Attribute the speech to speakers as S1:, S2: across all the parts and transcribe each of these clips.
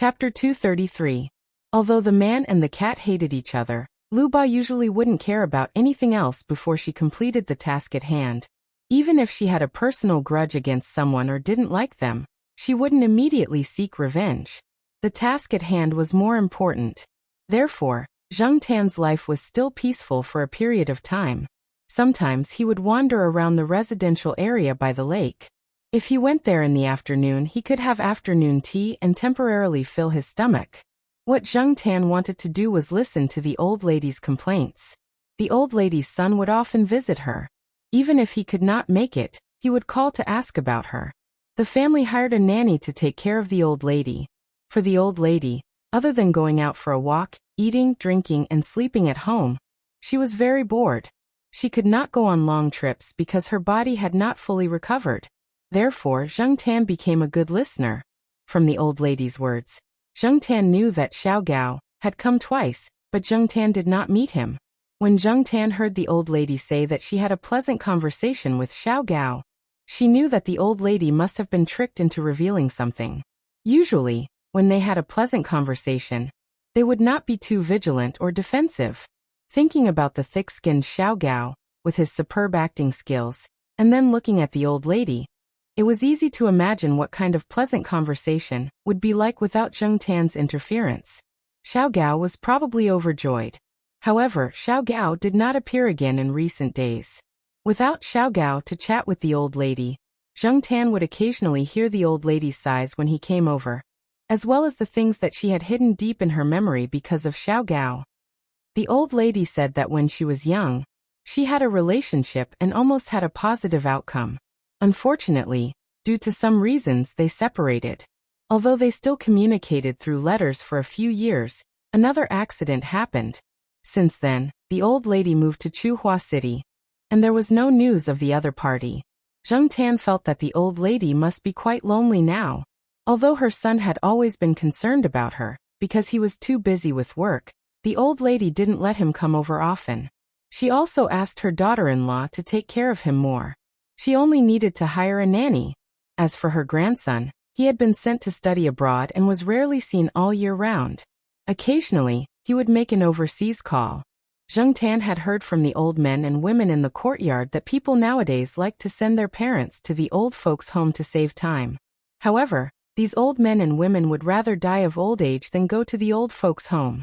S1: Chapter 233. Although the man and the cat hated each other, Lu Ba usually wouldn't care about anything else before she completed the task at hand. Even if she had a personal grudge against someone or didn't like them, she wouldn't immediately seek revenge. The task at hand was more important. Therefore, Zheng Tan's life was still peaceful for a period of time. Sometimes he would wander around the residential area by the lake. If he went there in the afternoon, he could have afternoon tea and temporarily fill his stomach. What Zheng Tan wanted to do was listen to the old lady's complaints. The old lady's son would often visit her. Even if he could not make it, he would call to ask about her. The family hired a nanny to take care of the old lady. For the old lady, other than going out for a walk, eating, drinking, and sleeping at home, she was very bored. She could not go on long trips because her body had not fully recovered. Therefore, Zheng Tan became a good listener. From the old lady's words, Zheng Tan knew that Xiao Gao had come twice, but Zheng Tan did not meet him. When Zheng Tan heard the old lady say that she had a pleasant conversation with Xiao Gao, she knew that the old lady must have been tricked into revealing something. Usually, when they had a pleasant conversation, they would not be too vigilant or defensive. Thinking about the thick-skinned Xiao Gao, with his superb acting skills, and then looking at the old lady, it was easy to imagine what kind of pleasant conversation would be like without Zheng Tan's interference. Xiao Gao was probably overjoyed. However, Xiao Gao did not appear again in recent days. Without Xiao Gao to chat with the old lady, Zheng Tan would occasionally hear the old lady's sighs when he came over, as well as the things that she had hidden deep in her memory because of Xiao Gao. The old lady said that when she was young, she had a relationship and almost had a positive outcome. Unfortunately, due to some reasons they separated. Although they still communicated through letters for a few years, another accident happened. Since then, the old lady moved to Chuhua City, and there was no news of the other party. Zheng Tan felt that the old lady must be quite lonely now. Although her son had always been concerned about her, because he was too busy with work, the old lady didn't let him come over often. She also asked her daughter-in-law to take care of him more. She only needed to hire a nanny. As for her grandson, he had been sent to study abroad and was rarely seen all year round. Occasionally, he would make an overseas call. Zheng Tan had heard from the old men and women in the courtyard that people nowadays like to send their parents to the old folks' home to save time. However, these old men and women would rather die of old age than go to the old folks' home.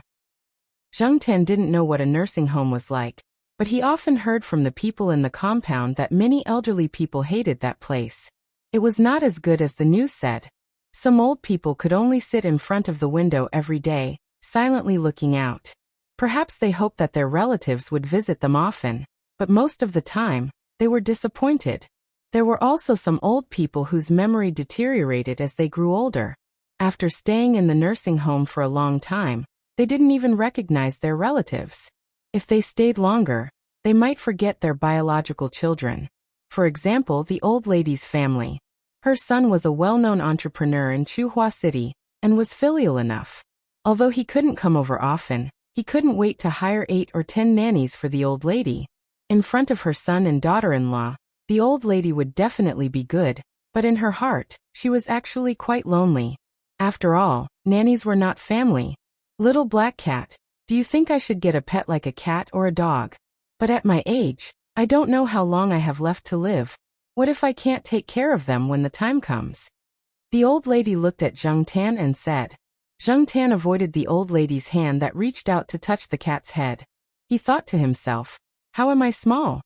S1: Zheng Tan didn't know what a nursing home was like, but he often heard from the people in the compound that many elderly people hated that place. It was not as good as the news said. Some old people could only sit in front of the window every day, silently looking out. Perhaps they hoped that their relatives would visit them often, but most of the time, they were disappointed. There were also some old people whose memory deteriorated as they grew older. After staying in the nursing home for a long time, they didn't even recognize their relatives. If they stayed longer, they might forget their biological children. For example, the old lady's family. Her son was a well-known entrepreneur in Chuhua City, and was filial enough. Although he couldn't come over often, he couldn't wait to hire 8 or 10 nannies for the old lady. In front of her son and daughter-in-law, the old lady would definitely be good, but in her heart, she was actually quite lonely. After all, nannies were not family. Little black cat, do you think I should get a pet like a cat or a dog? But at my age, I don't know how long I have left to live. What if I can't take care of them when the time comes? The old lady looked at Zheng Tan and said. Zheng Tan avoided the old lady's hand that reached out to touch the cat's head. He thought to himself, how am I small?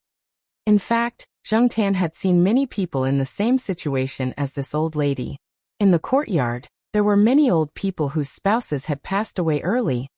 S1: In fact, Zheng Tan had seen many people in the same situation as this old lady. In the courtyard, there were many old people whose spouses had passed away early,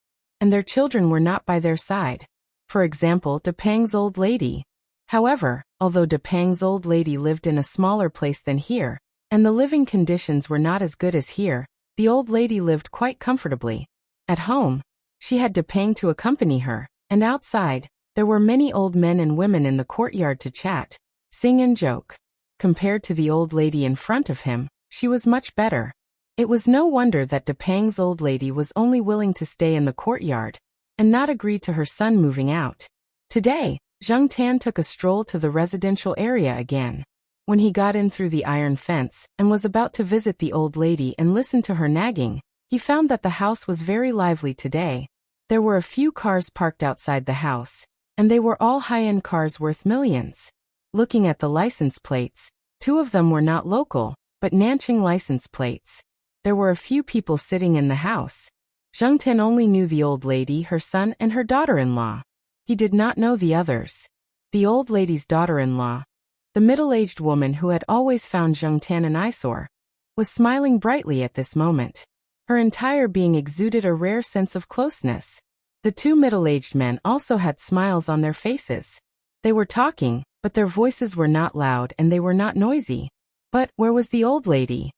S1: and their children were not by their side. For example, De Pang's old lady. However, although De Pang's old lady lived in a smaller place than here, and the living conditions were not as good as here, the old lady lived quite comfortably. At home, she had De Pang to accompany her, and outside, there were many old men and women in the courtyard to chat, sing and joke. Compared to the old lady in front of him, she was much better. It was no wonder that De Pang's old lady was only willing to stay in the courtyard, and not agree to her son moving out. Today, Zheng Tan took a stroll to the residential area again. When he got in through the iron fence and was about to visit the old lady and listen to her nagging, He found that the house was very lively today. There were a few cars parked outside the house, and they were all high-end cars worth millions. Looking at the license plates, 2 of them were not local, but Nanjing license plates. There were a few people sitting in the house. Zheng Tian only knew the old lady, her son, and her daughter-in-law. He did not know the others. The old lady's daughter-in-law, the middle-aged woman who had always found Zheng Tian an eyesore, was smiling brightly at this moment. Her entire being exuded a rare sense of closeness. The 2 middle-aged men also had smiles on their faces. They were talking, but their voices were not loud and they were not noisy. But where was the old lady?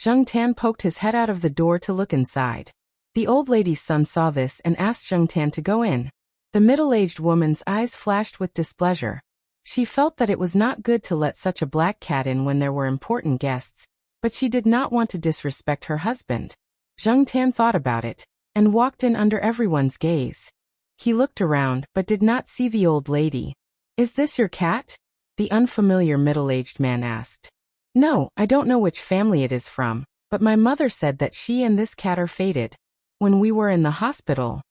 S1: Zheng Tian poked his head out of the door to look inside. The old lady's son saw this and asked Zheng Tian to go in. The middle-aged woman's eyes flashed with displeasure. She felt that it was not good to let such a black cat in when there were important guests, but she did not want to disrespect her husband. Zheng Tian thought about it, and walked in under everyone's gaze. He looked around but did not see the old lady. "Is this your cat?" the unfamiliar middle-aged man asked. "No, I don't know which family it is from, but my mother said that she and this cat are fated. When we were in the hospital."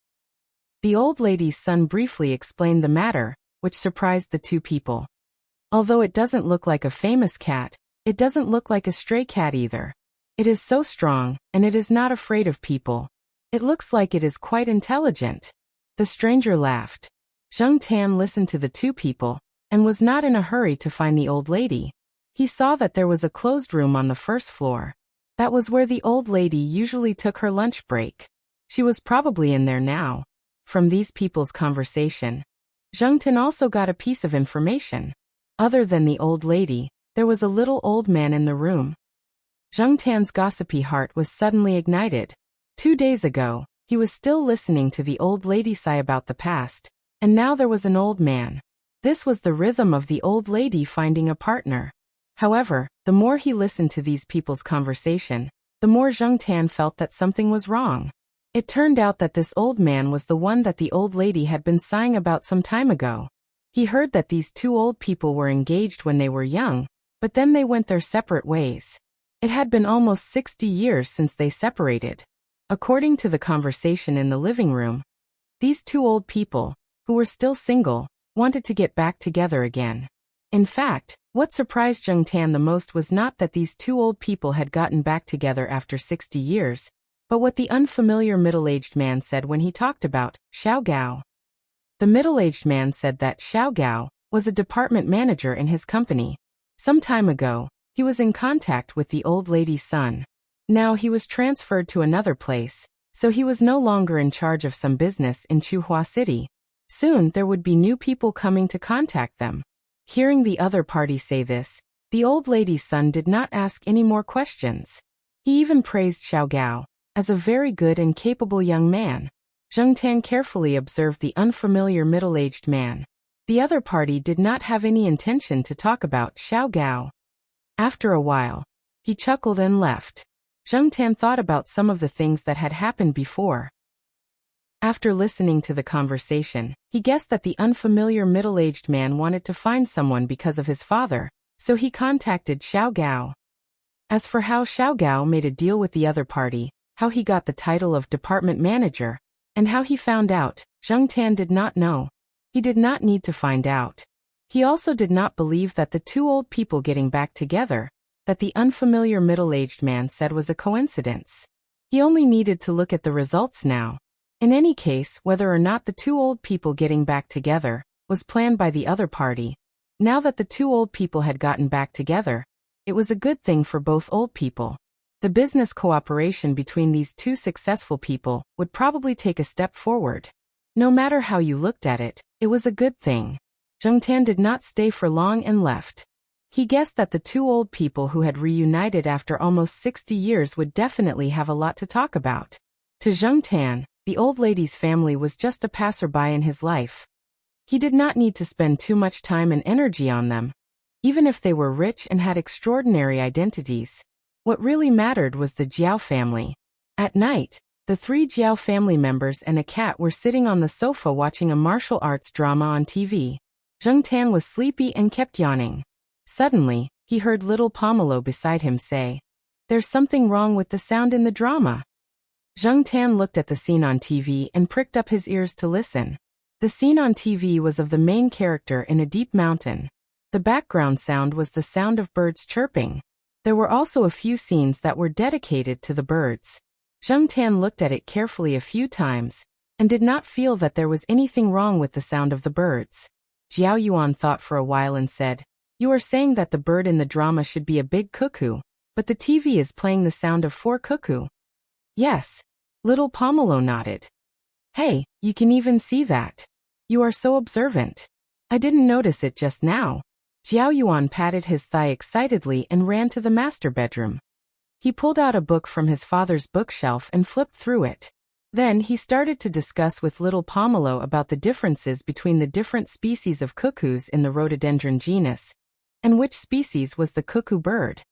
S1: The old lady's son briefly explained the matter, which surprised the 2 people. Although it doesn't look like a famous cat, it doesn't look like a stray cat either. It is so strong, and it is not afraid of people. It looks like it is quite intelligent. The stranger laughed. Zheng Tian listened to the 2 people, and was not in a hurry to find the old lady. He saw that there was a closed room on the first floor. That was where the old lady usually took her lunch break. She was probably in there now. From these people's conversation, Zheng Tian also got a piece of information. Other than the old lady, there was a little old man in the room. Zheng Tian's gossipy heart was suddenly ignited. 2 days ago, he was still listening to the old lady sigh about the past, and now there was an old man. This was the rhythm of the old lady finding a partner. However, the more he listened to these people's conversation, the more Zheng Tian felt that something was wrong. It turned out that this old man was the one that the old lady had been sighing about some time ago. He heard that these 2 old people were engaged when they were young, but then they went their separate ways. It had been almost 60 years since they separated. According to the conversation in the living room, these 2 old people, who were still single, wanted to get back together again. In fact, what surprised Zheng Tian the most was not that these 2 old people had gotten back together after 60 years, but what the unfamiliar middle-aged man said when he talked about Xiao Gao. The middle-aged man said that Xiao Gao was a department manager in his company. Some time ago, he was in contact with the old lady's son. Now he was transferred to another place, so he was no longer in charge of some business in Chuhua City. Soon there would be new people coming to contact them. Hearing the other party say this, the old lady's son did not ask any more questions. He even praised Xiao Gao as a very good and capable young man. Zheng Tian carefully observed the unfamiliar middle-aged man. The other party did not have any intention to talk about Xiao Gao. After a while, he chuckled and left. Zheng Tian thought about some of the things that had happened before. After listening to the conversation, he guessed that the unfamiliar middle-aged man wanted to find someone because of his father, so he contacted Xiao Gao. As for how Xiao Gao made a deal with the other party, how he got the title of department manager, and how he found out, Zheng Tian did not know. He did not need to find out. He also did not believe that the 2 old people getting back together, that the unfamiliar middle-aged man said was a coincidence. He only needed to look at the results now. In any case, whether or not the 2 old people getting back together was planned by the other party, now that the 2 old people had gotten back together, it was a good thing for both old people. The business cooperation between these 2 successful people would probably take a step forward. No matter how you looked at it, it was a good thing. Zheng Tian did not stay for long and left. He guessed that the 2 old people who had reunited after almost 60 years would definitely have a lot to talk about. To Zheng Tian, the old lady's family was just a passerby in his life. He did not need to spend too much time and energy on them, even if they were rich and had extraordinary identities. What really mattered was the Jiao family. At night, the 3 Jiao family members and a cat were sitting on the sofa watching a martial arts drama on TV. Zheng Tian was sleepy and kept yawning. Suddenly, he heard little Pomelo beside him say, "There's something wrong with the sound in the drama." Zheng Tan looked at the scene on TV and pricked up his ears to listen. The scene on TV was of the main character in a deep mountain. The background sound was the sound of birds chirping. There were also a few scenes that were dedicated to the birds. Zheng Tan looked at it carefully a few times, and did not feel that there was anything wrong with the sound of the birds. Jiao Yuan thought for a while and said, "You are saying that the bird in the drama should be a big cuckoo, but the TV is playing the sound of 4 cuckoo." "Yes." Little Pomelo nodded. "Hey, you can even see that. You are so observant. I didn't notice it just now." Jiao Yuan patted his thigh excitedly and ran to the master bedroom. He pulled out a book from his father's bookshelf and flipped through it. Then he started to discuss with little Pomelo about the differences between the different species of cuckoos in the rhododendron genus, and which species was the cuckoo bird.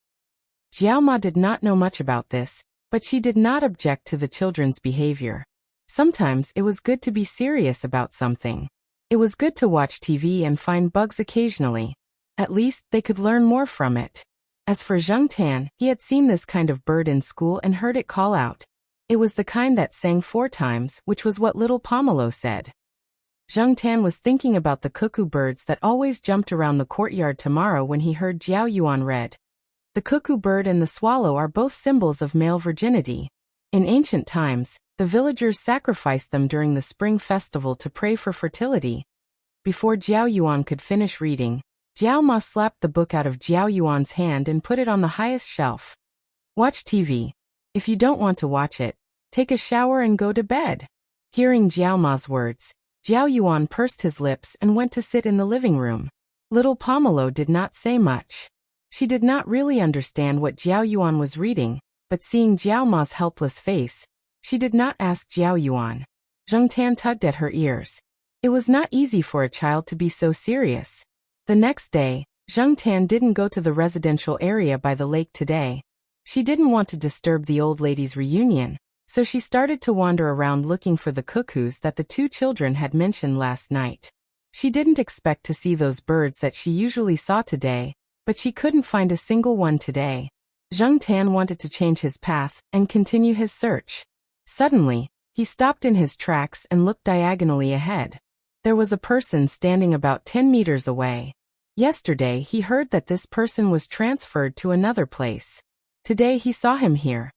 S1: Jiao Ma did not know much about this, but she did not object to the children's behavior. Sometimes it was good to be serious about something. It was good to watch TV and find bugs occasionally. At least they could learn more from it. As for Zheng Tan, he had seen this kind of bird in school and heard it call out. It was the kind that sang 4 times, which was what little Pomelo said. Zheng Tan was thinking about the cuckoo birds that always jumped around the courtyard tomorrow when he heard Jiao Yuan read. The cuckoo bird and the swallow are both symbols of male virginity. In ancient times, the villagers sacrificed them during the spring festival to pray for fertility. Before Jiao Yuan could finish reading, Jiao Ma slapped the book out of Jiao Yuan's hand and put it on the highest shelf. "Watch TV. If you don't want to watch it, take a shower and go to bed." Hearing Jiao Ma's words, Jiao Yuan pursed his lips and went to sit in the living room. Little Pomelo did not say much. She did not really understand what Jiao Yuan was reading, but seeing Jiao Ma's helpless face, she did not ask Jiao Yuan. Zheng Tan tugged at her ears. It was not easy for a child to be so serious. The next day, Zheng Tan didn't go to the residential area by the lake today. She didn't want to disturb the old lady's reunion, so she started to wander around looking for the cuckoos that the 2 children had mentioned last night. She didn't expect to see those birds that she usually saw today, but she couldn't find a single one today. Zheng Tan wanted to change his path and continue his search. Suddenly, he stopped in his tracks and looked diagonally ahead. There was a person standing about 10 meters away. Yesterday he heard that this person was transferred to another place. Today he saw him here.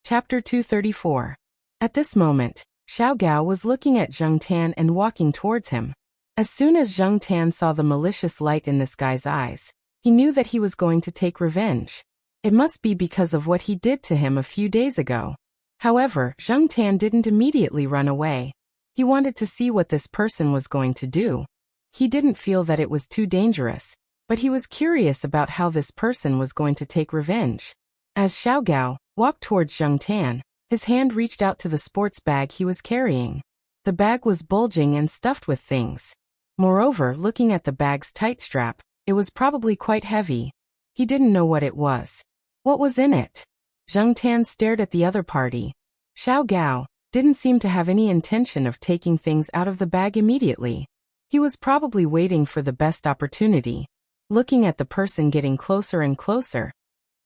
S1: Chapter 234. At this moment, Xiao Gao was looking at Zheng Tan and walking towards him. As soon as Zheng Tan saw the malicious light in this guy's eyes, he knew that he was going to take revenge. It must be because of what he did to him a few days ago. However, Zheng Tan didn't immediately run away. He wanted to see what this person was going to do. He didn't feel that it was too dangerous, but he was curious about how this person was going to take revenge. As Xiao Gao walked towards Zheng Tan, his hand reached out to the sports bag he was carrying. The bag was bulging and stuffed with things. Moreover, looking at the bag's tight strap, it was probably quite heavy. He didn't know what it was. What was in it? Zheng Tan stared at the other party. Xiao Gao didn't seem to have any intention of taking things out of the bag immediately. He was probably waiting for the best opportunity. Looking at the person getting closer and closer,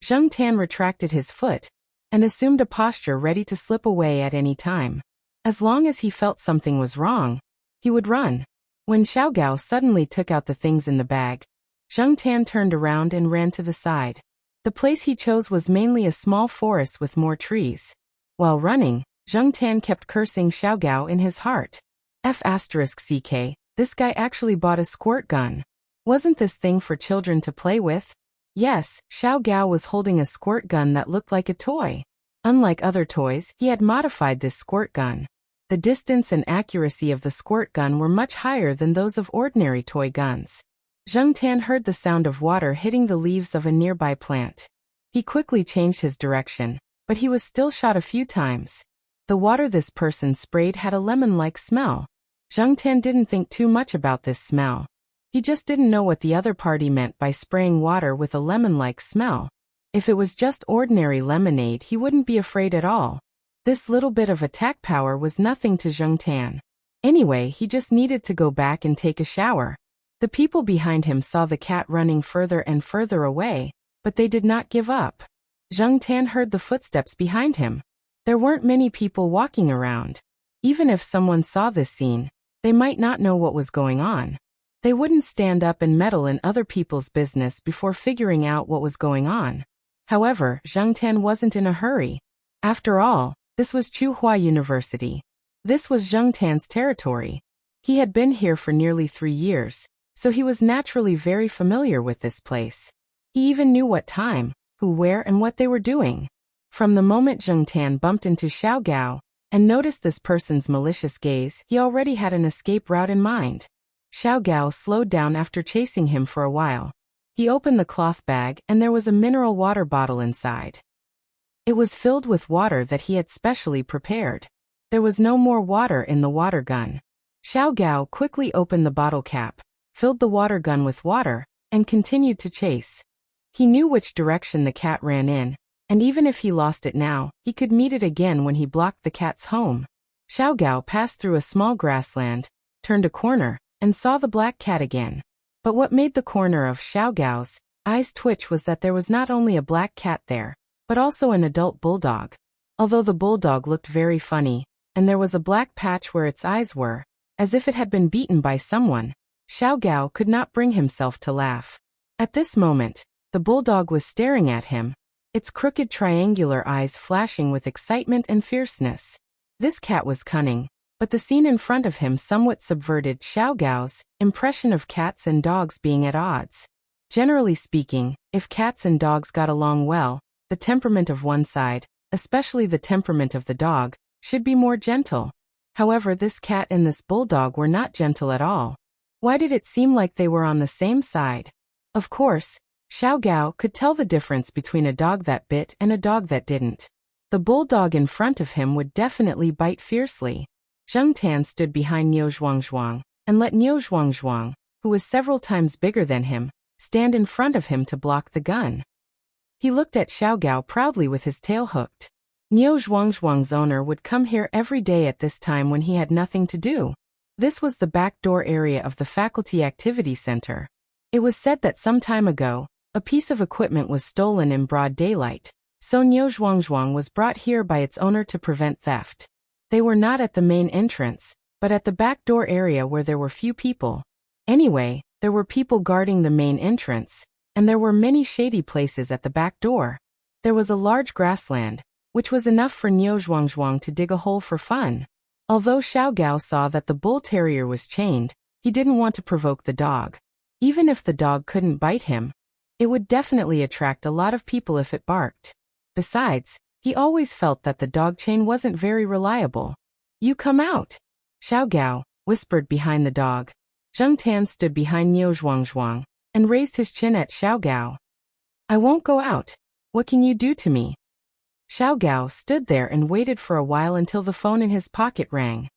S1: Zheng Tan retracted his foot and assumed a posture ready to slip away at any time. As long as he felt something was wrong, he would run. When Xiao Gao suddenly took out the things in the bag, Zheng Tan turned around and ran to the side. The place he chose was mainly a small forest with more trees. While running, Zheng Tan kept cursing Xiao Gao in his heart. F***ck, this guy actually bought a squirt gun. Wasn't this thing for children to play with? Yes, Xiao Gao was holding a squirt gun that looked like a toy. Unlike other toys, he had modified this squirt gun. The distance and accuracy of the squirt gun were much higher than those of ordinary toy guns. Zheng Tan heard the sound of water hitting the leaves of a nearby plant. He quickly changed his direction, but he was still shot a few times. The water this person sprayed had a lemon-like smell. Zheng Tan didn't think too much about this smell. He just didn't know what the other party meant by spraying water with a lemon-like smell. If it was just ordinary lemonade, he wouldn't be afraid at all. This little bit of attack power was nothing to Zheng Tan. Anyway, he just needed to go back and take a shower. The people behind him saw the cat running further and further away, but they did not give up. Zheng Tan heard the footsteps behind him. There weren't many people walking around. Even if someone saw this scene, they might not know what was going on. They wouldn't stand up and meddle in other people's business before figuring out what was going on. However, Zheng Tan wasn't in a hurry. After all, this was Chuhua University. This was Zheng Tan's territory. He had been here for nearly 3 years, so he was naturally very familiar with this place. He even knew what time, who, where, and what they were doing. From the moment Zheng Tan bumped into Xiao Gao and noticed this person's malicious gaze, he already had an escape route in mind. Xiao Gao slowed down after chasing him for a while. He opened the cloth bag and there was a mineral water bottle inside. It was filled with water that he had specially prepared. There was no more water in the water gun. Xiao Gao quickly opened the bottle cap, filled the water gun with water, and continued to chase. He knew which direction the cat ran in, and even if he lost it now, he could meet it again when he blocked the cat's home. Xiao Gao passed through a small grassland, turned a corner, and saw the black cat again. But what made the corner of Xiao Gao's eyes twitch was that there was not only a black cat there, but also an adult bulldog. Although the bulldog looked very funny, and there was a black patch where its eyes were, as if it had been beaten by someone, Xiao Gao could not bring himself to laugh. At this moment, the bulldog was staring at him, its crooked triangular eyes flashing with excitement and fierceness. This cat was cunning, but the scene in front of him somewhat subverted Xiao Gao's impression of cats and dogs being at odds. Generally speaking, if cats and dogs got along well, the temperament of one side, especially the temperament of the dog, should be more gentle. However, this cat and this bulldog were not gentle at all. Why did it seem like they were on the same side? Of course, Xiao Gao could tell the difference between a dog that bit and a dog that didn't. The bulldog in front of him would definitely bite fiercely. Zheng Tan stood behind Niu Zhuangzhuang and let Niu Zhuangzhuang, who was several times bigger than him, stand in front of him to block the gun. He looked at Xiao Gao proudly with his tail hooked. Niu Zhuangzhuang's owner would come here every day at this time when he had nothing to do. This was the back door area of the Faculty Activity Center. It was said that some time ago, a piece of equipment was stolen in broad daylight, so Niu Zhuangzhuang was brought here by its owner to prevent theft. They were not at the main entrance, but at the back door area where there were few people. Anyway, there were people guarding the main entrance, and there were many shady places at the back door. There was a large grassland, which was enough for Niu Zhuangzhuang to dig a hole for fun. Although Xiao Gao saw that the bull terrier was chained, he didn't want to provoke the dog. Even if the dog couldn't bite him, it would definitely attract a lot of people if it barked. Besides, he always felt that the dog chain wasn't very reliable. "You come out!" Xiao Gao whispered behind the dog. Zheng Tan stood behind Niu Zhuangzhuang and raised his chin at Xiao Gao. "I won't go out. What can you do to me?" Xiao Gao stood there and waited for a while until the phone in his pocket rang.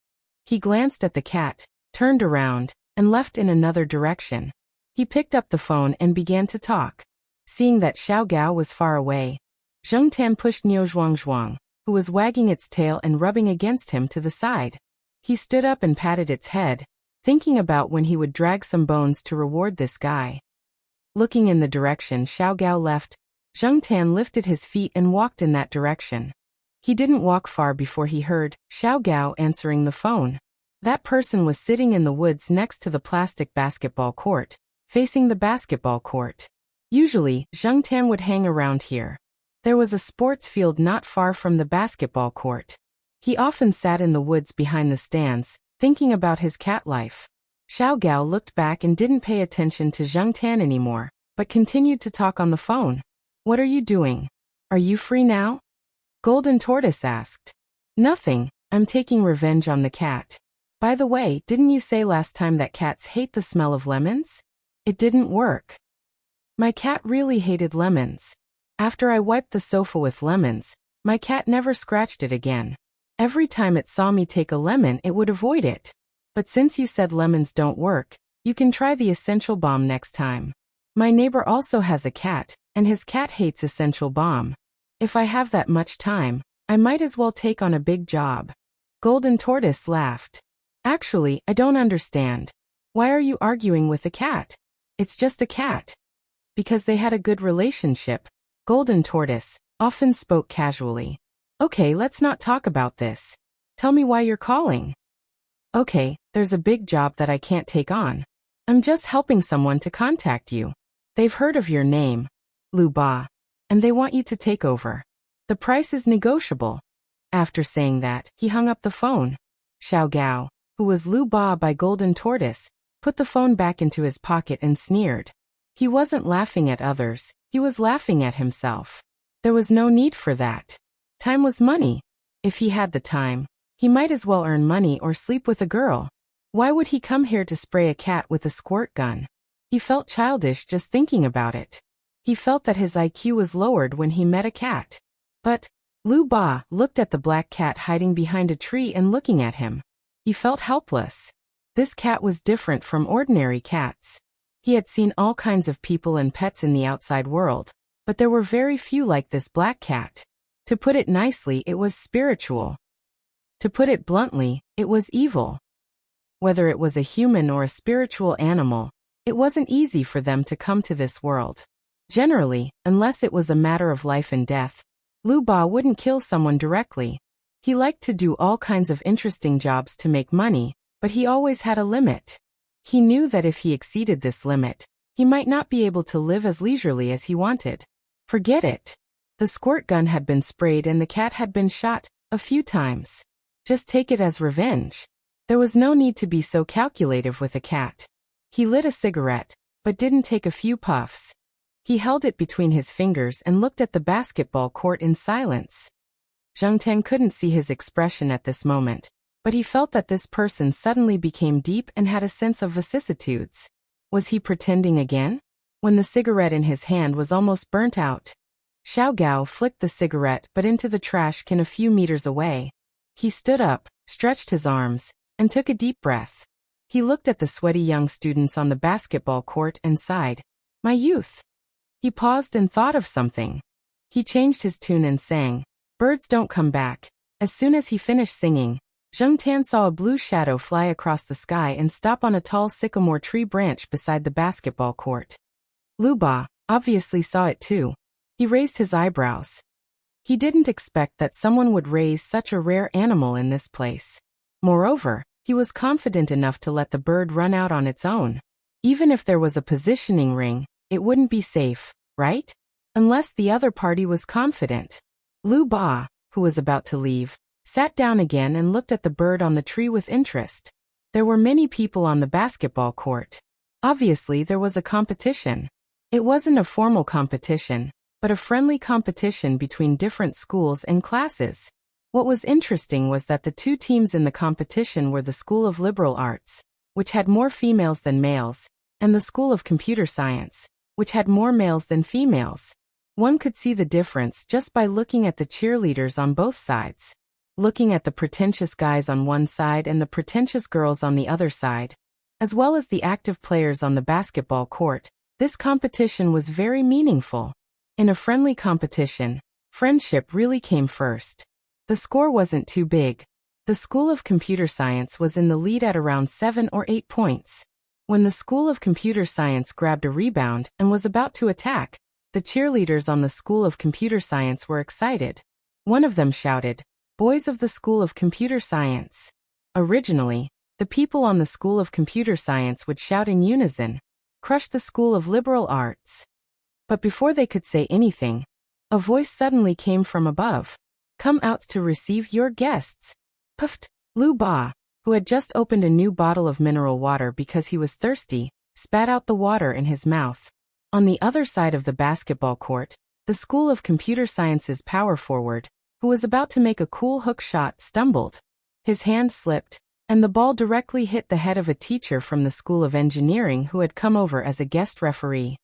S1: He glanced at the cat, turned around, and left in another direction. He picked up the phone and began to talk. Seeing that Xiao Gao was far away, Zheng Tan pushed Niu Zhuangzhuang, who was wagging its tail and rubbing against him, to the side. He stood up and patted its head, thinking about when he would drag some bones to reward this guy. Looking in the direction Xiao Gao left, Zheng Tan lifted his feet and walked in that direction. He didn't walk far before he heard Xiao Gao answering the phone. That person was sitting in the woods next to the plastic basketball court, facing the basketball court. Usually, Zheng Tan would hang around here. There was a sports field not far from the basketball court. He often sat in the woods behind the stands, thinking about his cat life. Xiao Gao looked back and didn't pay attention to Zheng Tan anymore, but continued to talk on the phone. "What are you doing? Are you free now?" Golden Tortoise asked. "Nothing, I'm taking revenge on the cat. By the way, didn't you say last time that cats hate the smell of lemons? It didn't work. My cat really hated lemons. After I wiped the sofa with lemons, my cat never scratched it again. Every time it saw me take a lemon, it would avoid it. But since you said lemons don't work, you can try the essential balm next time. My neighbor also has a cat, and his cat hates essential balm. If I have that much time, I might as well take on a big job." Golden Tortoise laughed. "Actually, I don't understand. Why are you arguing with the cat? It's just a cat." Because they had a good relationship, Golden Tortoise often spoke casually. Okay, let's not talk about this. Tell me why you're calling. Okay, there's a big job that I can't take on. I'm just helping someone to contact you. They've heard of your name, Lu Ba, and they want you to take over. The price is negotiable. After saying that, he hung up the phone. Xiao Gao, who was Lu Ba by Golden Tortoise, put the phone back into his pocket and sneered. He wasn't laughing at others, he was laughing at himself. There was no need for that. Time was money. If he had the time, he might as well earn money or sleep with a girl. Why would he come here to spray a cat with a squirt gun? He felt childish just thinking about it. He felt that his IQ was lowered when he met a cat. But Lu Ba looked at the black cat hiding behind a tree and looking at him. He felt helpless. This cat was different from ordinary cats. He had seen all kinds of people and pets in the outside world, but there were very few like this black cat. To put it nicely, it was spiritual. To put it bluntly, it was evil. Whether it was a human or a spiritual animal, it wasn't easy for them to come to this world. Generally, unless it was a matter of life and death, Lu Ba wouldn't kill someone directly. He liked to do all kinds of interesting jobs to make money, but he always had a limit. He knew that if he exceeded this limit, he might not be able to live as leisurely as he wanted. Forget it. The squirt gun had been sprayed and the cat had been shot a few times. Just take it as revenge. There was no need to be so calculative with a cat. He lit a cigarette, but didn't take a few puffs. He held it between his fingers and looked at the basketball court in silence. Zheng Ten couldn't see his expression at this moment, but he felt that this person suddenly became deep and had a sense of vicissitudes. Was he pretending again? When the cigarette in his hand was almost burnt out, Xiao Gao flicked the cigarette but into the trash can a few meters away. He stood up, stretched his arms, and took a deep breath. He looked at the sweaty young students on the basketball court and sighed. My youth. He paused and thought of something. He changed his tune and sang, Birds Don't Come Back. As soon as he finished singing, Zheng Tan saw a blue shadow fly across the sky and stop on a tall sycamore tree branch beside the basketball court. Lu Ba obviously saw it too. He raised his eyebrows. He didn't expect that someone would raise such a rare animal in this place. Moreover, he was confident enough to let the bird run out on its own. Even if there was a positioning ring, it wouldn't be safe, right? Unless the other party was confident. Lu Ba, who was about to leave, sat down again and looked at the bird on the tree with interest. There were many people on the basketball court. Obviously, there was a competition. It wasn't a formal competition, but a friendly competition between different schools and classes. What was interesting was that the two teams in the competition were the School of Liberal Arts, which had more females than males, and the School of Computer Science, which had more males than females. One could see the difference just by looking at the cheerleaders on both sides. Looking at the pretentious guys on one side and the pretentious girls on the other side, as well as the active players on the basketball court, this competition was very meaningful. In a friendly competition, friendship really came first. The score wasn't too big. The School of Computer Science was in the lead at around 7 or 8 points. When the School of Computer Science grabbed a rebound and was about to attack, the cheerleaders on the School of Computer Science were excited. One of them shouted, Boys of the School of Computer Science. Originally, the people on the School of Computer Science would shout in unison, Crush the School of Liberal Arts. But before they could say anything, a voice suddenly came from above. Come out to receive your guests. Puffed. Lu Ba, who had just opened a new bottle of mineral water because he was thirsty, spat out the water in his mouth. On the other side of the basketball court, the School of Computer Science's power forward, who was about to make a cool hook shot, stumbled. His hand slipped, and the ball directly hit the head of a teacher from the School of Engineering who had come over as a guest referee.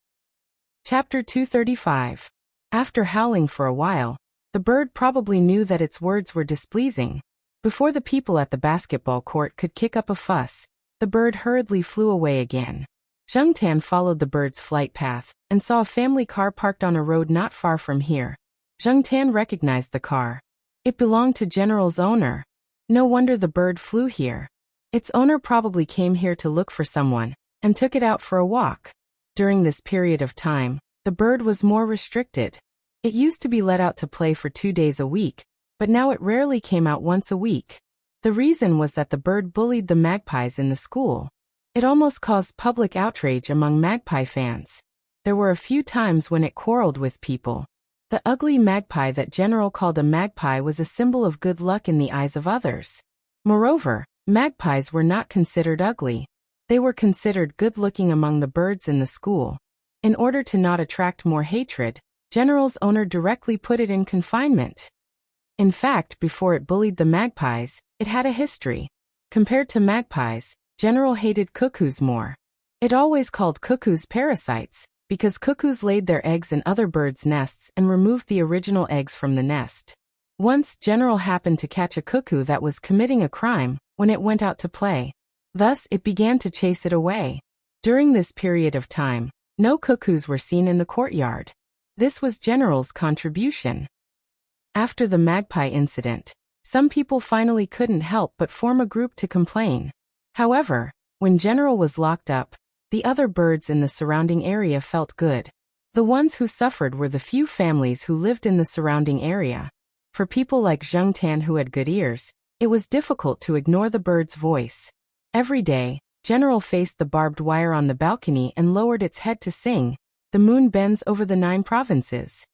S1: Chapter 235. After howling for a while, the bird probably knew that its words were displeasing. Before the people at the basketball court could kick up a fuss, the bird hurriedly flew away again. Zheng Tan followed the bird's flight path and saw a family car parked on a road not far from here. Zheng Tan recognized the car. It belonged to General's owner. No wonder the bird flew here. Its owner probably came here to look for someone and took it out for a walk. During this period of time, the bird was more restricted. It used to be let out to play for 2 days a week, but now it rarely came out once a week. The reason was that the bird bullied the magpies in the school. It almost caused public outrage among magpie fans. There were a few times when it quarreled with people. The ugly magpie that General called a magpie was a symbol of good luck in the eyes of others. Moreover, magpies were not considered ugly. They were considered good-looking among the birds in the school. In order to not attract more hatred, General's owner directly put it in confinement. In fact, before it bullied the magpies, it had a history. Compared to magpies, General hated cuckoos more. It always called cuckoos parasites, because cuckoos laid their eggs in other birds' nests and removed the original eggs from the nest. Once, General happened to catch a cuckoo that was committing a crime when it went out to play. Thus, it began to chase it away. During this period of time, no cuckoos were seen in the courtyard. This was General's contribution. After the magpie incident, some people finally couldn't help but form a group to complain. However, when General was locked up, the other birds in the surrounding area felt good. The ones who suffered were the few families who lived in the surrounding area. For people like Zheng Tan who had good ears, it was difficult to ignore the bird's voice. Every day, General faced the barbed wire on the balcony and lowered its head to sing, "The moon bends over the 9 provinces."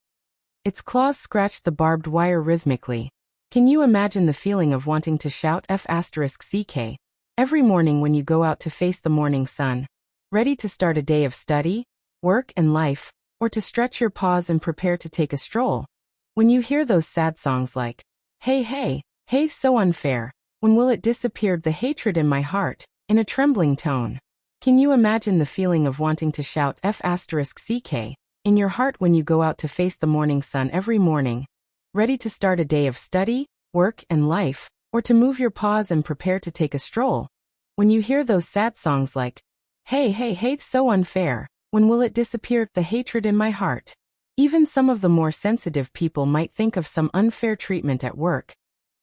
S1: Its claws scratched the barbed wire rhythmically. Can you imagine the feeling of wanting to shout F***CK every morning when you go out to face the morning sun, ready to start a day of study, work and life, or to stretch your paws and prepare to take a stroll? When you hear those sad songs like, "Hey, hey, hey, so unfair, when will it disappear, the hatred in my heart," in a trembling tone. Can you imagine the feeling of wanting to shout F***CK in your heart when you go out to face the morning sun every morning, ready to start a day of study, work and life, or to move your paws and prepare to take a stroll? When you hear those sad songs like, "Hey, hey, hey, so unfair, when will it disappear, the hatred in my heart," even some of the more sensitive people might think of some unfair treatment at work,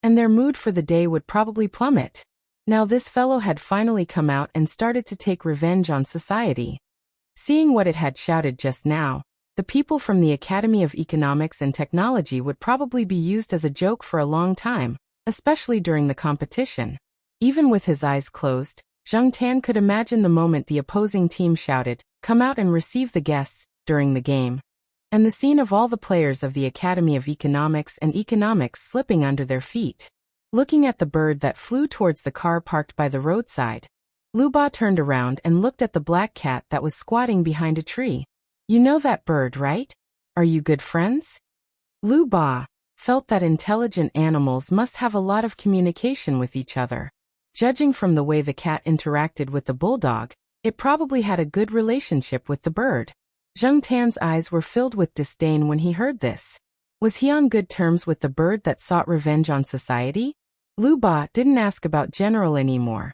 S1: and their mood for the day would probably plummet. Now this fellow had finally come out and started to take revenge on society. Seeing what it had shouted just now, the people from the Academy of Economics and Technology would probably be used as a joke for a long time, especially during the competition. Even with his eyes closed, Zheng Tan could imagine the moment the opposing team shouted, "Come out and receive the guests," during the game. And the scene of all the players of the Academy of Economics and Economics slipping under their feet. Looking at the bird that flew towards the car parked by the roadside, Lu Ba turned around and looked at the black cat that was squatting behind a tree. "You know that bird, right? Are you good friends?" Lu Ba felt that intelligent animals must have a lot of communication with each other. Judging from the way the cat interacted with the bulldog, it probably had a good relationship with the bird. Zheng Tan's eyes were filled with disdain when he heard this. Was he on good terms with the bird that sought revenge on society? Lu Ba didn't ask about General anymore.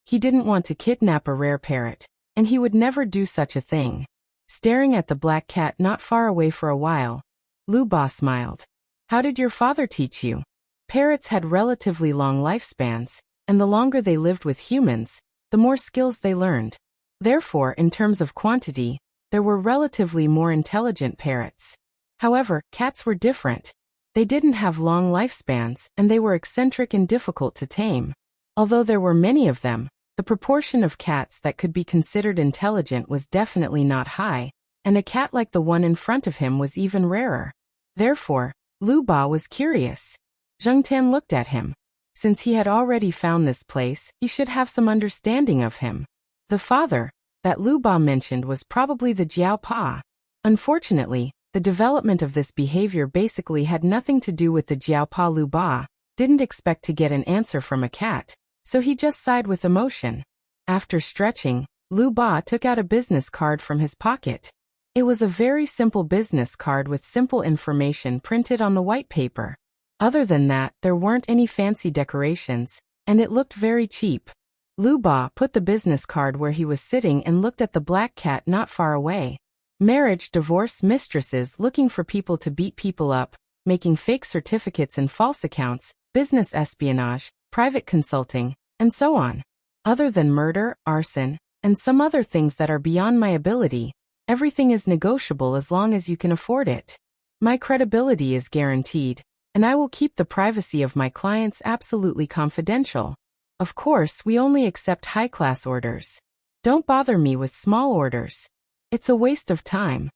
S1: He didn't want to kidnap a rare parrot, and he would never do such a thing. Staring at the black cat not far away for a while, Lu Ba smiled. "How did your father teach you?" Parrots had relatively long lifespans, and the longer they lived with humans, the more skills they learned. Therefore, in terms of quantity, there were relatively more intelligent parrots. However, cats were different. They didn't have long lifespans, and they were eccentric and difficult to tame. Although there were many of them, the proportion of cats that could be considered intelligent was definitely not high, and a cat like the one in front of him was even rarer. Therefore, Lu Ba was curious. Zheng Tan looked at him. Since he had already found this place, he should have some understanding of him. The father that Lu Ba mentioned was probably the Jiao Pa. Unfortunately, the development of this behavior basically had nothing to do with the Jiao Pa. Lu Ba didn't expect to get an answer from a cat, so he just sighed with emotion. After stretching, Lu Ba took out a business card from his pocket. It was a very simple business card with simple information printed on the white paper. Other than that, there weren't any fancy decorations, and it looked very cheap. Lu Ba put the business card where he was sitting and looked at the black cat not far away. Marriage, divorce, mistresses looking for people to beat people up, making fake certificates and false accounts, business espionage, private consulting, and so on. Other than murder, arson, and some other things that are beyond my ability, everything is negotiable as long as you can afford it. My credibility is guaranteed. and I will keep the privacy of my clients absolutely confidential. Of course, we only accept high-class orders. Don't bother me with small orders. It's a waste of time."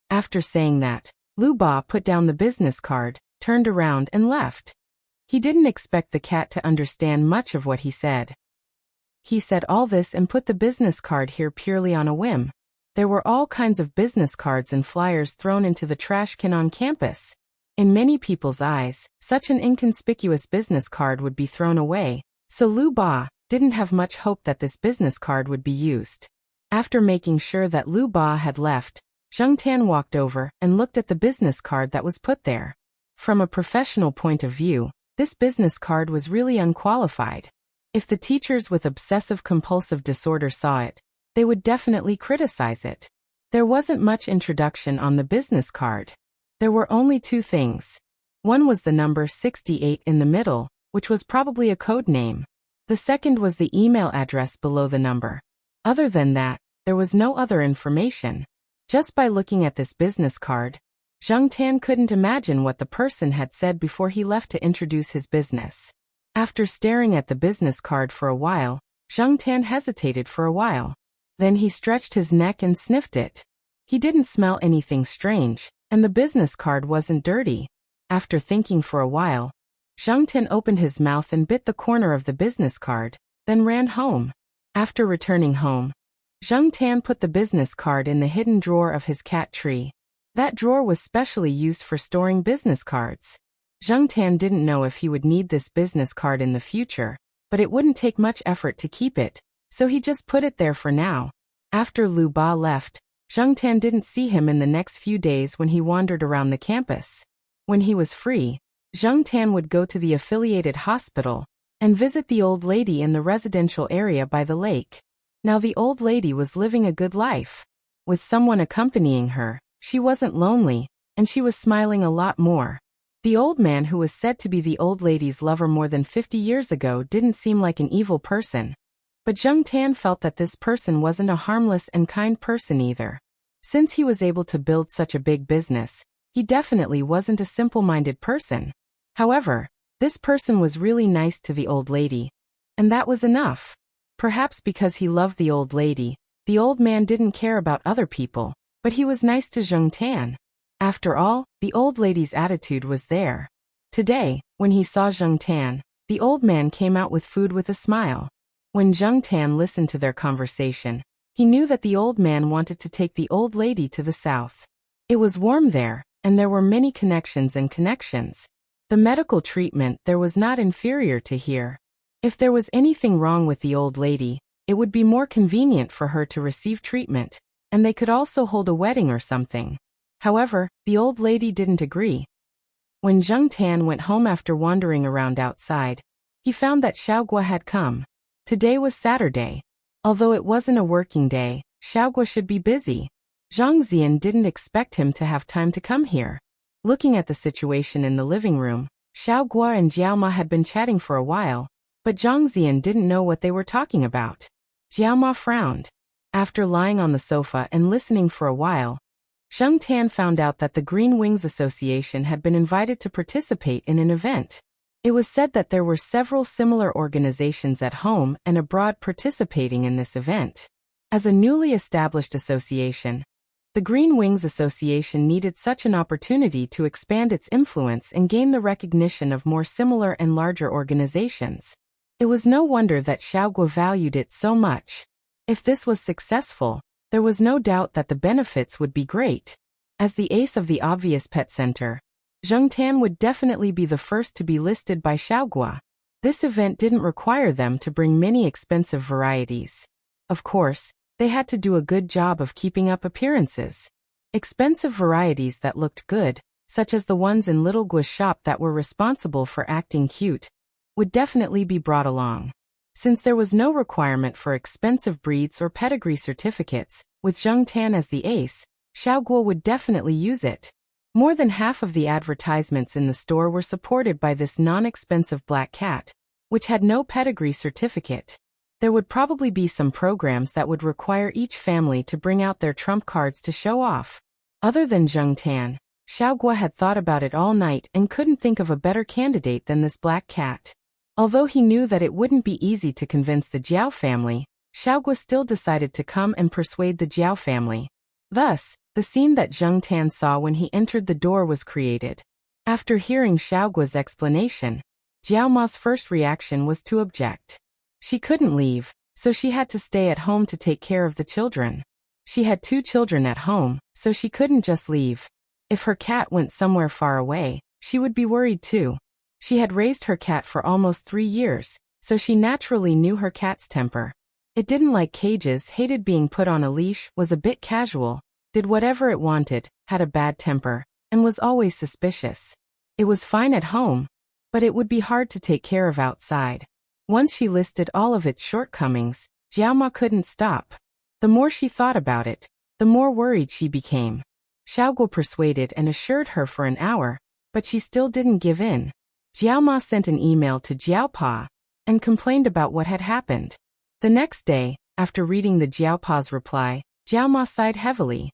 S1: After saying that, Lu Ba put down the business card, turned around and left. He didn't expect the cat to understand much of what he said. He said all this and put the business card here purely on a whim. There were all kinds of business cards and flyers thrown into the trash can on campus. In many people's eyes, such an inconspicuous business card would be thrown away, so Lu Ba didn't have much hope that this business card would be used. After making sure that Lu Ba had left, Zheng Tan walked over and looked at the business card that was put there. From a professional point of view, this business card was really unqualified. If the teachers with obsessive-compulsive disorder saw it, they would definitely criticize it. There wasn't much introduction on the business card. There were only two things. One was the number 68 in the middle, which was probably a code name. The second was the email address below the number. Other than that, there was no other information. Just by looking at this business card, Zheng Tan couldn't imagine what the person had said before he left to introduce his business. After staring at the business card for a while, Zheng Tan hesitated for a while. Then he stretched his neck and sniffed it. He didn't smell anything strange, and the business card wasn't dirty. After thinking for a while, Zheng Tan opened his mouth and bit the corner of the business card, then ran home. After returning home, Zheng Tan put the business card in the hidden drawer of his cat tree. That drawer was specially used for storing business cards. Zheng Tan didn't know if he would need this business card in the future, but it wouldn't take much effort to keep it, so he just put it there for now. After Lu Ba left, Zheng Tan didn't see him in the next few days when he wandered around the campus. When he was free, Zheng Tan would go to the affiliated hospital and visit the old lady in the residential area by the lake. Now the old lady was living a good life. With someone accompanying her, she wasn't lonely, and she was smiling a lot more. The old man who was said to be the old lady's lover more than 50 years ago didn't seem like an evil person. But Zheng Tan felt that this person wasn't a harmless and kind person either. Since he was able to build such a big business, he definitely wasn't a simple-minded person. However, this person was really nice to the old lady, and that was enough. Perhaps because he loved the old lady, the old man didn't care about other people, but he was nice to Zheng Tan. After all, the old lady's attitude was there. Today, when he saw Zheng Tan, the old man came out with food with a smile. When Zheng Tan listened to their conversation, he knew that the old man wanted to take the old lady to the south. It was warm there, and there were many connections and connections. The medical treatment there was not inferior to here. If there was anything wrong with the old lady, it would be more convenient for her to receive treatment, and they could also hold a wedding or something. However, the old lady didn't agree. When Zheng Tan went home after wandering around outside, he found that Xiaogua had come. Today was Saturday. Although it wasn't a working day, Xiaogua should be busy. Zhang Zian didn't expect him to have time to come here. Looking at the situation in the living room, Xiaogua and Jiaoma had been chatting for a while, but Zhang Zian didn't know what they were talking about. Jiaoma frowned. After lying on the sofa and listening for a while, Zheng Tan found out that the Green Wings Association had been invited to participate in an event. It was said that there were several similar organizations at home and abroad participating in this event. As a newly established association, the Green Wings Association needed such an opportunity to expand its influence and gain the recognition of more similar and larger organizations. It was no wonder that Xiaogua valued it so much. If this was successful, there was no doubt that the benefits would be great. As the ace of the obvious pet center, Zheng Tan would definitely be the first to be listed by Xiaogua. This event didn't require them to bring many expensive varieties. Of course, they had to do a good job of keeping up appearances. Expensive varieties that looked good, such as the ones in Little Gua's shop that were responsible for acting cute, would definitely be brought along. Since there was no requirement for expensive breeds or pedigree certificates, with Zheng Tan as the ace, Xiaogua would definitely use it. More than half of the advertisements in the store were supported by this non-expensive black cat, which had no pedigree certificate. There would probably be some programs that would require each family to bring out their trump cards to show off. Other than Zheng Tan, Xiaogua had thought about it all night and couldn't think of a better candidate than this black cat. Although he knew that it wouldn't be easy to convince the Jiao family, Xiaogua still decided to come and persuade the Jiao family. Thus, the scene that Zheng Tan saw when he entered the door was created. After hearing Xiaogua's explanation, Jiao Ma's first reaction was to object. She couldn't leave, so she had to stay at home to take care of the children. She had 2 children at home, so she couldn't just leave. If her cat went somewhere far away, she would be worried too. She had raised her cat for almost 3 years, so she naturally knew her cat's temper. It didn't like cages, hated being put on a leash, was a bit casual, did whatever it wanted, had a bad temper, and was always suspicious. It was fine at home, but it would be hard to take care of outside. Once she listed all of its shortcomings, Jiao Ma couldn't stop. The more she thought about it, the more worried she became. Xiaogua persuaded and assured her for an hour, but she still didn't give in. Jiao Ma sent an email to Jiao Pa and complained about what had happened. The next day, after reading the Jiao Pa's reply, Jiao Ma sighed heavily.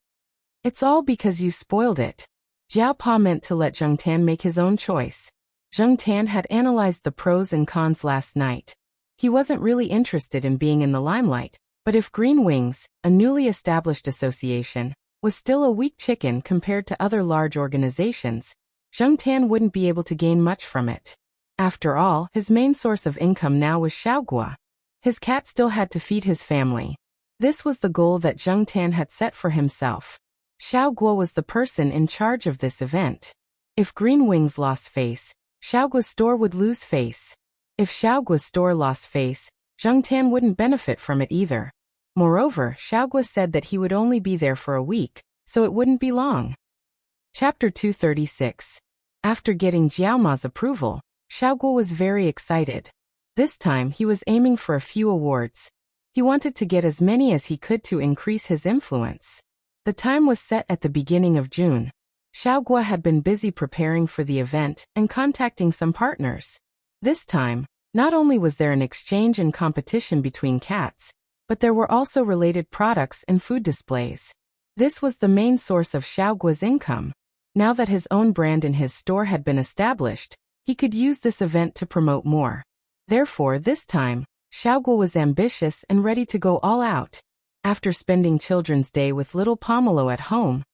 S1: "It's all because you spoiled it." Jiao Pa meant to let Zheng Tan make his own choice. Zheng Tan had analyzed the pros and cons last night. He wasn't really interested in being in the limelight, but if Green Wings, a newly established association, was still a weak chicken compared to other large organizations, Zheng Tan wouldn't be able to gain much from it. After all, his main source of income now was Xiaogua. His cat still had to feed his family. This was the goal that Zheng Tan had set for himself. Xiaogua was the person in charge of this event. If Green Wings lost face, Xiaogua's store would lose face. If Xiaogua's store lost face, Zheng Tan wouldn't benefit from it either. Moreover, Xiaogua said that he would only be there for a week, so it wouldn't be long. Chapter 236. After getting Jiao Ma's approval, Xiaogua was very excited. This time he was aiming for a few awards. He wanted to get as many as he could to increase his influence. The time was set at the beginning of June. Xiaogua had been busy preparing for the event and contacting some partners. This time, not only was there an exchange and competition between cats, but there were also related products and food displays. This was the main source of Xiaogua's income. Now that his own brand in his store had been established, he could use this event to promote more. Therefore, this time, Xiaogua was ambitious and ready to go all out. After spending Children's Day with little Pomelo at home,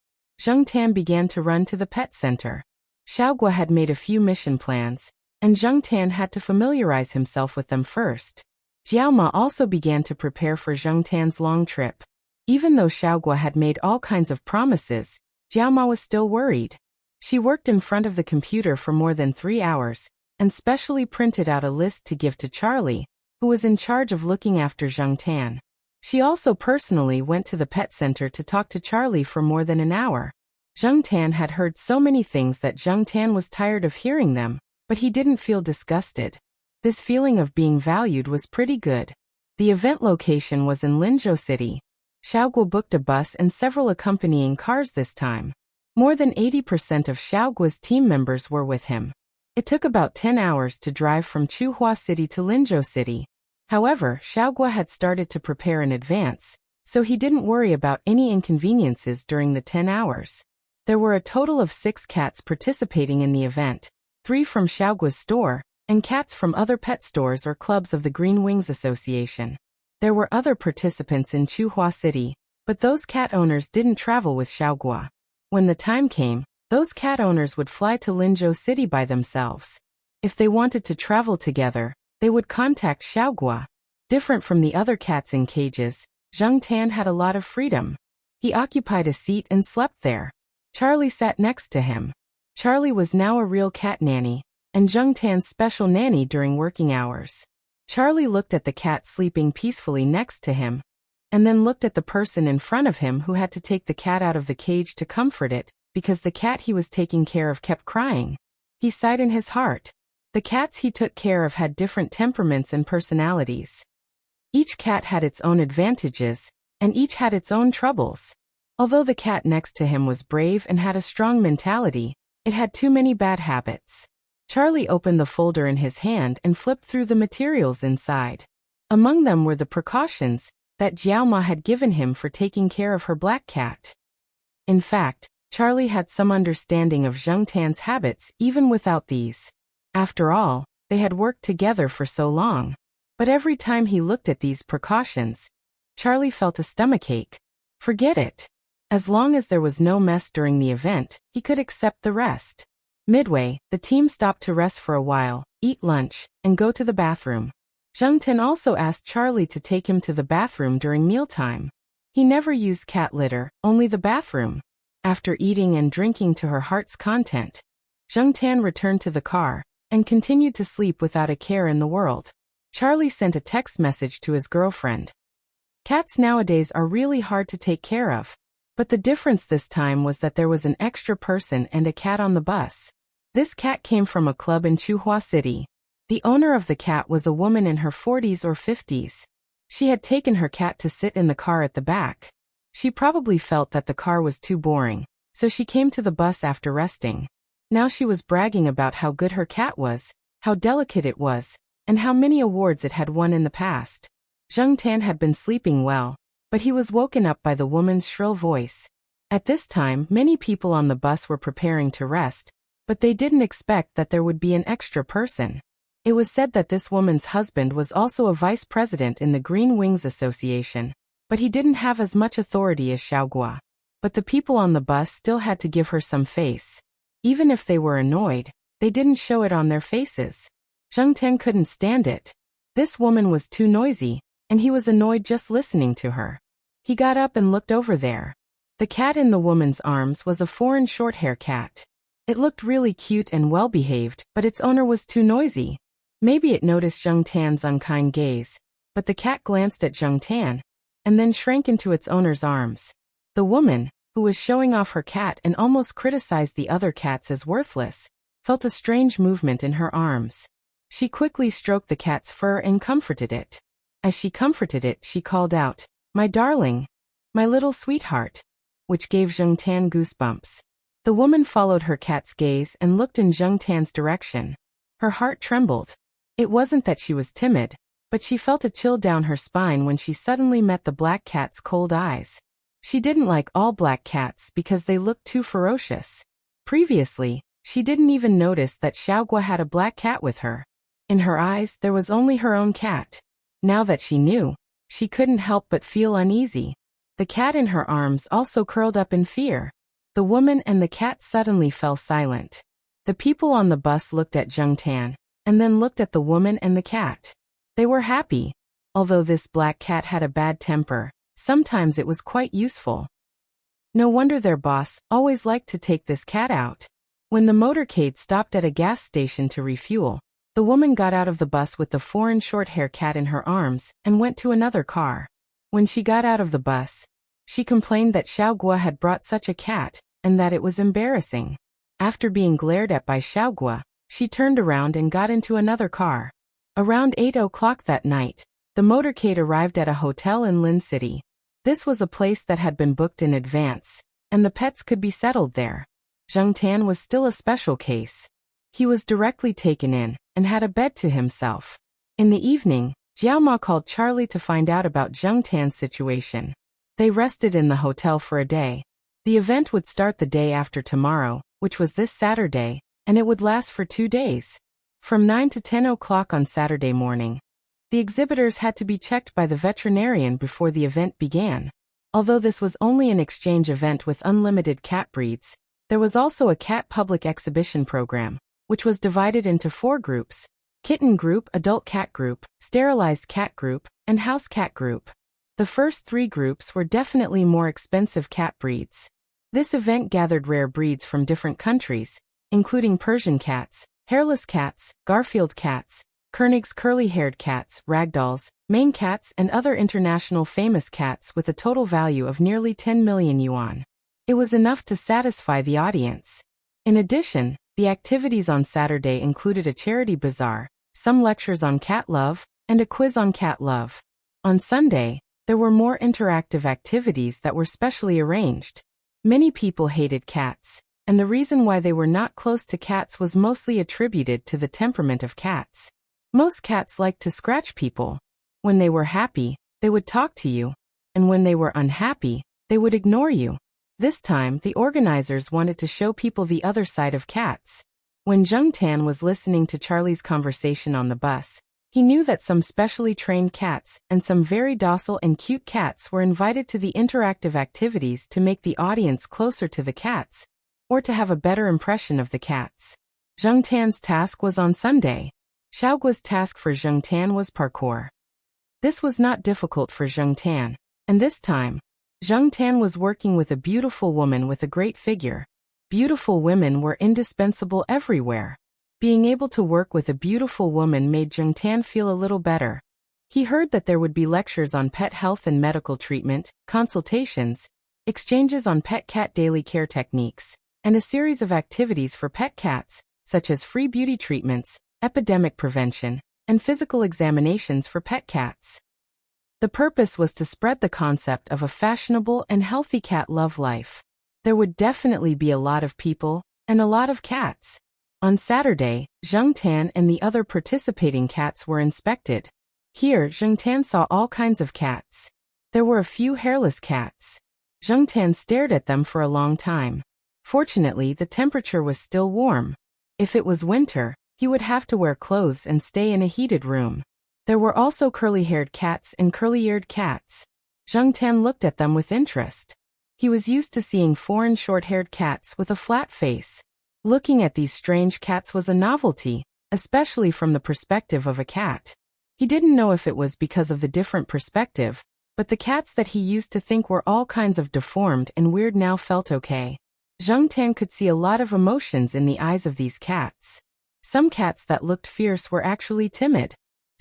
S1: Zheng Tan began to run to the pet center. Xiaogua had made a few mission plans, and Zheng Tan had to familiarize himself with them first. Jiao Ma also began to prepare for Zheng Tan's long trip. Even though Xiaogua had made all kinds of promises, Jiao Ma was still worried. She worked in front of the computer for more than 3 hours, and specially printed out a list to give to Charlie, who was in charge of looking after Zheng Tan. She also personally went to the pet center to talk to Charlie for more than an hour. Zheng Tan had heard so many things that Zheng Tan was tired of hearing them, but he didn't feel disgusted. This feeling of being valued was pretty good. The event location was in Linzhou City. Xiaogua booked a bus and several accompanying cars this time. More than 80% of Xiaogua's team members were with him. It took about 10 hours to drive from Chuhua City to Linzhou City. However, Xiaogua had started to prepare in advance, so he didn't worry about any inconveniences during the 10 hours. There were a total of 6 cats participating in the event, 3 from Xiaogua's store, and cats from other pet stores or clubs of the Green Wings Association. There were other participants in Chuhua City, but those cat owners didn't travel with Xiaogua. When the time came, those cat owners would fly to Linzhou City by themselves. If they wanted to travel together, they would contact Xiaogua. Different from the other cats in cages, Zheng Tan had a lot of freedom. He occupied a seat and slept there. Charlie sat next to him. Charlie was now a real cat nanny, and Zheng Tan's special nanny during working hours. Charlie looked at the cat sleeping peacefully next to him, and then looked at the person in front of him who had to take the cat out of the cage to comfort it, because the cat he was taking care of kept crying. He sighed in his heart. The cats he took care of had different temperaments and personalities. Each cat had its own advantages, and each had its own troubles. Although the cat next to him was brave and had a strong mentality, it had too many bad habits. Charlie opened the folder in his hand and flipped through the materials inside. Among them were the precautions that Jiao Ma had given him for taking care of her black cat. In fact, Charlie had some understanding of Zheng Tan's habits even without these. After all, they had worked together for so long. But every time he looked at these precautions, Charlie felt a stomachache. Forget it. As long as there was no mess during the event, he could accept the rest. Midway, the team stopped to rest for a while, eat lunch, and go to the bathroom. Zheng Tan also asked Charlie to take him to the bathroom during mealtime. He never used cat litter, only the bathroom. After eating and drinking to her heart's content, Zheng Tan returned to the car and continued to sleep without a care in the world. Charlie sent a text message to his girlfriend. Cats nowadays are really hard to take care of. But the difference this time was that there was an extra person and a cat on the bus. This cat came from a club in Chuhua City. The owner of the cat was a woman in her 40s or 50s. She had taken her cat to sit in the car at the back. She probably felt that the car was too boring, so she came to the bus after resting. Now she was bragging about how good her cat was, how delicate it was, and how many awards it had won in the past. Zheng Tan had been sleeping well, but he was woken up by the woman's shrill voice. At this time, many people on the bus were preparing to rest, but they didn't expect that there would be an extra person. It was said that this woman's husband was also a vice president in the Green Wings Association, but he didn't have as much authority as Xiaogua. But the people on the bus still had to give her some face. Even if they were annoyed, they didn't show it on their faces. Zheng Tan couldn't stand it. This woman was too noisy, and he was annoyed just listening to her. He got up and looked over there. The cat in the woman's arms was a foreign short-hair cat. It looked really cute and well-behaved, but its owner was too noisy. Maybe it noticed Zheng Tan's unkind gaze, but the cat glanced at Zheng Tan, and then shrank into its owner's arms. The woman, who was showing off her cat and almost criticized the other cats as worthless, felt a strange movement in her arms. She quickly stroked the cat's fur and comforted it. As she comforted it, she called out, "My darling, my little sweetheart," which gave Zheng Tan goosebumps. The woman followed her cat's gaze and looked in Zheng Tan's direction. Her heart trembled. It wasn't that she was timid, but she felt a chill down her spine when she suddenly met the black cat's cold eyes. She didn't like all black cats because they looked too ferocious. Previously, she didn't even notice that Xiaogua had a black cat with her. In her eyes, there was only her own cat. Now that she knew, she couldn't help but feel uneasy. The cat in her arms also curled up in fear. The woman and the cat suddenly fell silent. The people on the bus looked at Zheng Tan, and then looked at the woman and the cat. They were happy. Although this black cat had a bad temper, sometimes it was quite useful. No wonder their boss always liked to take this cat out. When the motorcade stopped at a gas station to refuel, the woman got out of the bus with the foreign short-hair cat in her arms and went to another car. When she got out of the bus, she complained that Xiaogua had brought such a cat, and that it was embarrassing. After being glared at by Xiaogua, she turned around and got into another car. Around 8 o'clock that night, the motorcade arrived at a hotel in Lin City. This was a place that had been booked in advance, and the pets could be settled there. Zheng Tan was still a special case. He was directly taken in, and had a bed to himself. In the evening, Jiao Ma called Charlie to find out about Zheng Tan's situation. They rested in the hotel for a day. The event would start the day after tomorrow, which was this Saturday, and it would last for 2 days. From 9 to 10 o'clock on Saturday morning, the exhibitors had to be checked by the veterinarian before the event began. Although this was only an exchange event with unlimited cat breeds, there was also a cat public exhibition program, which was divided into 4 groups: kitten group, adult cat group, sterilized cat group, and house cat group. The first 3 groups were definitely more expensive cat breeds. This event gathered rare breeds from different countries, including Persian cats, hairless cats, Garfield cats, Koenig's curly-haired cats, ragdolls, Maine cats, and other international famous cats with a total value of nearly 10 million yuan. It was enough to satisfy the audience. In addition, the activities on Saturday included a charity bazaar, some lectures on cat love, and a quiz on cat love. On Sunday, there were more interactive activities that were specially arranged. Many people hated cats, and the reason why they were not close to cats was mostly attributed to the temperament of cats. Most cats liked to scratch people. When they were happy, they would talk to you, and when they were unhappy, they would ignore you. This time, the organizers wanted to show people the other side of cats. When Jung Tan was listening to Charlie's conversation on the bus, he knew that some specially trained cats and some very docile and cute cats were invited to the interactive activities to make the audience closer to the cats, or to have a better impression of the cats. Jung Tan's task was on Sunday. Xiaoguo's task for Jung Tan was parkour. This was not difficult for Jung Tan, and this time, Jung Tan was working with a beautiful woman with a great figure. Beautiful women were indispensable everywhere. Being able to work with a beautiful woman made Jung Tan feel a little better. He heard that there would be lectures on pet health and medical treatment, consultations, exchanges on pet cat daily care techniques, and a series of activities for pet cats, such as free beauty treatments, epidemic prevention, and physical examinations for pet cats. The purpose was to spread the concept of a fashionable and healthy cat love life. There would definitely be a lot of people, and a lot of cats. On Saturday, Jung Tan and the other participating cats were inspected. Here, Jung Tan saw all kinds of cats. There were a few hairless cats. Jung Tan stared at them for a long time. Fortunately, the temperature was still warm. If it was winter, he would have to wear clothes and stay in a heated room. There were also curly-haired cats and curly-eared cats. Jung Tan looked at them with interest. He was used to seeing foreign short-haired cats with a flat face. Looking at these strange cats was a novelty, especially from the perspective of a cat. He didn't know if it was because of the different perspective, but the cats that he used to think were all kinds of deformed and weird now felt okay. Jung Tan could see a lot of emotions in the eyes of these cats. Some cats that looked fierce were actually timid.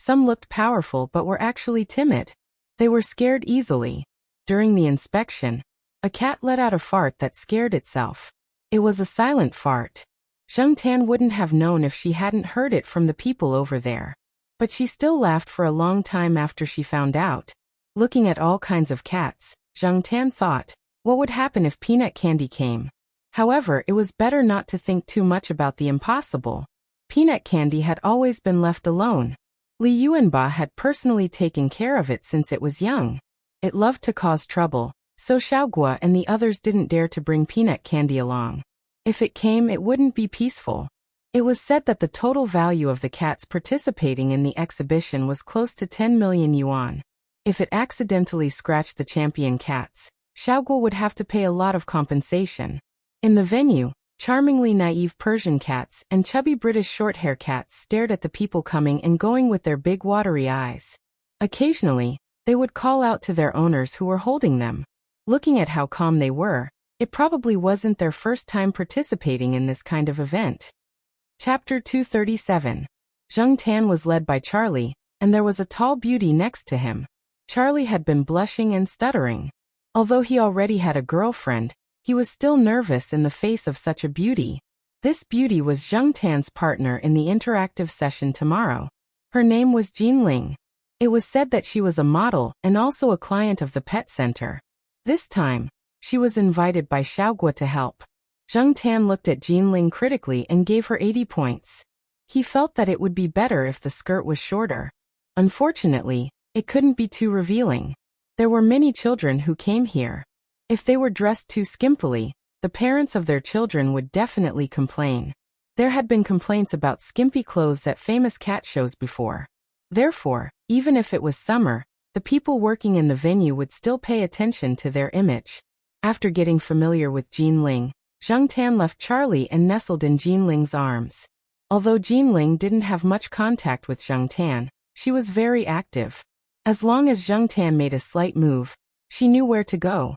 S1: Some looked powerful but were actually timid. They were scared easily. During the inspection, a cat let out a fart that scared itself. It was a silent fart. Jung Tan wouldn't have known if she hadn't heard it from the people over there. But she still laughed for a long time after she found out. Looking at all kinds of cats, Jung Tan thought, what would happen if peanut candy came? However, it was better not to think too much about the impossible. Peanut candy had always been left alone. Li Yuanba had personally taken care of it since it was young. It loved to cause trouble, so Xiaoguo and the others didn't dare to bring peanut candy along. If it came, it wouldn't be peaceful. It was said that the total value of the cats participating in the exhibition was close to 10 million yuan. If it accidentally scratched the champion cats, Xiaoguo would have to pay a lot of compensation. In the venue, charmingly naive Persian cats and chubby British short-hair cats stared at the people coming and going with their big watery eyes. Occasionally, they would call out to their owners who were holding them. Looking at how calm they were, it probably wasn't their first time participating in this kind of event. Chapter 237. Jung Tan was led by Charlie, and there was a tall beauty next to him. Charlie had been blushing and stuttering. Although he already had a girlfriend, he was still nervous in the face of such a beauty. This beauty was Jung Tan's partner in the interactive session tomorrow. Her name was Jean Ling. It was said that she was a model and also a client of the pet center. This time, she was invited by Xiaoguo to help. Jung Tan looked at Jean Ling critically and gave her 80 points. He felt that it would be better if the skirt was shorter. Unfortunately, it couldn't be too revealing. There were many children who came here. If they were dressed too skimpily, the parents of their children would definitely complain. There had been complaints about skimpy clothes at famous cat shows before. Therefore, even if it was summer, the people working in the venue would still pay attention to their image. After getting familiar with Jean Ling, Jung Tan left Charlie and nestled in Jean Ling's arms. Although Jean Ling didn't have much contact with Jung Tan, she was very active. As long as Jung Tan made a slight move, she knew where to go.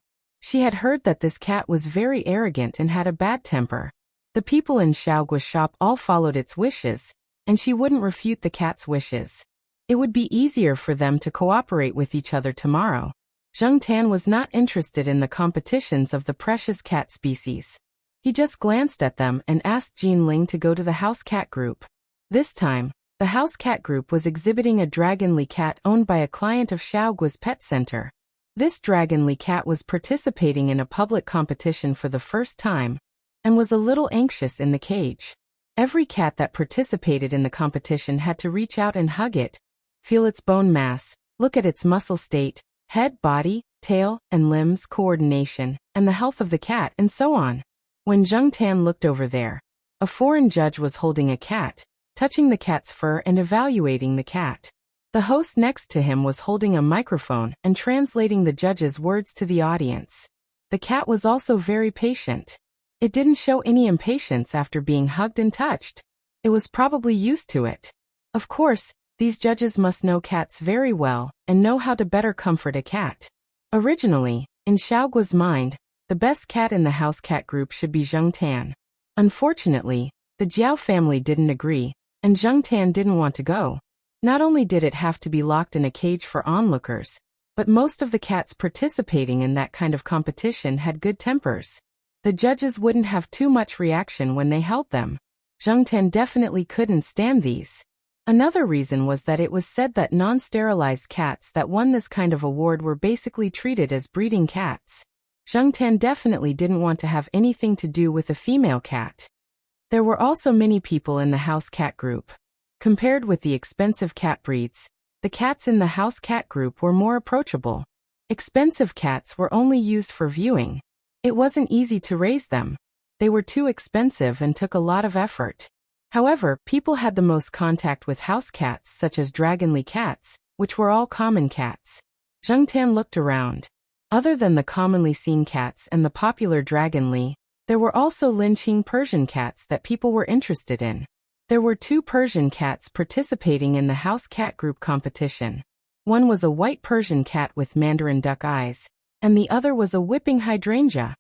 S1: She had heard that this cat was very arrogant and had a bad temper. The people in Xiaoguo's shop all followed its wishes, and she wouldn't refute the cat's wishes. It would be easier for them to cooperate with each other tomorrow. Jung Tan was not interested in the competitions of the precious cat species. He just glanced at them and asked Jean Ling to go to the house cat group. This time, the house cat group was exhibiting a dragonly cat owned by a client of Xiaoguo's pet center. This dragonly cat was participating in a public competition for the first time, and was a little anxious in the cage. Every cat that participated in the competition had to reach out and hug it, feel its bone mass, look at its muscle state, head, body, tail, and limbs coordination, and the health of the cat, and so on. When Zheng Tan looked over there, a foreign judge was holding a cat, touching the cat's fur and evaluating the cat. The host next to him was holding a microphone and translating the judge's words to the audience. The cat was also very patient. It didn't show any impatience after being hugged and touched. It was probably used to it. Of course, these judges must know cats very well and know how to better comfort a cat. Originally, in Xiaoguo's mind, the best cat in the house cat group should be Zheng Tan. Unfortunately, the Jiao family didn't agree, and Zheng Tan didn't want to go. Not only did it have to be locked in a cage for onlookers, but most of the cats participating in that kind of competition had good tempers. The judges wouldn't have too much reaction when they held them. Zheng Tan definitely couldn't stand these. Another reason was that it was said that non-sterilized cats that won this kind of award were basically treated as breeding cats. Zheng Tan definitely didn't want to have anything to do with a female cat. There were also many people in the house cat group. Compared with the expensive cat breeds, the cats in the house cat group were more approachable. Expensive cats were only used for viewing. It wasn't easy to raise them. They were too expensive and took a lot of effort. However, people had the most contact with house cats such as dragonly cats, which were all common cats. Zheng Tan looked around. Other than the commonly seen cats and the popular dragonly, there were also Linqing Persian cats that people were interested in. There were 2 Persian cats participating in the house cat group competition. One was a white Persian cat with mandarin duck eyes, and the other was a whipping hydrangea.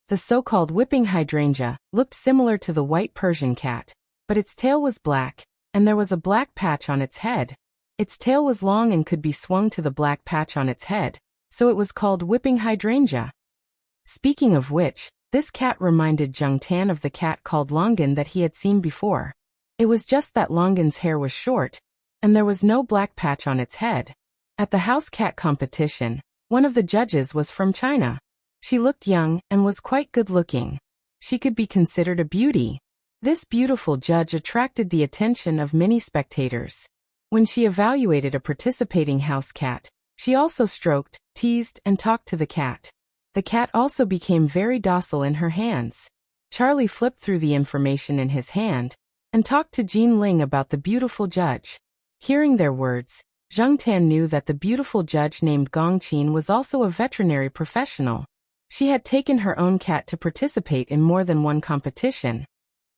S1: The so-called whipping hydrangea looked similar to the white Persian cat, but its tail was black, and there was a black patch on its head. Its tail was long and could be swung to the black patch on its head, so it was called whipping hydrangea. Speaking of which, this cat reminded Zheng Tan of the cat called Longan that he had seen before. It was just that Longan's hair was short, and there was no black patch on its head. At the house cat competition, one of the judges was from China. She looked young and was quite good-looking. She could be considered a beauty. This beautiful judge attracted the attention of many spectators. When she evaluated a participating house cat, she also stroked, teased, and talked to the cat. The cat also became very docile in her hands. Charlie flipped through the information in his hand and talked to Jean Ling about the beautiful judge. Hearing their words, Zheng Tan knew that the beautiful judge named Gong Qin was also a veterinary professional. She had taken her own cat to participate in more than one competition.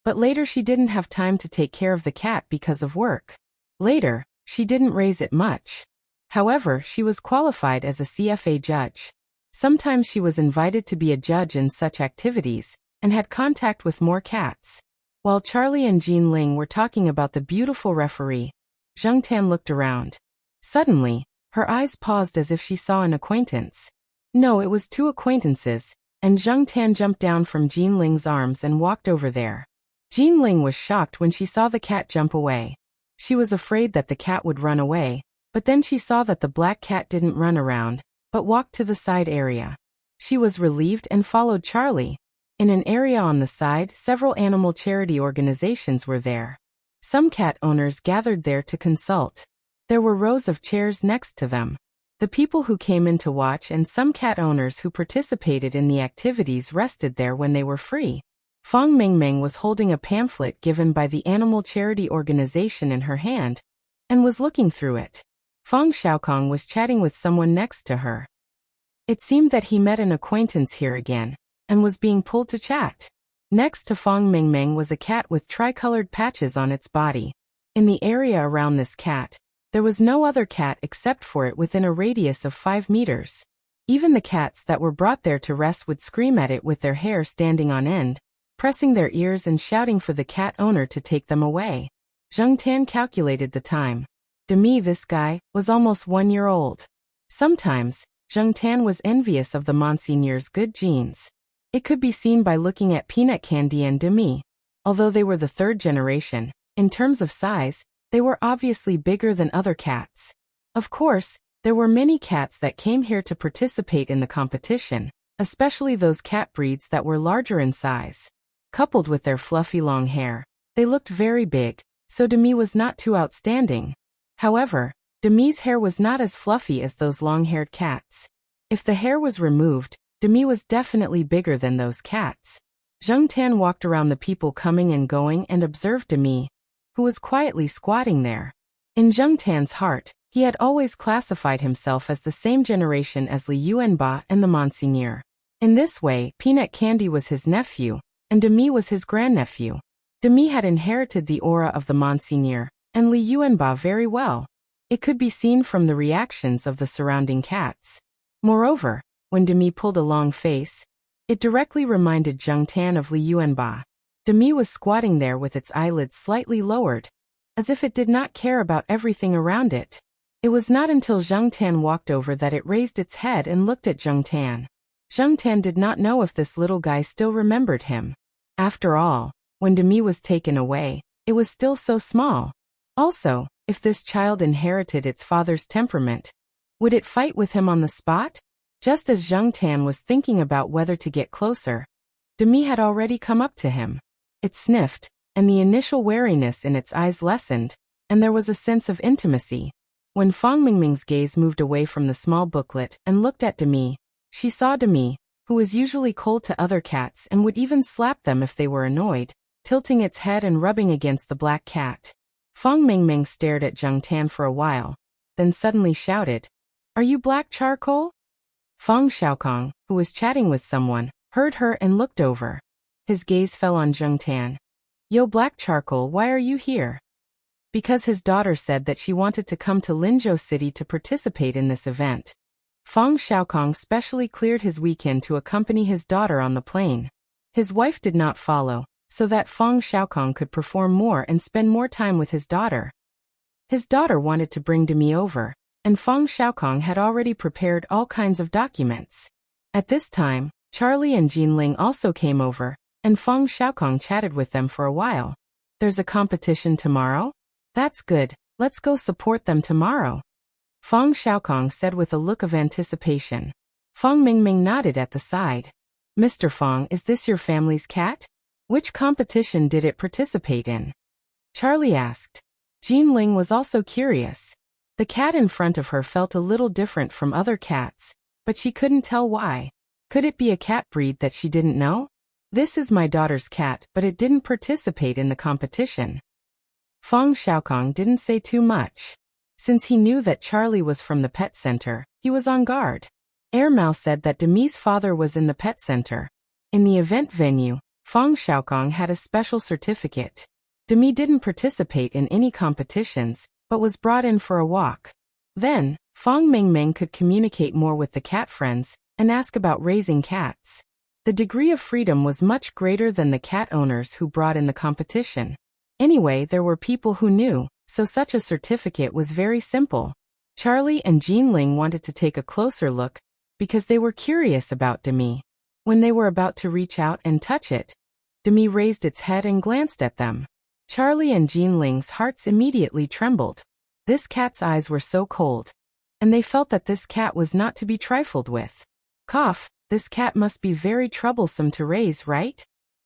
S1: But later she didn't have time to take care of the cat because of work. Later, she didn't raise it much. However, she was qualified as a CFA judge. Sometimes she was invited to be a judge in such activities, and had contact with more cats. While Charlie and Jean Ling were talking about the beautiful referee, Zheng Tan looked around. Suddenly, her eyes paused as if she saw an acquaintance. No, it was 2 acquaintances, and Zheng Tan jumped down from Jean Ling's arms and walked over there. Jean Ling was shocked when she saw the cat jump away. She was afraid that the cat would run away, but then she saw that the black cat didn't run around, but walked to the side area. She was relieved and followed Charlie. In an area on the side, several animal charity organizations were there. Some cat owners gathered there to consult. There were rows of chairs next to them. The people who came in to watch and some cat owners who participated in the activities rested there when they were free. Fang Mingming was holding a pamphlet given by the animal charity organization in her hand, and was looking through it. Fang Xiaokong was chatting with someone next to her. It seemed that he met an acquaintance here again, and was being pulled to chat. Next to Fang Mingming was a cat with tricolored patches on its body. In the area around this cat, there was no other cat except for it within a radius of 5 meters. Even the cats that were brought there to rest would scream at it with their hair standing on end, pressing their ears and shouting for the cat owner to take them away. Zheng Tan calculated the time. To me, this guy was almost 1 year old. Sometimes, Zheng Tan was envious of the Monseigneur's good genes. It could be seen by looking at Peanut Candy and Demi. Although they were the 3rd generation, in terms of size, they were obviously bigger than other cats. Of course, there were many cats that came here to participate in the competition, especially those cat breeds that were larger in size. Coupled with their fluffy long hair, they looked very big, so Demi was not too outstanding. However, Demi's hair was not as fluffy as those long-haired cats. If the hair was removed, Demi was definitely bigger than those cats. Zheng Tan walked around the people coming and going and observed Demi, who was quietly squatting there. In Zheng Tan's heart, he had always classified himself as the same generation as Li Yuanba and the Monseigneur. In this way, Peanut Candy was his nephew, and Demi was his grandnephew. Demi had inherited the aura of the Monseigneur, and Li Yuanba very well. It could be seen from the reactions of the surrounding cats. Moreover, when Demi pulled a long face, it directly reminded Zheng Tan of Li Yuanba. Demi was squatting there with its eyelids slightly lowered, as if it did not care about everything around it. It was not until Zheng Tan walked over that it raised its head and looked at Zheng Tan. Zheng Tan did not know if this little guy still remembered him. After all, when Demi was taken away, it was still so small. Also, if this child inherited its father's temperament, would it fight with him on the spot? Just as Zheng Tan was thinking about whether to get closer, Demi had already come up to him. It sniffed, and the initial wariness in its eyes lessened, and there was a sense of intimacy. When Fang Mingming's gaze moved away from the small booklet and looked at Demi, she saw Demi, who was usually cold to other cats and would even slap them if they were annoyed, tilting its head and rubbing against the black cat. Fang Mingming stared at Zheng Tan for a while, then suddenly shouted, "Are you black charcoal?" Fang Xiaokong, who was chatting with someone, heard her and looked over. His gaze fell on Zheng Tan. "Yo, black charcoal, why are you here?" Because his daughter said that she wanted to come to Linzhou City to participate in this event. Fang Xiaokong specially cleared his weekend to accompany his daughter on the plane. His wife did not follow, so that Fang Xiaokong could perform more and spend more time with his daughter. His daughter wanted to bring Demi over, and Fang Xiaokong had already prepared all kinds of documents. At this time, Charlie and Jinling also came over, and Fang Xiaokong chatted with them for a while. "There's a competition tomorrow? That's good, let's go support them tomorrow," Fang Xiaokong said with a look of anticipation. Fang Mingming nodded at the side. "Mr. Fang, is this your family's cat? Which competition did it participate in?" Charlie asked. Jinling was also curious. The cat in front of her felt a little different from other cats, but she couldn't tell why. Could it be a cat breed that she didn't know? "This is my daughter's cat, but it didn't participate in the competition." Fang Xiaokong didn't say too much. Since he knew that Charlie was from the pet center, he was on guard. Airmao said that Demi's father was in the pet center. In the event venue, Fang Xiaokong had a special certificate. Demi didn't participate in any competitions, but was brought in for a walk. Then, Fang Mingming could communicate more with the cat friends and ask about raising cats. The degree of freedom was much greater than the cat owners who brought in the competition. Anyway, there were people who knew, so such a certificate was very simple. Charlie and Jinling wanted to take a closer look, because they were curious about Demi. When they were about to reach out and touch it, Demi raised its head and glanced at them. Charlie and Jinling's hearts immediately trembled. This cat's eyes were so cold, and they felt that this cat was not to be trifled with. Cough, this cat must be very troublesome to raise, right?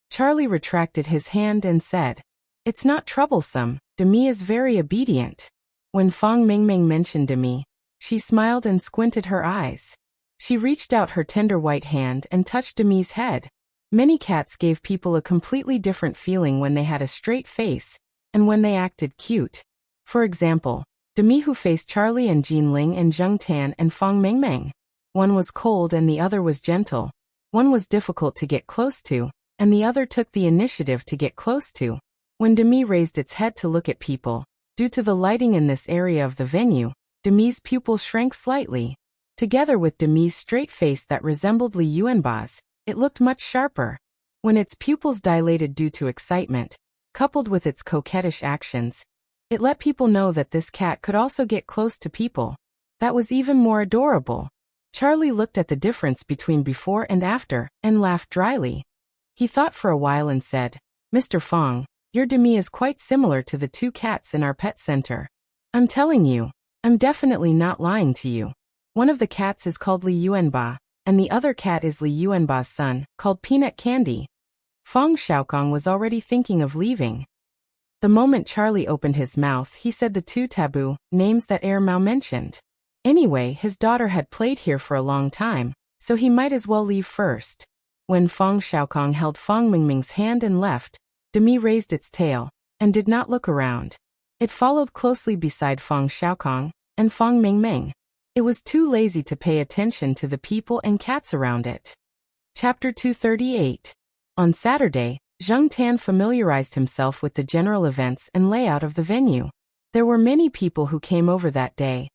S1: Charlie retracted his hand and said, "It's not troublesome, Demi is very obedient." When Fang Mingming mentioned Demi, she smiled and squinted her eyes. She reached out her tender white hand and touched Demi's head. Many cats gave people a completely different feeling when they had a straight face, and when they acted cute. For example, Demi who faced Charlie and Jinling and Zheng Tan and Fang Mingming. One was cold and the other was gentle. One was difficult to get close to, and the other took the initiative to get close to. When Demi raised its head to look at people, due to the lighting in this area of the venue, Demi's pupils shrank slightly. Together with Demi's straight face that resembled Li Yuanba's, it looked much sharper. When its pupils dilated due to excitement, coupled with its coquettish actions, it let people know that this cat could also get close to people. That was even more adorable. Charlie looked at the difference between before and after, and laughed dryly. He thought for a while and said, "Mr. Fang, your Demi is quite similar to the two cats in our pet center. I'm telling you, I'm definitely not lying to you. One of the cats is called Li Yuanba, and the other cat is Li Yuanba's son, called Peanut Candy." Fang Xiaokong was already thinking of leaving. The moment Charlie opened his mouth, he said the two taboo names that Airmao mentioned. Anyway, his daughter had played here for a long time, so he might as well leave first. When Feng Xiaokong held Feng Mingming's hand and left, Demi raised its tail and did not look around. It followed closely beside Feng Xiaokong and Feng Mingming. It was too lazy to pay attention to the people and cats around it. Chapter 238. On Saturday, Zheng Tan familiarized himself with the general events and layout of the venue. There were many people who came over that day,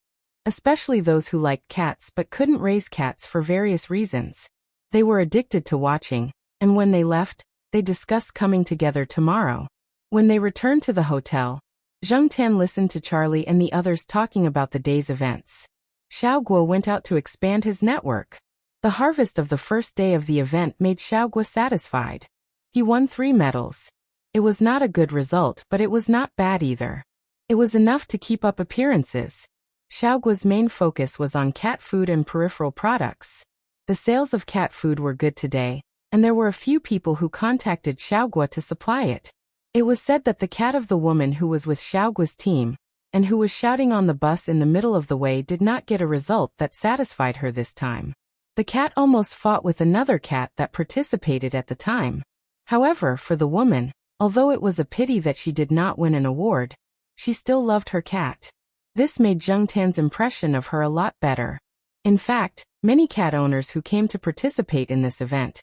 S1: especially those who liked cats but couldn't raise cats for various reasons. They were addicted to watching, and when they left, they discussed coming together tomorrow. When they returned to the hotel, Zheng Tan listened to Charlie and the others talking about the day's events. Xiao Guo went out to expand his network. The harvest of the first day of the event made Xiao Guo satisfied. He won 3 medals. It was not a good result, but it was not bad either. It was enough to keep up appearances. Xiao Guo's main focus was on cat food and peripheral products. The sales of cat food were good today, and there were a few people who contacted Xiao Guo to supply it. It was said that the cat of the woman who was with Xiao Guo's team, and who was shouting on the bus in the middle of the way, did not get a result that satisfied her this time. The cat almost fought with another cat that participated at the time. However, for the woman, although it was a pity that she did not win an award, she still loved her cat. This made Zheng Tan's impression of her a lot better. In fact, many cat owners who came to participate in this event,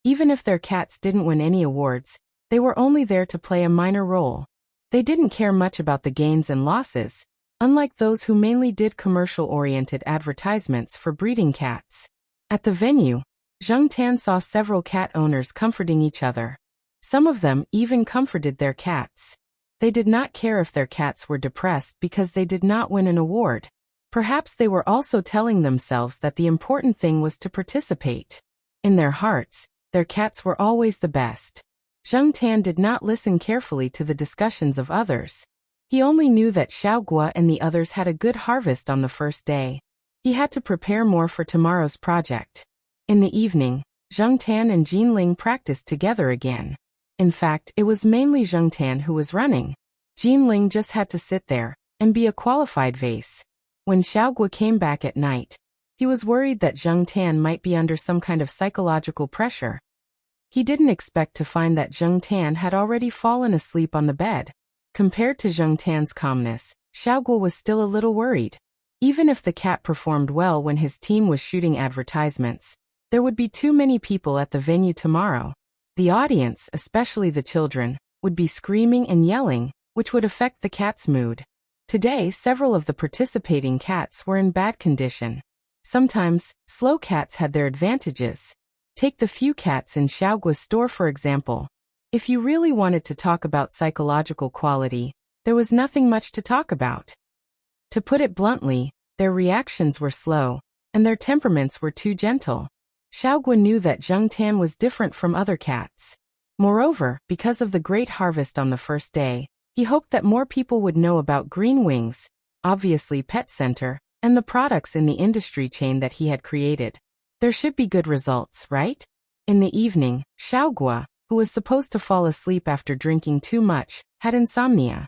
S1: even if their cats didn't win any awards, they were only there to play a minor role. They didn't care much about the gains and losses, unlike those who mainly did commercial-oriented advertisements for breeding cats. At the venue, Zheng Tan saw several cat owners comforting each other. Some of them even comforted their cats. They did not care if their cats were depressed because they did not win an award. Perhaps they were also telling themselves that the important thing was to participate. In their hearts, their cats were always the best. Zheng Tan did not listen carefully to the discussions of others. He only knew that Xiao Guo and the others had a good harvest on the first day. He had to prepare more for tomorrow's project. In the evening, Zheng Tan and Jin Ling practiced together again. In fact, it was mainly Zheng Tan who was running. Jin Ling just had to sit there and be a qualified vase. When Xiao Guo came back at night, he was worried that Zheng Tan might be under some kind of psychological pressure. He didn't expect to find that Zheng Tan had already fallen asleep on the bed. Compared to Zheng Tan's calmness, Xiao Guo was still a little worried. Even if the cat performed well when his team was shooting advertisements, there would be too many people at the venue tomorrow. The audience, especially the children, would be screaming and yelling, which would affect the cat's mood. Today, several of the participating cats were in bad condition. Sometimes, slow cats had their advantages. Take the few cats in Xiao Guo's store for example. If you really wanted to talk about psychological quality, there was nothing much to talk about. To put it bluntly, their reactions were slow, and their temperaments were too gentle. Xiao Guo knew that Zheng Tan was different from other cats. Moreover, because of the great harvest on the first day, he hoped that more people would know about Green Wings, obviously Pet Center, and the products in the industry chain that he had created. There should be good results, right? In the evening, Xiao Guo, who was supposed to fall asleep after drinking too much, had insomnia.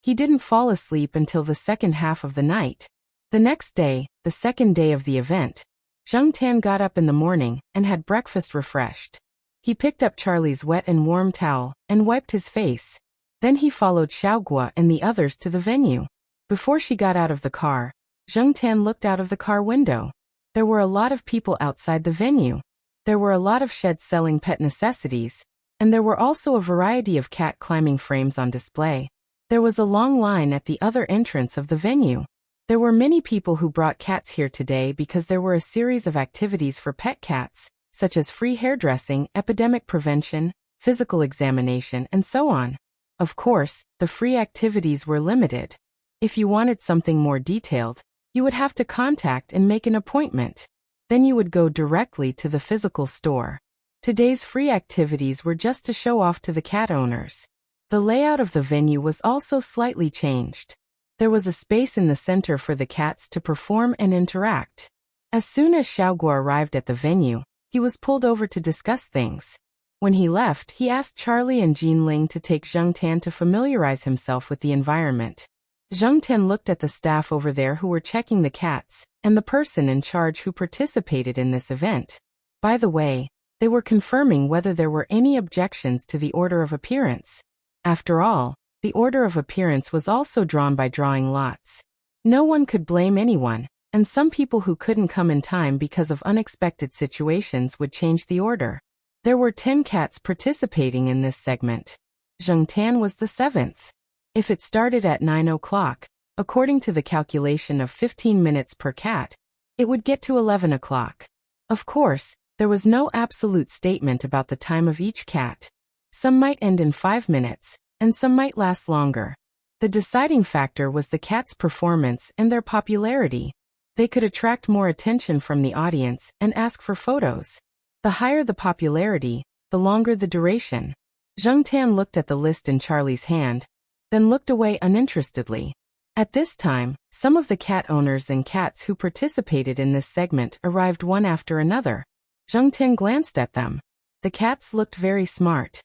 S1: He didn't fall asleep until the second half of the night. The next day, the second day of the event, Zheng Tan got up in the morning and had breakfast refreshed. He picked up Charlie's wet and warm towel and wiped his face. Then he followed Xiao Guo and the others to the venue. Before she got out of the car, Zheng Tan looked out of the car window. There were a lot of people outside the venue. There were a lot of sheds selling pet necessities, and there were also a variety of cat climbing frames on display. There was a long line at the other entrance of the venue. There were many people who brought cats here today because there were a series of activities for pet cats, such as free hairdressing, epidemic prevention, physical examination, and so on. Of course, the free activities were limited. If you wanted something more detailed, you would have to contact and make an appointment. Then you would go directly to the physical store. Today's free activities were just to show off to the cat owners. The layout of the venue was also slightly changed. There was a space in the center for the cats to perform and interact. As soon as Xiao Guo arrived at the venue, he was pulled over to discuss things. When he left, he asked Charlie and Jin Ling to take Zheng Tan to familiarize himself with the environment. Zheng Tan looked at the staff over there who were checking the cats, and the person in charge who participated in this event. By the way, they were confirming whether there were any objections to the order of appearance. After all, the order of appearance was also drawn by drawing lots. No one could blame anyone, and some people who couldn't come in time because of unexpected situations would change the order. There were 10 cats participating in this segment. Zheng Tan was the 7th. If it started at 9 o'clock, according to the calculation of 15 minutes per cat, it would get to 11 o'clock. Of course, there was no absolute statement about the time of each cat. Some might end in 5 minutes, and some might last longer. The deciding factor was the cat's performance and their popularity. They could attract more attention from the audience and ask for photos. The higher the popularity, the longer the duration. Zheng Tan looked at the list in Charlie's hand, then looked away uninterestedly. At this time, some of the cat owners and cats who participated in this segment arrived one after another. Zheng Tan glanced at them. The cats looked very smart.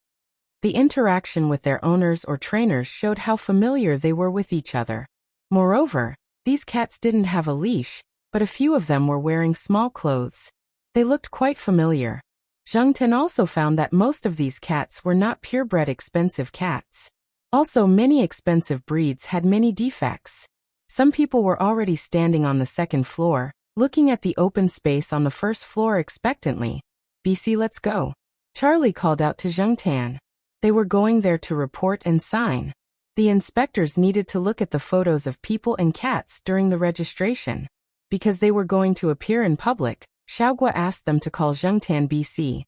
S1: The interaction with their owners or trainers showed how familiar they were with each other. Moreover, these cats didn't have a leash, but a few of them were wearing small clothes. They looked quite familiar. Zheng Tan also found that most of these cats were not purebred expensive cats. Also, many expensive breeds had many defects. Some people were already standing on the second floor, looking at the open space on the first floor expectantly. "BC, let's go," Charlie called out to Zheng Tan. They were going there to report and sign. The inspectors needed to look at the photos of people and cats during the registration. Because they were going to appear in public, Xiaogua asked them to call Zheng Tan BC.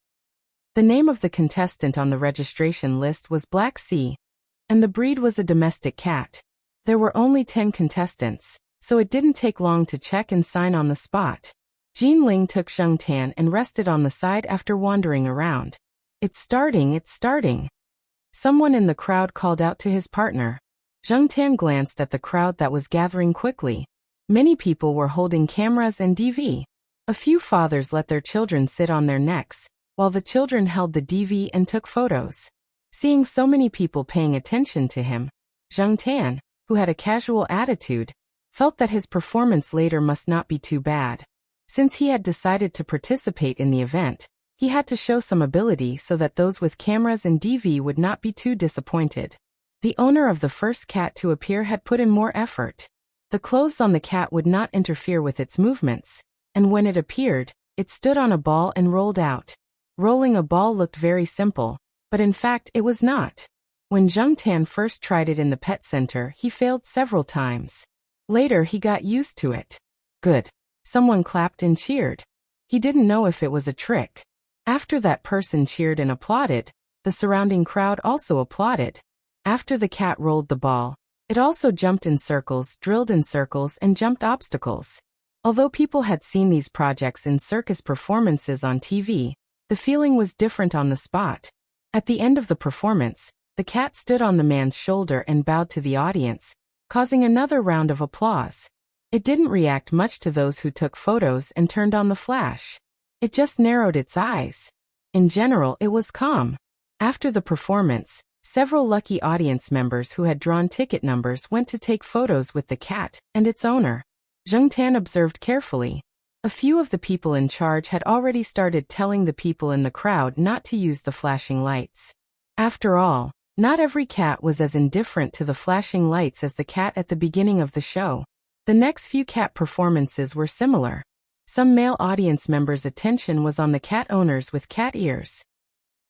S1: The name of the contestant on the registration list was Black Sea, and the breed was a domestic cat. There were only 10 contestants, so it didn't take long to check and sign on the spot. Jean Ling took Zheng Tan and rested on the side after wandering around. It's starting. Someone in the crowd called out to his partner. Zheng Tan glanced at the crowd that was gathering quickly. Many people were holding cameras and DV. A few fathers let their children sit on their necks, while the children held the DV and took photos. Seeing so many people paying attention to him, Zheng Tan, who had a casual attitude, felt that his performance later must not be too bad. Since he had decided to participate in the event, he had to show some ability so that those with cameras and DV would not be too disappointed. The owner of the first cat to appear had put in more effort. The clothes on the cat would not interfere with its movements, and when it appeared, it stood on a ball and rolled out. Rolling a ball looked very simple, but in fact it was not. When Zheng Tan first tried it in the pet center, he failed several times. Later he got used to it. Good. Someone clapped and cheered. He didn't know if it was a trick. After that person cheered and applauded, the surrounding crowd also applauded. After the cat rolled the ball, it also jumped in circles, drilled in circles, and jumped obstacles. Although people had seen these projects in circus performances on TV, the feeling was different on the spot. At the end of the performance, the cat stood on the man's shoulder and bowed to the audience, causing another round of applause. It didn't react much to those who took photos and turned on the flash. It just narrowed its eyes. In general, it was calm. After the performance, several lucky audience members who had drawn ticket numbers went to take photos with the cat and its owner. Zheng Tan observed carefully. A few of the people in charge had already started telling the people in the crowd not to use the flashing lights. After all, not every cat was as indifferent to the flashing lights as the cat at the beginning of the show. The next few cat performances were similar. Some male audience members' attention was on the cat owners with cat ears.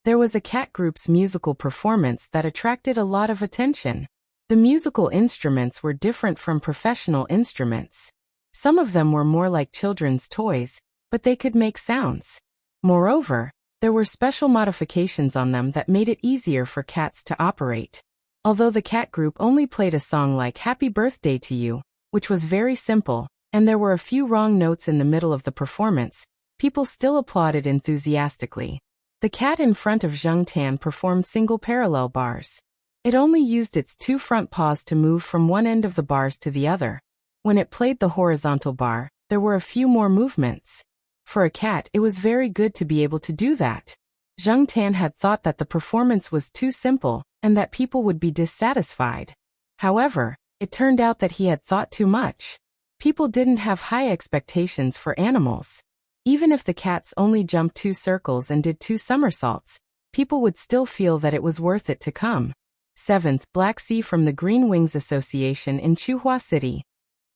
S1: There was a cat group's musical performance that attracted a lot of attention. The musical instruments were different from professional instruments. Some of them were more like children's toys, but they could make sounds. Moreover, there were special modifications on them that made it easier for cats to operate. Although the cat group only played a song like Happy Birthday to You, which was very simple, and there were a few wrong notes in the middle of the performance, people still applauded enthusiastically. The cat in front of Zheng Tan performed single parallel bars. It only used its 2 front paws to move from one end of the bars to the other. When it played the horizontal bar, there were a few more movements. For a cat, it was very good to be able to do that. Zheng Tan had thought that the performance was too simple, and that people would be dissatisfied. However, it turned out that he had thought too much. People didn't have high expectations for animals. Even if the cats only jumped 2 circles and did 2 somersaults, people would still feel that it was worth it to come. 7th, Black Sea from the Green Wings Association in Chuhua City.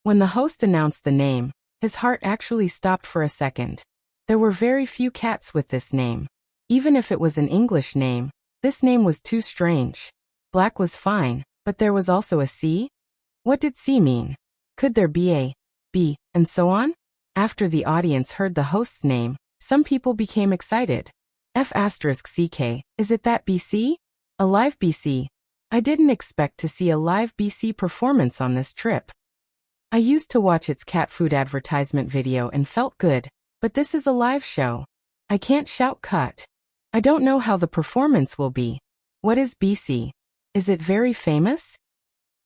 S1: When the host announced the name, his heart actually stopped for a second. There were very few cats with this name. Even if it was an English name, this name was too strange. Black was fine, but there was also a C? What did C mean? Could there be a B, and so on? After the audience heard the host's name, some people became excited. F*CK, is it that BC? A live BC? I didn't expect to see a live BC performance on this trip. I used to watch its cat food advertisement video and felt good, but this is a live show. I can't shout cut. I don't know how the performance will be. What is BC? Is it very famous?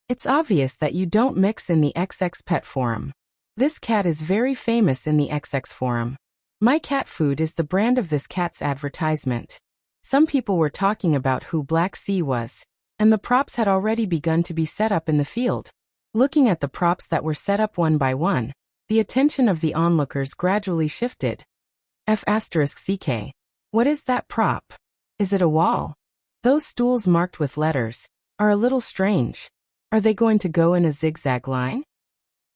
S1: It's obvious that you don't mix in the XX Pet Forum. This cat is very famous in the XX Forum. My Cat Food is the brand of this cat's advertisement. Some people were talking about who Black Sea was, and the props had already begun to be set up in the field. Looking at the props that were set up one by one, the attention of the onlookers gradually shifted. F*CK. What is that prop? Is it a wall? Those stools marked with letters are a little strange. Are they going to go in a zigzag line?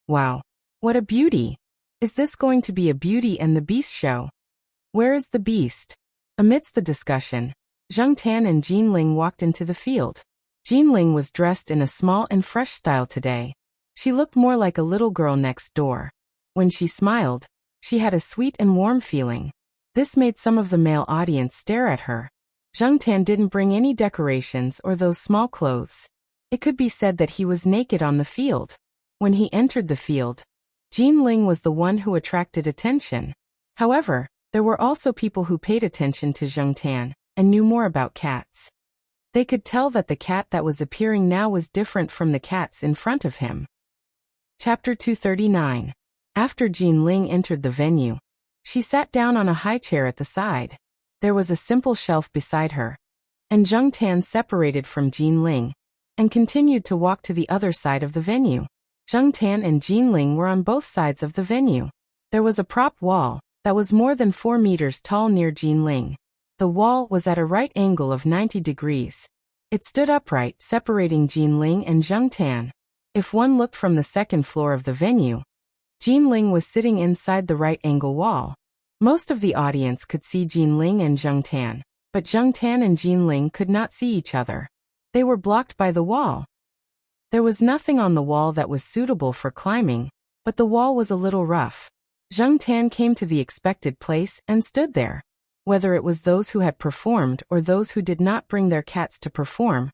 S1: Wow. What a beauty. Is this going to be a Beauty and the Beast show? Where is the beast? Amidst the discussion, Zheng Tan and Jin Ling walked into the field. Jin Ling was dressed in a small and fresh style today. She looked more like a little girl next door. When she smiled, she had a sweet and warm feeling. This made some of the male audience stare at her. Zheng Tan didn't bring any decorations or those small clothes. It could be said that he was naked on the field. When he entered the field, Jin Ling was the one who attracted attention. However, there were also people who paid attention to Zheng Tan and knew more about cats. They could tell that the cat that was appearing now was different from the cats in front of him. Chapter 239. After Jin Ling entered the venue, she sat down on a high chair at the side. There was a simple shelf beside her, and Zheng Tan separated from Jin Ling and continued to walk to the other side of the venue. Zheng Tan and Jin Ling were on both sides of the venue. There was a prop wall that was more than 4 meters tall near Jin Ling. The wall was at a right angle of 90 degrees. It stood upright, separating Jin Ling and Zheng Tan. If one looked from the second floor of the venue, Jin Ling was sitting inside the right angle wall. Most of the audience could see Jin Ling and Zheng Tan, but Zheng Tan and Jin Ling could not see each other. They were blocked by the wall. There was nothing on the wall that was suitable for climbing, but the wall was a little rough. Zheng Tan came to the expected place and stood there. Whether it was those who had performed or those who did not bring their cats to perform,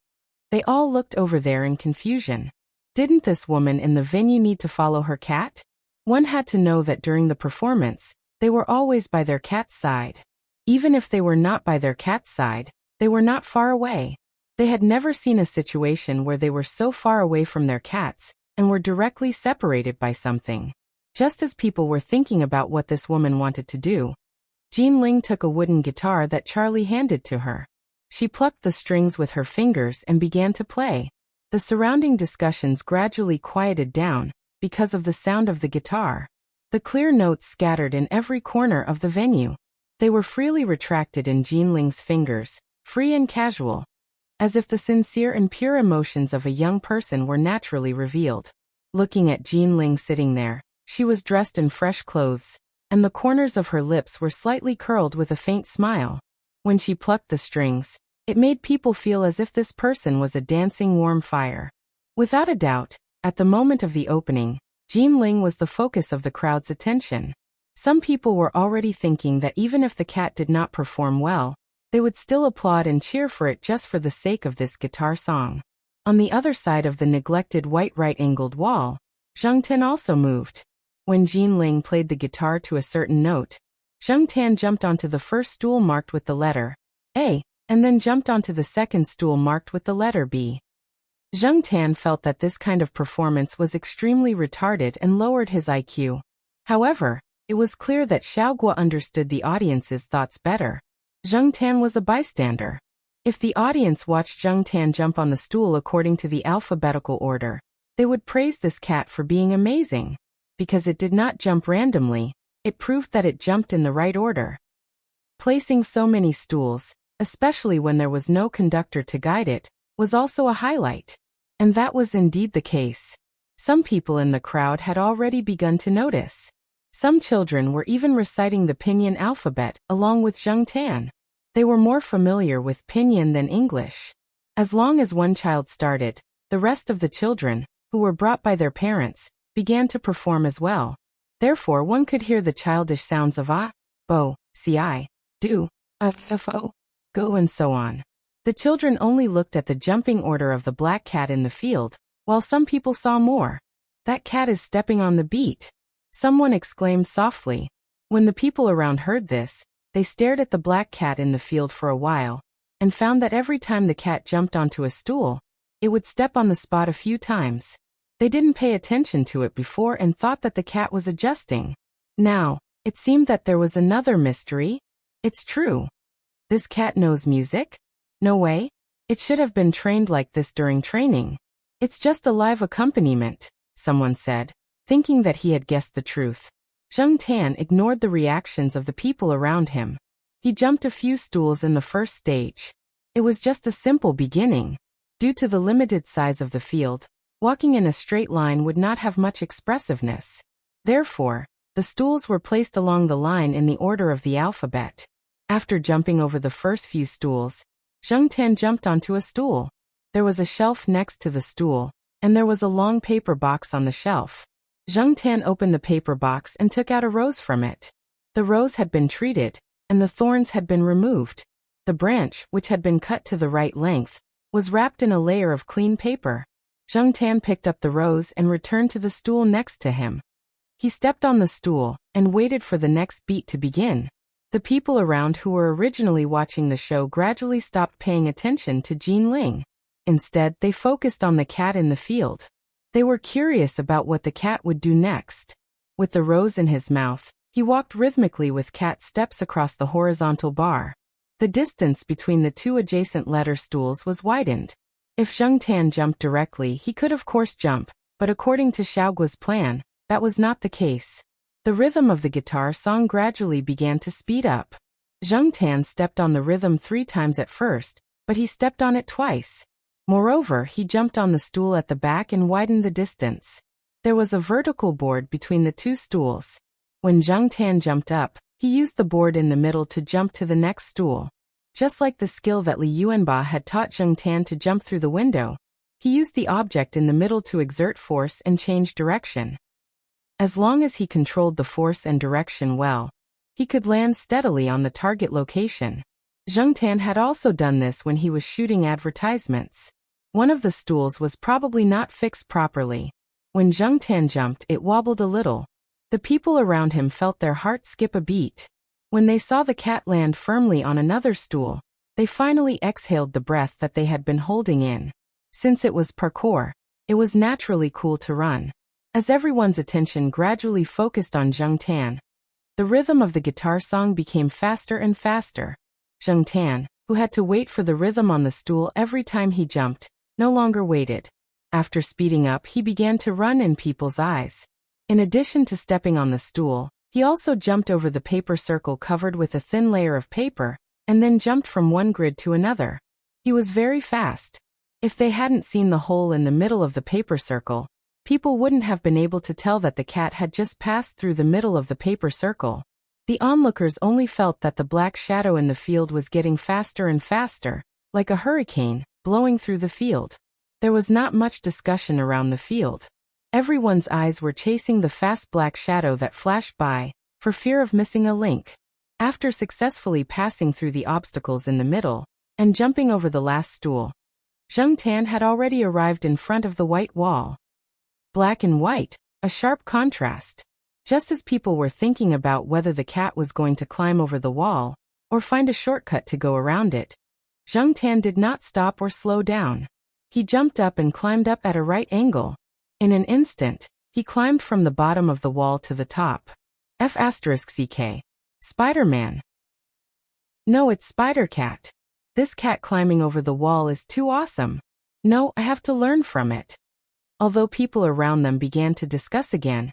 S1: they all looked over there in confusion. Didn't this woman in the venue need to follow her cat? One had to know that during the performance, they were always by their cat's side. Even if they were not by their cat's side, they were not far away. They had never seen a situation where they were so far away from their cats and were directly separated by something. Just as people were thinking about what this woman wanted to do, Jin Ling took a wooden guitar that Charlie handed to her. She plucked the strings with her fingers and began to play. The surrounding discussions gradually quieted down because of the sound of the guitar. The clear notes scattered in every corner of the venue. They were freely retracted in Jin Ling's fingers, free and casual, as if the sincere and pure emotions of a young person were naturally revealed. Looking at Jin Ling sitting there, she was dressed in fresh clothes, and the corners of her lips were slightly curled with a faint smile. When she plucked the strings, it made people feel as if this person was a dancing warm fire. Without a doubt, at the moment of the opening, Jin Ling was the focus of the crowd's attention. Some people were already thinking that even if the cat did not perform well, they would still applaud and cheer for it just for the sake of this guitar song. On the other side of the neglected white right-angled wall, Zheng Tan also moved. When Jin Ling played the guitar to a certain note, Zheng Tan jumped onto the first stool marked with the letter A, and then jumped onto the second stool marked with the letter B. Zheng Tan felt that this kind of performance was extremely retarded and lowered his IQ. However, it was clear that Xiao Guo understood the audience's thoughts better. Zheng Tan was a bystander. If the audience watched Zheng Tan jump on the stool according to the alphabetical order, they would praise this cat for being amazing. Because it did not jump randomly, it proved that it jumped in the right order. Placing so many stools, especially when there was no conductor to guide it, was also a highlight. And that was indeed the case. Some people in the crowd had already begun to notice. Some children were even reciting the Pinyin alphabet along with Zheng Tan. They were more familiar with Pinyin than English. As long as one child started, the rest of the children, who were brought by their parents, began to perform as well. Therefore one could hear the childish sounds of ah, bo, ci, do, fo, go and so on. The children only looked at the jumping order of the black cat in the field, while some people saw more. That cat is stepping on the beat. Someone exclaimed softly. When the people around heard this, they stared at the black cat in the field for a while, and found that every time the cat jumped onto a stool, it would step on the spot a few times. They didn't pay attention to it before and thought that the cat was adjusting. Now, it seemed that there was another mystery. It's true. This cat knows music? No way. It should have been trained like this during training. It's just a live accompaniment, someone said, thinking that he had guessed the truth. Zheng Tan ignored the reactions of the people around him. He jumped a few stools in the first stage. It was just a simple beginning. Due to the limited size of the field, walking in a straight line would not have much expressiveness. Therefore, the stools were placed along the line in the order of the alphabet. After jumping over the first few stools, Zheng Tan jumped onto a stool. There was a shelf next to the stool, and there was a long paper box on the shelf. Zheng Tan opened the paper box and took out a rose from it. The rose had been treated, and the thorns had been removed. The branch, which had been cut to the right length, was wrapped in a layer of clean paper. Zheng Tan picked up the rose and returned to the stool next to him. He stepped on the stool and waited for the next beat to begin. The people around who were originally watching the show gradually stopped paying attention to Jin Ling. Instead, they focused on the cat in the field. They were curious about what the cat would do next. With the rose in his mouth, he walked rhythmically with cat steps across the horizontal bar. The distance between the two adjacent letter stools was widened. If Zheng Tan jumped directly, he could of course jump, but according to Xiaoguo's plan, that was not the case. The rhythm of the guitar song gradually began to speed up. Zheng Tan stepped on the rhythm 3 times at first, but he stepped on it twice. Moreover, he jumped on the stool at the back and widened the distance. There was a vertical board between the 2 stools. When Zheng Tan jumped up, he used the board in the middle to jump to the next stool. Just like the skill that Li Yuanba had taught Zheng Tan to jump through the window, he used the object in the middle to exert force and change direction. As long as he controlled the force and direction well, he could land steadily on the target location. Zheng Tan had also done this when he was shooting advertisements. One of the stools was probably not fixed properly. When Zheng Tan jumped, it wobbled a little. The people around him felt their heart skip a beat. When they saw the cat land firmly on another stool, they finally exhaled the breath that they had been holding in. Since it was parkour, it was naturally cool to run. As everyone's attention gradually focused on Zheng Tan, the rhythm of the guitar song became faster and faster. Zheng Tan, who had to wait for the rhythm on the stool every time he jumped, no longer waited. After speeding up, he began to run in people's eyes. In addition to stepping on the stool, he also jumped over the paper circle covered with a thin layer of paper, and then jumped from one grid to another. He was very fast. If they hadn't seen the hole in the middle of the paper circle, people wouldn't have been able to tell that the cat had just passed through the middle of the paper circle. The onlookers only felt that the black shadow in the field was getting faster and faster, like a hurricane, blowing through the field. There was not much discussion around the field. Everyone's eyes were chasing the fast black shadow that flashed by, for fear of missing a link. After successfully passing through the obstacles in the middle, and jumping over the last stool, Zheng Tan had already arrived in front of the white wall. Black and white, a sharp contrast. Just as people were thinking about whether the cat was going to climb over the wall, or find a shortcut to go around it, Zheng Tan did not stop or slow down. He jumped up and climbed up at a right angle. In an instant, he climbed from the bottom of the wall to the top. F***CK. Spider-Man. No, it's Spider-Cat. This cat climbing over the wall is too awesome. No, I have to learn from it. Although people around them began to discuss again,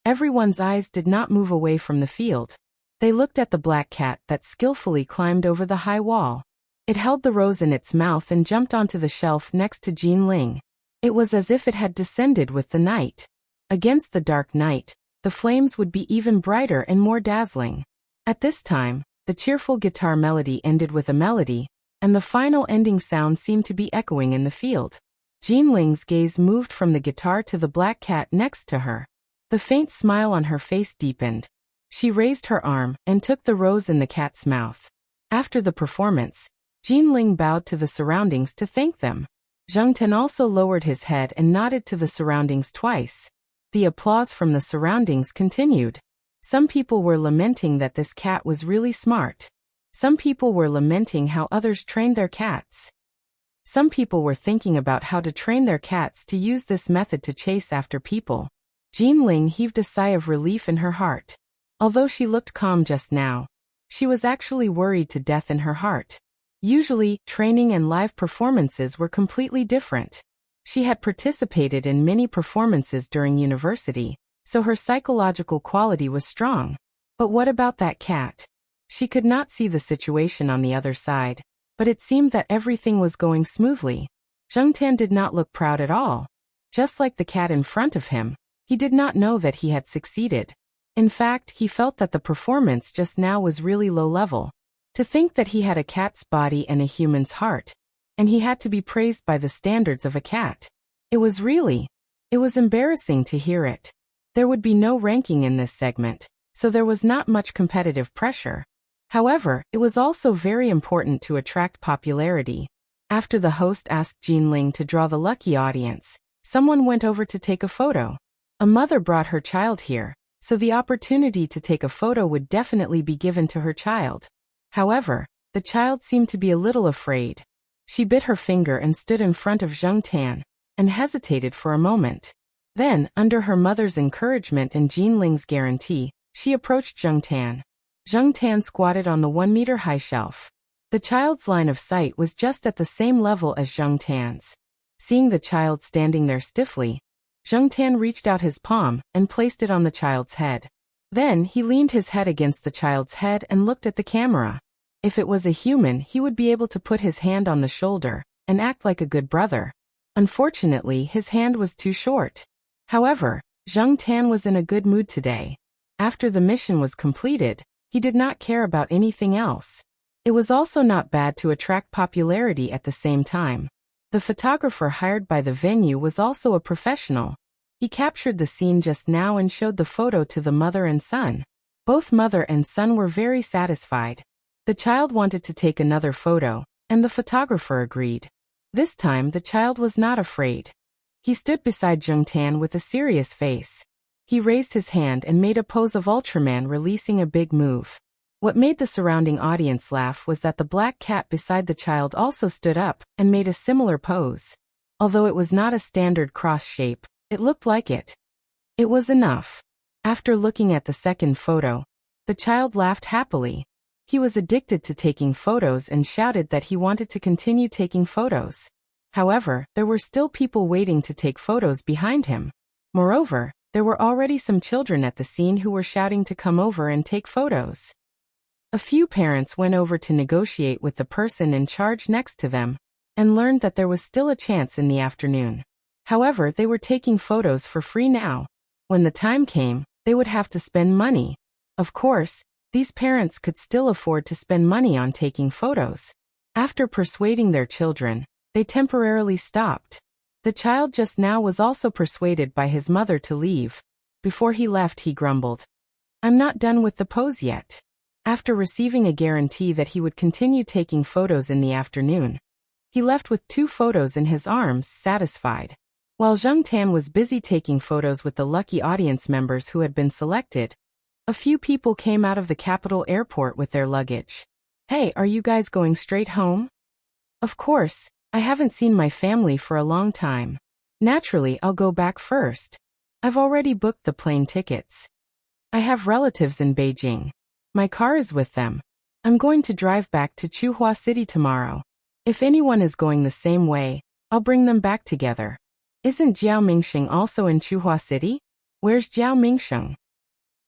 S1: Everyone's eyes did not move away from the field. They looked at the black cat that skillfully climbed over the high wall. It held the rose in its mouth and jumped onto the shelf next to Jean Ling. It was as if it had descended with the night. Against the dark night, the flames would be even brighter and more dazzling. At this time, the cheerful guitar melody ended with a melody, and the final ending sound seemed to be echoing in the field. Jean Ling's gaze moved from the guitar to the black cat next to her. The faint smile on her face deepened. She raised her arm and took the rose in the cat's mouth. After the performance, Jean Ling bowed to the surroundings to thank them. Zheng Ten also lowered his head and nodded to the surroundings twice. The applause from the surroundings continued. Some people were lamenting that this cat was really smart. Some people were lamenting how others trained their cats. Some people were thinking about how to train their cats to use this method to chase after people. Jean Ling heaved a sigh of relief in her heart. Although she looked calm just now, she was actually worried to death in her heart. Usually, training and live performances were completely different. She had participated in many performances during university, so her psychological quality was strong. But what about that cat? She could not see the situation on the other side, but it seemed that everything was going smoothly. Zheng Tan did not look proud at all. Just like the cat in front of him, he did not know that he had succeeded. In fact, he felt that the performance just now was really low level. To think that he had a cat's body and a human's heart, and he had to be praised by the standards of a cat. It was embarrassing to hear it. There would be no ranking in this segment, so there was not much competitive pressure. However, it was also very important to attract popularity. After the host asked Jean Ling to draw the lucky audience, someone went over to take a photo. A mother brought her child here, so the opportunity to take a photo would definitely be given to her child. However, the child seemed to be a little afraid. She bit her finger and stood in front of Zheng Tan, and hesitated for a moment. Then, under her mother's encouragement and Jean Ling's guarantee, she approached Zheng Tan. Zheng Tan squatted on the 1-meter-high shelf. The child's line of sight was just at the same level as Zheng Tan's. Seeing the child standing there stiffly, Zheng Tan reached out his palm and placed it on the child's head. Then he leaned his head against the child's head and looked at the camera. If it was a human, he would be able to put his hand on the shoulder and act like a good brother. Unfortunately, his hand was too short. However, Zheng Tan was in a good mood today. After the mission was completed, he did not care about anything else. It was also not bad to attract popularity at the same time. The photographer hired by the venue was also a professional. He captured the scene just now and showed the photo to the mother and son. Both mother and son were very satisfied. The child wanted to take another photo, and the photographer agreed. This time the child was not afraid. He stood beside Zheng Tan with a serious face. He raised his hand and made a pose of Ultraman, releasing a big move. What made the surrounding audience laugh was that the black cat beside the child also stood up and made a similar pose. Although it was not a standard cross shape, it looked like it. It was enough. After looking at the second photo, the child laughed happily. He was addicted to taking photos and shouted that he wanted to continue taking photos. However, there were still people waiting to take photos behind him. Moreover, there were already some children at the scene who were shouting to come over and take photos. A few parents went over to negotiate with the person in charge next to them, and learned that there was still a chance in the afternoon. However, they were taking photos for free now. When the time came, they would have to spend money. Of course, these parents could still afford to spend money on taking photos. After persuading their children, they temporarily stopped. The child just now was also persuaded by his mother to leave. Before he left, he grumbled, "I'm not done with the pose yet." After receiving a guarantee that he would continue taking photos in the afternoon, he left with 2 photos in his arms, satisfied. While Zheng Tan was busy taking photos with the lucky audience members who had been selected, a few people came out of the capital airport with their luggage. "Hey, are you guys going straight home?" "Of course, I haven't seen my family for a long time. Naturally, I'll go back first. I've already booked the plane tickets. I have relatives in Beijing. My car is with them. I'm going to drive back to Chuhua City tomorrow. If anyone is going the same way, I'll bring them back together." "Isn't Jiao Mingxing also in Chuhua City?" Where's Jiao Mingsheng?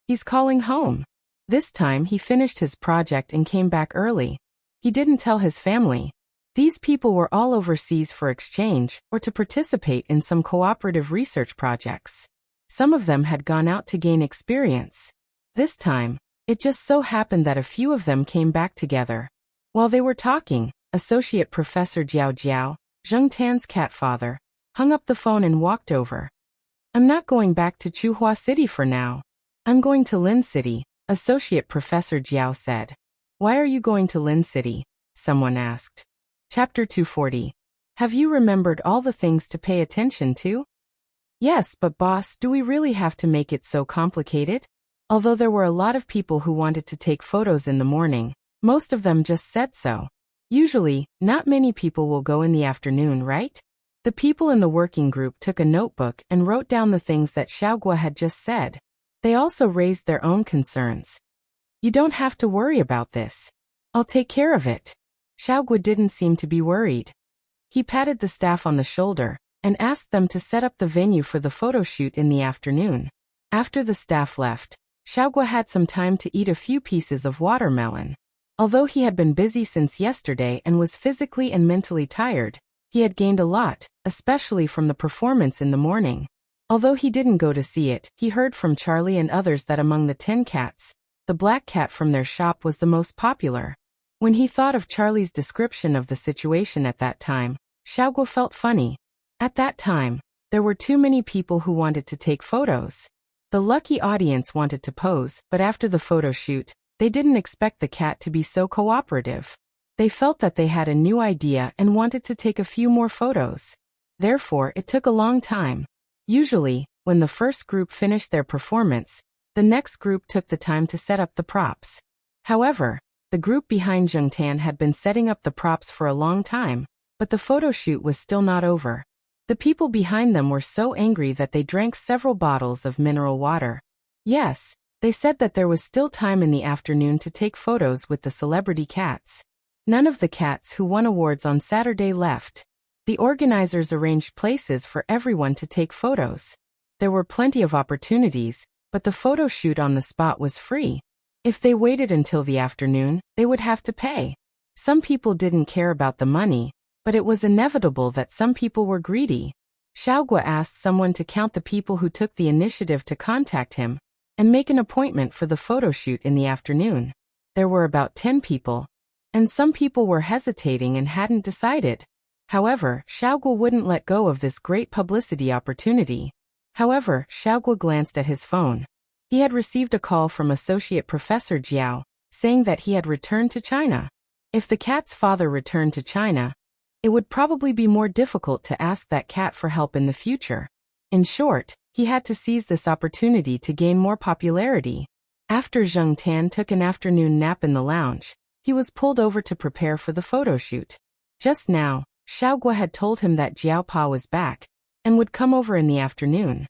S1: He's calling home. This time he finished his project and came back early. He didn't tell his family. These people were all overseas for exchange or to participate in some cooperative research projects. Some of them had gone out to gain experience. This time, it just so happened that a few of them came back together. While they were talking, Associate Professor Jiao Jiao, Zheng Tan's cat father, hung up the phone and walked over. I'm not going back to Chuhua City for now. I'm going to Lin City, Associate Professor Jiao said. Why are you going to Lin City? Someone asked. Chapter 240. Have you remembered all the things to pay attention to? Yes, but boss, do we really have to make it so complicated? Although there were a lot of people who wanted to take photos in the morning, most of them just said so. Usually, not many people will go in the afternoon, right? The people in the working group took a notebook and wrote down the things that Xiaogua had just said. They also raised their own concerns. You don't have to worry about this. I'll take care of it. Xiaogua didn't seem to be worried. He patted the staff on the shoulder and asked them to set up the venue for the photo shoot in the afternoon. After the staff left, Xiaogua had some time to eat a few pieces of watermelon. Although he had been busy since yesterday and was physically and mentally tired, he had gained a lot, especially from the performance in the morning. Although he didn't go to see it, he heard from Charlie and others that among the 10 cats, the black cat from their shop was the most popular. When he thought of Charlie's description of the situation at that time, Xiaogua felt funny. At that time, there were too many people who wanted to take photos. The lucky audience wanted to pose, but after the photo shoot, they didn't expect the cat to be so cooperative. They felt that they had a new idea and wanted to take a few more photos. Therefore, it took a long time. Usually, when the first group finished their performance, the next group took the time to set up the props. However, the group behind Zheng Tan had been setting up the props for a long time, but the photo shoot was still not over. The people behind them were so angry that they drank several bottles of mineral water. Yes, they said that there was still time in the afternoon to take photos with the celebrity cats. None of the cats who won awards on Saturday left. The organizers arranged places for everyone to take photos. There were plenty of opportunities, but the photo shoot on the spot was free. If they waited until the afternoon, they would have to pay. Some people didn't care about the money, but it was inevitable that some people were greedy. Xiaogua asked someone to count the people who took the initiative to contact him and make an appointment for the photo shoot in the afternoon. There were about 10 people, and some people were hesitating and hadn't decided. However, Xiaogua wouldn't let go of this great publicity opportunity. However, Xiaogua glanced at his phone. He had received a call from Associate Professor Jiao, saying that he had returned to China. If the cat's father returned to China, it would probably be more difficult to ask that cat for help in the future. In short, he had to seize this opportunity to gain more popularity. After Zheng Tan took an afternoon nap in the lounge, he was pulled over to prepare for the photo shoot. Just now, Xiaogua had told him that Jiao Pa was back and would come over in the afternoon.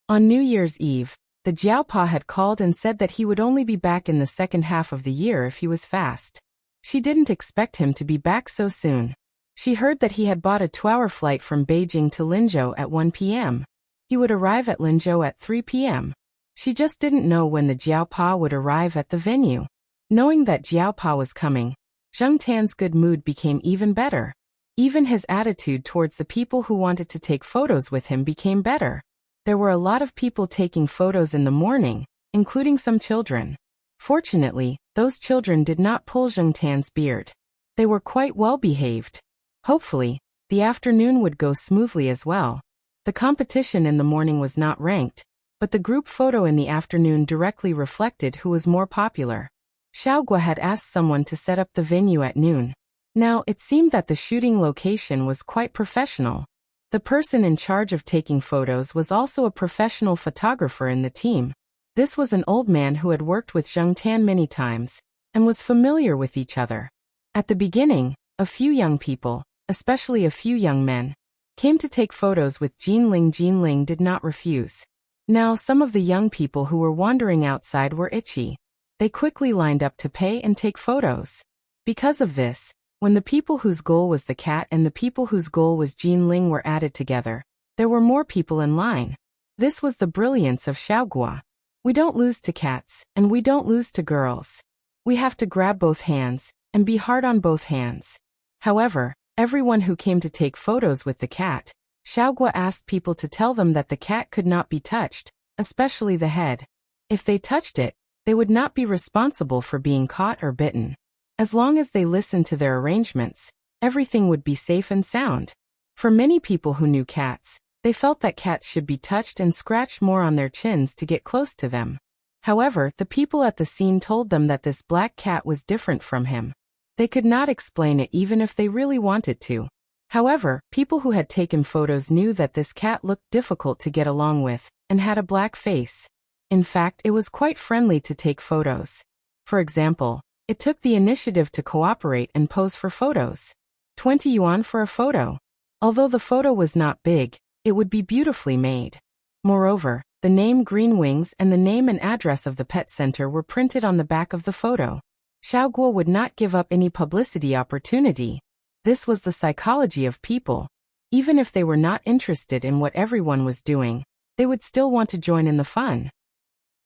S1: On New Year's Eve, the Jiao Pa had called and said that he would only be back in the second half of the year if he was fast. She didn't expect him to be back so soon. She heard that he had bought a 2-hour flight from Beijing to Linzhou at 1 p.m. He would arrive at Linzhou at 3 p.m. She just didn't know when the Jiao Pa would arrive at the venue. Knowing that Jiao Pa was coming, Zheng Tan's good mood became even better. Even his attitude towards the people who wanted to take photos with him became better. There were a lot of people taking photos in the morning, including some children. Fortunately, those children did not pull Zheng Tan's beard. They were quite well behaved. Hopefully, the afternoon would go smoothly as well. The competition in the morning was not ranked, but the group photo in the afternoon directly reflected who was more popular. Xiaogua had asked someone to set up the venue at noon. Now, it seemed that the shooting location was quite professional. The person in charge of taking photos was also a professional photographer in the team. This was an old man who had worked with Zheng Tan many times and was familiar with each other. At the beginning, a few young people, especially a few young men, came to take photos with Jinling. Jinling did not refuse. Now, some of the young people who were wandering outside were itchy. They quickly lined up to pay and take photos. Because of this, when the people whose goal was the cat and the people whose goal was Jinling were added together, there were more people in line. This was the brilliance of Xiaogua. We don't lose to cats, and we don't lose to girls. We have to grab both hands, and be hard on both hands. However, everyone who came to take photos with the cat, Xiaogua asked people to tell them that the cat could not be touched, especially the head. If they touched it, they would not be responsible for being caught or bitten. As long as they listened to their arrangements, everything would be safe and sound. For many people who knew cats, they felt that cats should be touched and scratched more on their chins to get close to them. However, the people at the scene told them that this black cat was different from him. They could not explain it even if they really wanted to. However, people who had taken photos knew that this cat looked difficult to get along with, and had a black face. In fact, it was quite friendly to take photos. For example, it took the initiative to cooperate and pose for photos. 20 yuan for a photo. Although the photo was not big, it would be beautifully made. Moreover, the name Green Wings and the name and address of the pet center were printed on the back of the photo. Xiaoguo would not give up any publicity opportunity. This was the psychology of people. Even if they were not interested in what everyone was doing, they would still want to join in the fun.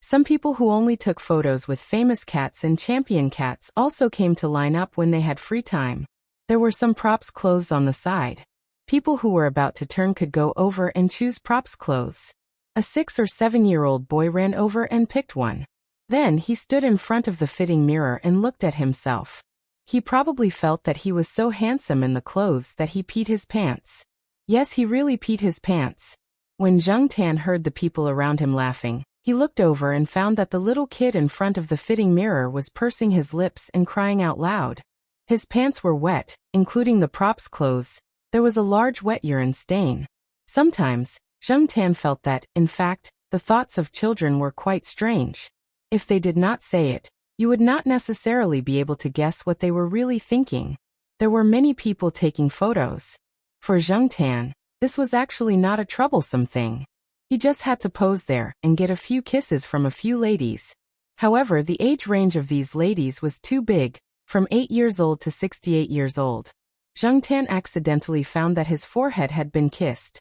S1: Some people who only took photos with famous cats and champion cats also came to line up when they had free time. There were some props clothes on the side. People who were about to turn could go over and choose props clothes. A 6 or 7-year-old boy ran over and picked one. Then he stood in front of the fitting mirror and looked at himself. He probably felt that he was so handsome in the clothes that he peed his pants. Yes, he really peed his pants. When Zheng Tan heard the people around him laughing, he looked over and found that the little kid in front of the fitting mirror was pursing his lips and crying out loud. His pants were wet, including the props clothes. There was a large wet urine stain. Sometimes, Zheng Tan felt that, in fact, the thoughts of children were quite strange. If they did not say it, you would not necessarily be able to guess what they were really thinking. There were many people taking photos. For Zheng Tan, this was actually not a troublesome thing. He just had to pose there and get a few kisses from a few ladies. However, the age range of these ladies was too big, from 8 years old to 68 years old. Zheng Tan accidentally found that his forehead had been kissed.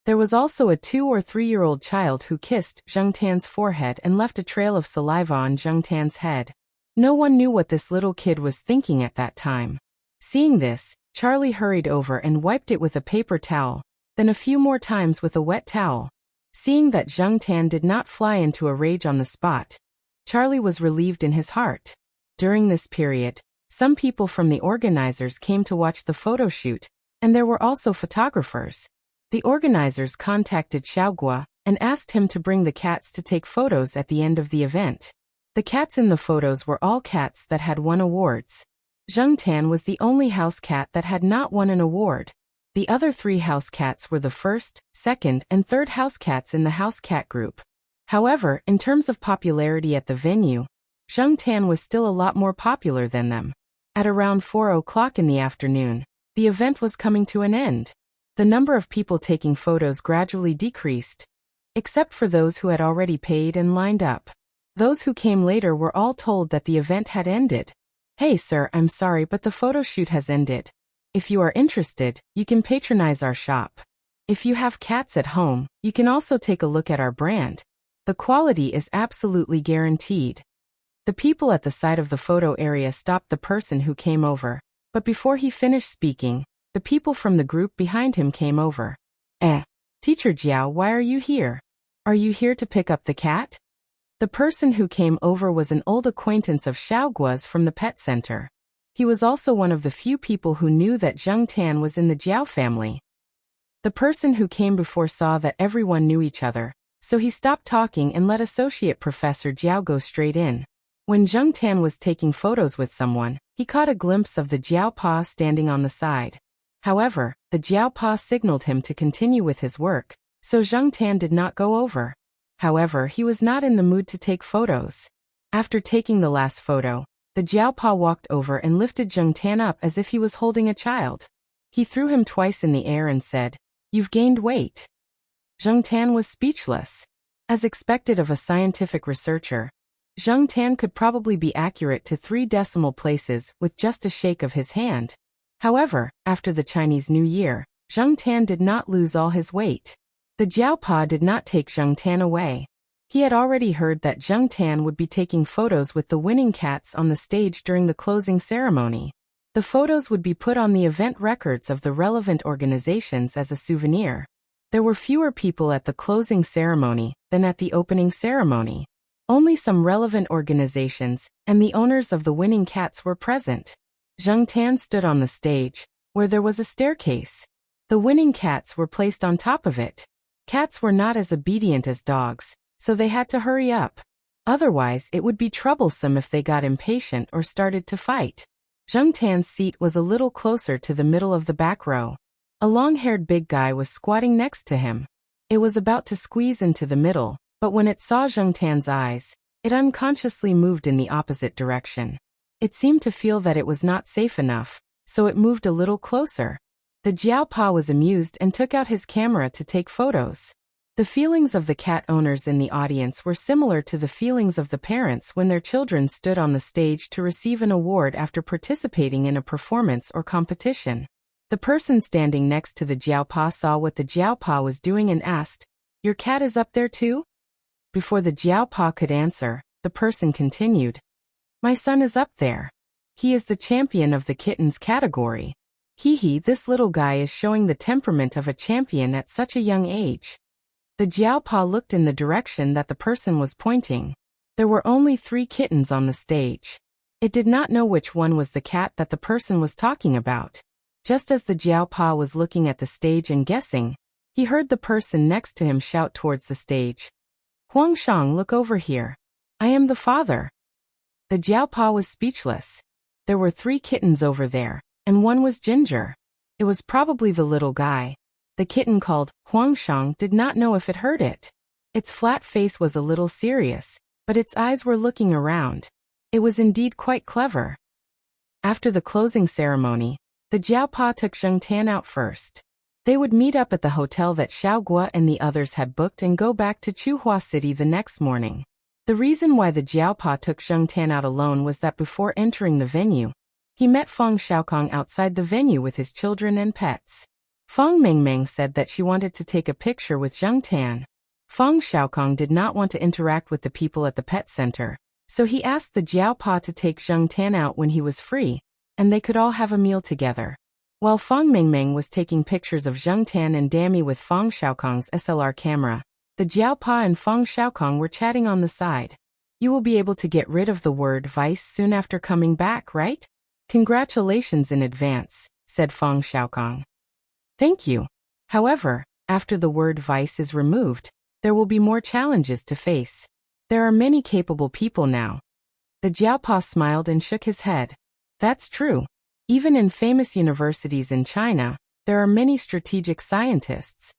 S1: There was also a 2 or 3-year-old child who kissed Zheng Tan's forehead and left a trail of saliva on Zheng Tan's head. No one knew what this little kid was thinking at that time. Seeing this, Charlie hurried over and wiped it with a paper towel, then a few more times with a wet towel. Seeing that Zheng Tan did not fly into a rage on the spot, Charlie was relieved in his heart. During this period, some people from the organizers came to watch the photo shoot, and there were also photographers. The organizers contacted Xiaogua and asked him to bring the cats to take photos at the end of the event. The cats in the photos were all cats that had won awards. Zheng Tan was the only house cat that had not won an award. The other 3 house cats were the first, second, and third house cats in the house cat group. However, in terms of popularity at the venue, Zheng Tan was still a lot more popular than them. At around 4 o'clock in the afternoon, the event was coming to an end. The number of people taking photos gradually decreased, except for those who had already paid and lined up. Those who came later were all told that the event had ended. "Hey sir, I'm sorry but the photo shoot has ended. If you are interested, you can patronize our shop. If you have cats at home, you can also take a look at our brand. The quality is absolutely guaranteed." The people at the side of the photo area stopped the person who came over, but before he finished speaking, the people from the group behind him came over. Teacher Jiao, why are you here? Are you here to pick up the cat?" The person who came over was an old acquaintance of Xiaogua's from the pet center. He was also one of the few people who knew that Zheng Tan was in the Jiao family. The person who came before saw that everyone knew each other, so he stopped talking and let Associate Professor Jiao go straight in. When Zheng Tan was taking photos with someone, he caught a glimpse of the Jiao Paws standing on the side. However, the Jiao Paws signaled him to continue with his work, so Zheng Tan did not go over. However, he was not in the mood to take photos. After taking the last photo, the Jiao Paw walked over and lifted Zheng Tan up as if he was holding a child. He threw him twice in the air and said, "You've gained weight." Zheng Tan was speechless. As expected of a scientific researcher, Zheng Tan could probably be accurate to 3 decimal places with just a shake of his hand. However, after the Chinese New Year, Zheng Tan did not lose all his weight. The Jiaopa did not take Zheng Tan away. He had already heard that Zheng Tan would be taking photos with the winning cats on the stage during the closing ceremony. The photos would be put on the event records of the relevant organizations as a souvenir. There were fewer people at the closing ceremony than at the opening ceremony. Only some relevant organizations and the owners of the winning cats were present. Zheng Tan stood on the stage, where there was a staircase. The winning cats were placed on top of it. Cats were not as obedient as dogs, so they had to hurry up. Otherwise, it would be troublesome if they got impatient or started to fight. Zheng Tan's seat was a little closer to the middle of the back row. A long-haired big guy was squatting next to him. It was about to squeeze into the middle, but when it saw Zheng Tan's eyes, it unconsciously moved in the opposite direction. It seemed to feel that it was not safe enough, so it moved a little closer. The Jiaopa was amused and took out his camera to take photos. The feelings of the cat owners in the audience were similar to the feelings of the parents when their children stood on the stage to receive an award after participating in a performance or competition. The person standing next to the Jiaopa saw what the Jiaopa was doing and asked, "Your cat is up there too?" Before the Jiaopa could answer, the person continued, "My son is up there. He is the champion of the kittens category. Hee, this little guy is showing the temperament of a champion at such a young age." The Jiaopa looked in the direction that the person was pointing. There were only 3 kittens on the stage. It did not know which one was the cat that the person was talking about. Just as the Jiaopa was looking at the stage and guessing, he heard the person next to him shout towards the stage, "Huangshang, look over here. I am the father." The Jiaopa was speechless. There were 3 kittens over there, and one was Ginger. It was probably the little guy. The kitten called Huangshang did not know if it heard it. Its flat face was a little serious, but its eyes were looking around. It was indeed quite clever. After the closing ceremony, the Jiaopa took Zheng Tan out first. They would meet up at the hotel that Xiaoguo and the others had booked and go back to Chuhua City the next morning. The reason why the Jiaopa took Zheng Tan out alone was that before entering the venue, he met Feng Xiaokong outside the venue with his children and pets. Feng Mengmeng said that she wanted to take a picture with Zheng Tan. Feng Xiaokong did not want to interact with the people at the pet center, so he asked the Jiaopa to take Zheng Tan out when he was free, and they could all have a meal together. While Feng Mengmeng was taking pictures of Zheng Tan and Dammy with Feng Xiaokong's SLR camera, the Jiaopa and Feng Xiaokong were chatting on the side. "You will be able to get rid of the word vice soon after coming back, right? Congratulations in advance," said Feng Xiaokong. "Thank you. However, after the word vice is removed, there will be more challenges to face. There are many capable people now." The Jiaopa smiled and shook his head. "That's true. Even in famous universities in China, there are many strategic scientists."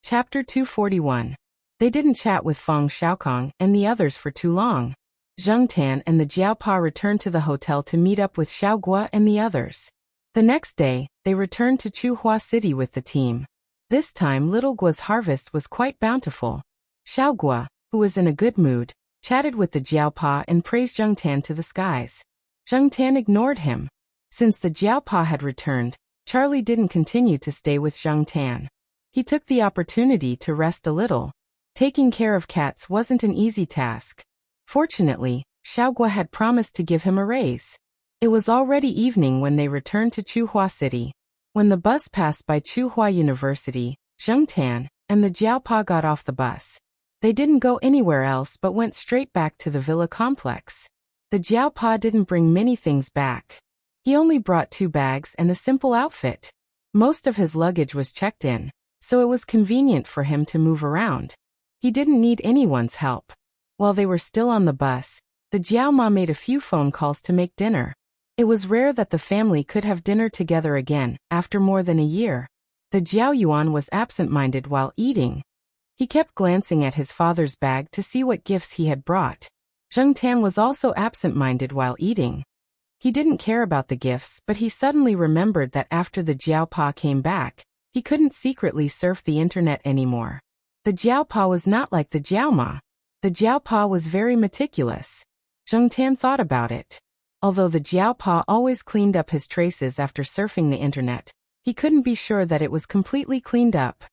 S1: Chapter 241. They didn't chat with Feng Xiaokong and the others for too long. Zheng Tan and the Jiaopa returned to the hotel to meet up with Xiaoguo and the others. The next day, they returned to Chuhua City with the team. This time Little Guo's harvest was quite bountiful. Xiaoguo, who was in a good mood, chatted with the Jiaopa and praised Zheng Tan to the skies. Zheng Tan ignored him. Since the Jiaopa had returned, Charlie didn't continue to stay with Zheng Tan. He took the opportunity to rest a little. Taking care of cats wasn't an easy task. Fortunately, Xiaoguo had promised to give him a raise. It was already evening when they returned to Chuhua City. When the bus passed by Chuhua University, Zheng Tan and the Jiaopa got off the bus. They didn't go anywhere else but went straight back to the villa complex. The Jiaopa didn't bring many things back. He only brought 2 bags and a simple outfit. Most of his luggage was checked in, so it was convenient for him to move around. He didn't need anyone's help. While they were still on the bus, the Jiaoma made a few phone calls to make dinner. It was rare that the family could have dinner together again after more than a year. The Jiao Yuan was absent-minded while eating. He kept glancing at his father's bag to see what gifts he had brought. Zheng Tan was also absent-minded while eating. He didn't care about the gifts, but he suddenly remembered that after the Jiaopa came back, he couldn't secretly surf the internet anymore. The Jiaopa was not like the Jiaoma. The Jiaopa was very meticulous. Zheng Tan thought about it. Although the Jiaopa always cleaned up his traces after surfing the internet, he couldn't be sure that it was completely cleaned up.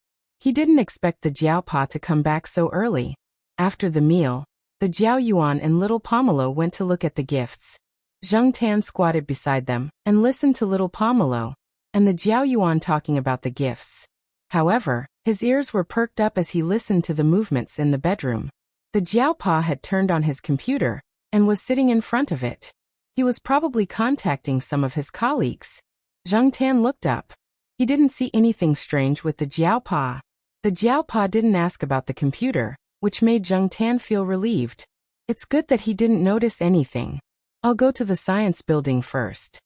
S1: He didn't expect the Jiaopa to come back so early. After the meal, the Jiao Yuan and little Pomelo went to look at the gifts. Zheng Tan squatted beside them and listened to little Pomelo and the Jiao Yuan talking about the gifts. However, his ears were perked up as he listened to the movements in the bedroom. The Jiaopa had turned on his computer and was sitting in front of it. He was probably contacting some of his colleagues. Zheng Tan looked up. He didn't see anything strange with the Jiaopa. The Jiaopa didn't ask about the computer, which made Zheng Tan feel relieved. It's good that he didn't notice anything. I'll go to the science building first.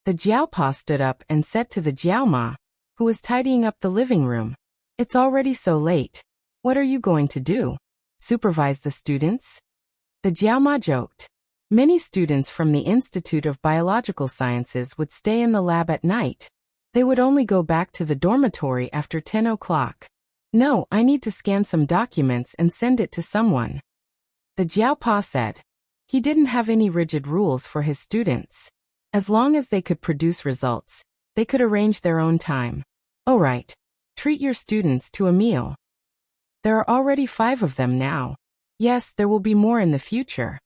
S1: The Jiaopa stood up and said to the Jiaoma, who was tidying up the living room, "It's already so late. What are you going to do? Supervise the students?" The Jiaoma joked. Many students from the Institute of Biological Sciences would stay in the lab at night. They would only go back to the dormitory after 10 o'clock. "No, I need to scan some documents and send it to someone," the Jiaopa said. He didn't have any rigid rules for his students. As long as they could produce results, they could arrange their own time. "All right. Treat your students to a meal. There are already 5 of them now. Yes, there will be more in the future."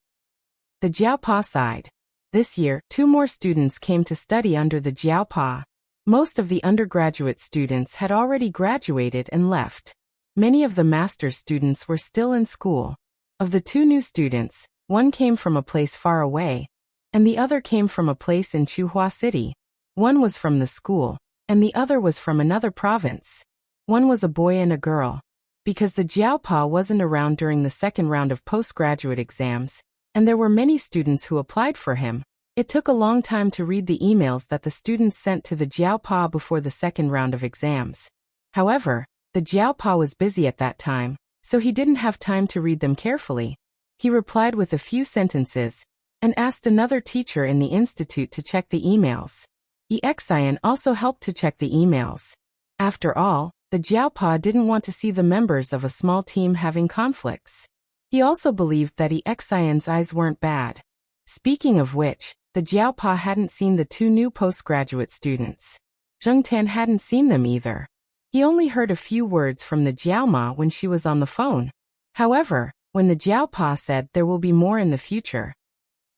S1: The Jiaopa sighed. This year, 2 more students came to study under the Jiaopa. Most of the undergraduate students had already graduated and left. Many of the master's students were still in school. Of the 2 new students, one came from a place far away, and the other came from a place in Chuhua City. One was from the school, and the other was from another province. One was a boy and a girl. Because the Jiaopa wasn't around during the second round of postgraduate exams, and there were many students who applied for him, it took a long time to read the emails that the students sent to the Jiaopa before the second round of exams. However, the Jiaopa was busy at that time, so he didn't have time to read them carefully. He replied with a few sentences and asked another teacher in the institute to check the emails. Exian also helped to check the emails. After all, the Jiaopa didn't want to see the members of a small team having conflicts. He also believed that Exian's eyes weren't bad. Speaking of which, the Jiaopa hadn't seen the 2 new postgraduate students. Zheng Tan hadn't seen them either. He only heard a few words from the Jiaoma when she was on the phone. However, when the Jiaopa said there will be more in the future,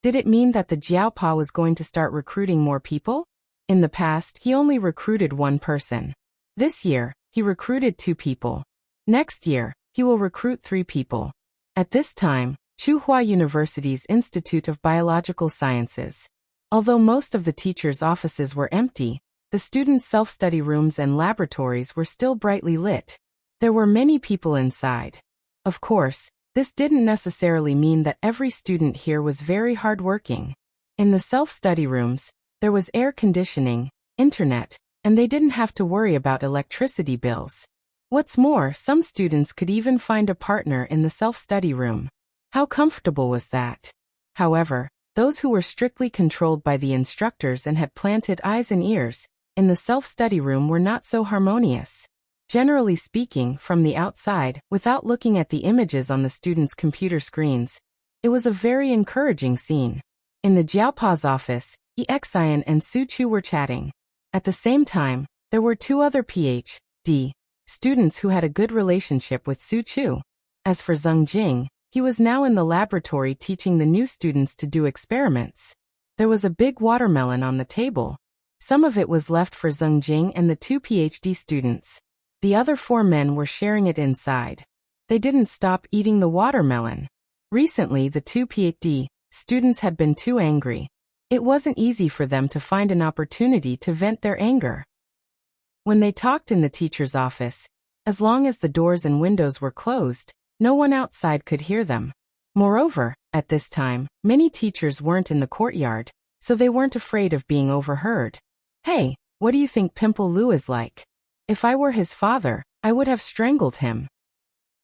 S1: did it mean that the Jiaopa was going to start recruiting more people? In the past, he only recruited 1 person. This year, he recruited 2 people. Next year, he will recruit 3 people. At this time, Chuhua University's Institute of Biological Sciences. Although most of the teachers' offices were empty, the students' self-study rooms and laboratories were still brightly lit. There were many people inside. Of course, this didn't necessarily mean that every student here was very hardworking. In the self-study rooms, there was air conditioning, internet, and they didn't have to worry about electricity bills. What's more, some students could even find a partner in the self-study room. How comfortable was that? However, those who were strictly controlled by the instructors and had planted eyes and ears in the self-study room were not so harmonious. Generally speaking, from the outside, without looking at the images on the students' computer screens, it was a very encouraging scene. In the Jiaopa's office, Exian and Su Chu were chatting. At the same time, there were 2 other Ph.D. students who had a good relationship with Su Chu. As for Zheng Jing, he was now in the laboratory teaching the new students to do experiments. There was a big watermelon on the table. Some of it was left for Zheng Jing and the 2 Ph.D. students. The other 4 men were sharing it inside. They didn't stop eating the watermelon. Recently, the 2 Ph.D. students had been too angry. It wasn't easy for them to find an opportunity to vent their anger. When they talked in the teacher's office, as long as the doors and windows were closed, no one outside could hear them. Moreover, at this time, many teachers weren't in the courtyard, so they weren't afraid of being overheard. "Hey, what do you think Pimple Lu is like? If I were his father, I would have strangled him.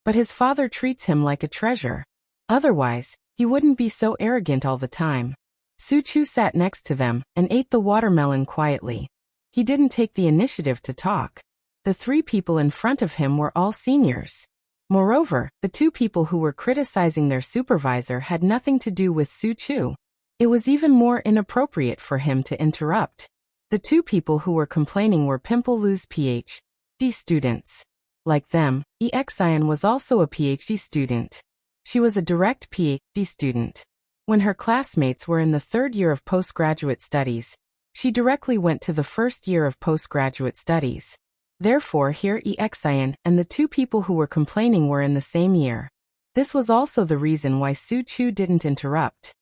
S1: But his father treats him like a treasure. Otherwise, he wouldn't be so arrogant all the time." Su Chu sat next to them and ate the watermelon quietly. He didn't take the initiative to talk. The 3 people in front of him were all seniors. Moreover, the 2 people who were criticizing their supervisor had nothing to do with Su Chu. It was even more inappropriate for him to interrupt. The 2 people who were complaining were Pimple Lu's Ph.D. students. Like them, Exian was also a PhD student. She was a direct PhD student. When her classmates were in the third year of postgraduate studies, she directly went to the first year of postgraduate studies. Therefore, here Exian and the two people who were complaining were in the same year. This was also the reason why Su Chu didn't interrupt.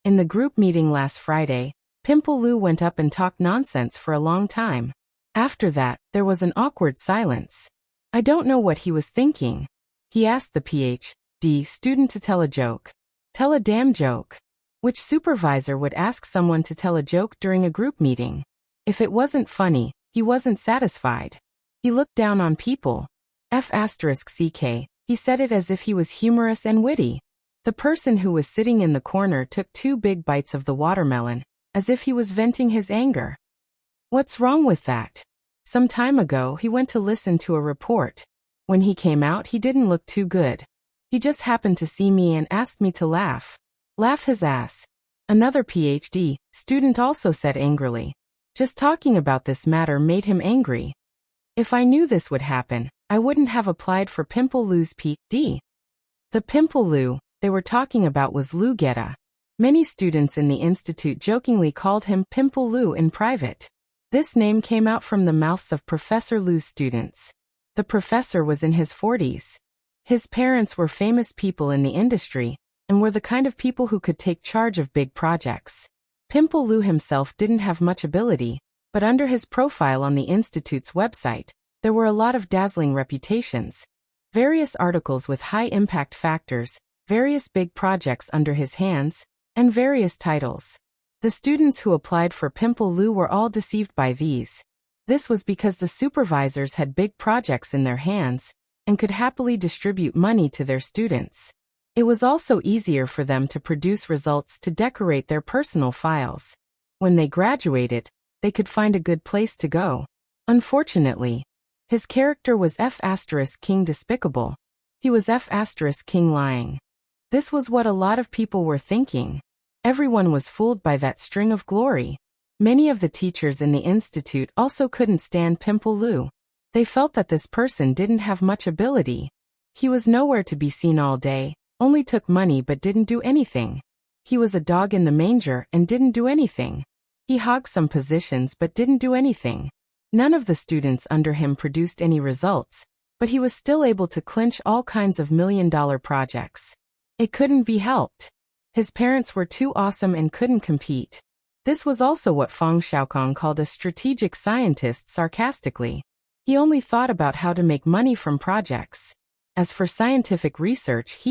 S1: In the group meeting last Friday, Pimple Lu went up and talked nonsense for a long time. After that, there was an awkward silence. I don't know what he was thinking. He asked the PhD student to tell a joke. Tell a damn joke. Which supervisor would ask someone to tell a joke during a group meeting? If it wasn't funny, he wasn't satisfied. He looked down on people. F***ck, he said it as if he was humorous and witty. The person who was sitting in the corner took 2 big bites of the watermelon, as if he was venting his anger. What's wrong with that? Some time ago he went to listen to a report. When he came out he didn't look too good. He just happened to see me and asked me to laugh. Laugh his ass. Another PhD student also said angrily. Just talking about this matter made him angry. If I knew this would happen, I wouldn't have applied for Pimple Lu's Ph.D. The Pimple Lu they were talking about was Lu Geta. Many students in the institute jokingly called him Pimple Lu in private. This name came out from the mouths of Professor Lu's students. The professor was in his 40s. His parents were famous people in the industry, and were the kind of people who could take charge of big projects. Pimple Lu himself didn't have much ability, but under his profile on the institute's website, there were a lot of dazzling reputations. Various articles with high impact factors, various big projects under his hands, and various titles. The students who applied for Pimple Lu were all deceived by these. This was because the supervisors had big projects in their hands, and could happily distribute money to their students. It was also easier for them to produce results to decorate their personal files. When they graduated, they could find a good place to go. Unfortunately, his character was F***king despicable. He was F***king lying. This was what a lot of people were thinking. Everyone was fooled by that string of glory. Many of the teachers in the institute also couldn't stand Pimple Lu. They felt that this person didn't have much ability. He was nowhere to be seen all day, only took money but didn't do anything. He was a dog in the manger and didn't do anything. He hogged some positions but didn't do anything. None of the students under him produced any results, but he was still able to clinch all kinds of million-dollar projects. It couldn't be helped. His parents were too awesome and couldn't compete. This was also what Feng Xiaokong called a strategic scientist sarcastically. He only thought about how to make money from projects. As for scientific research,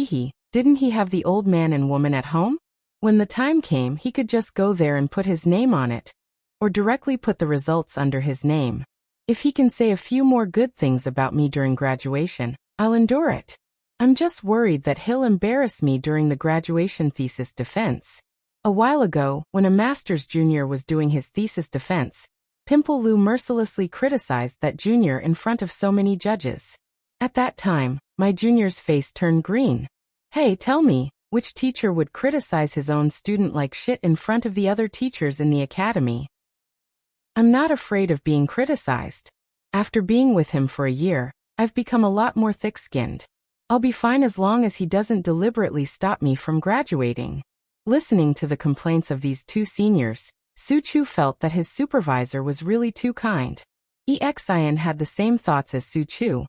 S1: didn't he have the old man and woman at home? When the time came, he could just go there and put his name on it, or directly put the results under his name. If he can say a few more good things about me during graduation, I'll endure it. I'm just worried that he'll embarrass me during the graduation thesis defense. A while ago, when a master's junior was doing his thesis defense, Pimple Lu mercilessly criticized that junior in front of so many judges. At that time, my junior's face turned green. Hey, tell me, which teacher would criticize his own student like shit in front of the other teachers in the academy? I'm not afraid of being criticized. After being with him for a year, I've become a lot more thick-skinned. I'll be fine as long as he doesn't deliberately stop me from graduating. Listening to the complaints of these two seniors, Su Chu felt that his supervisor was really too kind. Exian had the same thoughts as Su Chu.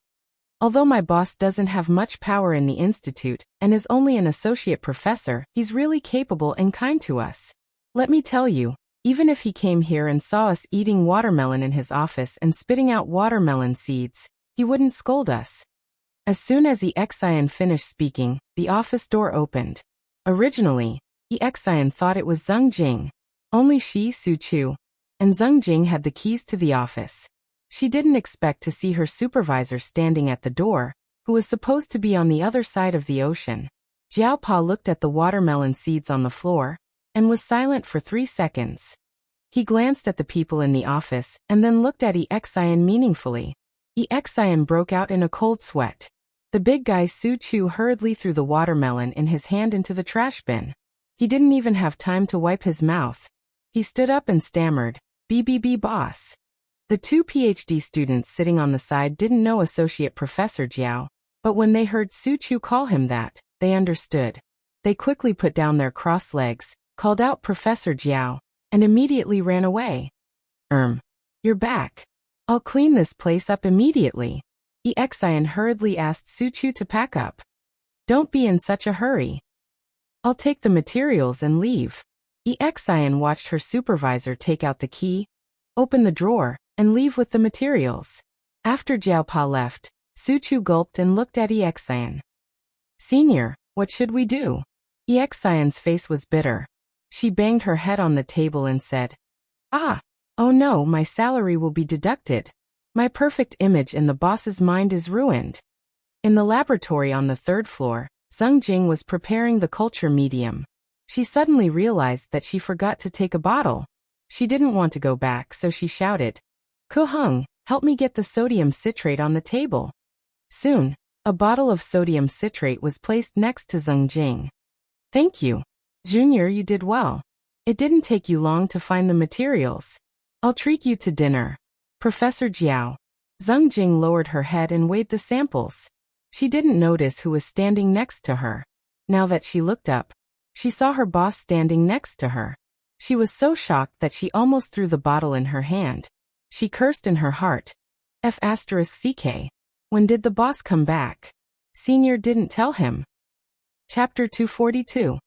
S1: Although my boss doesn't have much power in the institute and is only an associate professor, he's really capable and kind to us. Let me tell you, even if he came here and saw us eating watermelon in his office and spitting out watermelon seeds, he wouldn't scold us. As soon as Exian finished speaking, the office door opened. Originally, Exian thought it was Zheng Jing. Only she, Su Chu, and Zheng Jing had the keys to the office. She didn't expect to see her supervisor standing at the door, who was supposed to be on the other side of the ocean. Jiao Pa looked at the watermelon seeds on the floor, and was silent for 3 seconds. He glanced at the people in the office, and then looked at Exian meaningfully. Exian broke out in a cold sweat. The big guy Su Chu hurriedly threw the watermelon in his hand into the trash bin. He didn't even have time to wipe his mouth. He stood up and stammered, "BBB boss." The two PhD students sitting on the side didn't know Associate Professor Jiao, but when they heard Su Chu call him that, they understood. They quickly put down their crossed legs, called out Professor Jiao, and immediately ran away. You're back. I'll clean this place up immediately. Exian hurriedly asked Su Chu to pack up. Don't be in such a hurry. I'll take the materials and leave. Exian watched her supervisor take out the key, open the drawer, and leave with the materials. After Jiao Pa left, Su Chu gulped and looked at Exian. Senior, what should we do? Exian's face was bitter. She banged her head on the table and said, Oh no, my salary will be deducted. My perfect image in the boss's mind is ruined. In the laboratory on the third floor, Zheng Jing was preparing the culture medium. She suddenly realized that she forgot to take a bottle. She didn't want to go back, so she shouted, Ko Hung, help me get the sodium citrate on the table. Soon, a bottle of sodium citrate was placed next to Zheng Jing. Thank you. Junior, you did well. It didn't take you long to find the materials. I'll treat you to dinner. Professor Jiao. Zheng Jing lowered her head and weighed the samples. She didn't notice who was standing next to her. Now that she looked up, she saw her boss standing next to her. She was so shocked that she almost threw the bottle in her hand. She cursed in her heart. F***CK. When did the boss come back? Senior didn't tell him. Chapter 242.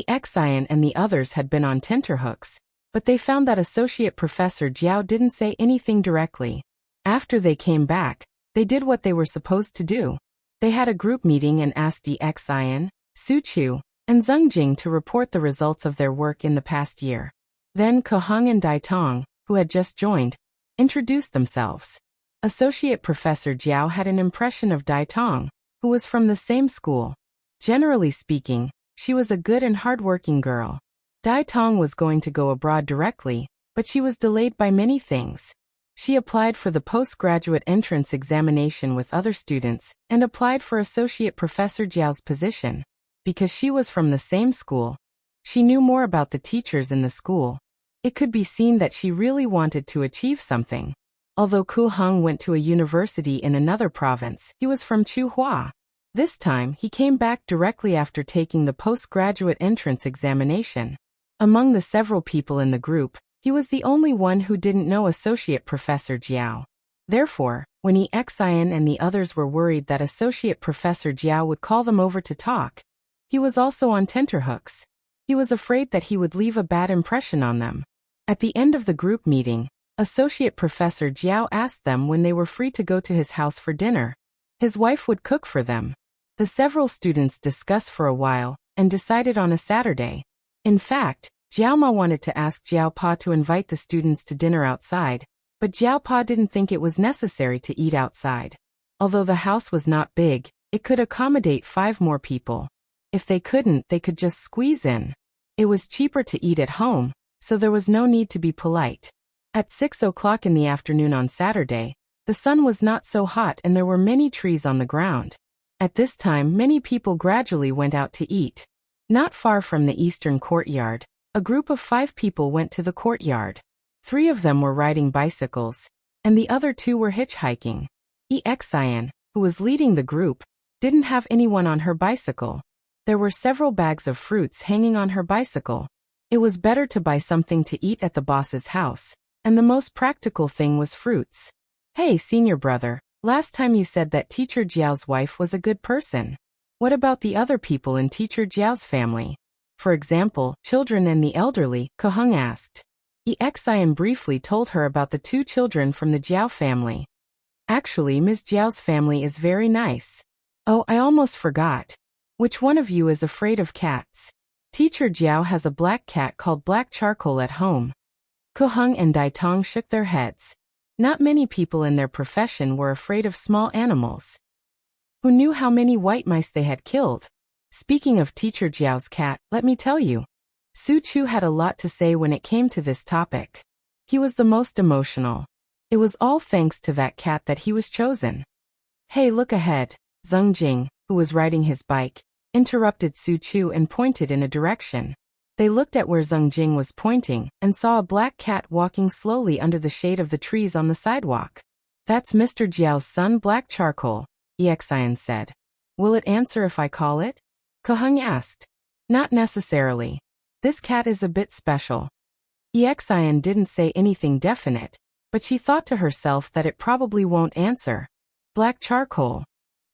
S1: Exian and the others had been on tenterhooks, but they found that Associate Professor Jiao didn't say anything directly. After they came back, they did what they were supposed to do. They had a group meeting and asked Exian, Su Chu, and Zheng Jing to report the results of their work in the past year. Then Ko Hung and Dai Tong, who had just joined, introduced themselves. Associate Professor Jiao had an impression of Dai Tong, who was from the same school. Generally speaking, she was a good and hardworking girl. Dai Tong was going to go abroad directly, but she was delayed by many things. She applied for the postgraduate entrance examination with other students and applied for Associate Professor Jiao's position. Because she was from the same school, she knew more about the teachers in the school. It could be seen that she really wanted to achieve something. Although Ku Hung went to a university in another province, he was from Chuhua. This time, he came back directly after taking the postgraduate entrance examination. Among the several people in the group, he was the only one who didn't know Associate Professor Jiao. Therefore, when Exian and the others were worried that Associate Professor Jiao would call them over to talk, he was also on tenterhooks. He was afraid that he would leave a bad impression on them. At the end of the group meeting, Associate Professor Jiao asked them when they were free to go to his house for dinner. His wife would cook for them. The several students discussed for a while and decided on a Saturday. In fact, Jiao Ma wanted to ask Jiao Pa to invite the students to dinner outside, but Jiao Pa didn't think it was necessary to eat outside. Although the house was not big, it could accommodate 5 more people. If they couldn't, they could just squeeze in. It was cheaper to eat at home, so there was no need to be polite. At 6 o'clock in the afternoon on Saturday, the sun was not so hot and there were many trees on the ground. At this time, many people gradually went out to eat. Not far from the eastern courtyard, a group of 5 people went to the courtyard. 3 of them were riding bicycles, and the other 2 were hitchhiking. Exian, who was leading the group, didn't have anyone on her bicycle. There were several bags of fruits hanging on her bicycle. It was better to buy something to eat at the boss's house, and the most practical thing was fruits. Hey, senior brother, last time you said that Teacher Jiao's wife was a good person. What about the other people in Teacher Jiao's family? For example, children and the elderly, Ko Hung asked. Exian briefly told her about the 2 children from the Jiao family. Actually, Ms. Jiao's family is very nice. Oh, I almost forgot. Which one of you is afraid of cats? Teacher Jiao has a black cat called Black Charcoal at home. Ko Hung and Dai Tong shook their heads. Not many people in their profession were afraid of small animals. Who knew how many white mice they had killed? Speaking of Teacher Jiao's cat, let me tell you. Su Chu had a lot to say when it came to this topic. He was the most emotional. It was all thanks to that cat that he was chosen. Hey, look ahead. Zheng Jing, who was riding his bike, interrupted Su Chu and pointed in a direction. They looked at where Zheng Jing was pointing and saw a black cat walking slowly under the shade of the trees on the sidewalk. That's Mr. Jiao's son, Black Charcoal, Exian said. Will it answer if I call it? Koheng asked. Not necessarily. This cat is a bit special. Exian didn't say anything definite, but she thought to herself that it probably won't answer. Black Charcoal.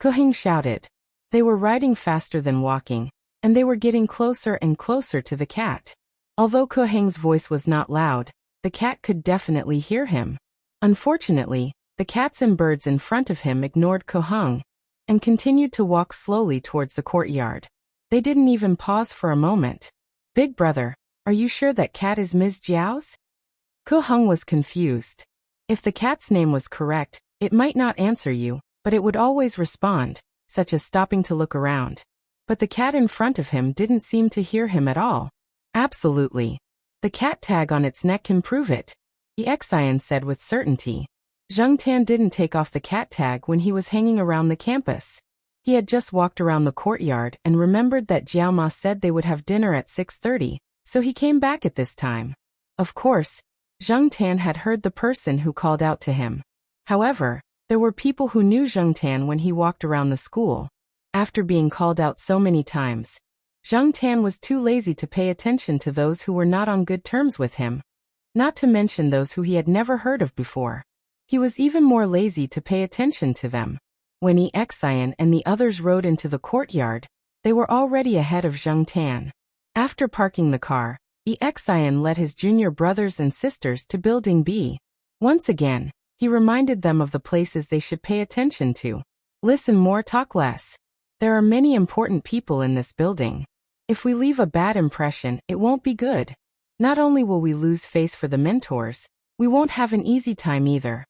S1: Koheng shouted. They were riding faster than walking, and they were getting closer and closer to the cat. Although Koheng's voice was not loud, the cat could definitely hear him. Unfortunately, the cats and birds in front of him ignored Koheng and continued to walk slowly towards the courtyard. They didn't even pause for a moment. Big brother, are you sure that cat is Ms. Jiao's? Koheng was confused. If the cat's name was correct, it might not answer you, but it would always respond, such as stopping to look around. But the cat in front of him didn't seem to hear him at all. Absolutely. The cat tag on its neck can prove it, Exian said with certainty. Zheng Tan didn't take off the cat tag when he was hanging around the campus. He had just walked around the courtyard and remembered that Jiao Ma said they would have dinner at 6:30, so he came back at this time. Of course, Zheng Tan had heard the person who called out to him. However, there were people who knew Zheng Tan when he walked around the school. After being called out so many times, Zheng Tan was too lazy to pay attention to those who were not on good terms with him, not to mention those who he had never heard of before. He was even more lazy to pay attention to them. When Exian and the others rode into the courtyard, they were already ahead of Zheng Tan. After parking the car, Exian led his junior brothers and sisters to Building B. Once again, he reminded them of the places they should pay attention to. Listen more, talk less. There are many important people in this building. If we leave a bad impression, it won't be good. Not only will we lose face for the mentors, we won't have an easy time either.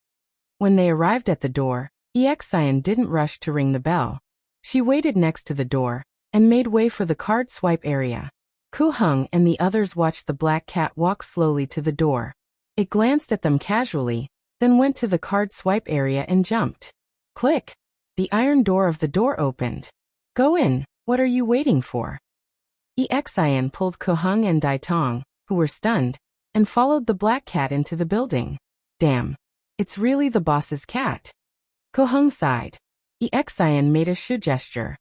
S1: When they arrived at the door, Exian didn't rush to ring the bell. She waited next to the door and made way for the card swipe area. Koheng and the others watched the black cat walk slowly to the door. It glanced at them casually, then went to the card swipe area and jumped. Click! The iron door of the door opened. Go in, what are you waiting for? Exian pulled Koheng and Daitong, who were stunned, and followed the black cat into the building. Damn! It's really the boss's cat. Koheng sighed. Exian made a shoe gesture.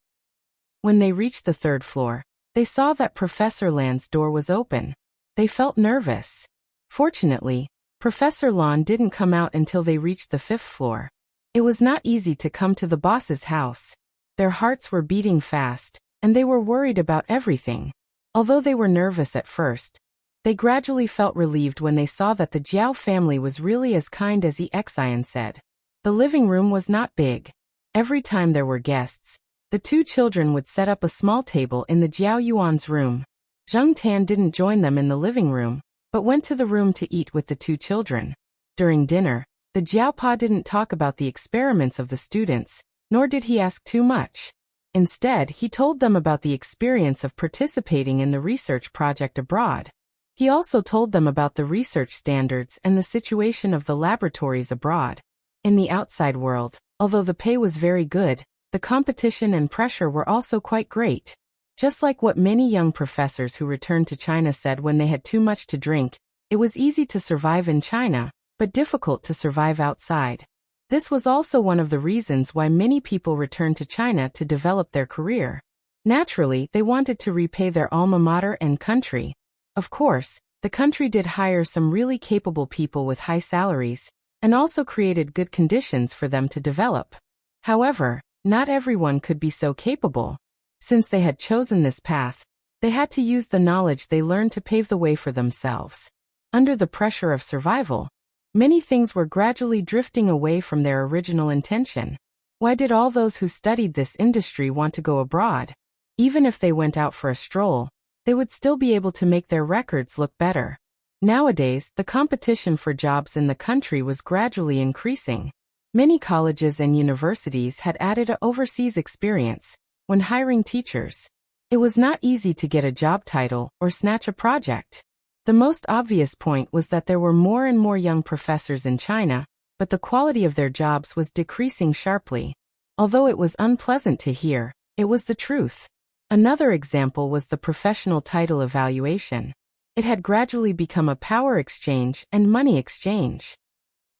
S1: When they reached the third floor, they saw that Professor Lan's door was open. They felt nervous. Fortunately, Professor Lan didn't come out until they reached the fifth floor. It was not easy to come to the boss's house. Their hearts were beating fast, and they were worried about everything. Although they were nervous at first, they gradually felt relieved when they saw that the Jiao family was really as kind as Exian said. The living room was not big. Every time there were guests, the two children would set up a small table in the Jiao Yuan's room. Zheng Tan didn't join them in the living room, but went to the room to eat with the two children. During dinner, the Jiaopa didn't talk about the experiments of the students, nor did he ask too much. Instead, he told them about the experience of participating in the research project abroad. He also told them about the research standards and the situation of the laboratories abroad. In the outside world, although the pay was very good, the competition and pressure were also quite great. Just like what many young professors who returned to China said when they had too much to drink, it was easy to survive in China, but difficult to survive outside. This was also one of the reasons why many people returned to China to develop their career. Naturally, they wanted to repay their alma mater and country. Of course, the country did hire some really capable people with high salaries, and also created good conditions for them to develop. However, not everyone could be so capable. Since they had chosen this path, they had to use the knowledge they learned to pave the way for themselves. Under the pressure of survival, many things were gradually drifting away from their original intention. Why did all those who studied this industry want to go abroad? Even if they went out for a stroll, they would still be able to make their records look better. Nowadays, the competition for jobs in the country was gradually increasing. Many colleges and universities had added an overseas experience when hiring teachers. It was not easy to get a job title or snatch a project. The most obvious point was that there were more and more young professors in China, but the quality of their jobs was decreasing sharply. Although it was unpleasant to hear, it was the truth. Another example was the professional title evaluation. It had gradually become a power exchange and money exchange.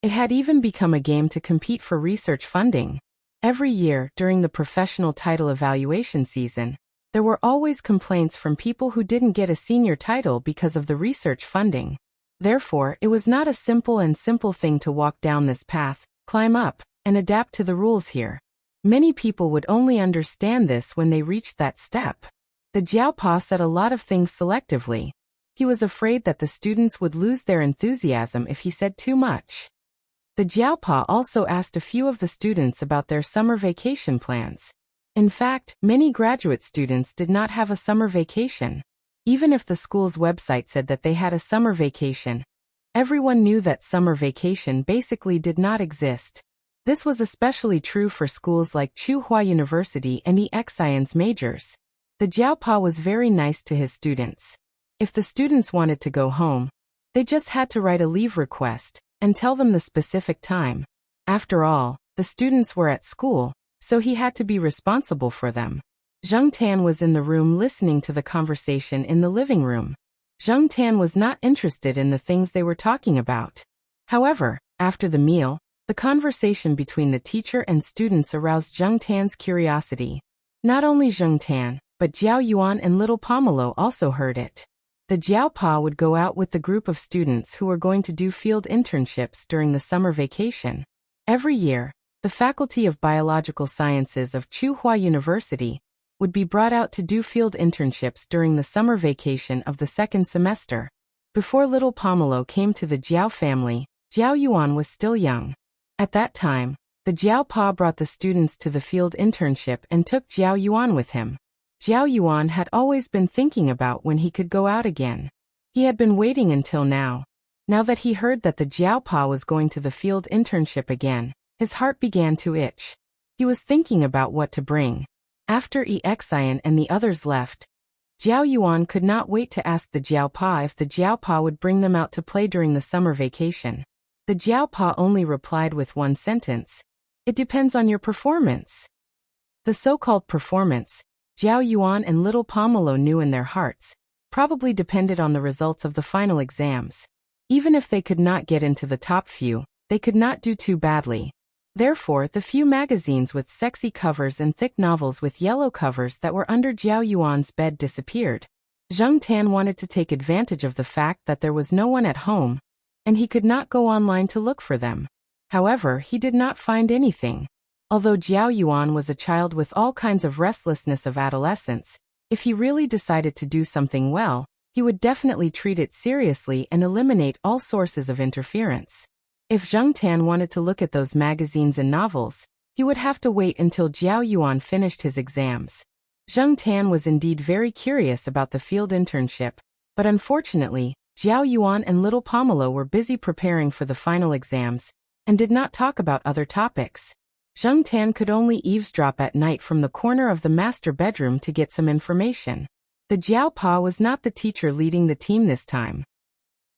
S1: It had even become a game to compete for research funding. Every year, during the professional title evaluation season, there were always complaints from people who didn't get a senior title because of the research funding. Therefore, it was not a simple thing to walk down this path, climb up, and adapt to the rules here. Many people would only understand this when they reached that step. The Jiaopa said a lot of things selectively. He was afraid that the students would lose their enthusiasm if he said too much. The Jiaopa also asked a few of the students about their summer vacation plans. In fact, many graduate students did not have a summer vacation. Even if the school's website said that they had a summer vacation, everyone knew that summer vacation basically did not exist. This was especially true for schools like Tsinghua University and science majors. The Jiaopa was very nice to his students. If the students wanted to go home, they just had to write a leave request and tell them the specific time. After all, the students were at school, so he had to be responsible for them. Zheng Tan was in the room listening to the conversation in the living room. Zheng Tan was not interested in the things they were talking about. However, after the meal, the conversation between the teacher and students aroused Zheng Tan's curiosity. Not only Zheng Tan, but Jiao Yuan and little Pomelo also heard it. The Jiaopa would go out with the group of students who were going to do field internships during the summer vacation. Every year, the Faculty of Biological Sciences of Tsinghua University would be brought out to do field internships during the summer vacation of the second semester. Before little Pomelo came to the Jiao family, Jiao Yuan was still young. At that time, the Jiaopa brought the students to the field internship and took Jiao Yuan with him. Jiao Yuan had always been thinking about when he could go out again. He had been waiting until now. Now that he heard that the Jiaopa was going to the field internship again, his heart began to itch. He was thinking about what to bring. After Xian and the others left, Jiao Yuan could not wait to ask the Jiaopa if the Jiaopa would bring them out to play during the summer vacation. The Jiaopa only replied with one sentence: "It depends on your performance." The so-called performance, Jiao Yuan and little Pomelo knew in their hearts, probably depended on the results of the final exams. Even if they could not get into the top few, they could not do too badly. Therefore, the few magazines with sexy covers and thick novels with yellow covers that were under Jiao Yuan's bed disappeared. Zheng Tan wanted to take advantage of the fact that there was no one at home, and he could not go online to look for them. However, he did not find anything. Although Jiao Yuan was a child with all kinds of restlessness of adolescence, if he really decided to do something well, he would definitely treat it seriously and eliminate all sources of interference. If Zheng Tan wanted to look at those magazines and novels, he would have to wait until Jiao Yuan finished his exams. Zheng Tan was indeed very curious about the field internship, but unfortunately, Jiao Yuan and little Pomelo were busy preparing for the final exams, and did not talk about other topics. Zheng Tan could only eavesdrop at night from the corner of the master bedroom to get some information. The Jiaopa was not the teacher leading the team this time.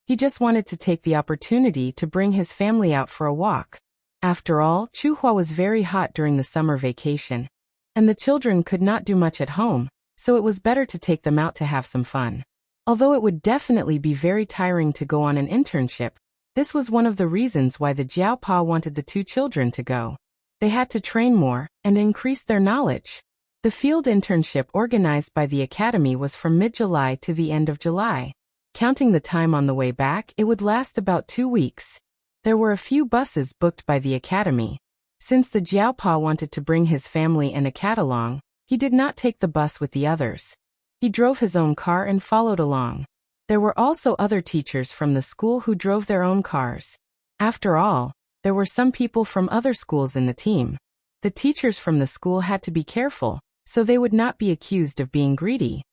S1: He just wanted to take the opportunity to bring his family out for a walk. After all, Tsinghua was very hot during the summer vacation, and the children could not do much at home, so it was better to take them out to have some fun. Although it would definitely be very tiring to go on an internship, this was one of the reasons why the Jiaopa wanted the two children to go. They had to train more and increase their knowledge. The field internship organized by the academy was from mid-July to the end of July. Counting the time on the way back, it would last about 2 weeks. There were a few buses booked by the academy. Since the Jiaopa wanted to bring his family and a cat along, he did not take the bus with the others. He drove his own car and followed along. There were also other teachers from the school who drove their own cars. After all, there were some people from other schools in the team. The teachers from the school had to be careful, so they would not be accused of being greedy.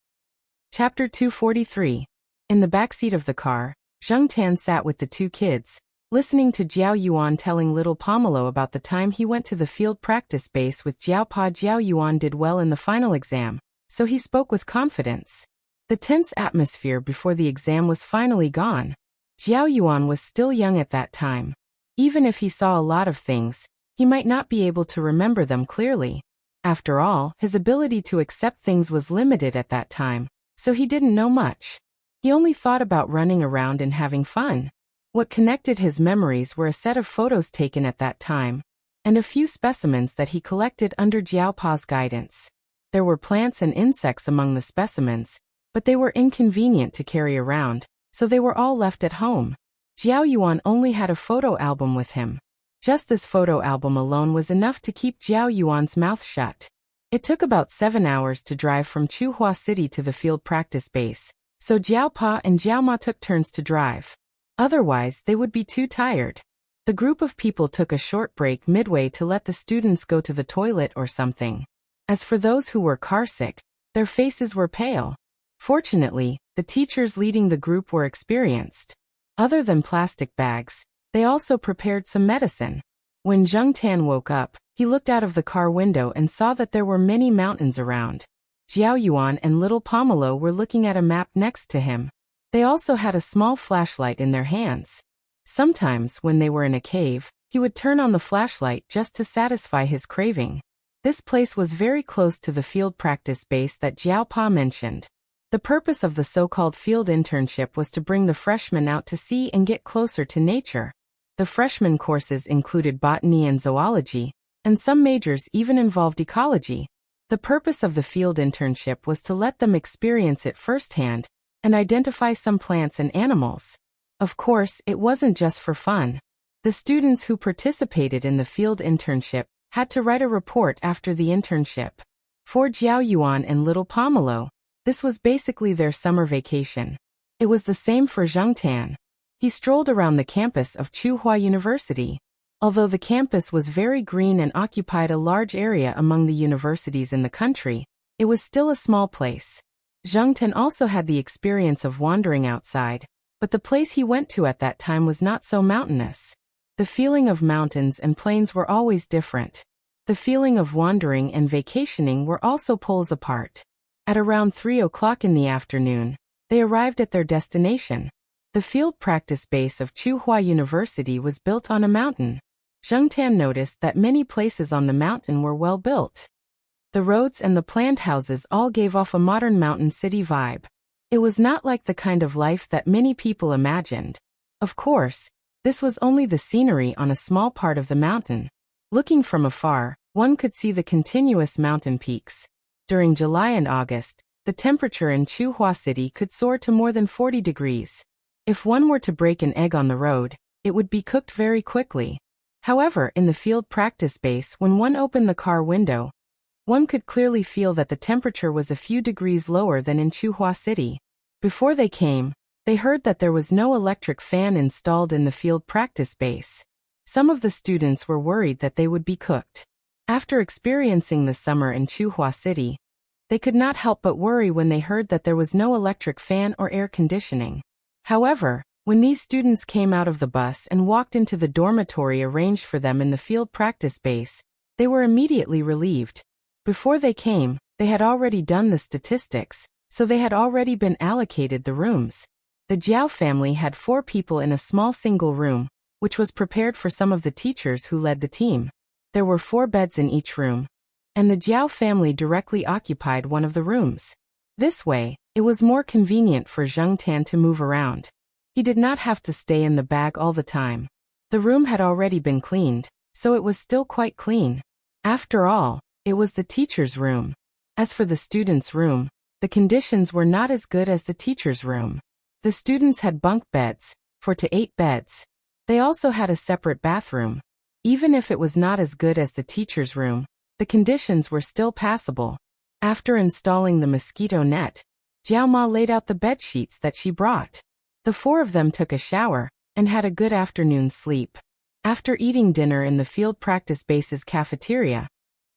S1: Chapter 243. In the backseat of the car, Zheng Tan sat with the two kids, listening to Jiao Yuan telling little Pomelo about the time he went to the field practice base with Jiaopa. Jiao Yuan did well in the final exam, so he spoke with confidence. The tense atmosphere before the exam was finally gone. Jiao Yuan was still young at that time. Even if he saw a lot of things, he might not be able to remember them clearly. After all, his ability to accept things was limited at that time, so he didn't know much. He only thought about running around and having fun. What connected his memories were a set of photos taken at that time, and a few specimens that he collected under Jiao Pa's guidance. There were plants and insects among the specimens, but they were inconvenient to carry around, so they were all left at home. Jiao Yuan only had a photo album with him. Just this photo album alone was enough to keep Jiao Yuan's mouth shut. It took about 7 hours to drive from Chuhua City to the field practice base, so Jiao Pa and Jiao Ma took turns to drive. Otherwise, they would be too tired. The group of people took a short break midway to let the students go to the toilet or something. As for those who were carsick, their faces were pale. Fortunately, the teachers leading the group were experienced. Other than plastic bags, they also prepared some medicine. When Zheng Tan woke up, he looked out of the car window and saw that there were many mountains around. Jiao Yuan and little Pomelo were looking at a map next to him. They also had a small flashlight in their hands. Sometimes, when they were in a cave, he would turn on the flashlight just to satisfy his craving. This place was very close to the field practice base that Jiao Pa mentioned. The purpose of the so-called field internship was to bring the freshmen out to see and get closer to nature. The freshman courses included botany and zoology, and some majors even involved ecology. The purpose of the field internship was to let them experience it firsthand and identify some plants and animals. Of course, it wasn't just for fun. The students who participated in the field internship had to write a report after the internship. For Jiao Yuan and little Pomelo, this was basically their summer vacation. It was the same for Zheng Tan. He strolled around the campus of Chuhua University. Although the campus was very green and occupied a large area among the universities in the country, it was still a small place. Zheng Tan also had the experience of wandering outside, but the place he went to at that time was not so mountainous. The feeling of mountains and plains were always different. The feeling of wandering and vacationing were also poles apart. At around 3 o'clock in the afternoon, they arrived at their destination. The field practice base of Chuhua University was built on a mountain. Zheng Tan noticed that many places on the mountain were well built. The roads and the planned houses all gave off a modern mountain city vibe. It was not like the kind of life that many people imagined. Of course, this was only the scenery on a small part of the mountain. Looking from afar, one could see the continuous mountain peaks. During July and August, the temperature in Chuhua City could soar to more than 40 degrees. If one were to break an egg on the road, it would be cooked very quickly. However, in the field practice base, when one opened the car window, one could clearly feel that the temperature was a few degrees lower than in Chuhua City. Before they came, they heard that there was no electric fan installed in the field practice base. Some of the students were worried that they would be cooked. After experiencing the summer in Chuhua City, they could not help but worry when they heard that there was no electric fan or air conditioning. However, when these students came out of the bus and walked into the dormitory arranged for them in the field practice base, they were immediately relieved. Before they came, they had already done the statistics, so they had already been allocated the rooms. The Jiao family had 4 people in a small single room, which was prepared for some of the teachers who led the team. There were 4 beds in each room, and the Jiao family directly occupied one of the rooms. This way, it was more convenient for Zheng Tan to move around. He did not have to stay in the bag all the time. The room had already been cleaned, so it was still quite clean. After all, it was the teacher's room. As for the students' room, the conditions were not as good as the teacher's room. The students had bunk beds, 4 to 8 beds. They also had a separate bathroom. Even if it was not as good as the teacher's room, the conditions were still passable. After installing the mosquito net, Jiao Ma laid out the bed sheets that she brought. The 4 of them took a shower and had a good afternoon's sleep. After eating dinner in the field practice base's cafeteria,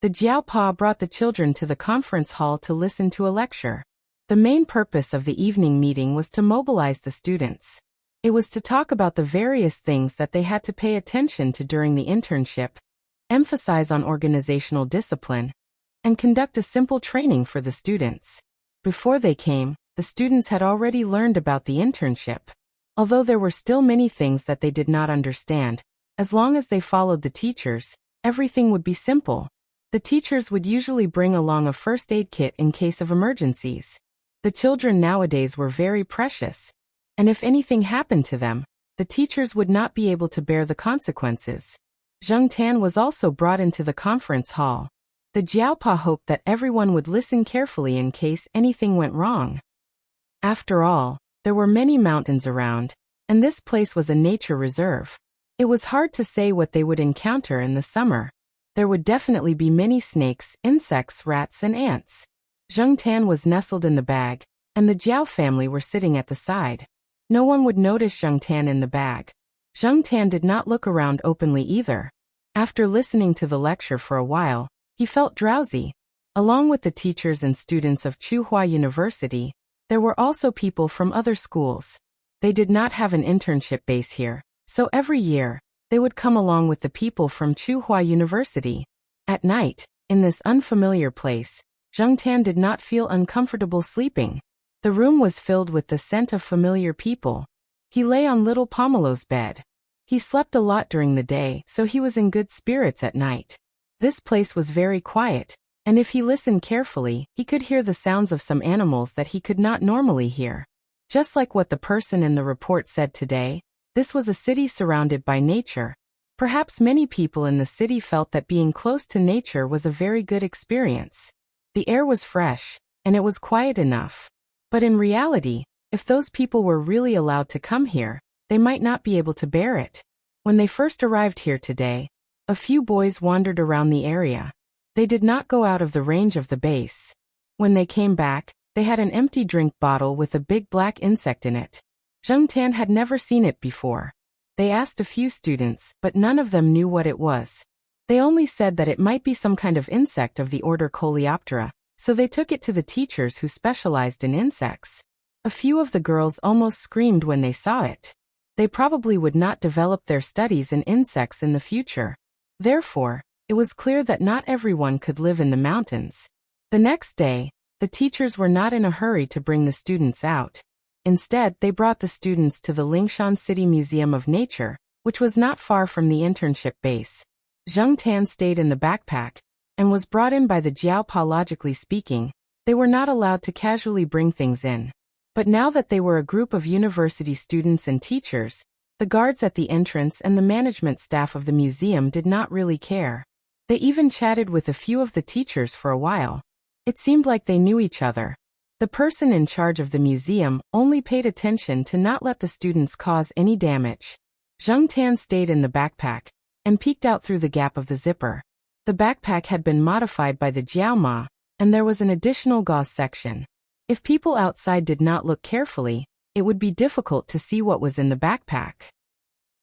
S1: the Jiao Pa brought the children to the conference hall to listen to a lecture. The main purpose of the evening meeting was to mobilize the students. It was to talk about the various things that they had to pay attention to during the internship, emphasize on organizational discipline, and conduct a simple training for the students. Before they came, the students had already learned about the internship. Although there were still many things that they did not understand, as long as they followed the teachers, everything would be simple. The teachers would usually bring along a first aid kit in case of emergencies. The children nowadays were very precious, and if anything happened to them, the teachers would not be able to bear the consequences. Zheng Tan was also brought into the conference hall. The Jiaopa hoped that everyone would listen carefully in case anything went wrong. After all, there were many mountains around, and this place was a nature reserve. It was hard to say what they would encounter in the summer. There would definitely be many snakes, insects, rats, and ants. Zheng Tan was nestled in the bag, and the Jiao family were sitting at the side. No one would notice Zheng Tan in the bag. Zheng Tan did not look around openly either. After listening to the lecture for a while, he felt drowsy. Along with the teachers and students of Tsinghua University, there were also people from other schools. They did not have an internship base here, so every year, they would come along with the people from Tsinghua University. At night, in this unfamiliar place, Zheng Tan did not feel uncomfortable sleeping. The room was filled with the scent of familiar people. He lay on little Pomelo's bed. He slept a lot during the day, so he was in good spirits at night. This place was very quiet, and if he listened carefully, he could hear the sounds of some animals that he could not normally hear. Just like what the person in the report said today, this was a city surrounded by nature. Perhaps many people in the city felt that being close to nature was a very good experience. The air was fresh, and it was quiet enough. But in reality, if those people were really allowed to come here, they might not be able to bear it. When they first arrived here today, a few boys wandered around the area. They did not go out of the range of the base. When they came back, they had an empty drink bottle with a big black insect in it. Zheng Tan had never seen it before. They asked a few students, but none of them knew what it was. They only said that it might be some kind of insect of the order Coleoptera, so they took it to the teachers who specialized in insects. A few of the girls almost screamed when they saw it. They probably would not develop their studies in insects in the future. Therefore, it was clear that not everyone could live in the mountains. The next day, the teachers were not in a hurry to bring the students out. Instead, they brought the students to the Lingshan City Museum of Nature, which was not far from the internship base. Zheng Tan stayed in the backpack, and was brought in by the Jiaopa. Logically speaking, they were not allowed to casually bring things in. But now that they were a group of university students and teachers, the guards at the entrance and the management staff of the museum did not really care. They even chatted with a few of the teachers for a while. It seemed like they knew each other. The person in charge of the museum only paid attention to not let the students cause any damage. Zheng Tan stayed in the backpack, and peeked out through the gap of the zipper. The backpack had been modified by the Jiaoma, and there was an additional gauze section. If people outside did not look carefully, it would be difficult to see what was in the backpack.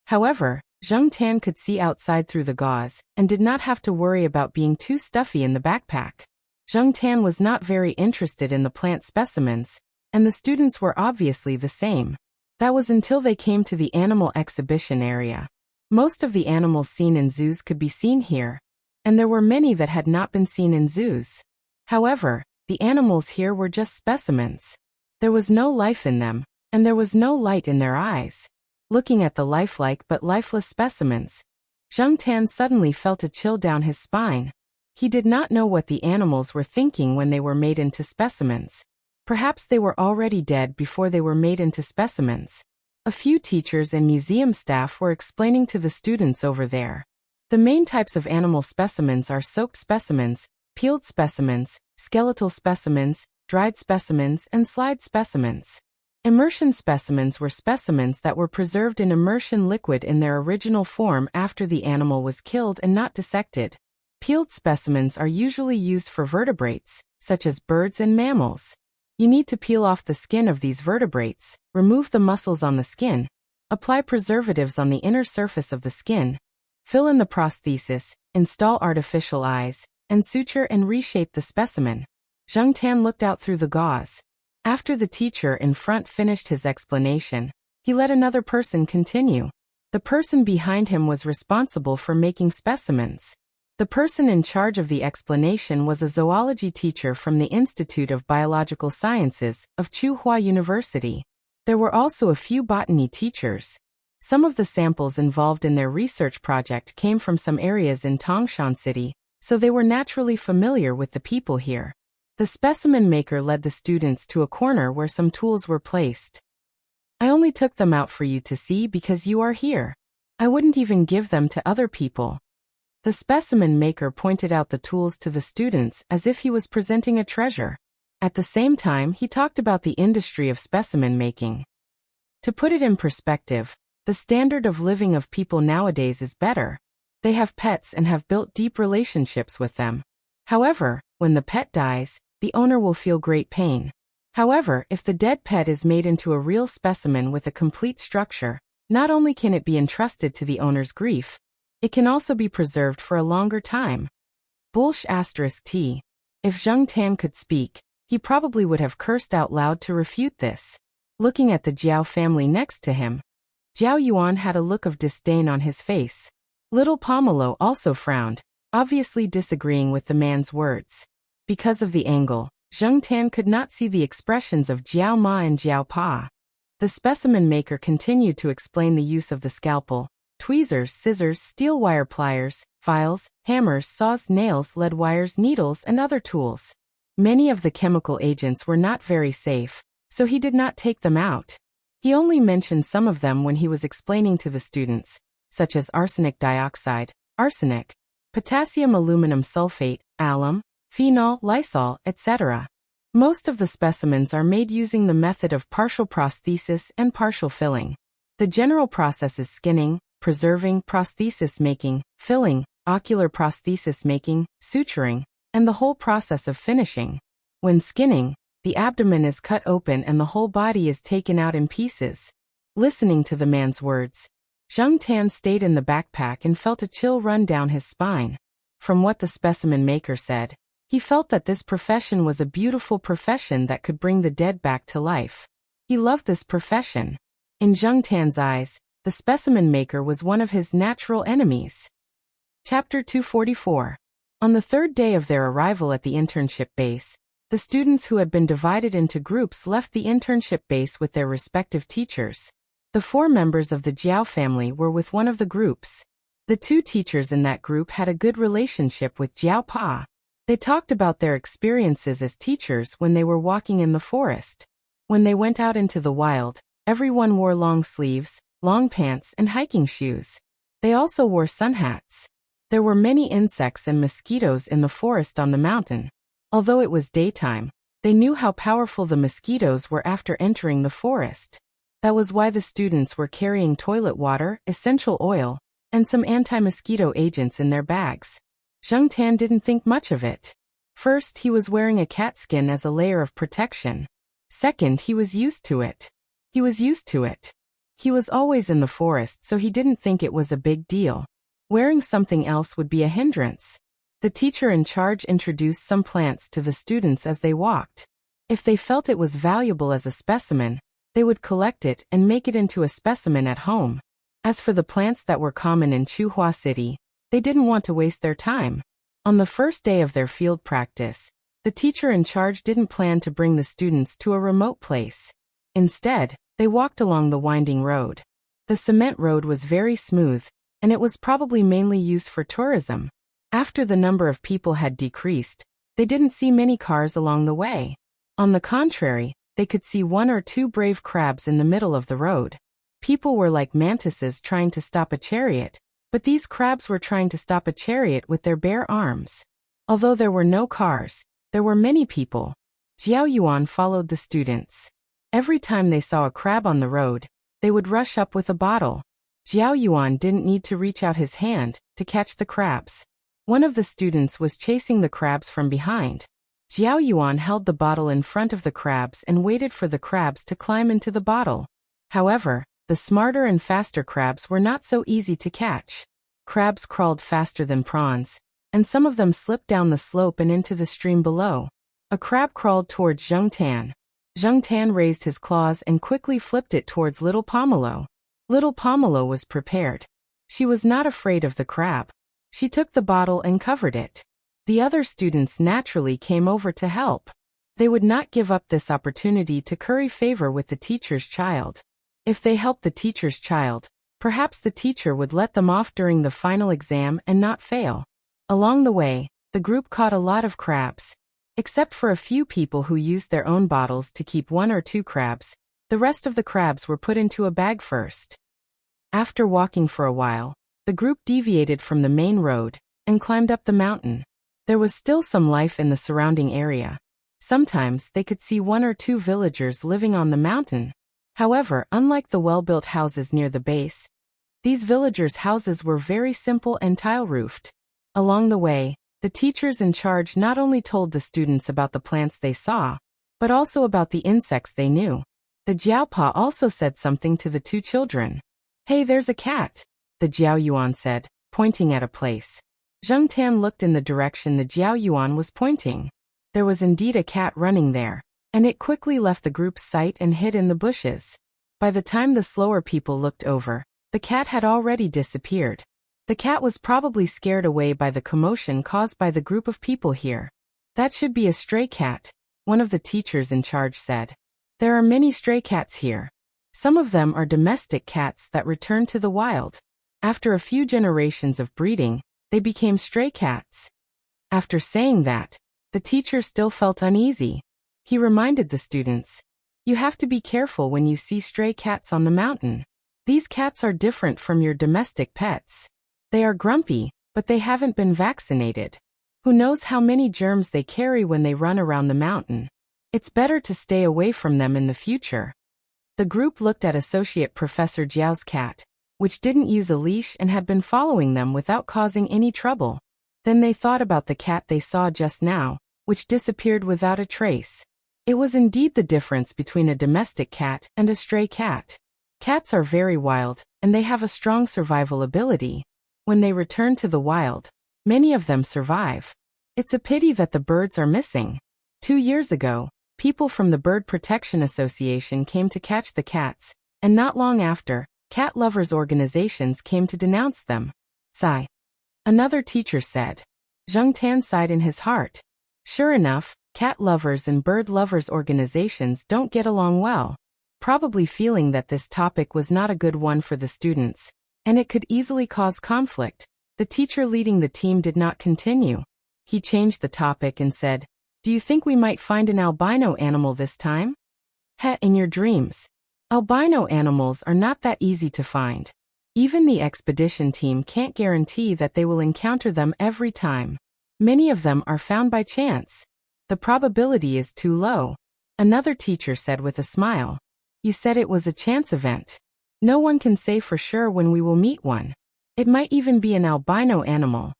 S1: However, Zheng Tan could see outside through the gauze, and did not have to worry about being too stuffy in the backpack. Zheng Tan was not very interested in the plant specimens, and the students were obviously the same. That was until they came to the animal exhibition area. Most of the animals seen in zoos could be seen here, and there were many that had not been seen in zoos. However, the animals here were just specimens. There was no life in them, and there was no light in their eyes. Looking at the lifelike but lifeless specimens, Zheng Tan suddenly felt a chill down his spine. He did not know what the animals were thinking when they were made into specimens. Perhaps they were already dead before they were made into specimens. A few teachers and museum staff were explaining to the students over there. The main types of animal specimens are soaked specimens, peeled specimens, skeletal specimens, dried specimens, and slide specimens. Immersion specimens were specimens that were preserved in immersion liquid in their original form after the animal was killed and not dissected. Peeled specimens are usually used for vertebrates, such as birds and mammals. You need to peel off the skin of these vertebrates, remove the muscles on the skin, apply preservatives on the inner surface of the skin, fill in the prosthesis, install artificial eyes, and suture and reshape the specimen. Zheng Tan looked out through the gauze. After the teacher in front finished his explanation, he let another person continue. The person behind him was responsible for making specimens. The person in charge of the explanation was a zoology teacher from the Institute of Biological Sciences of Tsinghua University. There were also a few botany teachers. Some of the samples involved in their research project came from some areas in Tangshan City, so they were naturally familiar with the people here. The specimen maker led the students to a corner where some tools were placed. I only took them out for you to see because you are here. I wouldn't even give them to other people. The specimen maker pointed out the tools to the students as if he was presenting a treasure. At the same time, he talked about the industry of specimen making. To put it in perspective, the standard of living of people nowadays is better. They have pets and have built deep relationships with them. However, when the pet dies, the owner will feel great pain. However, if the dead pet is made into a real specimen with a complete structure, not only can it be entrusted to the owner's grief, it can also be preserved for a longer time. *T. If Zheng Tan could speak, he probably would have cursed out loud to refute this. Looking at the Jiao family next to him, Jiao Yuan had a look of disdain on his face. Little Pomelo also frowned, obviously disagreeing with the man's words. Because of the angle, Zheng Tan could not see the expressions of Jiao Ma and Jiao Pa. The specimen maker continued to explain the use of the scalpel, tweezers, scissors, steel wire pliers, files, hammers, saws, nails, lead wires, needles, and other tools. Many of the chemical agents were not very safe, so he did not take them out. He only mentioned some of them when he was explaining to the students, such as arsenic dioxide, arsenic, potassium aluminum sulfate, alum, phenol, lysol, etc. Most of the specimens are made using the method of partial prosthesis and partial filling. The general process is skinning, preserving, prosthesis making, filling, ocular prosthesis making, suturing, and the whole process of finishing. When skinning, the abdomen is cut open and the whole body is taken out in pieces. Listening to the man's words, Zheng Tan stayed in the backpack and felt a chill run down his spine. From what the specimen maker said, he felt that this profession was a beautiful profession that could bring the dead back to life. He loved this profession. In Zheng Tan's eyes, the specimen maker was one of his natural enemies. Chapter 244. On the third day of their arrival at the internship base, the students who had been divided into groups left the internship base with their respective teachers. The 4 members of the Jiao family were with one of the groups. The 2 teachers in that group had a good relationship with Jiao Pa. They talked about their experiences as teachers when they were walking in the forest. When they went out into the wild, everyone wore long sleeves, long pants, and hiking shoes. They also wore sun hats. There were many insects and mosquitoes in the forest on the mountain. Although it was daytime, they knew how powerful the mosquitoes were after entering the forest. That was why the students were carrying toilet water, essential oil, and some anti-mosquito agents in their bags. Zheng Tan didn't think much of it. First, he was wearing a cat skin as a layer of protection. Second, he was used to it. He was always in the forest, so he didn't think it was a big deal. Wearing something else would be a hindrance. The teacher in charge introduced some plants to the students as they walked. If they felt it was valuable as a specimen, they would collect it and make it into a specimen at home. As for the plants that were common in Chuhua City, they didn't want to waste their time. On the first day of their field practice, the teacher in charge didn't plan to bring the students to a remote place. Instead, they walked along the winding road. The cement road was very smooth, and it was probably mainly used for tourism. After the number of people had decreased, they didn't see many cars along the way. On the contrary, they could see 1 or 2 brave crabs in the middle of the road. People were like mantises trying to stop a chariot, but these crabs were trying to stop a chariot with their bare arms. Although there were no cars, there were many people. Jiao Yuan followed the students. Every time they saw a crab on the road, they would rush up with a bottle. Jiao Yuan didn't need to reach out his hand to catch the crabs. One of the students was chasing the crabs from behind. Jiao Yuan held the bottle in front of the crabs and waited for the crabs to climb into the bottle. However, the smarter and faster crabs were not so easy to catch. Crabs crawled faster than prawns, and some of them slipped down the slope and into the stream below. A crab crawled towards Zheng Tan. Zheng Tan raised his claws and quickly flipped it towards Little Pomelo. Little Pomelo was prepared. She was not afraid of the crab. She took the bottle and covered it. The other students naturally came over to help. They would not give up this opportunity to curry favor with the teacher's child. If they helped the teacher's child, perhaps the teacher would let them off during the final exam and not fail. Along the way, the group caught a lot of crabs. Except for a few people who used their own bottles to keep 1 or 2 crabs, the rest of the crabs were put into a bag first. After walking for a while, the group deviated from the main road and climbed up the mountain. There was still some life in the surrounding area. Sometimes they could see 1 or 2 villagers living on the mountain. However, unlike the well-built houses near the base, these villagers' houses were very simple and tile-roofed. Along the way, the teachers in charge not only told the students about the plants they saw, but also about the insects they knew. The Jiaopa also said something to the 2 children. "Hey, there's a cat," the Jiaoyuan said, pointing at a place. Zheng Tan looked in the direction the Jiaoyuan was pointing. There was indeed a cat running there, and it quickly left the group's sight and hid in the bushes. By the time the slower people looked over, the cat had already disappeared. The cat was probably scared away by the commotion caused by the group of people here. "That should be a stray cat," one of the teachers in charge said. "There are many stray cats here. Some of them are domestic cats that return to the wild. After a few generations of breeding, they became stray cats." After saying that, the teacher still felt uneasy. He reminded the students, "You have to be careful when you see stray cats on the mountain. These cats are different from your domestic pets. They are grumpy, but they haven't been vaccinated. Who knows how many germs they carry when they run around the mountain. It's better to stay away from them in the future." The group looked at Associate Professor Jiao's cat, which didn't use a leash and had been following them without causing any trouble. Then they thought about the cat they saw just now, which disappeared without a trace. It was indeed the difference between a domestic cat and a stray cat. Cats are very wild, and they have a strong survival ability. When they return to the wild, many of them survive. It's a pity that the birds are missing. 2 years ago, people from the Bird Protection Association came to catch the cats, and not long after, cat lovers' organizations came to denounce them. Sigh. Another teacher said. Zheng Tan sighed in his heart. Sure enough, cat lovers and bird lovers' organizations don't get along well. Probably feeling that this topic was not a good one for the students, and it could easily cause conflict, the teacher leading the team did not continue. He changed the topic and said, "Do you think we might find an albino animal this time?" In your dreams. Albino animals are not that easy to find. Even the expedition team can't guarantee that they will encounter them every time. Many of them are found by chance. The probability is too low. Another teacher said with a smile. You said it was a chance event. No one can say for sure when we will meet one. It might even be an albino animal.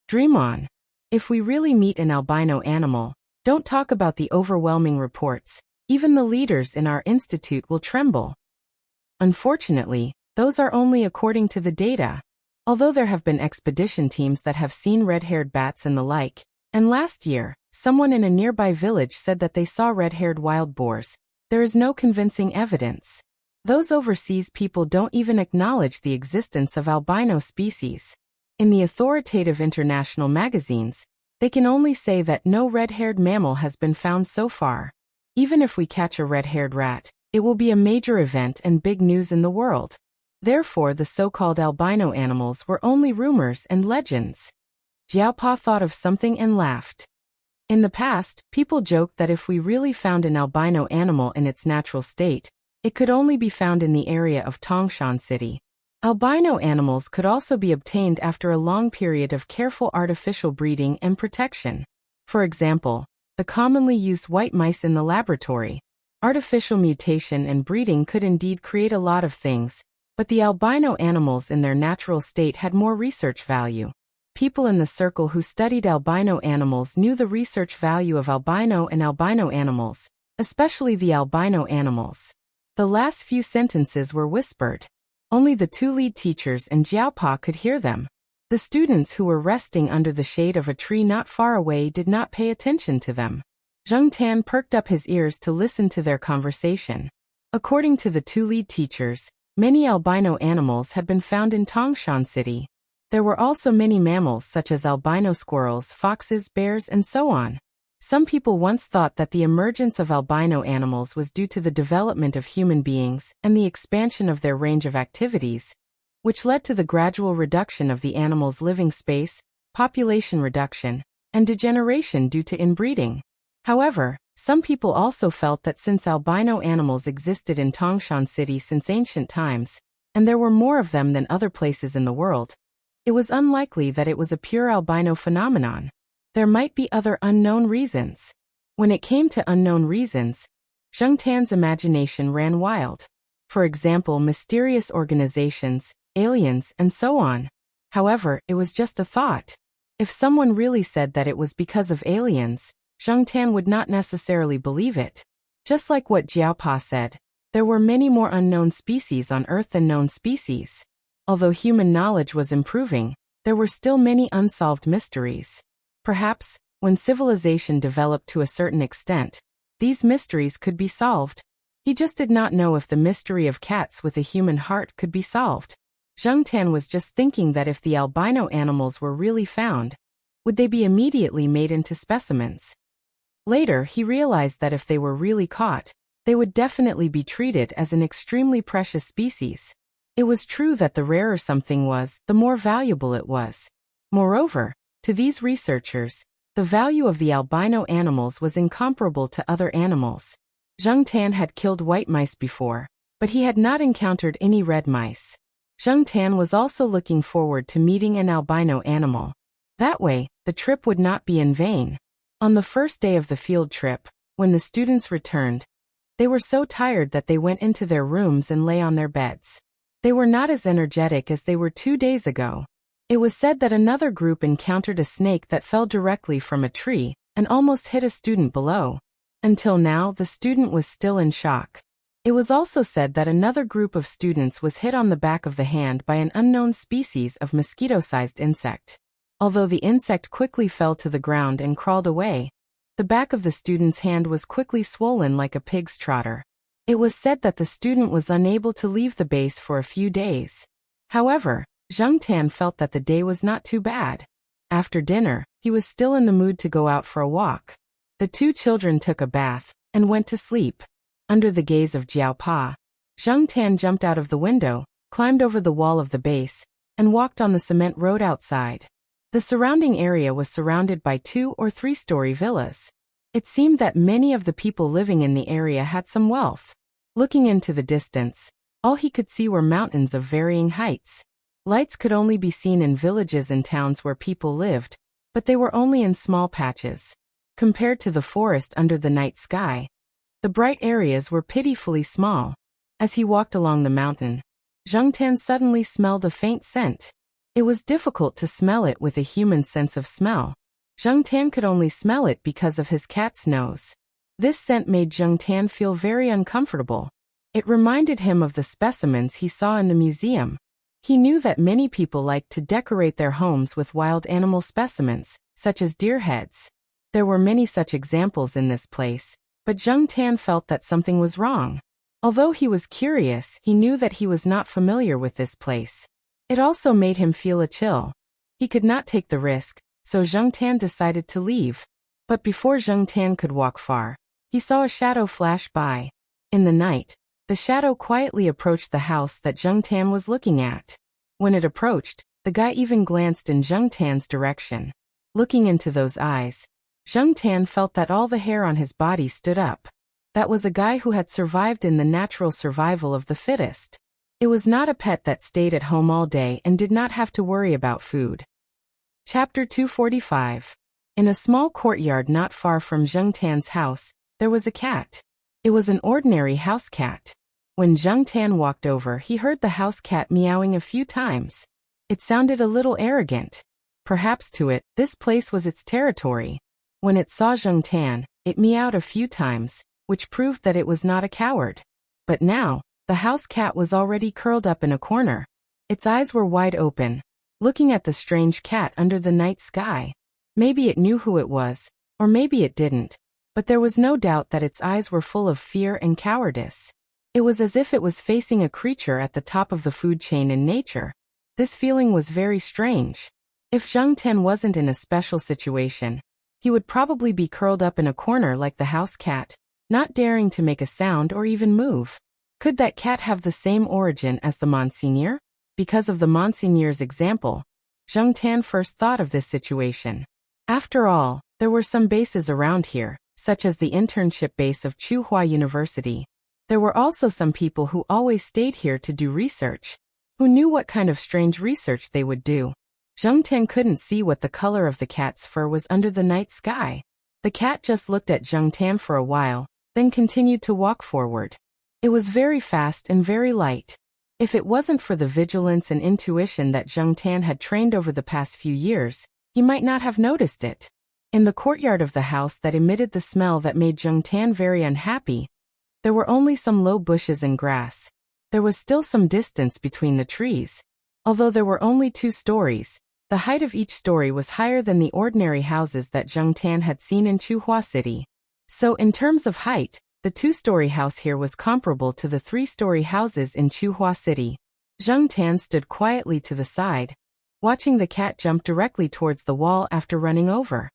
S1: Dream on. If we really meet an albino animal, don't talk about the overwhelming reports. Even the leaders in our institute will tremble. Unfortunately, those are only according to the data. Although there have been expedition teams that have seen red-haired bats and the like, and last year, someone in a nearby village said that they saw red-haired wild boars, there is no convincing evidence. Those overseas people don't even acknowledge the existence of albino species. In the authoritative international magazines, they can only say that no red-haired mammal has been found so far. Even if we catch a red-haired rat, it will be a major event and big news in the world. Therefore, the so-called albino animals were only rumors and legends. Jiaopa thought of something and laughed. In the past, people joked that if we really found an albino animal in its natural state, it could only be found in the area of Tangshan City. Albino animals could also be obtained after a long period of careful artificial breeding and protection. For example, the commonly used white mice in the laboratory. Artificial mutation and breeding could indeed create a lot of things, but the albino animals in their natural state had more research value. People in the circle who studied albino animals knew the research value of albino and albino animals, especially the albino animals. The last few sentences were whispered. Only the two lead teachers and Jiaopa could hear them. The students who were resting under the shade of a tree not far away did not pay attention to them. Zheng Tan perked up his ears to listen to their conversation. According to the two lead teachers, many albino animals had been found in Tangshan City. There were also many mammals such as albino squirrels, foxes, bears, and so on. Some people once thought that the emergence of albino animals was due to the development of human beings and the expansion of their range of activities, which led to the gradual reduction of the animals' living space population reduction, and degeneration due to inbreeding. However, some people also felt that since albino animals existed in Tangshan City since ancient times, and there were more of them than other places in the world, it was unlikely that it was a pure albino phenomenon. There might be other unknown reasons. When it came to unknown reasons, Zheng Tan's imagination ran wild. For example, mysterious organizations, aliens, and so on. However, it was just a thought. If someone really said that it was because of aliens, Zheng Tan would not necessarily believe it. Just like what Jiaopa said, there were many more unknown species on Earth than known species. Although human knowledge was improving, there were still many unsolved mysteries. Perhaps, when civilization developed to a certain extent, these mysteries could be solved. He just did not know if the mystery of cats with a human heart could be solved. Zheng Tan was just thinking that if the albino animals were really found, would they be immediately made into specimens? Later, he realized that if they were really caught, they would definitely be treated as an extremely precious species. It was true that the rarer something was, the more valuable it was. Moreover, to these researchers, the value of the albino animals was incomparable to other animals. Zheng Tan had killed white mice before, but he had not encountered any red mice. Zheng Tan was also looking forward to meeting an albino animal. That way, the trip would not be in vain. On the first day of the field trip, when the students returned, they were so tired that they went into their rooms and lay on their beds. They were not as energetic as they were 2 days ago. It was said that another group encountered a snake that fell directly from a tree and almost hit a student below. Until now, the student was still in shock. It was also said that another group of students was hit on the back of the hand by an unknown species of mosquito-sized insect. Although the insect quickly fell to the ground and crawled away, the back of the student's hand was quickly swollen like a pig's trotter. It was said that the student was unable to leave the base for a few days. However, Zheng Tan felt that the day was not too bad. After dinner, he was still in the mood to go out for a walk. The two children took a bath and went to sleep. Under the gaze of Jiaopa, Zheng Tan jumped out of the window, climbed over the wall of the base, and walked on the cement road outside. The surrounding area was surrounded by 2- or 3-story villas. It seemed that many of the people living in the area had some wealth. Looking into the distance, all he could see were mountains of varying heights. Lights could only be seen in villages and towns where people lived, but they were only in small patches. Compared to the forest under the night sky, the bright areas were pitifully small. As he walked along the mountain, Zheng Tan suddenly smelled a faint scent. It was difficult to smell it with a human sense of smell. Zheng Tan could only smell it because of his cat's nose. This scent made Zheng Tan feel very uncomfortable. It reminded him of the specimens he saw in the museum. He knew that many people liked to decorate their homes with wild animal specimens, such as deer heads. There were many such examples in this place, but Zheng Tan felt that something was wrong. Although he was curious, he knew that he was not familiar with this place. It also made him feel a chill. He could not take the risk, so Zheng Tan decided to leave. But before Zheng Tan could walk far, he saw a shadow flash by. In the night, the shadow quietly approached the house that Zheng Tan was looking at. When it approached, the guy even glanced in Zheng Tan's direction. Looking into those eyes, Zheng Tan felt that all the hair on his body stood up. That was a guy who had survived in the natural survival of the fittest. It was not a pet that stayed at home all day and did not have to worry about food. Chapter 245. In a small courtyard not far from Zheng Tan's house, there was a cat. It was an ordinary house cat. When Zheng Tan walked over, he heard the house cat meowing a few times. It sounded a little arrogant. Perhaps to it, this place was its territory. When it saw Zheng Tan, it meowed a few times, which proved that it was not a coward. But now, the house cat was already curled up in a corner. Its eyes were wide open, looking at the strange cat under the night sky. Maybe it knew who it was, or maybe it didn't, but there was no doubt that its eyes were full of fear and cowardice. It was as if it was facing a creature at the top of the food chain in nature. This feeling was very strange. If Zheng Tan wasn't in a special situation, he would probably be curled up in a corner like the house cat, not daring to make a sound or even move. Could that cat have the same origin as the Monseigneur? Because of the Monseigneur's example, Zheng Tan first thought of this situation. After all, there were some bases around here, such as the internship base of Tsinghua University. There were also some people who always stayed here to do research. Who knew what kind of strange research they would do? Zheng Tan couldn't see what the color of the cat's fur was under the night sky. The cat just looked at Zheng Tan for a while, then continued to walk forward. It was very fast and very light. If it wasn't for the vigilance and intuition that Zheng Tan had trained over the past few years, he might not have noticed it. In the courtyard of the house that emitted the smell that made Zheng Tan very unhappy, there were only some low bushes and grass. There was still some distance between the trees. Although there were only 2 stories, the height of each story was higher than the ordinary houses that Zheng Tan had seen in Tsinghua City. So in terms of height, the 2-story house here was comparable to the 3-story houses in Tsinghua City. Zheng Tan stood quietly to the side, watching the cat jump directly towards the wall after running over.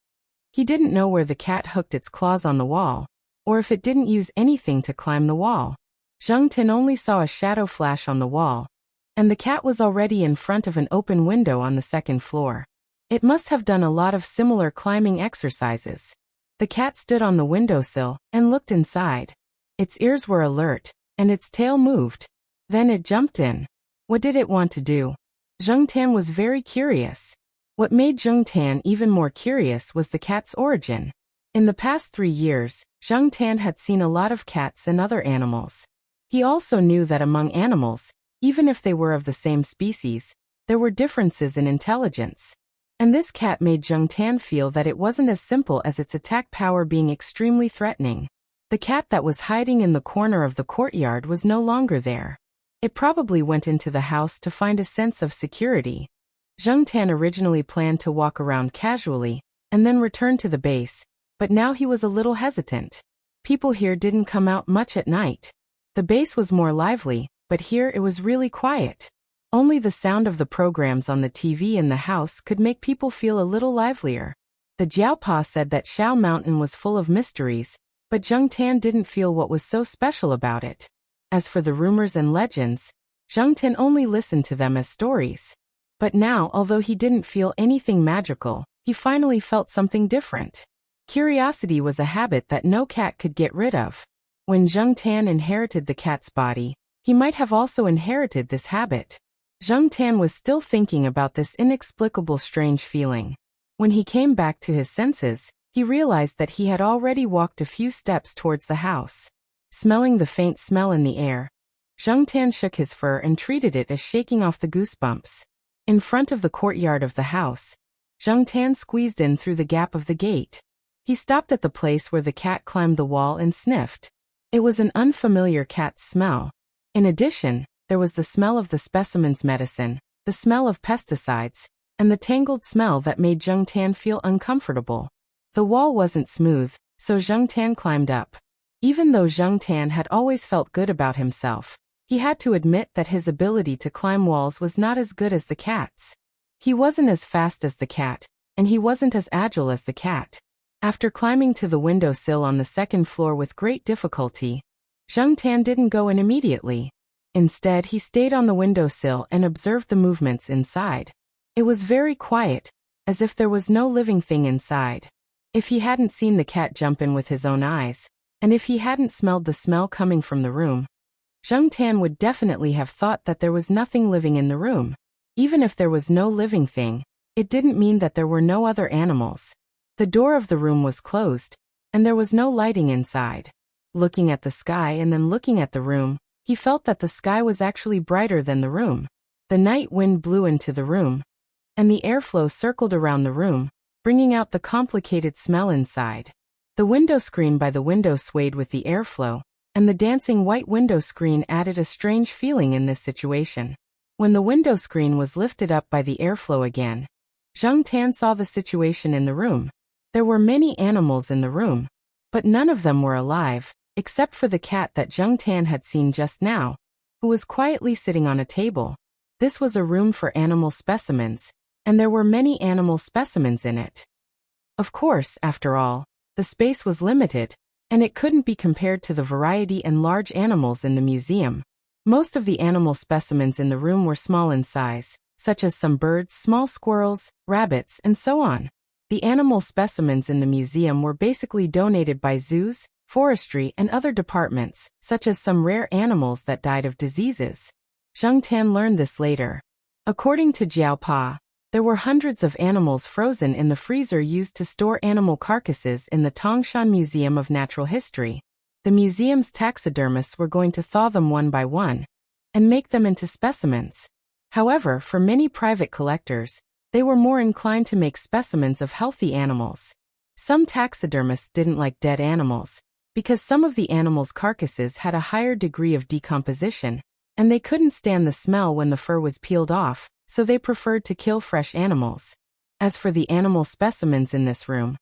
S1: He didn't know where the cat hooked its claws on the wall, or if it didn't use anything to climb the wall. Zheng Tan only saw a shadow flash on the wall, and the cat was already in front of an open window on the 2nd floor. It must have done a lot of similar climbing exercises. The cat stood on the windowsill and looked inside. Its ears were alert, and its tail moved. Then it jumped in. What did it want to do? Zheng Tan was very curious. What made Zheng Tan even more curious was the cat's origin. In the past 3 years, Zheng Tan had seen a lot of cats and other animals. He also knew that among animals, even if they were of the same species, there were differences in intelligence. And this cat made Zheng Tan feel that it wasn't as simple as its attack power being extremely threatening. The cat that was hiding in the corner of the courtyard was no longer there. It probably went into the house to find a sense of security. Zheng Tan originally planned to walk around casually, and then return to the base, but now he was a little hesitant. People here didn't come out much at night. The base was more lively, but here it was really quiet. Only the sound of the programs on the TV in the house could make people feel a little livelier. The Jiaopa said that Shao Mountain was full of mysteries, but Zheng Tan didn't feel what was so special about it. As for the rumors and legends, Zheng Tan only listened to them as stories. But now, although he didn't feel anything magical, he finally felt something different. Curiosity was a habit that no cat could get rid of. When Zheng Tan inherited the cat's body, he might have also inherited this habit. Zheng Tan was still thinking about this inexplicable strange feeling. When he came back to his senses, he realized that he had already walked a few steps towards the house. Smelling the faint smell in the air, Zheng Tan shook his fur and treated it as shaking off the goosebumps. In front of the courtyard of the house, Zheng Tan squeezed in through the gap of the gate. He stopped at the place where the cat climbed the wall and sniffed. It was an unfamiliar cat's smell. In addition, there was the smell of the specimen's medicine, the smell of pesticides, and the tangled smell that made Zheng Tan feel uncomfortable. The wall wasn't smooth, so Zheng Tan climbed up. Even though Zheng Tan had always felt good about himself, he had to admit that his ability to climb walls was not as good as the cat's. He wasn't as fast as the cat, and he wasn't as agile as the cat. After climbing to the windowsill on the 2nd floor with great difficulty, Zheng Tan didn't go in immediately. Instead, he stayed on the windowsill and observed the movements inside. It was very quiet, as if there was no living thing inside. If he hadn't seen the cat jump in with his own eyes, and if he hadn't smelled the smell coming from the room, Zheng Tan would definitely have thought that there was nothing living in the room. Even if there was no living thing, it didn't mean that there were no other animals. The door of the room was closed, and there was no lighting inside. Looking at the sky and then looking at the room, he felt that the sky was actually brighter than the room. The night wind blew into the room, and the airflow circled around the room, bringing out the complicated smell inside. The window screen by the window swayed with the airflow, and the dancing white window screen added a strange feeling in this situation. When the window screen was lifted up by the airflow again, Zheng Tan saw the situation in the room. There were many animals in the room, but none of them were alive, except for the cat that Zheng Tan had seen just now, who was quietly sitting on a table. This was a room for animal specimens, and there were many animal specimens in it. Of course, after all, the space was limited, and it couldn't be compared to the variety and large animals in the museum. Most of the animal specimens in the room were small in size, such as some birds, small squirrels, rabbits, and so on. The animal specimens in the museum were basically donated by zoos, forestry, and other departments, such as some rare animals that died of diseases. Zheng Tan learned this later. According to Jiao Pa, there were hundreds of animals frozen in the freezer used to store animal carcasses in the Tangshan Museum of Natural History. The museum's taxidermists were going to thaw them one by one and make them into specimens. However, for many private collectors, they were more inclined to make specimens of healthy animals. Some taxidermists didn't like dead animals because some of the animals' carcasses had a higher degree of decomposition, and they couldn't stand the smell when the fur was peeled off, so they preferred to kill fresh animals. As for the animal specimens in this room,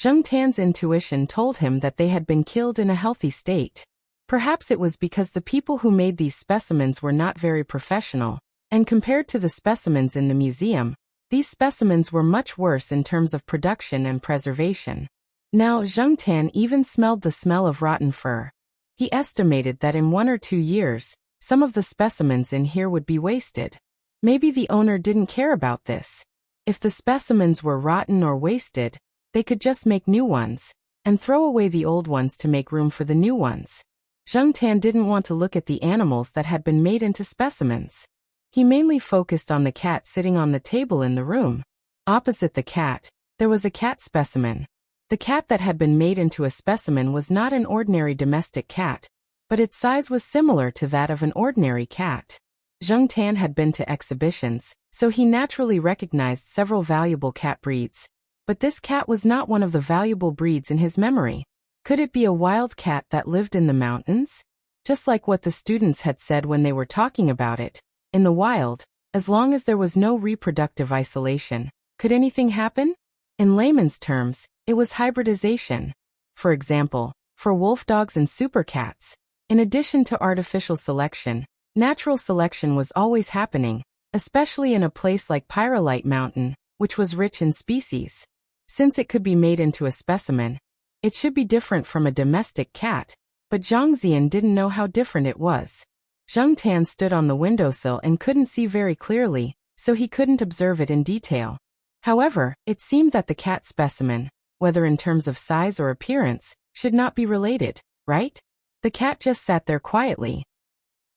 S1: Zheng Tan's intuition told him that they had been killed in a healthy state. Perhaps it was because the people who made these specimens were not very professional, and compared to the specimens in the museum, these specimens were much worse in terms of production and preservation. Now Zheng Tan even smelled the smell of rotten fur. He estimated that in 1 or 2 years, some of the specimens in here would be wasted. Maybe the owner didn't care about this. If the specimens were rotten or wasted, they could just make new ones, and throw away the old ones to make room for the new ones. Zheng Tan didn't want to look at the animals that had been made into specimens. He mainly focused on the cat sitting on the table in the room. Opposite the cat, there was a cat specimen. The cat that had been made into a specimen was not an ordinary domestic cat, but its size was similar to that of an ordinary cat. Zheng Tan had been to exhibitions, so he naturally recognized several valuable cat breeds. But this cat was not one of the valuable breeds in his memory. Could it be a wild cat that lived in the mountains? Just like what the students had said when they were talking about it. In the wild, as long as there was no reproductive isolation, could anything happen? In layman's terms, it was hybridization. For example, for wolf dogs and supercats, in addition to artificial selection, natural selection was always happening, especially in a place like Pyrolite Mountain, which was rich in species. Since it could be made into a specimen, it should be different from a domestic cat, but Zhang Zian didn't know how different it was. Zheng Tan stood on the windowsill and couldn't see very clearly, so he couldn't observe it in detail. However, it seemed that the cat specimen, whether in terms of size or appearance, should not be related, right? The cat just sat there quietly.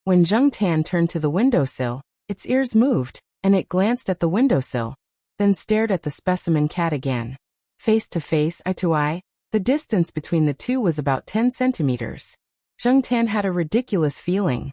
S1: When Zheng Tan turned to the windowsill, its ears moved, and it glanced at the windowsill, then stared at the specimen cat again. Face to face, eye to eye, the distance between the two was about 10 centimeters. Zheng Tan had a ridiculous feeling.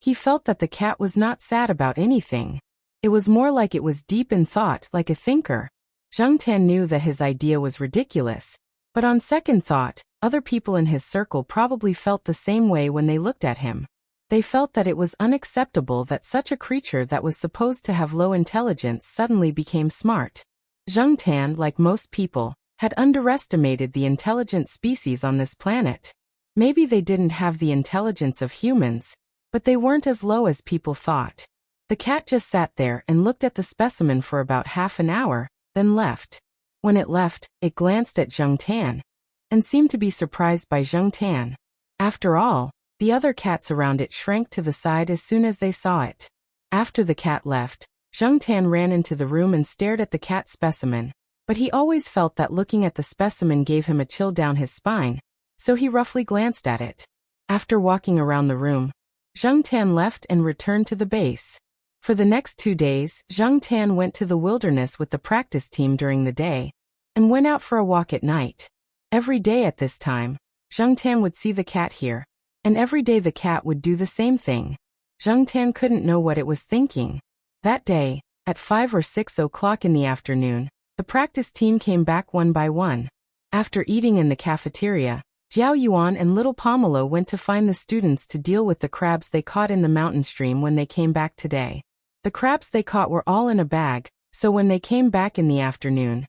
S1: He felt that the cat was not sad about anything. It was more like it was deep in thought, like a thinker. Zheng Tan knew that his idea was ridiculous, but on second thought, other people in his circle probably felt the same way when they looked at him. They felt that it was unacceptable that such a creature that was supposed to have low intelligence suddenly became smart. Zheng Tan, like most people, had underestimated the intelligent species on this planet. Maybe they didn't have the intelligence of humans, but they weren't as low as people thought. The cat just sat there and looked at the specimen for about half an hour, then left. When it left, it glanced at Zheng Tan, and seemed to be surprised by Zheng Tan. After all, the other cats around it shrank to the side as soon as they saw it. After the cat left, Zheng Tan ran into the room and stared at the cat specimen, but he always felt that looking at the specimen gave him a chill down his spine, so he roughly glanced at it. After walking around the room, Zheng Tan left and returned to the base. For the next 2 days, Zheng Tan went to the wilderness with the practice team during the day, and went out for a walk at night. Every day at this time, Zheng Tan would see the cat here, and every day the cat would do the same thing. Zheng Tan couldn't know what it was thinking. That day, at 5 or 6 o'clock in the afternoon, the practice team came back one by one. After eating in the cafeteria, Jiao Yuan and little Pomelo went to find the students to deal with the crabs they caught in the mountain stream when they came back today. The crabs they caught were all in a bag, so when they came back in the afternoon,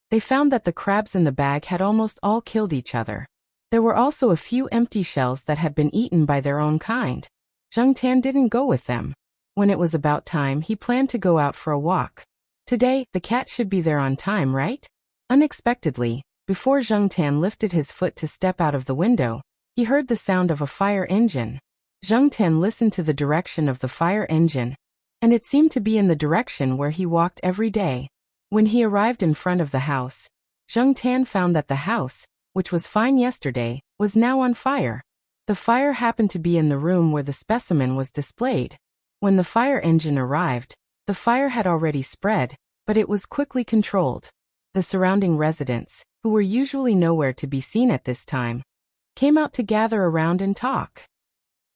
S1: they found that the crabs in the bag had almost all killed each other. There were also a few empty shells that had been eaten by their own kind. Zheng Tan didn't go with them. When it was about time, he planned to go out for a walk. Today, the cat should be there on time, right? Unexpectedly, before Zheng Tan lifted his foot to step out of the window, he heard the sound of a fire engine. Zheng Tan listened to the direction of the fire engine, and it seemed to be in the direction where he walked every day. When he arrived in front of the house, Zheng Tan found that the house, which was fine yesterday, was now on fire. The fire happened to be in the room where the specimen was displayed. When the fire engine arrived, the fire had already spread, but it was quickly controlled. The surrounding residents, who were usually nowhere to be seen at this time, came out to gather around and talk.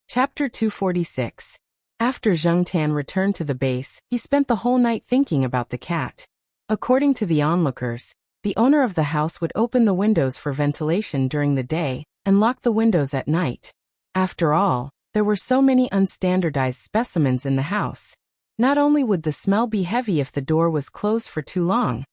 S1: Chapter 246. After Zheng Tan returned to the base, he spent the whole night thinking about the cat. According to the onlookers, the owner of the house would open the windows for ventilation during the day and lock the windows at night. After all, there were so many unstandardized specimens in the house. Not only would the smell be heavy if the door was closed for too long,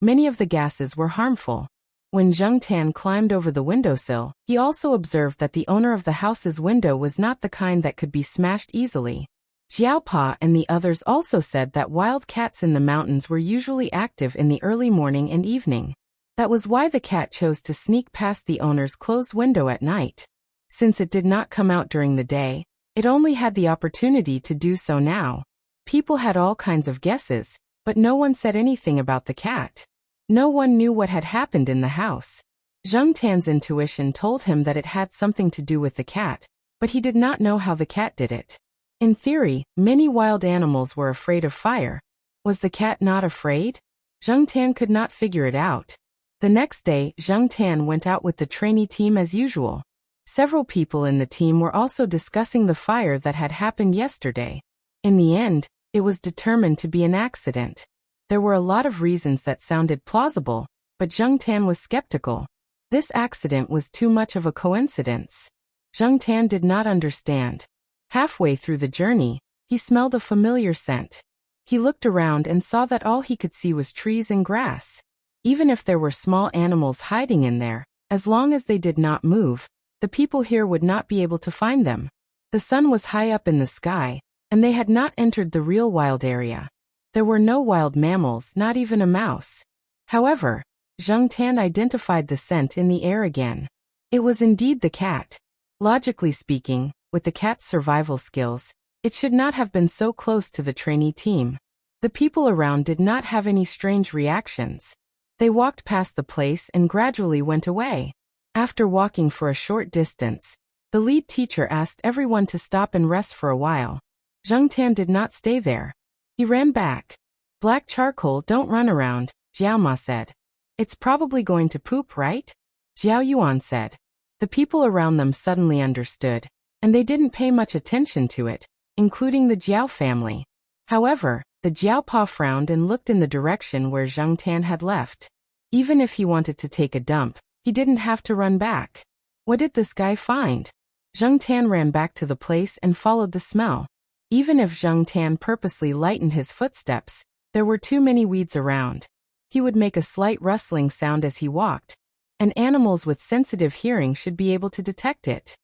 S1: many of the gases were harmful. When Zheng Tan climbed over the windowsill, he also observed that the owner of the house's window was not the kind that could be smashed easily. Xiaopa and the others also said that wild cats in the mountains were usually active in the early morning and evening. That was why the cat chose to sneak past the owner's closed window at night. Since it did not come out during the day, it only had the opportunity to do so now. People had all kinds of guesses, but no one said anything about the cat. No one knew what had happened in the house. Zheng Tan's intuition told him that it had something to do with the cat, but he did not know how the cat did it. In theory, many wild animals were afraid of fire. Was the cat not afraid? Zheng Tan could not figure it out. The next day, Zheng Tan went out with the trainee team as usual. Several people in the team were also discussing the fire that had happened yesterday. In the end, it was determined to be an accident. There were a lot of reasons that sounded plausible, but Zheng Tan was skeptical. This accident was too much of a coincidence. Zheng Tan did not understand. Halfway through the journey, he smelled a familiar scent. He looked around and saw that all he could see was trees and grass. Even if there were small animals hiding in there, as long as they did not move, the people here would not be able to find them. The sun was high up in the sky, and they had not entered the real wild area. There were no wild mammals, not even a mouse. However, Zheng Tan identified the scent in the air again. It was indeed the cat. Logically speaking, with the cat's survival skills, it should not have been so close to the trainee team. The people around did not have any strange reactions. They walked past the place and gradually went away. After walking for a short distance, the lead teacher asked everyone to stop and rest for a while. Zheng Tan did not stay there. He ran back. "Black charcoal, don't run around," Jiao Ma said. "It's probably going to poop, right?" Jiao Yuan said. The people around them suddenly understood, and they didn't pay much attention to it, including the Jiao family. However, the Jiaopa frowned and looked in the direction where Zheng Tan had left. Even if he wanted to take a dump, he didn't have to run back. What did this guy find? Zheng Tan ran back to the place and followed the smell. Even if Zheng Tan purposely lightened his footsteps, there were too many weeds around. He would make a slight rustling sound as he walked, and animals with sensitive hearing should be able to detect it.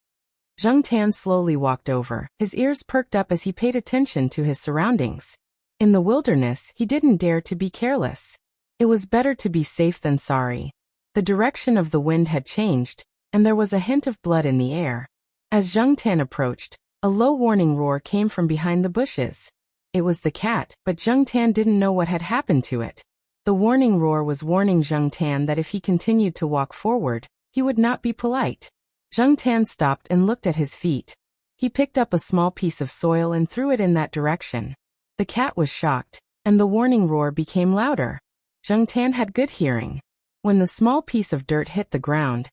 S1: Zheng Tan slowly walked over, his ears perked up as he paid attention to his surroundings. In the wilderness, he didn't dare to be careless. It was better to be safe than sorry. The direction of the wind had changed, and there was a hint of blood in the air. As Zheng Tan approached, a low warning roar came from behind the bushes. It was the cat, but Zheng Tan didn't know what had happened to it. The warning roar was warning Zheng Tan that if he continued to walk forward, he would not be polite. Zheng Tan stopped and looked at his feet. He picked up a small piece of soil and threw it in that direction. The cat was shocked, and the warning roar became louder. Zheng Tan had good hearing. When the small piece of dirt hit the ground,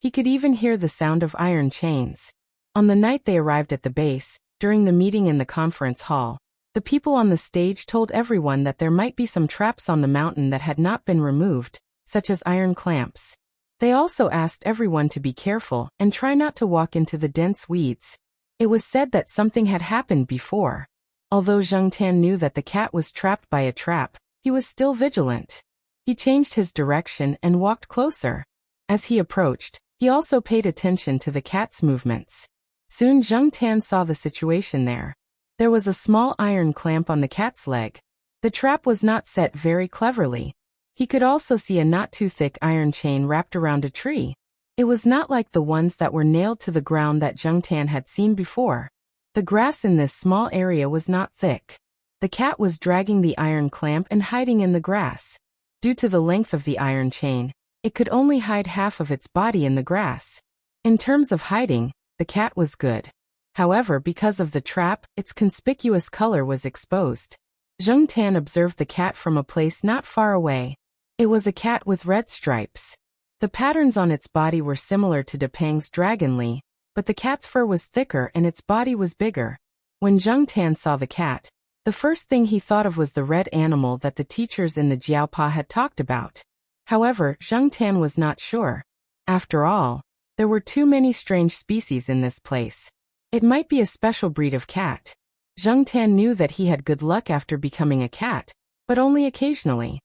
S1: he could even hear the sound of iron chains. On the night they arrived at the base, during the meeting in the conference hall, the people on the stage told everyone that there might be some traps on the mountain that had not been removed, such as iron clamps. They also asked everyone to be careful and try not to walk into the dense weeds. It was said that something had happened before. Although Zheng Tan knew that the cat was trapped by a trap, he was still vigilant. He changed his direction and walked closer. As he approached, he also paid attention to the cat's movements. Soon Zheng Tan saw the situation there. There was a small iron clamp on the cat's leg. The trap was not set very cleverly. He could also see a not too thick iron chain wrapped around a tree. It was not like the ones that were nailed to the ground that Zheng Tan had seen before. The grass in this small area was not thick. The cat was dragging the iron clamp and hiding in the grass. Due to the length of the iron chain, it could only hide half of its body in the grass. In terms of hiding, the cat was good. However, because of the trap, its conspicuous color was exposed. Zheng Tan observed the cat from a place not far away. It was a cat with red stripes. The patterns on its body were similar to Depang's dragonly, but the cat's fur was thicker and its body was bigger. When Zheng Tan saw the cat, the first thing he thought of was the red animal that the teachers in the Jiaopa had talked about. However, Zheng Tan was not sure. After all, there were too many strange species in this place. It might be a special breed of cat. Zheng Tan knew that he had good luck after becoming a cat, but only occasionally.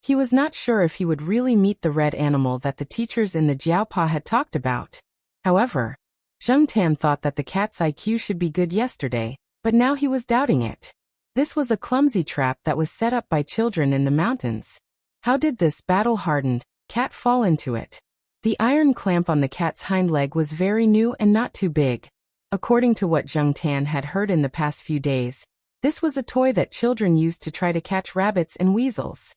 S1: He was not sure if he would really meet the red animal that the teachers in the Jiaopa had talked about. However, Zheng Tan thought that the cat's IQ should be good yesterday, but now he was doubting it. This was a clumsy trap that was set up by children in the mountains. How did this battle-hardened cat fall into it? The iron clamp on the cat's hind leg was very new and not too big. According to what Zheng Tan had heard in the past few days, this was a toy that children used to try to catch rabbits and weasels.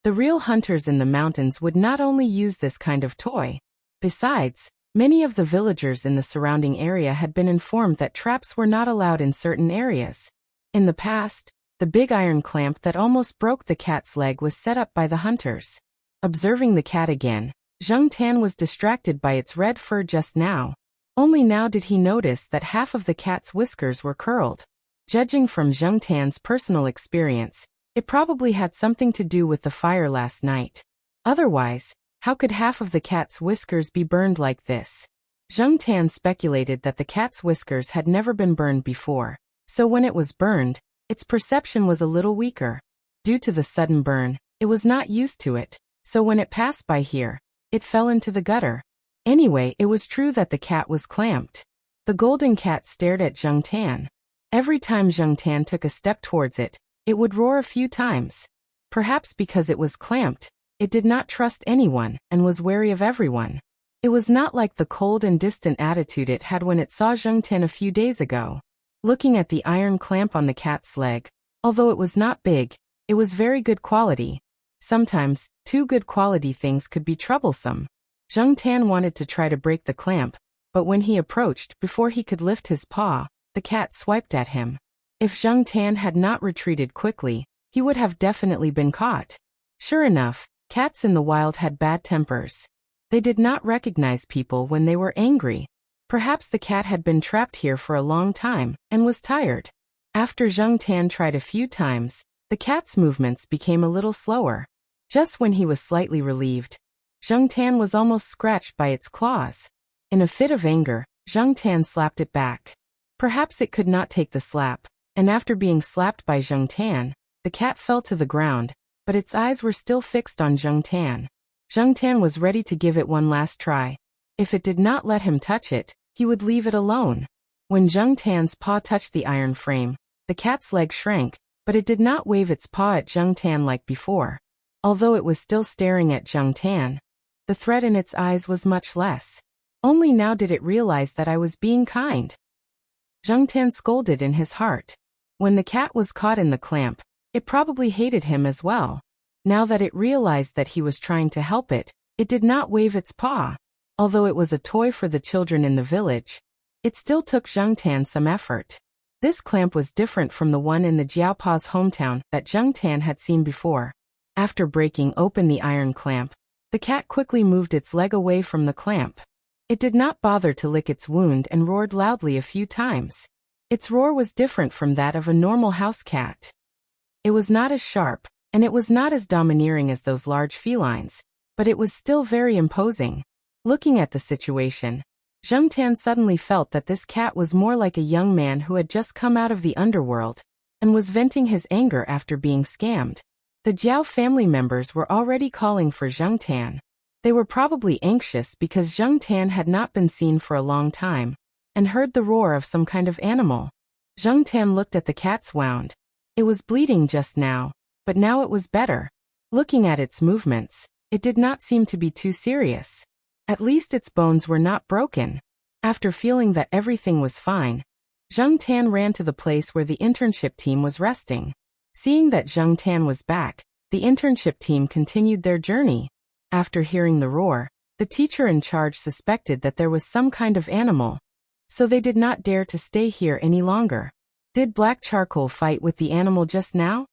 S1: The real hunters in the mountains would not only use this kind of toy. Besides, many of the villagers in the surrounding area had been informed that traps were not allowed in certain areas. In the past, the big iron clamp that almost broke the cat's leg was set up by the hunters. Observing the cat again, Zheng Tan was distracted by its red fur just now. Only now did he notice that half of the cat's whiskers were curled. Judging from Zheng Tan's personal experience, it probably had something to do with the fire last night. Otherwise, how could half of the cat's whiskers be burned like this? Zheng Tan speculated that the cat's whiskers had never been burned before, so when it was burned, its perception was a little weaker. Due to the sudden burn, it was not used to it, so when it passed by here, it fell into the gutter. Anyway, it was true that the cat was clamped. The golden cat stared at Zheng Tan. Every time Zheng Tan took a step towards it, it would roar a few times. Perhaps because it was clamped, it did not trust anyone and was wary of everyone. It was not like the cold and distant attitude it had when it saw Zheng Tan a few days ago. Looking at the iron clamp on the cat's leg, although it was not big, it was very good quality. Sometimes, too good quality things could be troublesome. Zheng Tan wanted to try to break the clamp, but when he approached, before he could lift his paw, the cat swiped at him. If Zheng Tan had not retreated quickly, he would have definitely been caught. Sure enough, cats in the wild had bad tempers. They did not recognize people when they were angry. Perhaps the cat had been trapped here for a long time and was tired. After Zheng Tan tried a few times, the cat's movements became a little slower. Just when he was slightly relieved, Zheng Tan was almost scratched by its claws. In a fit of anger, Zheng Tan slapped it back. Perhaps it could not take the slap, and after being slapped by Zheng Tan, the cat fell to the ground, but its eyes were still fixed on Zheng Tan. Zheng Tan was ready to give it one last try. If it did not let him touch it, he would leave it alone. When Zheng Tan's paw touched the iron frame, the cat's leg shrank, but it did not wave its paw at Zheng Tan like before. Although it was still staring at Zheng Tan, the threat in its eyes was much less. Only now did it realize that I was being kind. Zheng Tan scolded in his heart. When the cat was caught in the clamp, it probably hated him as well. Now that it realized that he was trying to help it, it did not wave its paw. Although it was a toy for the children in the village, it still took Zheng Tan some effort. This clamp was different from the one in the Jiaopa's hometown that Zheng Tan had seen before. After breaking open the iron clamp, the cat quickly moved its leg away from the clamp. It did not bother to lick its wound and roared loudly a few times. Its roar was different from that of a normal house cat. It was not as sharp, and it was not as domineering as those large felines, but it was still very imposing. Looking at the situation, Zheng Tan suddenly felt that this cat was more like a young man who had just come out of the underworld and was venting his anger after being scammed. The Jiao family members were already calling for Zheng Tan. They were probably anxious because Zheng Tan had not been seen for a long time and heard the roar of some kind of animal. Zheng Tan looked at the cat's wound. It was bleeding just now, but now it was better. Looking at its movements, it did not seem to be too serious. At least its bones were not broken. After feeling that everything was fine, Zheng Tan ran to the place where the internship team was resting. Seeing that Zheng Tan was back, the internship team continued their journey. After hearing the roar, the teacher in charge suspected that there was some kind of animal, so they did not dare to stay here any longer. Did Black Charcoal fight with the animal just now?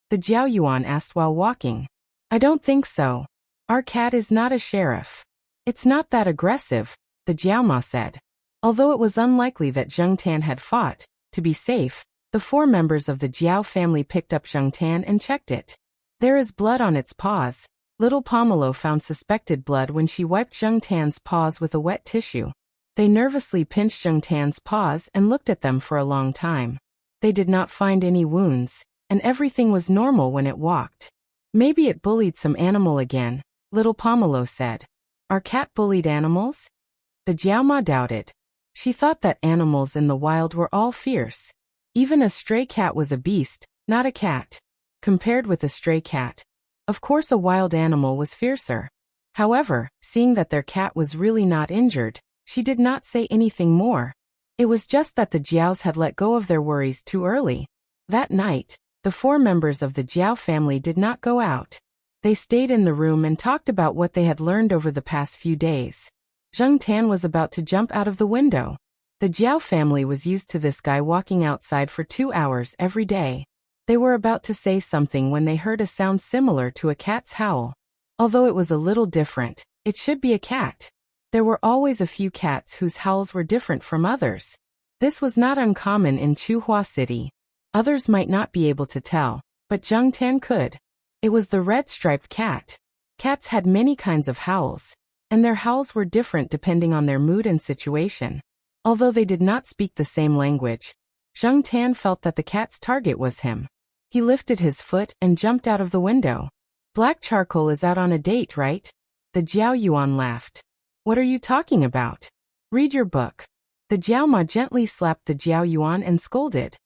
S1: The Jiao Yuan asked while walking. I don't think so. Our cat is not a sheriff. It's not that aggressive, the Jiao Ma said. Although it was unlikely that Zheng Tan had fought, to be safe, the 4 members of the Jiao family picked up Zheng Tan and checked it. There is blood on its paws. Little Pomelo found suspected blood when she wiped Zheng Tan's paws with a wet tissue. They nervously pinched Zheng Tan's paws and looked at them for a long time. They did not find any wounds, and everything was normal when it walked. Maybe it bullied some animal again, Little Pomelo said. Our cat bullied animals? The Jiao Ma doubted. She thought that animals in the wild were all fierce. Even a stray cat was a beast, not a cat. Compared with a stray cat, of course a wild animal was fiercer. However, seeing that their cat was really not injured, she did not say anything more. It was just that the Jiaos had let go of their worries too early. That night, the 4 members of the Jiao family did not go out. They stayed in the room and talked about what they had learned over the past few days. Zheng Tan was about to jump out of the window. The Jiao family was used to this guy walking outside for 2 hours every day. They were about to say something when they heard a sound similar to a cat's howl. Although it was a little different, it should be a cat. There were always a few cats whose howls were different from others. This was not uncommon in Chuhua City. Others might not be able to tell, but Zheng Tan could. It was the red-striped cat. Cats had many kinds of howls, and their howls were different depending on their mood and situation. Although they did not speak the same language, Zheng Tan felt that the cat's target was him. He lifted his foot and jumped out of the window. Black Charcoal is out on a date, right? The Jiao Yuan laughed. What are you talking about? Read your book. The Jiao Ma gently slapped the Jiao Yuan and scolded.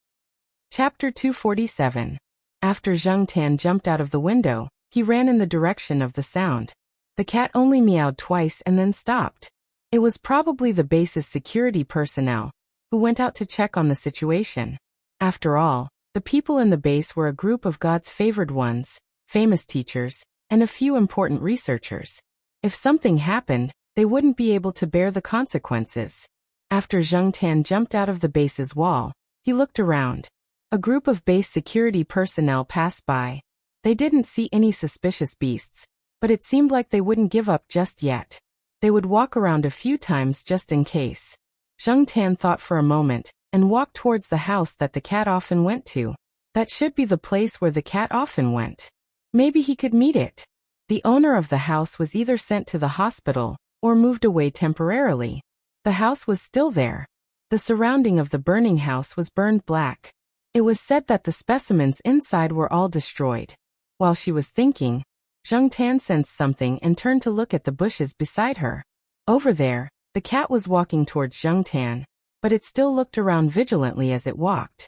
S1: Chapter 247. After Zheng Tan jumped out of the window, he ran in the direction of the sound. The cat only meowed twice and then stopped. It was probably the base's security personnel, who went out to check on the situation. After all, the people in the base were a group of God's favored ones, famous teachers, and a few important researchers. If something happened, they wouldn't be able to bear the consequences. After Zheng Tan jumped out of the base's wall, he looked around. A group of base security personnel passed by. They didn't see any suspicious beasts, but it seemed like they wouldn't give up just yet. They would walk around a few times just in case. Zheng Tan thought for a moment, and walked towards the house that the cat often went to. That should be the place where the cat often went. Maybe he could meet it. The owner of the house was either sent to the hospital, or moved away temporarily. The house was still there. The surrounding of the burning house was burned black. It was said that the specimens inside were all destroyed. While she was thinking, Zheng Tan sensed something and turned to look at the bushes beside her. Over there, the cat was walking towards Zheng Tan, but it still looked around vigilantly as it walked.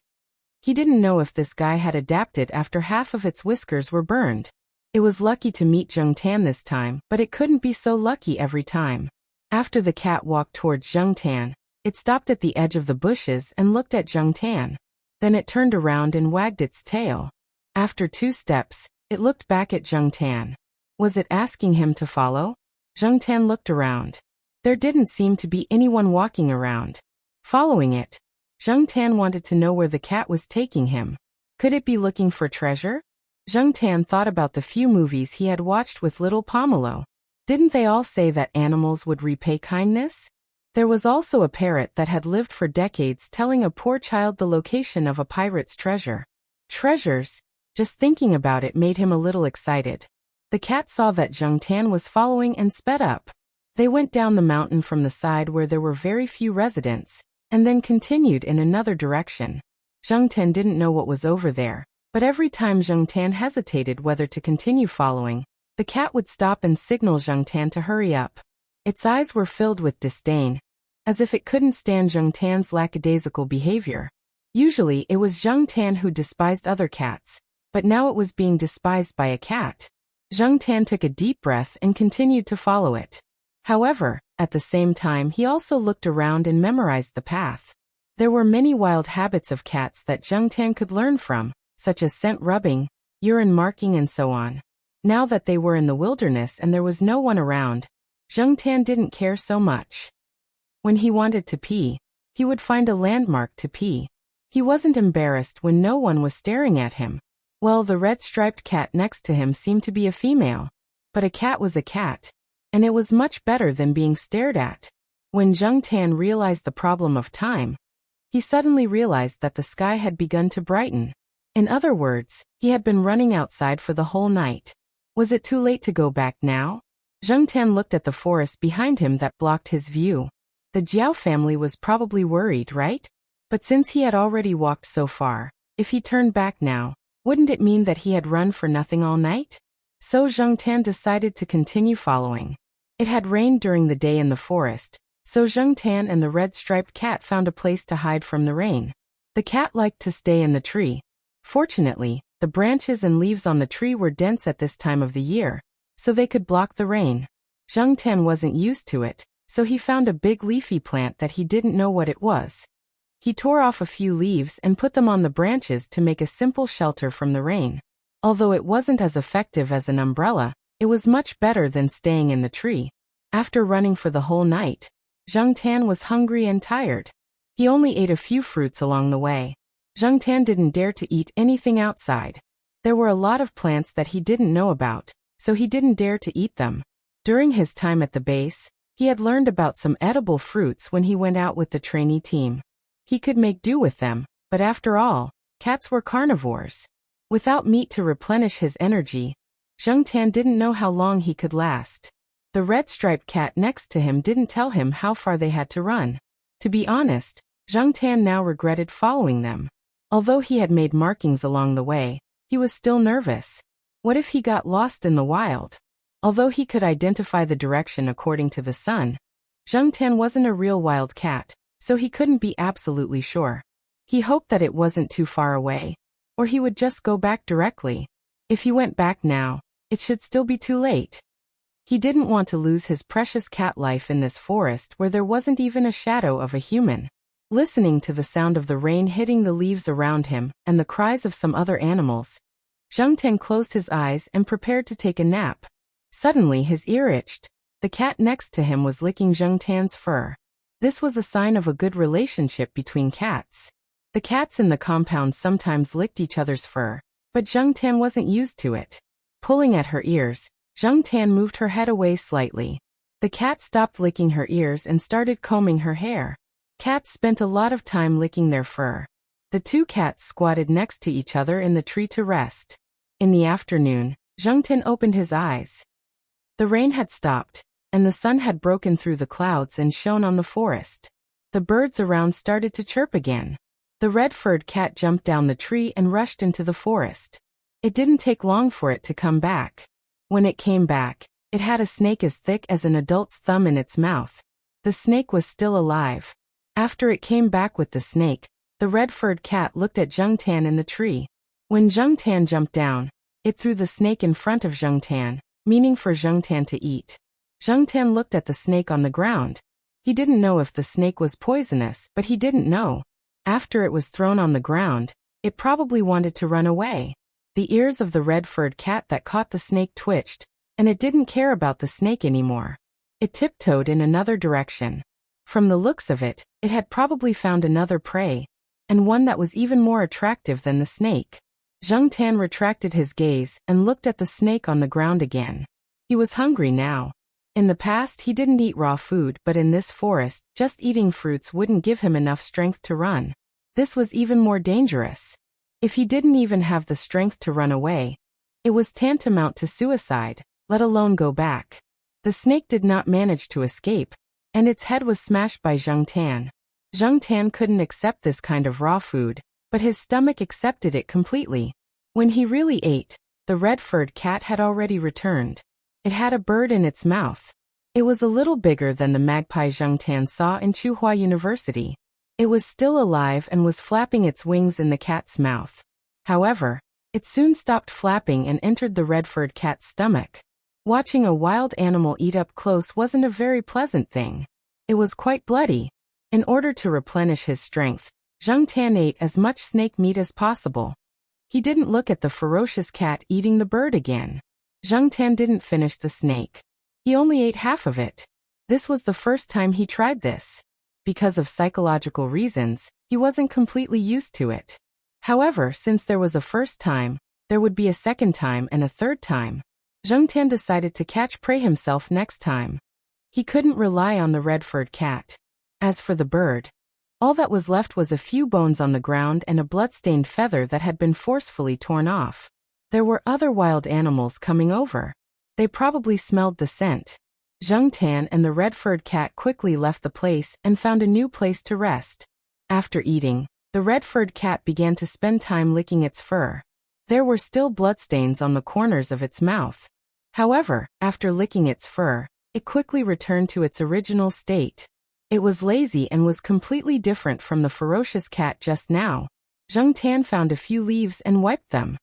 S1: He didn't know if this guy had adapted after half of its whiskers were burned. It was lucky to meet Zheng Tan this time, but it couldn't be so lucky every time. After the cat walked towards Zheng Tan, it stopped at the edge of the bushes and looked at Zheng Tan. Then it turned around and wagged its tail. After 2 steps, it looked back at Zheng Tan. Was it asking him to follow? Zheng Tan looked around. There didn't seem to be anyone walking around. Following it, Zheng Tan wanted to know where the cat was taking him. Could it be looking for treasure? Zheng Tan thought about the few movies he had watched with Little Pomelo. Didn't they all say that animals would repay kindness? There was also a parrot that had lived for decades telling a poor child the location of a pirate's treasure. Treasures? Just thinking about it made him a little excited. The cat saw that Zheng Tan was following and sped up. They went down the mountain from the side where there were very few residents, and then continued in another direction. Zheng Tan didn't know what was over there, but every time Zheng Tan hesitated whether to continue following, the cat would stop and signal Zheng Tan to hurry up. Its eyes were filled with disdain, as if it couldn't stand Zheng Tan's lackadaisical behavior. Usually it was Zheng Tan who despised other cats, but now it was being despised by a cat. Zheng Tan took a deep breath and continued to follow it. However, at the same time he also looked around and memorized the path. There were many wild habits of cats that Zheng Tan could learn from, such as scent rubbing, urine marking and so on. Now that they were in the wilderness and there was no one around, Zheng Tan didn't care so much. When he wanted to pee, he would find a landmark to pee. He wasn't embarrassed when no one was staring at him. Well, the red-striped cat next to him seemed to be a female. But a cat was a cat, and it was much better than being stared at. When Zheng Tan realized the problem of time, he suddenly realized that the sky had begun to brighten. In other words, he had been running outside for the whole night. Was it too late to go back now? Zheng Tan looked at the forest behind him that blocked his view. The Jiao family was probably worried, right? But since he had already walked so far, if he turned back now, wouldn't it mean that he had run for nothing all night? So Zheng Tan decided to continue following. It had rained during the day in the forest, so Zheng Tan and the red-striped cat found a place to hide from the rain. The cat liked to stay in the tree. Fortunately, the branches and leaves on the tree were dense at this time of the year, so they could block the rain. Zheng Tan wasn't used to it, so he found a big leafy plant that he didn't know what it was. He tore off a few leaves and put them on the branches to make a simple shelter from the rain. Although it wasn't as effective as an umbrella, it was much better than staying in the tree. After running for the whole night, Zheng Tan was hungry and tired. He only ate a few fruits along the way. Zheng Tan didn't dare to eat anything outside. There were a lot of plants that he didn't know about, so he didn't dare to eat them. During his time at the base, he had learned about some edible fruits when he went out with the trainee team. He could make do with them, but after all, cats were carnivores. Without meat to replenish his energy, Zheng Tan didn't know how long he could last. The red-striped cat next to him didn't tell him how far they had to run. To be honest, Zheng Tan now regretted following them. Although he had made markings along the way, he was still nervous. What if he got lost in the wild? Although he could identify the direction according to the sun, Zheng Tan wasn't a real wild cat, so he couldn't be absolutely sure. He hoped that it wasn't too far away, or he would just go back directly. If he went back now, it should still be too late. He didn't want to lose his precious cat life in this forest where there wasn't even a shadow of a human. Listening to the sound of the rain hitting the leaves around him and the cries of some other animals, Zheng Tan closed his eyes and prepared to take a nap. Suddenly his ear itched. The cat next to him was licking Zheng Tan's fur. This was a sign of a good relationship between cats. The cats in the compound sometimes licked each other's fur, but Zheng Tan wasn't used to it. Pulling at her ears, Zheng Tan moved her head away slightly. The cat stopped licking her ears and started combing her hair. Cats spent a lot of time licking their fur. The two cats squatted next to each other in the tree to rest. In the afternoon, Zheng Tan opened his eyes. The rain had stopped, and the sun had broken through the clouds and shone on the forest. The birds around started to chirp again. The red-furred cat jumped down the tree and rushed into the forest. It didn't take long for it to come back. When it came back, it had a snake as thick as an adult's thumb in its mouth. The snake was still alive. After it came back with the snake, the red-furred cat looked at Zheng Tan in the tree. When Zheng Tan jumped down, it threw the snake in front of Zheng Tan, meaning for Zheng Tan to eat. Zheng Tan looked at the snake on the ground. He didn't know if the snake was poisonous, but he didn't know. After it was thrown on the ground, it probably wanted to run away. The ears of the red-furred cat that caught the snake twitched, and it didn't care about the snake anymore. It tiptoed in another direction. From the looks of it, it had probably found another prey, and one that was even more attractive than the snake. Zheng Tan retracted his gaze and looked at the snake on the ground again. He was hungry now. In the past he didn't eat raw food, but in this forest, just eating fruits wouldn't give him enough strength to run. This was even more dangerous. If he didn't even have the strength to run away, it was tantamount to suicide, let alone go back. The snake did not manage to escape, and its head was smashed by Zheng Tan. Zheng Tan couldn't accept this kind of raw food, but his stomach accepted it completely. When he really ate, the red-furred cat had already returned. It had a bird in its mouth. It was a little bigger than the magpie Zheng Tan saw in Tsinghua University. It was still alive and was flapping its wings in the cat's mouth. However, it soon stopped flapping and entered the red-furred cat's stomach. Watching a wild animal eat up close wasn't a very pleasant thing. It was quite bloody. In order to replenish his strength, Zheng Tan ate as much snake meat as possible. He didn't look at the ferocious cat eating the bird again. Zheng Tan didn't finish the snake. He only ate half of it. This was the first time he tried this. Because of psychological reasons, he wasn't completely used to it. However, since there was a first time, there would be a second time and a third time. Zheng Tan decided to catch prey himself next time. He couldn't rely on the red-furred cat. As for the bird, all that was left was a few bones on the ground and a blood-stained feather that had been forcefully torn off. There were other wild animals coming over. They probably smelled the scent. Zheng Tan and the red-furred cat quickly left the place and found a new place to rest. After eating, the red-furred cat began to spend time licking its fur. There were still bloodstains on the corners of its mouth. However, after licking its fur, it quickly returned to its original state. It was lazy and was completely different from the ferocious cat just now. Zheng Tan found a few leaves and wiped them.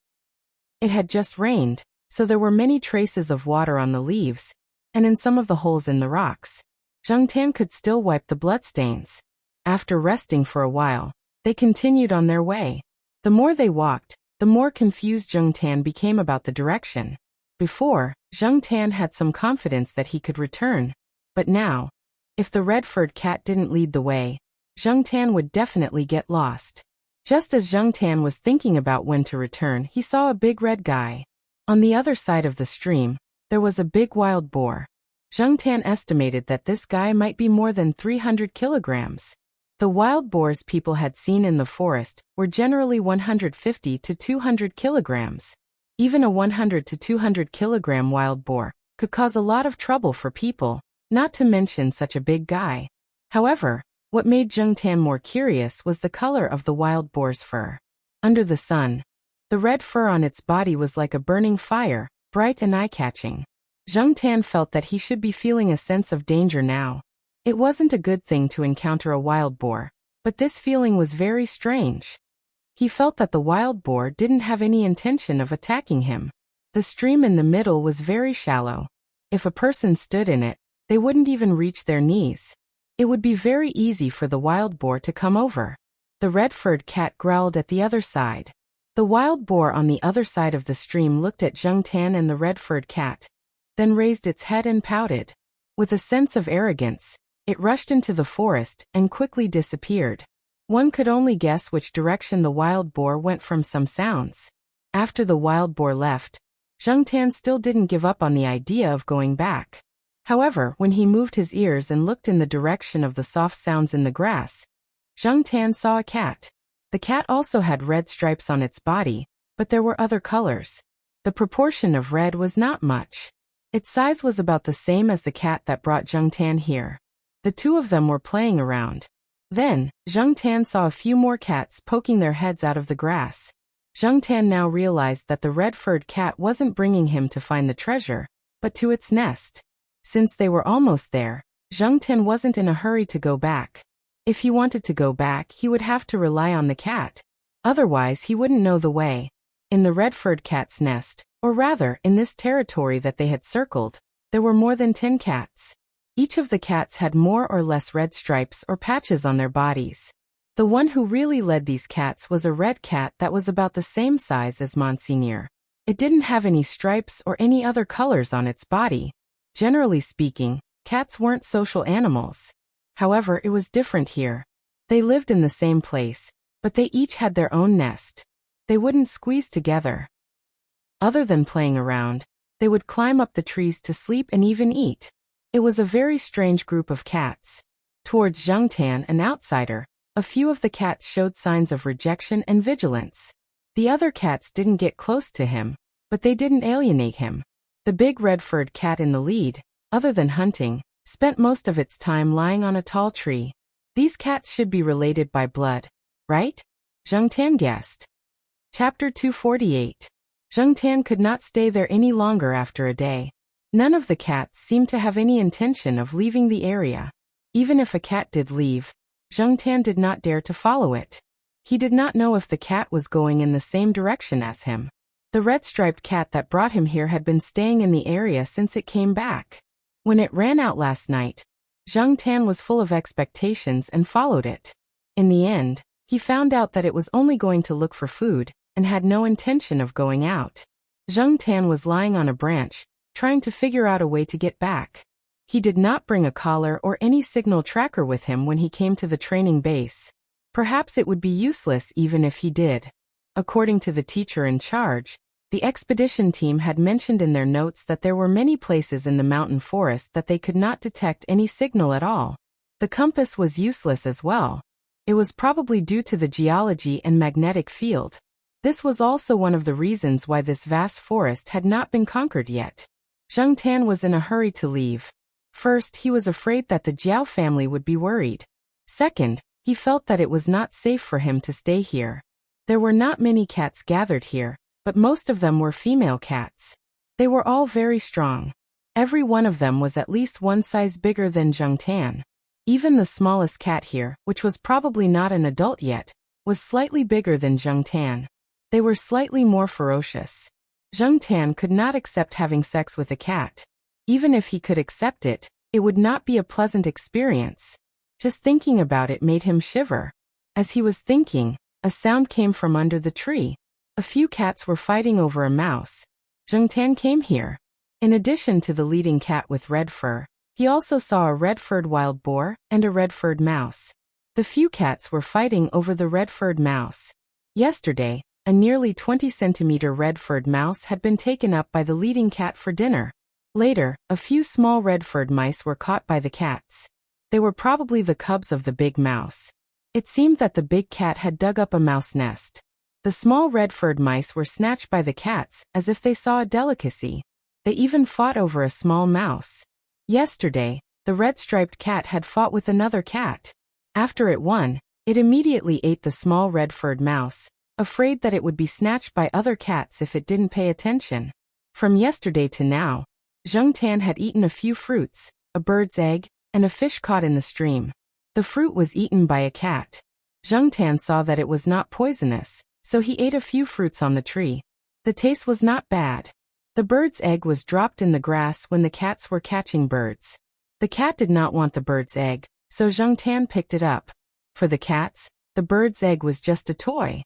S1: It had just rained, so there were many traces of water on the leaves, and in some of the holes in the rocks. Zheng Tan could still wipe the bloodstains. After resting for a while, they continued on their way. The more they walked, the more confused Zheng Tan became about the direction. Before, Zheng Tan had some confidence that he could return, but now, if the red-furred cat didn't lead the way, Zheng Tan would definitely get lost. Just as Zheng Tan was thinking about when to return, he saw a big red guy. On the other side of the stream, there was a big wild boar. Zheng Tan estimated that this guy might be more than 300 kilograms. The wild boars people had seen in the forest were generally 150 to 200 kilograms. Even a 100 to 200 kilogram wild boar could cause a lot of trouble for people, not to mention such a big guy. However, what made Zheng Tan more curious was the color of the wild boar's fur. Under the sun, the red fur on its body was like a burning fire, bright and eye-catching. Zheng Tan felt that he should be feeling a sense of danger now. It wasn't a good thing to encounter a wild boar, but this feeling was very strange. He felt that the wild boar didn't have any intention of attacking him. The stream in the middle was very shallow. If a person stood in it, they wouldn't even reach their knees. It would be very easy for the wild boar to come over. The red-furred cat growled at the other side. The wild boar on the other side of the stream looked at Zheng Tan and the red-furred cat, then raised its head and pouted. With a sense of arrogance, it rushed into the forest and quickly disappeared. One could only guess which direction the wild boar went from some sounds. After the wild boar left, Zheng Tan still didn't give up on the idea of going back. However, when he moved his ears and looked in the direction of the soft sounds in the grass, Zheng Tan saw a cat. The cat also had red stripes on its body, but there were other colors. The proportion of red was not much. Its size was about the same as the cat that brought Zheng Tan here. The two of them were playing around. Then, Zheng Tan saw a few more cats poking their heads out of the grass. Zheng Tan now realized that the red-furred cat wasn't bringing him to find the treasure, but to its nest. Since they were almost there, Zheng Tan wasn't in a hurry to go back. If he wanted to go back, he would have to rely on the cat. Otherwise, he wouldn't know the way. In the red-furred cat's nest, or rather, in this territory that they had circled, there were more than 10 cats. Each of the cats had more or less red stripes or patches on their bodies. The one who really led these cats was a red cat that was about the same size as Monseigneur. It didn't have any stripes or any other colors on its body. Generally speaking, cats weren't social animals. However, it was different here. They lived in the same place, but they each had their own nest. They wouldn't squeeze together. Other than playing around, they would climb up the trees to sleep and even eat. It was a very strange group of cats. Towards Zheng Tan, an outsider, a few of the cats showed signs of rejection and vigilance. The other cats didn't get close to him, but they didn't alienate him. The big red-furred cat in the lead, other than hunting, spent most of its time lying on a tall tree. These cats should be related by blood, right? Zheng Tan guessed. Chapter 248. Zheng Tan could not stay there any longer after a day. None of the cats seemed to have any intention of leaving the area. Even if a cat did leave, Zheng Tan did not dare to follow it. He did not know if the cat was going in the same direction as him. The red-striped cat that brought him here had been staying in the area since it came back. When it ran out last night, Zhang Tan was full of expectations and followed it. In the end, he found out that it was only going to look for food, and had no intention of going out. Zhang Tan was lying on a branch, trying to figure out a way to get back. He did not bring a collar or any signal tracker with him when he came to the training base. Perhaps it would be useless even if he did. According to the teacher in charge, the expedition team had mentioned in their notes that there were many places in the mountain forest that they could not detect any signal at all. The compass was useless as well. It was probably due to the geology and magnetic field. This was also one of the reasons why this vast forest had not been conquered yet. Zhang Tan was in a hurry to leave. First, he was afraid that the Jiao family would be worried. Second, he felt that it was not safe for him to stay here. There were not many cats gathered here, but most of them were female cats. They were all very strong. Every one of them was at least one size bigger than Zhang Tan. Even the smallest cat here, which was probably not an adult yet, was slightly bigger than Zhang Tan. They were slightly more ferocious. Zhang Tan could not accept having sex with a cat. Even if he could accept it, it would not be a pleasant experience. Just thinking about it made him shiver. As he was thinking, a sound came from under the tree. A few cats were fighting over a mouse. Zhang Tan came here. In addition to the leading cat with red fur, he also saw a red-furred wild boar and a red-furred mouse. The few cats were fighting over the red-furred mouse. Yesterday, a nearly 20-centimeter red-furred mouse had been taken up by the leading cat for dinner. Later, a few small red-furred mice were caught by the cats. They were probably the cubs of the big mouse. It seemed that the big cat had dug up a mouse nest. The small red-furred mice were snatched by the cats as if they saw a delicacy. They even fought over a small mouse. Yesterday, the red-striped cat had fought with another cat. After it won, it immediately ate the small red-furred mouse, afraid that it would be snatched by other cats if it didn't pay attention. From yesterday to now, Zhang Tan had eaten a few fruits, a bird's egg, and a fish caught in the stream. The fruit was eaten by a cat. Zhang Tan saw that it was not poisonous, so he ate a few fruits on the tree. The taste was not bad. The bird's egg was dropped in the grass when the cats were catching birds. The cat did not want the bird's egg, so Zhang Tan picked it up. For the cats, the bird's egg was just a toy.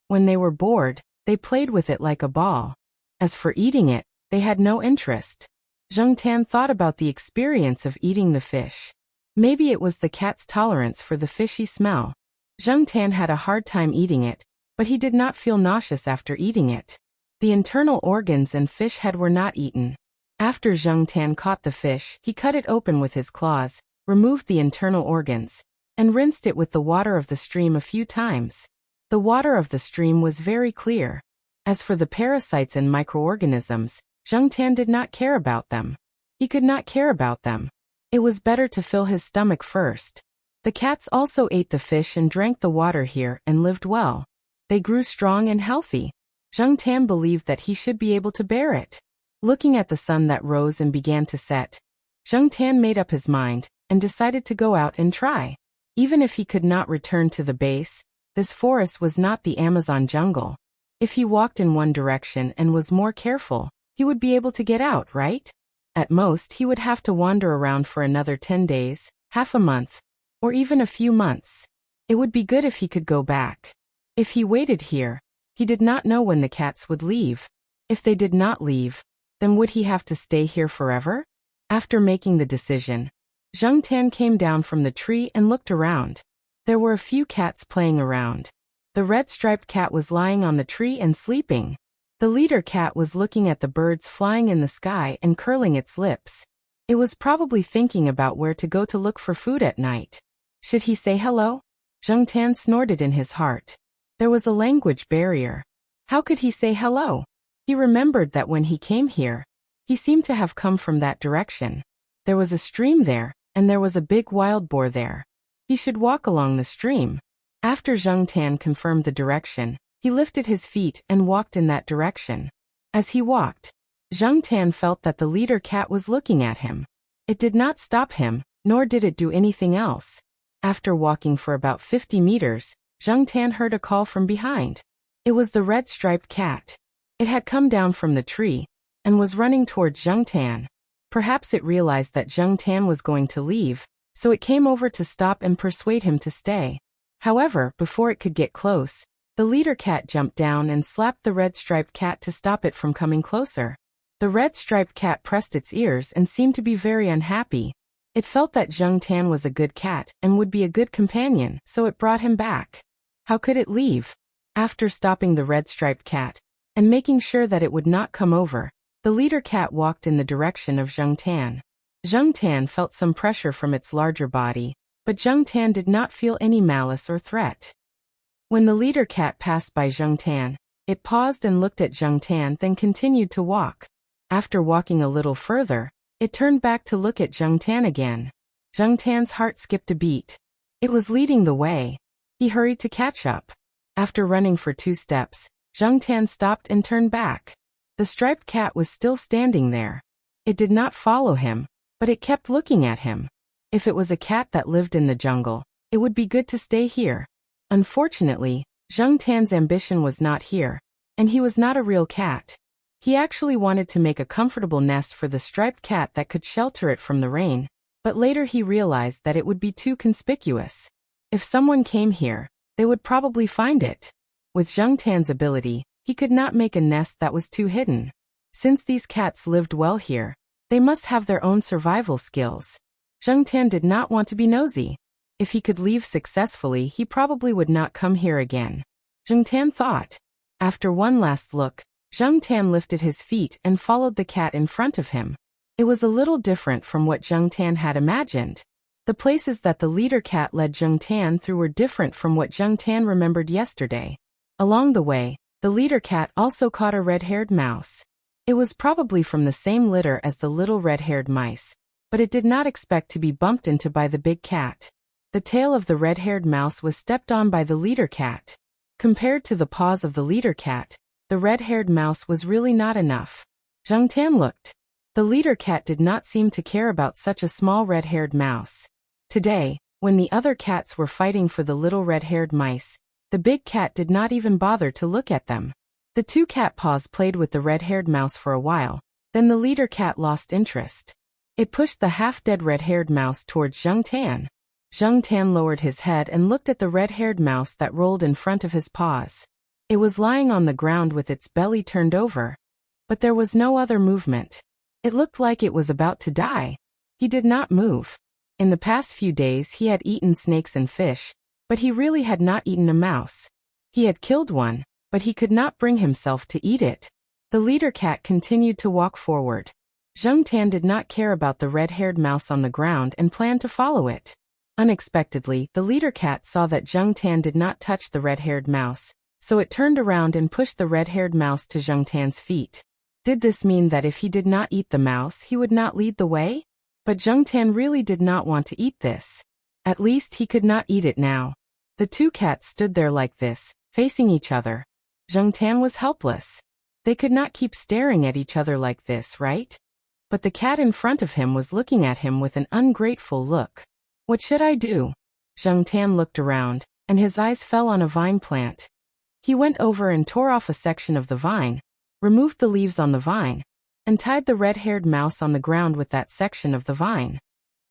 S1: When they were bored, they played with it like a ball. As for eating it, they had no interest. Zhang Tan thought about the experience of eating the fish. Maybe it was the cat's tolerance for the fishy smell. Zhang Tan had a hard time eating it, but he did not feel nauseous after eating it. The internal organs and fish head were not eaten. After Zhang Tan caught the fish, he cut it open with his claws, removed the internal organs, and rinsed it with the water of the stream a few times. The water of the stream was very clear. As for the parasites and microorganisms, Zhang Tan did not care about them. He could not care about them. It was better to fill his stomach first. The cats also ate the fish and drank the water here and lived well. They grew strong and healthy. Zhang Tan believed that he should be able to bear it. Looking at the sun that rose and began to set, Zhang Tan made up his mind and decided to go out and try. Even if he could not return to the base, this forest was not the Amazon jungle. If he walked in one direction and was more careful, he would be able to get out, right? At most, he would have to wander around for another 10 days, half a month, or even a few months. It would be good if he could go back. If he waited here, he did not know when the cats would leave. If they did not leave, then would he have to stay here forever? After making the decision, Zhang Tan came down from the tree and looked around. There were a few cats playing around. The red-striped cat was lying on the tree and sleeping. The leader cat was looking at the birds flying in the sky and curling its lips. It was probably thinking about where to go to look for food at night. Should he say hello? Zhang Tan snorted in his heart. There was a language barrier. How could he say hello? He remembered that when he came here, he seemed to have come from that direction. There was a stream there, and there was a big wild boar there. He should walk along the stream. After Zhang Tan confirmed the direction, he lifted his feet and walked in that direction. As he walked, Zhang Tan felt that the leader cat was looking at him. It did not stop him, nor did it do anything else. After walking for about 50 meters, Zhang Tan heard a call from behind. It was the red-striped cat. It had come down from the tree and was running towards Zhang Tan. Perhaps it realized that Zhang Tan was going to leave so it came over to stop and persuade him to stay. However, before it could get close, the leader cat jumped down and slapped the red-striped cat to stop it from coming closer. The red-striped cat pressed its ears and seemed to be very unhappy. It felt that Zheng Tan was a good cat and would be a good companion, so it brought him back. How could it leave? After stopping the red-striped cat and making sure that it would not come over, the leader cat walked in the direction of Zheng Tan. Zheng Tan felt some pressure from its larger body, but Zheng Tan did not feel any malice or threat. When the leader cat passed by Zheng Tan, it paused and looked at Zheng Tan, then continued to walk. After walking a little further, it turned back to look at Zheng Tan again. Zheng Tan's heart skipped a beat. It was leading the way. He hurried to catch up. After running for 2 steps, Zheng Tan stopped and turned back. The striped cat was still standing there. It did not follow him, but it kept looking at him. If it was a cat that lived in the jungle, it would be good to stay here. Unfortunately, Zheng Tan's ambition was not here, and he was not a real cat. He actually wanted to make a comfortable nest for the striped cat that could shelter it from the rain, but later he realized that it would be too conspicuous. If someone came here, they would probably find it. With Zheng Tan's ability, he could not make a nest that was too hidden. Since these cats lived well here, they must have their own survival skills. Zheng Tan did not want to be nosy. If he could leave successfully, he probably would not come here again. Zheng Tan thought. After one last look, Zheng Tan lifted his feet and followed the cat in front of him. It was a little different from what Zheng Tan had imagined. The places that the leader cat led Zheng Tan through were different from what Zheng Tan remembered yesterday. Along the way, the leader cat also caught a red-haired mouse. It was probably from the same litter as the little red-haired mice, but it did not expect to be bumped into by the big cat. The tail of the red-haired mouse was stepped on by the leader cat. Compared to the paws of the leader cat, the red-haired mouse was really not enough. Zheng Tan looked. The leader cat did not seem to care about such a small red-haired mouse. Today, when the other cats were fighting for the little red-haired mice, the big cat did not even bother to look at them. The 2 cat paws played with the red-haired mouse for a while, then the leader cat lost interest. It pushed the half-dead red-haired mouse towards Zheng Tan. Zheng Tan lowered his head and looked at the red-haired mouse that rolled in front of his paws. It was lying on the ground with its belly turned over. But there was no other movement. It looked like it was about to die. He did not move. In the past few days he had eaten snakes and fish, but he really had not eaten a mouse. He had killed one, but he could not bring himself to eat it. The leader cat continued to walk forward. Zheng Tan did not care about the red-haired mouse on the ground and planned to follow it. Unexpectedly, the leader cat saw that Zheng Tan did not touch the red-haired mouse, so it turned around and pushed the red-haired mouse to Zheng Tan's feet. Did this mean that if he did not eat the mouse, he would not lead the way? But Zheng Tan really did not want to eat this. At least he could not eat it now. The 2 cats stood there like this, facing each other. Zheng Tan was helpless. They could not keep staring at each other like this, right? But the cat in front of him was looking at him with an ungrateful look. What should I do? Zheng Tan looked around, and his eyes fell on a vine plant. He went over and tore off a section of the vine, removed the leaves on the vine, and tied the red-haired mouse on the ground with that section of the vine.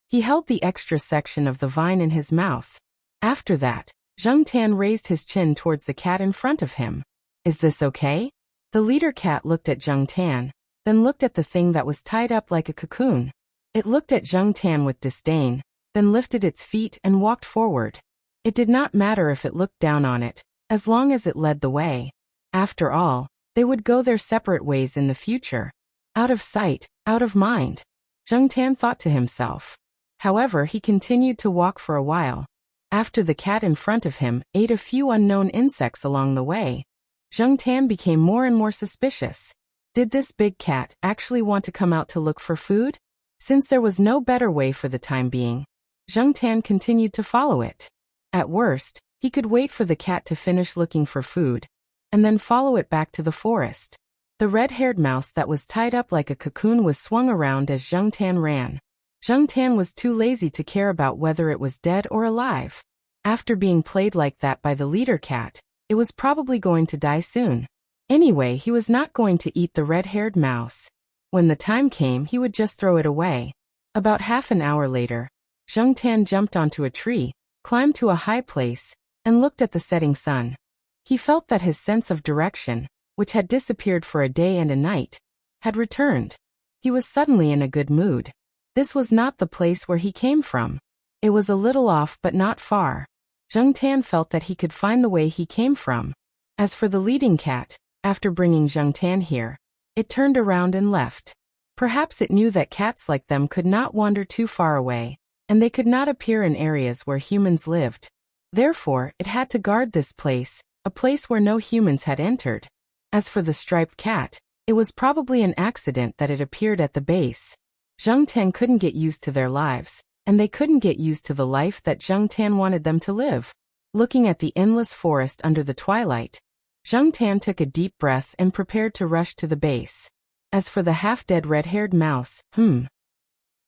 S1: He held the extra section of the vine in his mouth. After that, Zheng Tan raised his chin towards the cat in front of him. Is this okay? The leader cat looked at Zheng Tan, then looked at the thing that was tied up like a cocoon. It looked at Zheng Tan with disdain, then lifted its feet and walked forward. It did not matter if it looked down on it, as long as it led the way. After all, they would go their separate ways in the future. Out of sight, out of mind, Zheng Tan thought to himself. However, he continued to walk for a while. After the cat in front of him ate a few unknown insects along the way, Zheng Tan became more and more suspicious. Did this big cat actually want to come out to look for food? Since there was no better way for the time being, Zheng Tan continued to follow it. At worst, he could wait for the cat to finish looking for food, and then follow it back to the forest. The red-haired mouse that was tied up like a cocoon was swung around as Zheng Tan ran. Zheng Tan was too lazy to care about whether it was dead or alive. After being played like that by the leader cat, it was probably going to die soon. Anyway, he was not going to eat the red-haired mouse. When the time came, he would just throw it away. About half an hour later, Zheng Tan jumped onto a tree, climbed to a high place, and looked at the setting sun. He felt that his sense of direction, which had disappeared for a day and a night, had returned. He was suddenly in a good mood. This was not the place where he came from. It was a little off but not far. Zheng Tan felt that he could find the way he came from. As for the leading cat, after bringing Zheng Tan here, it turned around and left. Perhaps it knew that cats like them could not wander too far away, and they could not appear in areas where humans lived. Therefore, it had to guard this place, a place where no humans had entered. As for the striped cat, it was probably an accident that it appeared at the base. Zheng Tan couldn't get used to their lives, and they couldn't get used to the life that Zheng Tan wanted them to live. Looking at the endless forest under the twilight, Zheng Tan took a deep breath and prepared to rush to the base. As for the half-dead red-haired mouse,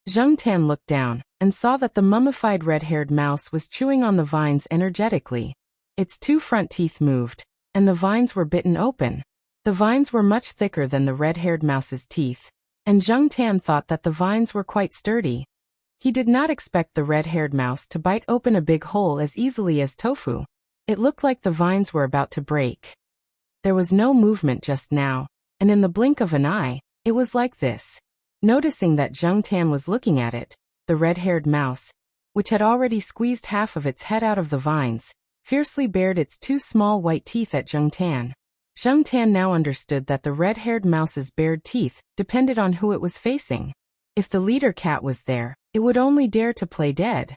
S1: Zheng Tan looked down and saw that the mummified red-haired mouse was chewing on the vines energetically. Its two front teeth moved, and the vines were bitten open. The vines were much thicker than the red-haired mouse's teeth, and Zheng Tan thought that the vines were quite sturdy. He did not expect the red-haired mouse to bite open a big hole as easily as tofu. It looked like the vines were about to break. There was no movement just now, and in the blink of an eye, it was like this. Noticing that Zheng Tan was looking at it, the red-haired mouse, which had already squeezed half of its head out of the vines, fiercely bared its two small white teeth at Zheng Tan. Zheng Tan now understood that the red-haired mouse's bared teeth depended on who it was facing. If the leader cat was there, it would only dare to play dead.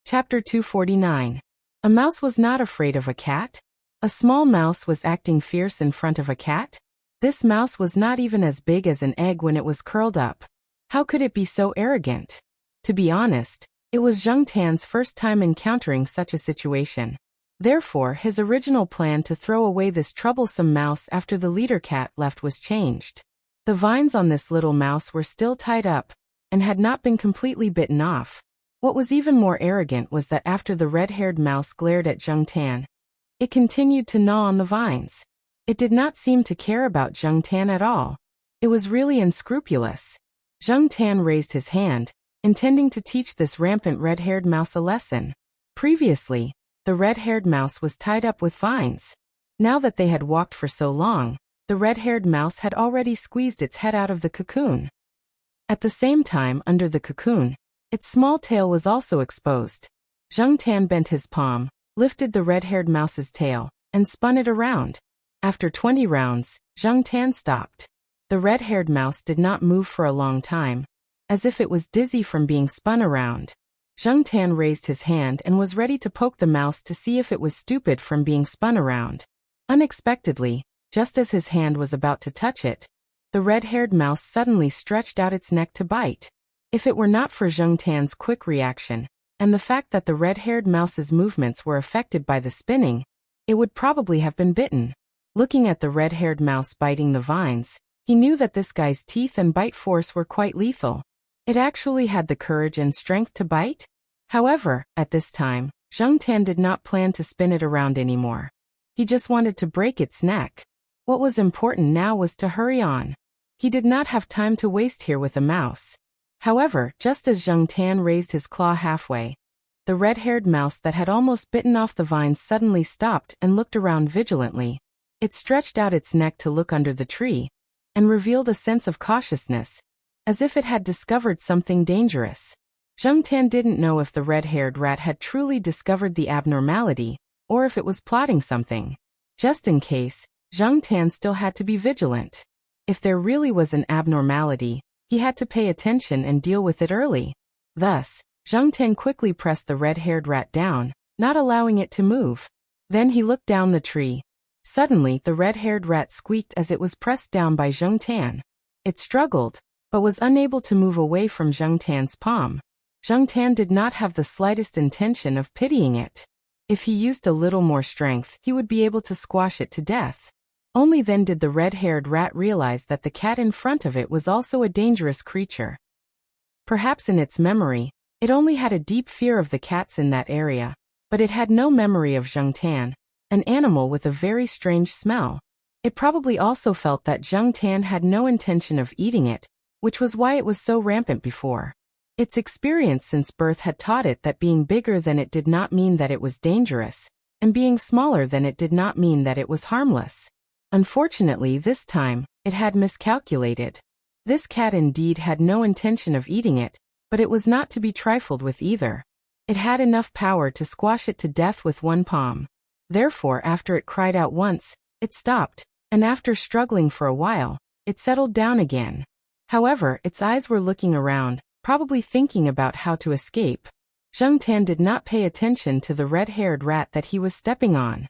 S1: Chapter 249. A mouse was not afraid of a cat? A small mouse was acting fierce in front of a cat? This mouse was not even as big as an egg when it was curled up. How could it be so arrogant? To be honest, it was Zheng Tan's first time encountering such a situation. Therefore, his original plan to throw away this troublesome mouse after the leader cat left was changed. The vines on this little mouse were still tied up, and had not been completely bitten off. What was even more arrogant was that after the red-haired mouse glared at Zheng Tan, it continued to gnaw on the vines. It did not seem to care about Zheng Tan at all. It was really unscrupulous. Zheng Tan raised his hand, intending to teach this rampant red-haired mouse a lesson. Previously, the red-haired mouse was tied up with vines. Now that they had walked for so long, the red-haired mouse had already squeezed its head out of the cocoon. At the same time, under the cocoon, its small tail was also exposed. Zheng Tan bent his palm, lifted the red-haired mouse's tail, and spun it around. After 20 rounds, Zheng Tan stopped. The red-haired mouse did not move for a long time, as if it was dizzy from being spun around. Zheng Tan raised his hand and was ready to poke the mouse to see if it was stupid from being spun around. Unexpectedly, just as his hand was about to touch it, the red-haired mouse suddenly stretched out its neck to bite. If it were not for Zheng Tan's quick reaction, and the fact that the red-haired mouse's movements were affected by the spinning, it would probably have been bitten. Looking at the red-haired mouse biting the vines, he knew that this guy's teeth and bite force were quite lethal. It actually had the courage and strength to bite? However, at this time, Zheng Tan did not plan to spin it around anymore. He just wanted to break its neck. What was important now was to hurry on. He did not have time to waste here with a mouse. However, just as Zheng Tan raised his claw halfway, the red-haired mouse that had almost bitten off the vines suddenly stopped and looked around vigilantly. It stretched out its neck to look under the tree, and revealed a sense of cautiousness, as if it had discovered something dangerous. Zheng Tan didn't know if the red-haired rat had truly discovered the abnormality, or if it was plotting something. Just in case, Zheng Tan still had to be vigilant. If there really was an abnormality, he had to pay attention and deal with it early. Thus, Zheng Tan quickly pressed the red-haired rat down, not allowing it to move. Then he looked down the tree. Suddenly, the red-haired rat squeaked as it was pressed down by Zheng Tan. It struggled, but was unable to move away from Zheng Tan's palm. Zheng Tan did not have the slightest intention of pitying it. If he used a little more strength, he would be able to squash it to death. Only then did the red-haired rat realize that the cat in front of it was also a dangerous creature. Perhaps in its memory, it only had a deep fear of the cats in that area, but it had no memory of Zheng Tan, an animal with a very strange smell. It probably also felt that Zheng Tan had no intention of eating it, which was why it was so rampant before. Its experience since birth had taught it that being bigger than it did not mean that it was dangerous, and being smaller than it did not mean that it was harmless. Unfortunately, this time, it had miscalculated. This cat indeed had no intention of eating it, but it was not to be trifled with either. It had enough power to squash it to death with one palm. Therefore, after it cried out once, it stopped, and after struggling for a while, it settled down again. However, its eyes were looking around, probably thinking about how to escape. Zheng Tan did not pay attention to the red-haired rat that he was stepping on.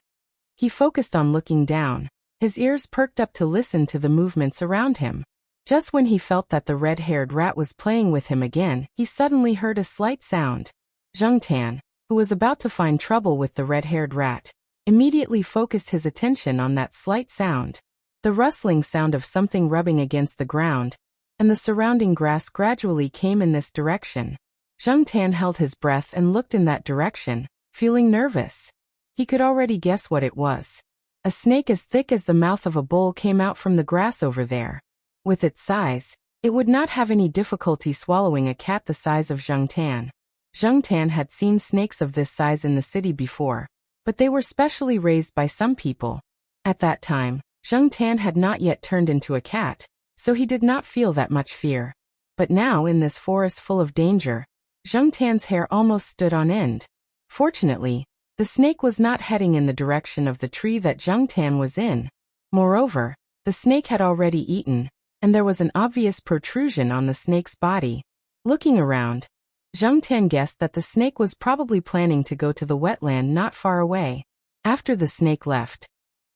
S1: He focused on looking down. His ears perked up to listen to the movements around him. Just when he felt that the red-haired rat was playing with him again, he suddenly heard a slight sound. Zheng Tan, who was about to find trouble with the red-haired rat, immediately focused his attention on that slight sound. The rustling sound of something rubbing against the ground, and the surrounding grass gradually came in this direction. Zheng Tan held his breath and looked in that direction, feeling nervous. He could already guess what it was. A snake as thick as the mouth of a bull came out from the grass over there. With its size, it would not have any difficulty swallowing a cat the size of Zheng Tan. Zheng Tan had seen snakes of this size in the city before, but they were specially raised by some people. At that time, Zheng Tan had not yet turned into a cat, so he did not feel that much fear. But now in this forest full of danger, Zheng Tan's hair almost stood on end. Fortunately, the snake was not heading in the direction of the tree that Zheng Tan was in. Moreover, the snake had already eaten, and there was an obvious protrusion on the snake's body. Looking around, Zheng Tan guessed that the snake was probably planning to go to the wetland not far away. After the snake left,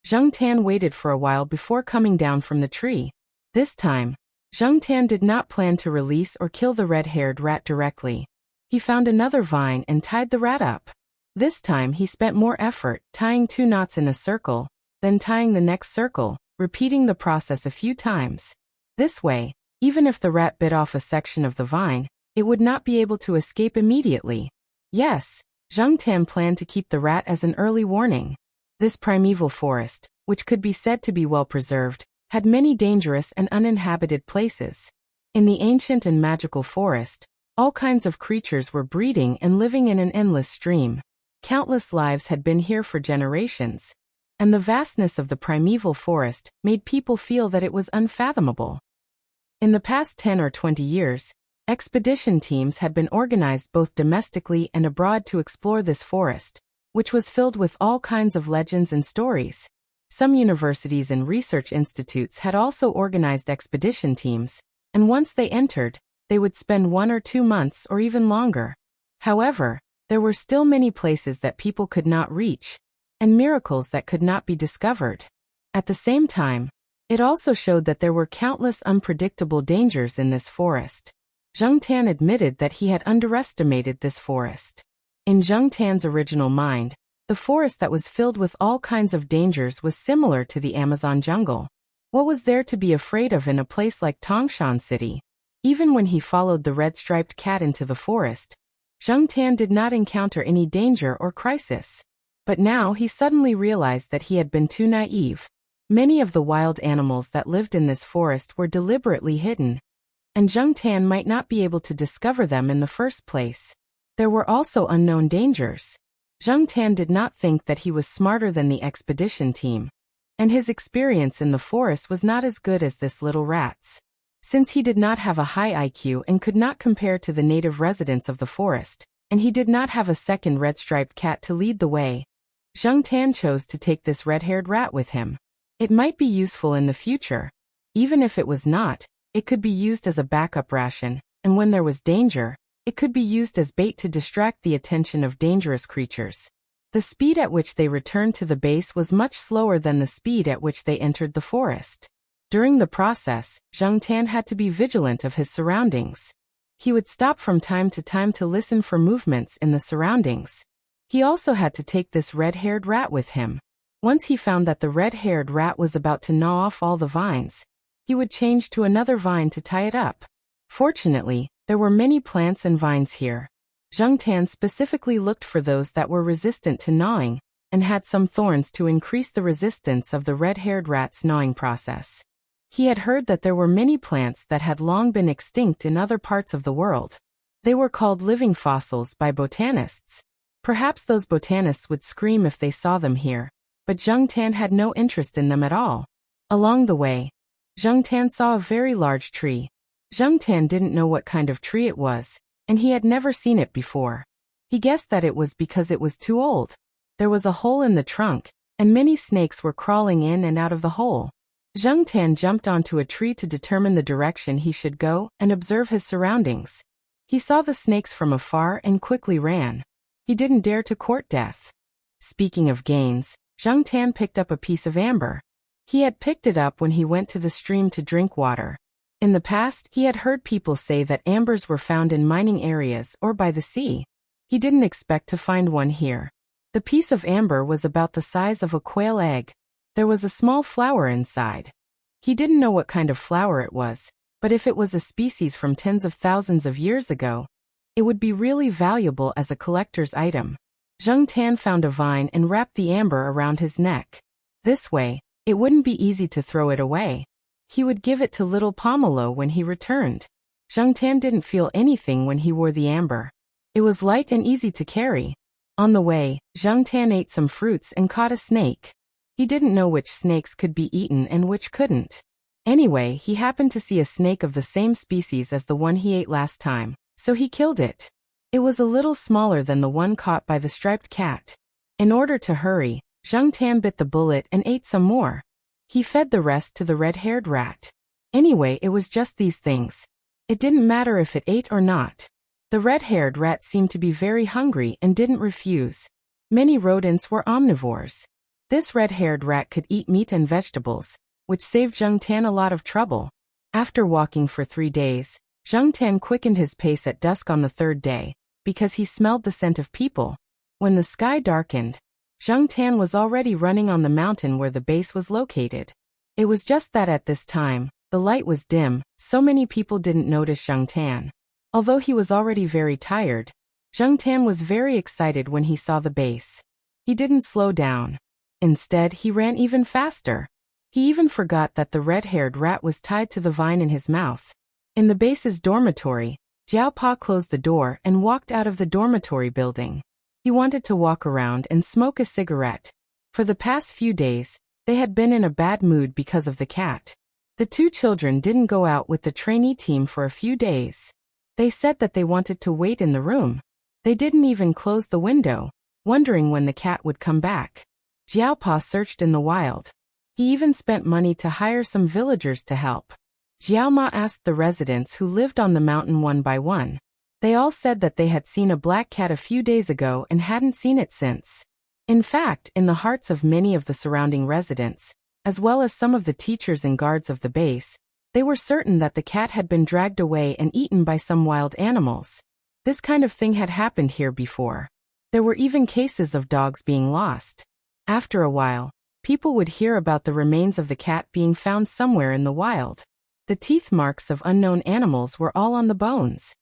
S1: Zheng Tan waited for a while before coming down from the tree. This time, Zheng Tan did not plan to release or kill the red-haired rat directly. He found another vine and tied the rat up. This time he spent more effort, tying 2 knots in a circle, then tying the next circle, repeating the process a few times. This way, even if the rat bit off a section of the vine, it would not be able to escape immediately. Yes, Zheng Tan planned to keep the rat as an early warning. This primeval forest, which could be said to be well preserved, had many dangerous and uninhabited places. In the ancient and magical forest, all kinds of creatures were breeding and living in an endless stream. Countless lives had been here for generations, and the vastness of the primeval forest made people feel that it was unfathomable. In the past 10 or 20 years, expedition teams had been organized both domestically and abroad to explore this forest, which was filled with all kinds of legends and stories. Some universities and research institutes had also organized expedition teams, and once they entered, they would spend 1 or 2 months or even longer. However, there were still many places that people could not reach, and miracles that could not be discovered. At the same time, it also showed that there were countless unpredictable dangers in this forest. Zheng Tan admitted that he had underestimated this forest. In Zheng Tan's original mind, the forest that was filled with all kinds of dangers was similar to the Amazon jungle. What was there to be afraid of in a place like Tangshan City? Even when he followed the red-striped cat into the forest, Zheng Tan did not encounter any danger or crisis. But now he suddenly realized that he had been too naive. Many of the wild animals that lived in this forest were deliberately hidden, and Zheng Tan might not be able to discover them in the first place. There were also unknown dangers. Zheng Tan did not think that he was smarter than the expedition team, and his experience in the forest was not as good as this little rat's. Since he did not have a high IQ and could not compare to the native residents of the forest, and he did not have a second red-striped cat to lead the way, Zheng Tan chose to take this red-haired rat with him. It might be useful in the future. Even if it was not, it could be used as a backup ration, and when there was danger, it could be used as bait to distract the attention of dangerous creatures. The speed at which they returned to the base was much slower than the speed at which they entered the forest. During the process, Zheng Tan had to be vigilant of his surroundings. He would stop from time to listen for movements in the surroundings. He also had to take this red-haired rat with him. Once he found that the red-haired rat was about to gnaw off all the vines, he would change to another vine to tie it up. Fortunately, there were many plants and vines here. Zheng Tan specifically looked for those that were resistant to gnawing, and had some thorns to increase the resistance of the red-haired rat's gnawing process. He had heard that there were many plants that had long been extinct in other parts of the world. They were called living fossils by botanists. Perhaps those botanists would scream if they saw them here, but Zheng Tan had no interest in them at all. Along the way, Zheng Tan saw a very large tree. Zheng Tan didn't know what kind of tree it was, and he had never seen it before. He guessed that it was because it was too old. There was a hole in the trunk, and many snakes were crawling in and out of the hole. Zheng Tan jumped onto a tree to determine the direction he should go and observe his surroundings. He saw the snakes from afar and quickly ran. He didn't dare to court death. Speaking of gains, Zheng Tan picked up a piece of amber. He had picked it up when he went to the stream to drink water. In the past, he had heard people say that ambers were found in mining areas or by the sea. He didn't expect to find one here. The piece of amber was about the size of a quail egg. There was a small flower inside. He didn't know what kind of flower it was, but if it was a species from tens of thousands of years ago, it would be really valuable as a collector's item. Zheng Tan found a vine and wrapped the amber around his neck. This way, it wouldn't be easy to throw it away. He would give it to little Pomelo when he returned. Zheng Tan didn't feel anything when he wore the amber. It was light and easy to carry. On the way, Zheng Tan ate some fruits and caught a snake. He didn't know which snakes could be eaten and which couldn't. Anyway, he happened to see a snake of the same species as the one he ate last time, so he killed it. It was a little smaller than the one caught by the striped cat. In order to hurry, Zheng Tan bit the bullet and ate some more. He fed the rest to the red-haired rat. Anyway, it was just these things. It didn't matter if it ate or not. The red-haired rat seemed to be very hungry and didn't refuse. Many rodents were omnivores. This red-haired rat could eat meat and vegetables, which saved Zheng Tan a lot of trouble. After walking for 3 days, Zheng Tan quickened his pace at dusk on the 3rd day, because he smelled the scent of people. When the sky darkened, Zheng Tan was already running on the mountain where the base was located. It was just that at this time, the light was dim, so many people didn't notice Zheng Tan. Although he was already very tired, Zheng Tan was very excited when he saw the base. He didn't slow down. Instead, he ran even faster. He even forgot that the red-haired rat was tied to the vine in his mouth. In the base's dormitory, Jiao Pa closed the door and walked out of the dormitory building. He wanted to walk around and smoke a cigarette. For the past few days, they had been in a bad mood because of the cat. The 2 children didn't go out with the trainee team for a few days. They said that they wanted to wait in the room. They didn't even close the window, wondering when the cat would come back. Jiao Pa searched in the wild. He even spent money to hire some villagers to help. Jiao Ma asked the residents who lived on the mountain one by one. They all said that they had seen a black cat a few days ago and hadn't seen it since. In fact, in the hearts of many of the surrounding residents, as well as some of the teachers and guards of the base, they were certain that the cat had been dragged away and eaten by some wild animals. This kind of thing had happened here before. There were even cases of dogs being lost. After a while, people would hear about the remains of the cat being found somewhere in the wild. The teeth marks of unknown animals were all on the bones.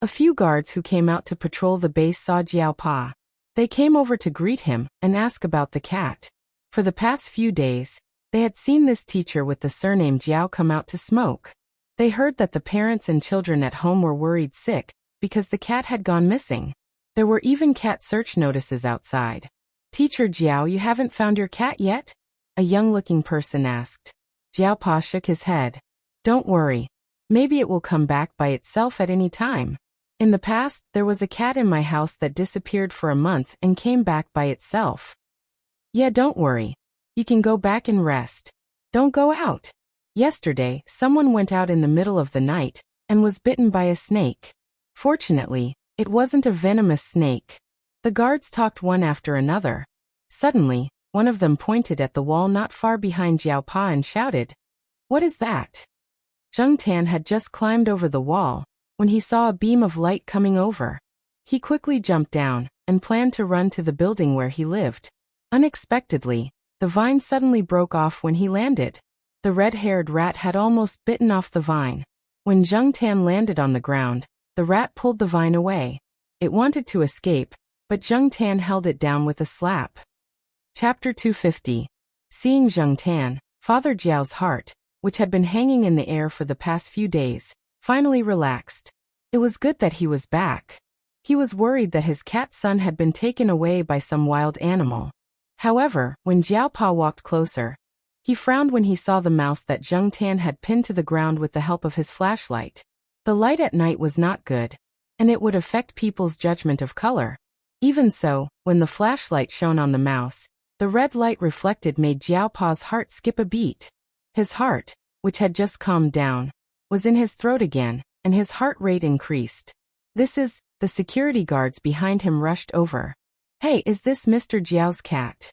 S1: A few guards who came out to patrol the base saw Jiao Pa. They came over to greet him and ask about the cat. For the past few days, they had seen this teacher with the surname Jiao come out to smoke. They heard that the parents and children at home were worried sick because the cat had gone missing. There were even cat search notices outside. "Teacher Jiao, you haven't found your cat yet?" a young-looking person asked. Jiao Pa shook his head. "Don't worry. Maybe it will come back by itself at any time. In the past, there was a cat in my house that disappeared for a month and came back by itself. Yeah, don't worry. You can go back and rest. Don't go out. Yesterday, someone went out in the middle of the night and was bitten by a snake. Fortunately, it wasn't a venomous snake." The guards talked one after another. Suddenly, one of them pointed at the wall not far behind Jiao Pa and shouted, "What is that?" Zheng Tan had just climbed over the wall when he saw a beam of light coming over. He quickly jumped down and planned to run to the building where he lived. Unexpectedly, the vine suddenly broke off when he landed. The red-haired rat had almost bitten off the vine. When Zheng Tan landed on the ground, the rat pulled the vine away. It wanted to escape, but Zheng Tan held it down with a slap. Chapter 250. Seeing Zheng Tan, Father Jiao's heart, which had been hanging in the air for the past few days, finally relaxed. It was good that he was back. He was worried that his cat son had been taken away by some wild animal. However, when Jiao Pa walked closer, he frowned when he saw the mouse that Zheng Tan had pinned to the ground with the help of his flashlight. The light at night was not good, and it would affect people's judgment of color. Even so, when the flashlight shone on the mouse, the red light reflected made Jiao Pa's heart skip a beat. His heart, which had just calmed down, was in his throat again, and his heart rate increased. The security guards behind him rushed over. Hey, is this Mr. Jiao's cat?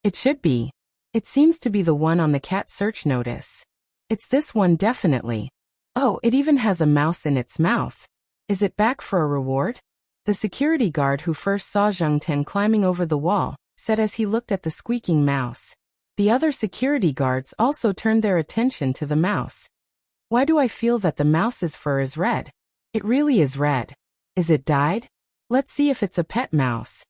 S1: It should be. It seems to be the one on the cat search notice. It's this one definitely. Oh, it even has a mouse in its mouth. Is it back for a reward? The security guard who first saw Zheng Tan climbing over the wall, said as he looked at the squeaking mouse. The other security guards also turned their attention to the mouse. Why do I feel that the mouse's fur is red? It really is red. Is it dyed? Let's see if it's a pet mouse.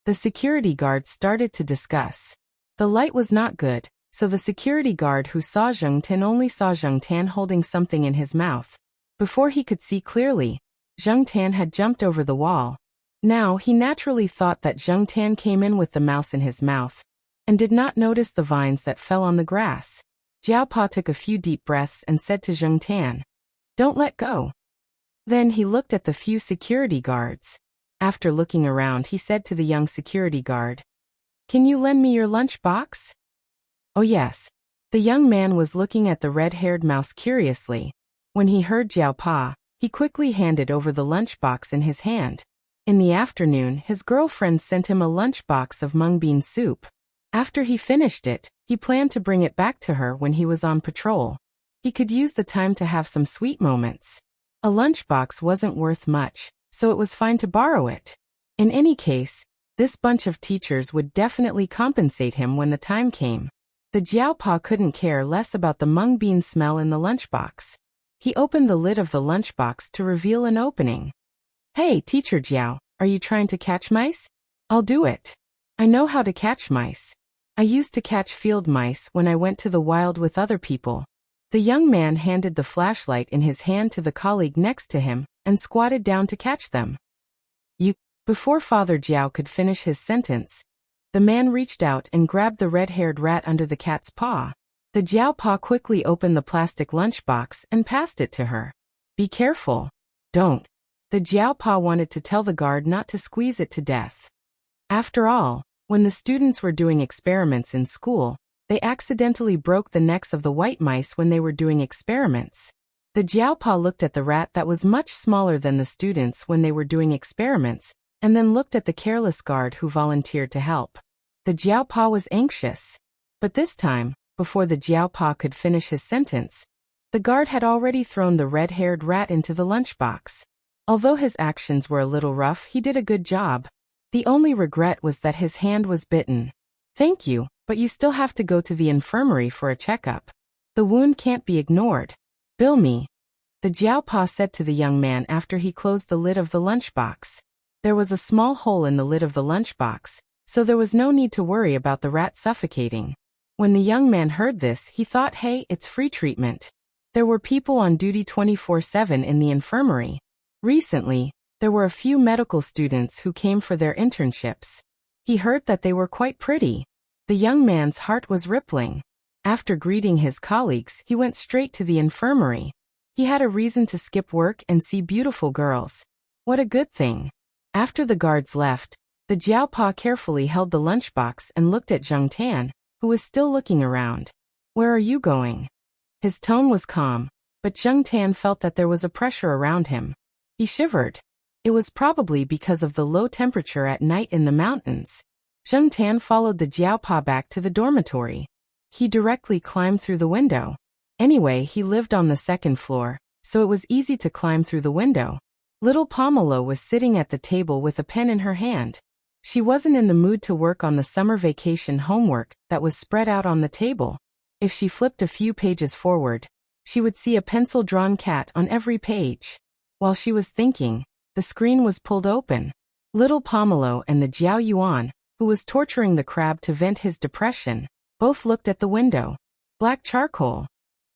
S1: The security guards started to discuss. The light was not good, so the security guard who saw Zheng Tan only saw Zheng Tan holding something in his mouth. Before he could see clearly, Zheng Tan had jumped over the wall. Now he naturally thought that Zheng Tan came in with the mouse in his mouth, and did not notice the vines that fell on the grass. Jiao Pa took a few deep breaths and said to Zheng Tan, "Don't let go." Then he looked at the few security guards. After looking around, he said to the young security guard, "Can you lend me your lunch box?" "Oh yes." The young man was looking at the red-haired mouse curiously. When he heard Jiao Pa, he quickly handed over the lunchbox in his hand. In the afternoon, his girlfriend sent him a lunchbox of mung bean soup. After he finished it, he planned to bring it back to her when he was on patrol. He could use the time to have some sweet moments. A lunchbox wasn't worth much, so it was fine to borrow it. In any case, this bunch of teachers would definitely compensate him when the time came. The Jiao Pa couldn't care less about the mung bean smell in the lunchbox. He opened the lid of the lunchbox to reveal an opening. "Hey, Teacher Jiao, are you trying to catch mice?" "I'll do it. I know how to catch mice. I used to catch field mice when I went to the wild with other people." The young man handed the flashlight in his hand to the colleague next to him, and squatted down to catch them. Before Father Jiao could finish his sentence, the man reached out and grabbed the red-haired rat under the cat's paw. The Jiao Pa quickly opened the plastic lunchbox and passed it to her. "Be careful. Don't." The Jiao Pa wanted to tell the guard not to squeeze it to death. After all, when the students were doing experiments in school, they accidentally broke the necks of the white mice when they were doing experiments. The Jiao Pa looked at the rat that was much smaller than the students when they were doing experiments, and then looked at the careless guard who volunteered to help. The Jiao Pa was anxious. But this time, before the Jiao Pa could finish his sentence, the guard had already thrown the red-haired rat into the lunchbox. Although his actions were a little rough, he did a good job. The only regret was that his hand was bitten. "Thank you, but you still have to go to the infirmary for a checkup. The wound can't be ignored. Bill me," the Jiao Pa said to the young man after he closed the lid of the lunchbox. There was a small hole in the lid of the lunchbox, so there was no need to worry about the rat suffocating. When the young man heard this, he thought, hey, it's free treatment. There were people on duty 24/7 in the infirmary. Recently, there were a few medical students who came for their internships. He heard that they were quite pretty. The young man's heart was rippling. After greeting his colleagues, he went straight to the infirmary. He had a reason to skip work and see beautiful girls. What a good thing. After the guards left, the Jiao Pa carefully held the lunchbox and looked at Zheng Tan, who was still looking around. "Where are you going?" His tone was calm, but Zheng Tan felt that there was a pressure around him. He shivered. It was probably because of the low temperature at night in the mountains. Zheng Tan followed the Jiao Pa back to the dormitory. He directly climbed through the window. Anyway, he lived on the second floor, so it was easy to climb through the window. Little Pomelo was sitting at the table with a pen in her hand. She wasn't in the mood to work on the summer vacation homework that was spread out on the table. If she flipped a few pages forward, she would see a pencil-drawn cat on every page. While she was thinking, the screen was pulled open. Little Pomelo and the Jiao Yuan, who was torturing the crab to vent his depression, both looked at the window. Black charcoal.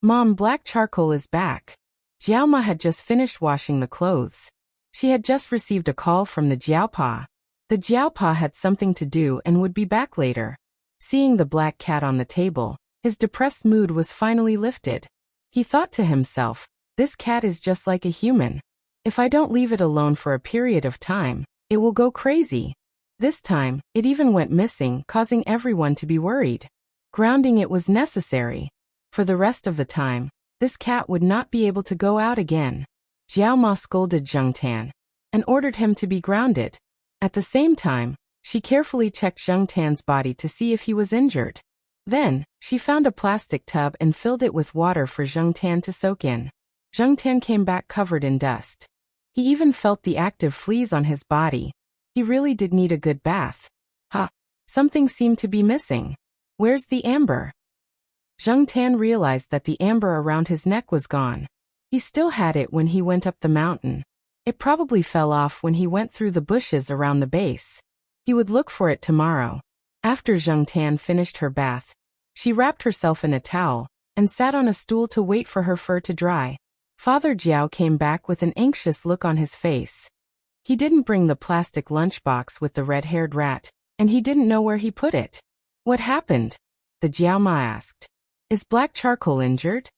S1: "Mom, black charcoal is back." Jiao Ma had just finished washing the clothes. She had just received a call from the Jiaopa. The Jiaopa had something to do and would be back later. Seeing the black cat on the table, his depressed mood was finally lifted. He thought to himself, this cat is just like a human. If I don't leave it alone for a period of time, it will go crazy. This time, it even went missing, causing everyone to be worried. Grounding it was necessary. For the rest of the time, this cat would not be able to go out again. Jiao Ma scolded Zheng Tan and ordered him to be grounded. At the same time, she carefully checked Zheng Tan's body to see if he was injured. Then, she found a plastic tub and filled it with water for Zheng Tan to soak in. Zheng Tan came back covered in dust. He even felt the active fleas on his body. He really did need a good bath. Something seemed to be missing. Where's the amber? Zheng Tan realized that the amber around his neck was gone. He still had it when he went up the mountain. It probably fell off when he went through the bushes around the base. He would look for it tomorrow. After Zheng Tan finished her bath, she wrapped herself in a towel and sat on a stool to wait for her fur to dry. Father Jiao came back with an anxious look on his face. He didn't bring the plastic lunchbox with the red-haired rat, and he didn't know where he put it. What happened? The Jiaoma asked. Is Black Charcoal injured?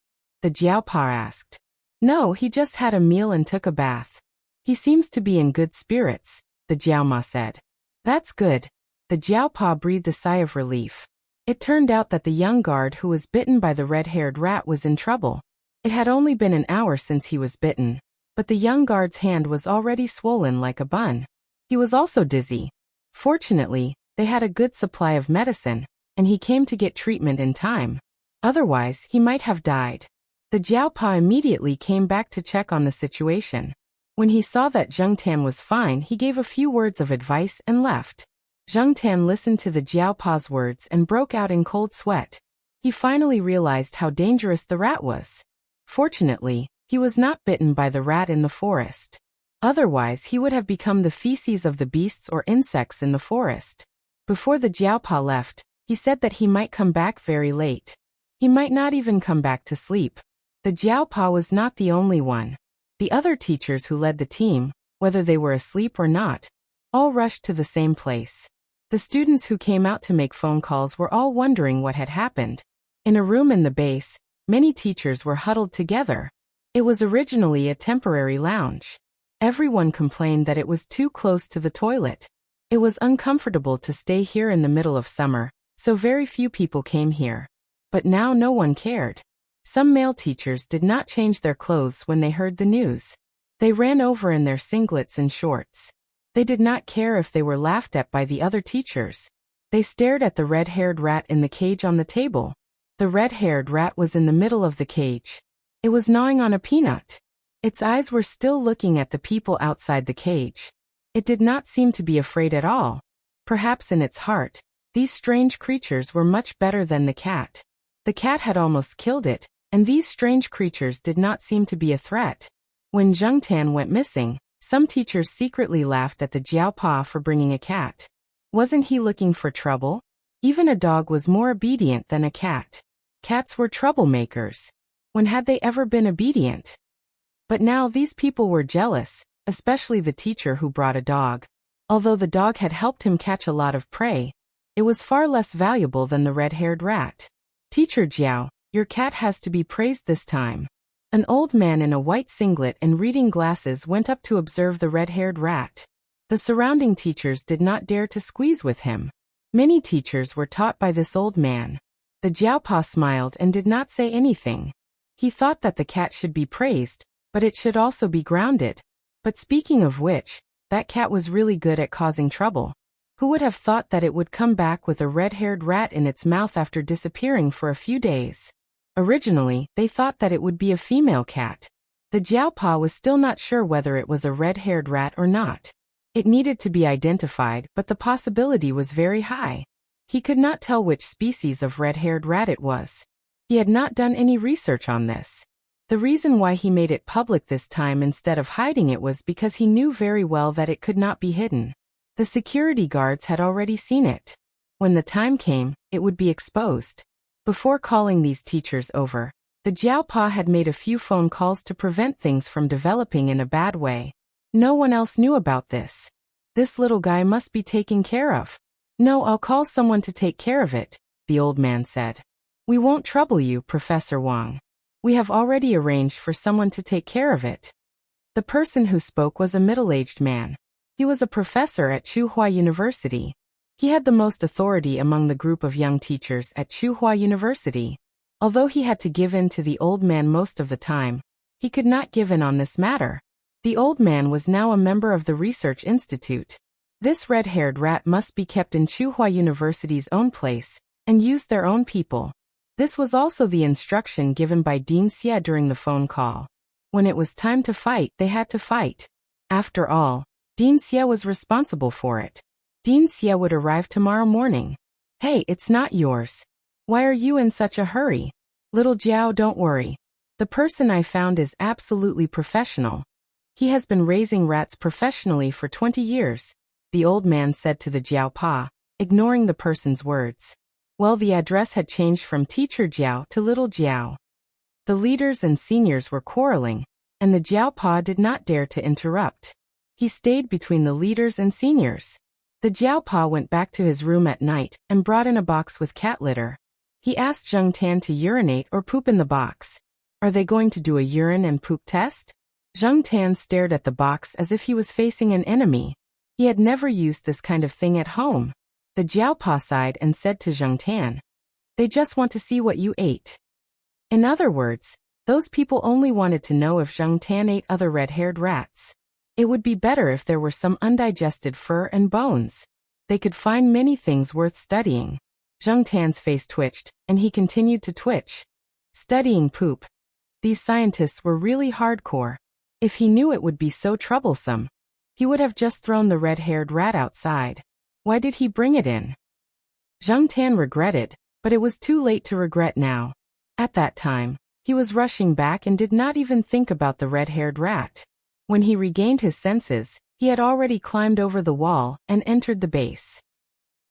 S1: The Jiaopa asked. No, he just had a meal and took a bath. He seems to be in good spirits, the Jiaoma said. That's good. The Jiaopa breathed a sigh of relief. It turned out that the young guard who was bitten by the red-haired rat was in trouble. It had only been an hour since he was bitten, but the young guard's hand was already swollen like a bun. He was also dizzy. Fortunately, they had a good supply of medicine, and he came to get treatment in time. Otherwise, he might have died. The Jiaopa immediately came back to check on the situation. When he saw that Zheng Tan was fine, he gave a few words of advice and left. Zheng Tan listened to the Jiaopa's words and broke out in cold sweat. He finally realized how dangerous the rat was. Fortunately, he was not bitten by the rat in the forest. Otherwise, he would have become the feces of the beasts or insects in the forest. Before the Jiaopa left, he said that he might come back very late. He might not even come back to sleep. The Jiaopa was not the only one. The other teachers who led the team, whether they were asleep or not, all rushed to the same place. The students who came out to make phone calls were all wondering what had happened. In a room in the base, many teachers were huddled together. It was originally a temporary lounge. Everyone complained that it was too close to the toilet. It was uncomfortable to stay here in the middle of summer, so very few people came here. But now no one cared. Some male teachers did not change their clothes when they heard the news. They ran over in their singlets and shorts. They did not care if they were laughed at by the other teachers. They stared at the red-haired rat in the cage on the table. The red-haired rat was in the middle of the cage. It was gnawing on a peanut. Its eyes were still looking at the people outside the cage. It did not seem to be afraid at all. Perhaps in its heart, these strange creatures were much better than the cat. The cat had almost killed it, and these strange creatures did not seem to be a threat. When Zheng Tan went missing, some teachers secretly laughed at the Jiaopa for bringing a cat. Wasn't he looking for trouble? Even a dog was more obedient than a cat. Cats were troublemakers. When had they ever been obedient? But now these people were jealous, especially the teacher who brought a dog. Although the dog had helped him catch a lot of prey, it was far less valuable than the red-haired rat. Teacher Jiao, your cat has to be praised this time. An old man in a white singlet and reading glasses went up to observe the red-haired rat. The surrounding teachers did not dare to squeeze with him. Many teachers were taught by this old man. The Jiaopa smiled and did not say anything. He thought that the cat should be praised, but it should also be grounded. But speaking of which, that cat was really good at causing trouble. Who would have thought that it would come back with a red-haired rat in its mouth after disappearing for a few days? Originally, they thought that it would be a female cat. The Jiaopa was still not sure whether it was a red-haired rat or not. It needed to be identified, but the possibility was very high. He could not tell which species of red-haired rat it was. He had not done any research on this. The reason why he made it public this time instead of hiding it was because he knew very well that it could not be hidden. The security guards had already seen it. When the time came, it would be exposed. Before calling these teachers over, The Jiaopa had made a few phone calls to prevent things from developing in a bad way. No one else knew about this. This little guy must be taken care of. No, I'll call someone to take care of it, the old man said. We won't trouble you, Professor Wang. We have already arranged for someone to take care of it. The person who spoke was a middle-aged man. He was a professor at Tsinghua University. He had the most authority among the group of young teachers at Tsinghua University. Although he had to give in to the old man most of the time, he could not give in on this matter. The old man was now a member of the research institute. This red-haired rat must be kept in Tsinghua University's own place, and use their own people. This was also the instruction given by Dean Xie during the phone call. When it was time to fight, they had to fight. After all, Dean Xie was responsible for it. Dean Xie would arrive tomorrow morning. Hey, it's not yours. Why are you in such a hurry? Little Jiao, don't worry. The person I found is absolutely professional. He has been raising rats professionally for 20 years, the old man said to the Jiaopa, ignoring the person's words. Well, the address had changed from Teacher Jiao to Little Jiao. The leaders and seniors were quarreling, and the Jiaopa did not dare to interrupt. He stayed between the leaders and seniors. The Jiaopa went back to his room at night and brought in a box with cat litter. He asked Zheng Tan to urinate or poop in the box. Are they going to do a urine and poop test? Zheng Tan stared at the box as if he was facing an enemy. He had never used this kind of thing at home. The Jiaopa sighed and said to Zheng Tan, they just want to see what you ate. In other words, those people only wanted to know if Zheng Tan ate other red-haired rats. It would be better if there were some undigested fur and bones. They could find many things worth studying. Zheng Tan's face twitched, and he continued to twitch. Studying poop. These scientists were really hardcore. If he knew it would be so troublesome, he would have just thrown the red-haired rat outside. Why did he bring it in? Zheng Tan regretted, but it was too late to regret now. At that time, he was rushing back and did not even think about the red-haired rat. When he regained his senses, he had already climbed over the wall and entered the base.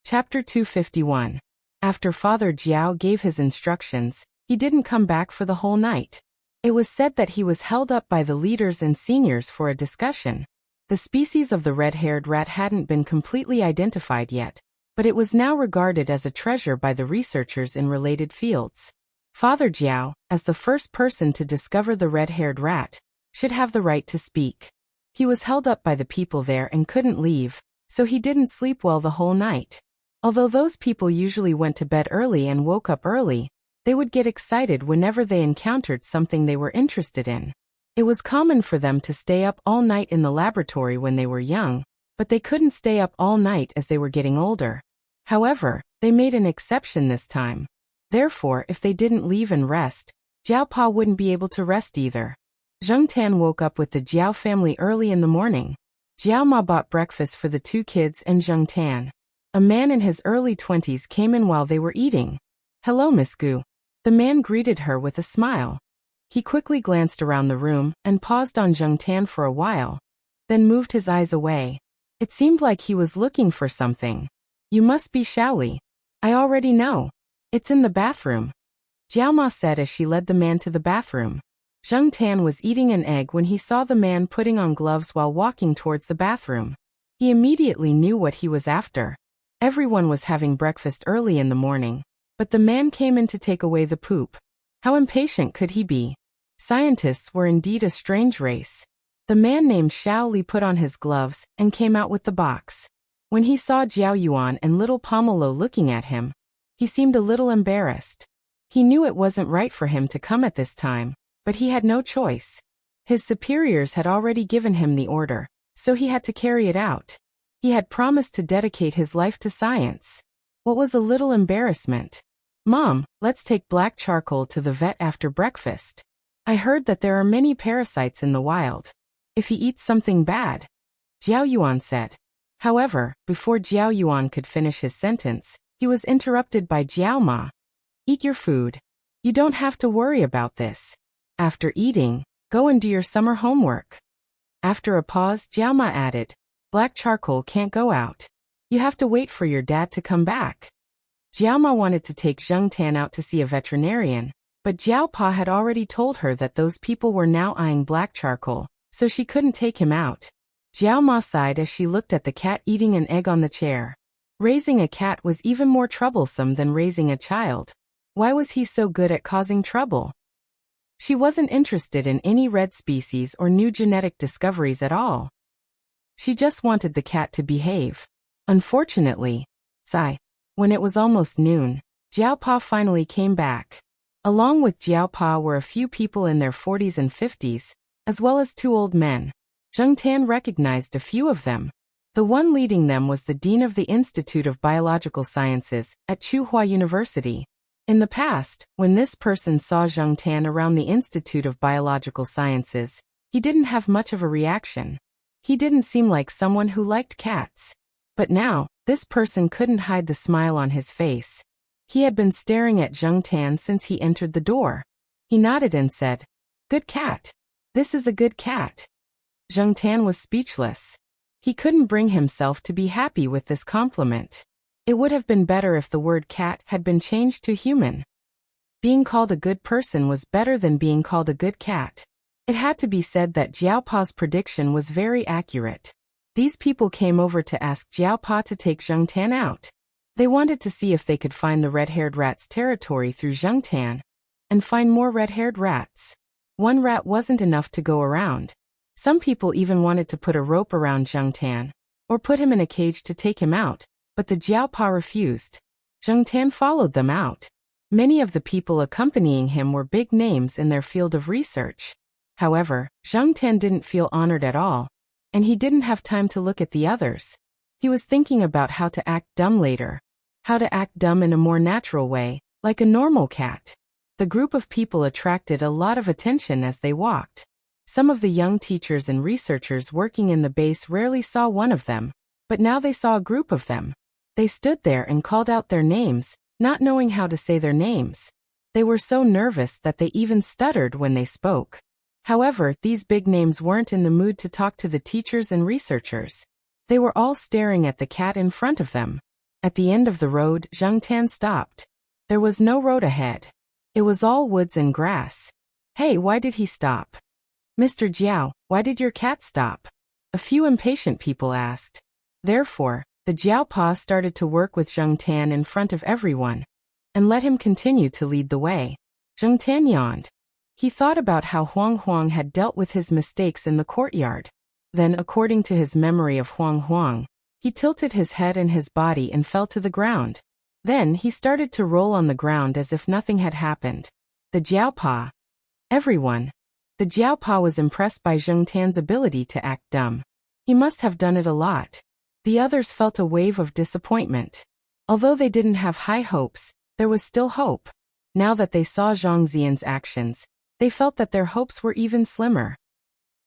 S1: Chapter 251. After Father Jiao gave his instructions, he didn't come back for the whole night. It was said that he was held up by the leaders and seniors for a discussion. The species of the red-haired rat hadn't been completely identified yet, but it was now regarded as a treasure by the researchers in related fields. Father Jiao, as the first person to discover the red-haired rat, should have the right to speak. He was held up by the people there and couldn't leave, so he didn't sleep well the whole night. Although those people usually went to bed early and woke up early, they would get excited whenever they encountered something they were interested in. It was common for them to stay up all night in the laboratory when they were young, but they couldn't stay up all night as they were getting older. However, they made an exception this time. Therefore, if they didn't leave and rest, Jiaopa wouldn't be able to rest either. Zheng Tan woke up with the Jiao family early in the morning. Jiao Ma bought breakfast for the two kids and Zheng Tan. A man in his early 20s came in while they were eating. Hello, Miss Gu. The man greeted her with a smile. He quickly glanced around the room and paused on Zheng Tan for a while, then moved his eyes away. It seemed like he was looking for something. You must be Shaoli. I already know. It's in the bathroom, Jiao Ma said as she led the man to the bathroom. Zheng Tan was eating an egg when he saw the man putting on gloves while walking towards the bathroom. He immediately knew what he was after. Everyone was having breakfast early in the morning, but the man came in to take away the poop. How impatient could he be? Scientists were indeed a strange race. The man named Xiao Li put on his gloves and came out with the box. When he saw Jiao Yuan and little Pomelo looking at him, he seemed a little embarrassed. He knew it wasn't right for him to come at this time, but he had no choice. His superiors had already given him the order, so he had to carry it out. He had promised to dedicate his life to science. What was a little embarrassment? Mom, let's take black charcoal to the vet after breakfast. I heard that there are many parasites in the wild. If he eats something bad, Jiao Yuan said. However, before Jiao Yuan could finish his sentence, he was interrupted by Jiao Ma. Eat your food. You don't have to worry about this. After eating, go and do your summer homework. After a pause, Jiao Ma added, black charcoal can't go out. You have to wait for your dad to come back. Jiao Ma wanted to take Zheng Tan out to see a veterinarian, But Jiao Pa had already told her that those people were now eyeing black charcoal, so she couldn't take him out. Jiao Ma sighed as she looked at the cat eating an egg on the chair. Raising a cat was even more troublesome than raising a child. Why was he so good at causing trouble? She wasn't interested in any red species or new genetic discoveries at all. She just wanted the cat to behave. Unfortunately, when it was almost noon, Jiao Pa finally came back. Along with Jiao Pa were a few people in their 40s and 50s, as well as 2 old men. Zheng Tan recognized a few of them. The one leading them was the dean of the Institute of Biological Sciences at Tsinghua University. In the past, when this person saw Zheng Tan around the Institute of Biological Sciences, he didn't have much of a reaction. He didn't seem like someone who liked cats. But now, this person couldn't hide the smile on his face. He had been staring at Zheng Tan since he entered the door. He nodded and said, "Good cat. This is a good cat." Zheng Tan was speechless. He couldn't bring himself to be happy with this compliment. It would have been better if the word cat had been changed to human. Being called a good person was better than being called a good cat. It had to be said that Jiao Pa's prediction was very accurate. These people came over to ask Jiao Pa to take Zheng Tan out. They wanted to see if they could find the red-haired rat's territory through Zheng Tan, and find more red-haired rats. One rat wasn't enough to go around. Some people even wanted to put a rope around Zheng Tan, or put him in a cage to take him out, but the Jiao Pa refused. Zheng Tan followed them out. Many of the people accompanying him were big names in their field of research. However, Zheng Tan didn't feel honored at all, and he didn't have time to look at the others. He was thinking about how to act dumb later. How to act dumb in a more natural way, like a normal cat. The group of people attracted a lot of attention as they walked. Some of the young teachers and researchers working in the base rarely saw one of them, but now they saw a group of them. They stood there and called out their names, not knowing how to say their names. They were so nervous that they even stuttered when they spoke. However, these big names weren't in the mood to talk to the teachers and researchers. They were all staring at the cat in front of them. At the end of the road, Zheng Tan stopped. There was no road ahead. It was all woods and grass. "Hey, why did he stop?" "Mr. Jiao, why did your cat stop?" a few impatient people asked. Therefore, the Jiao Pa started to work with Zheng Tan in front of everyone, and let him continue to lead the way. Zheng Tan yawned. He thought about how Huang Huang had dealt with his mistakes in the courtyard. Then, according to his memory of Huang Huang, he tilted his head and his body and fell to the ground. Then he started to roll on the ground as if nothing had happened. The Jiao Pa. Everyone. The Jiao Pa was impressed by Zheng Tan's ability to act dumb. He must have done it a lot. The others felt a wave of disappointment. Although they didn't have high hopes, there was still hope. Now that they saw Zhang Xian's actions, they felt that their hopes were even slimmer.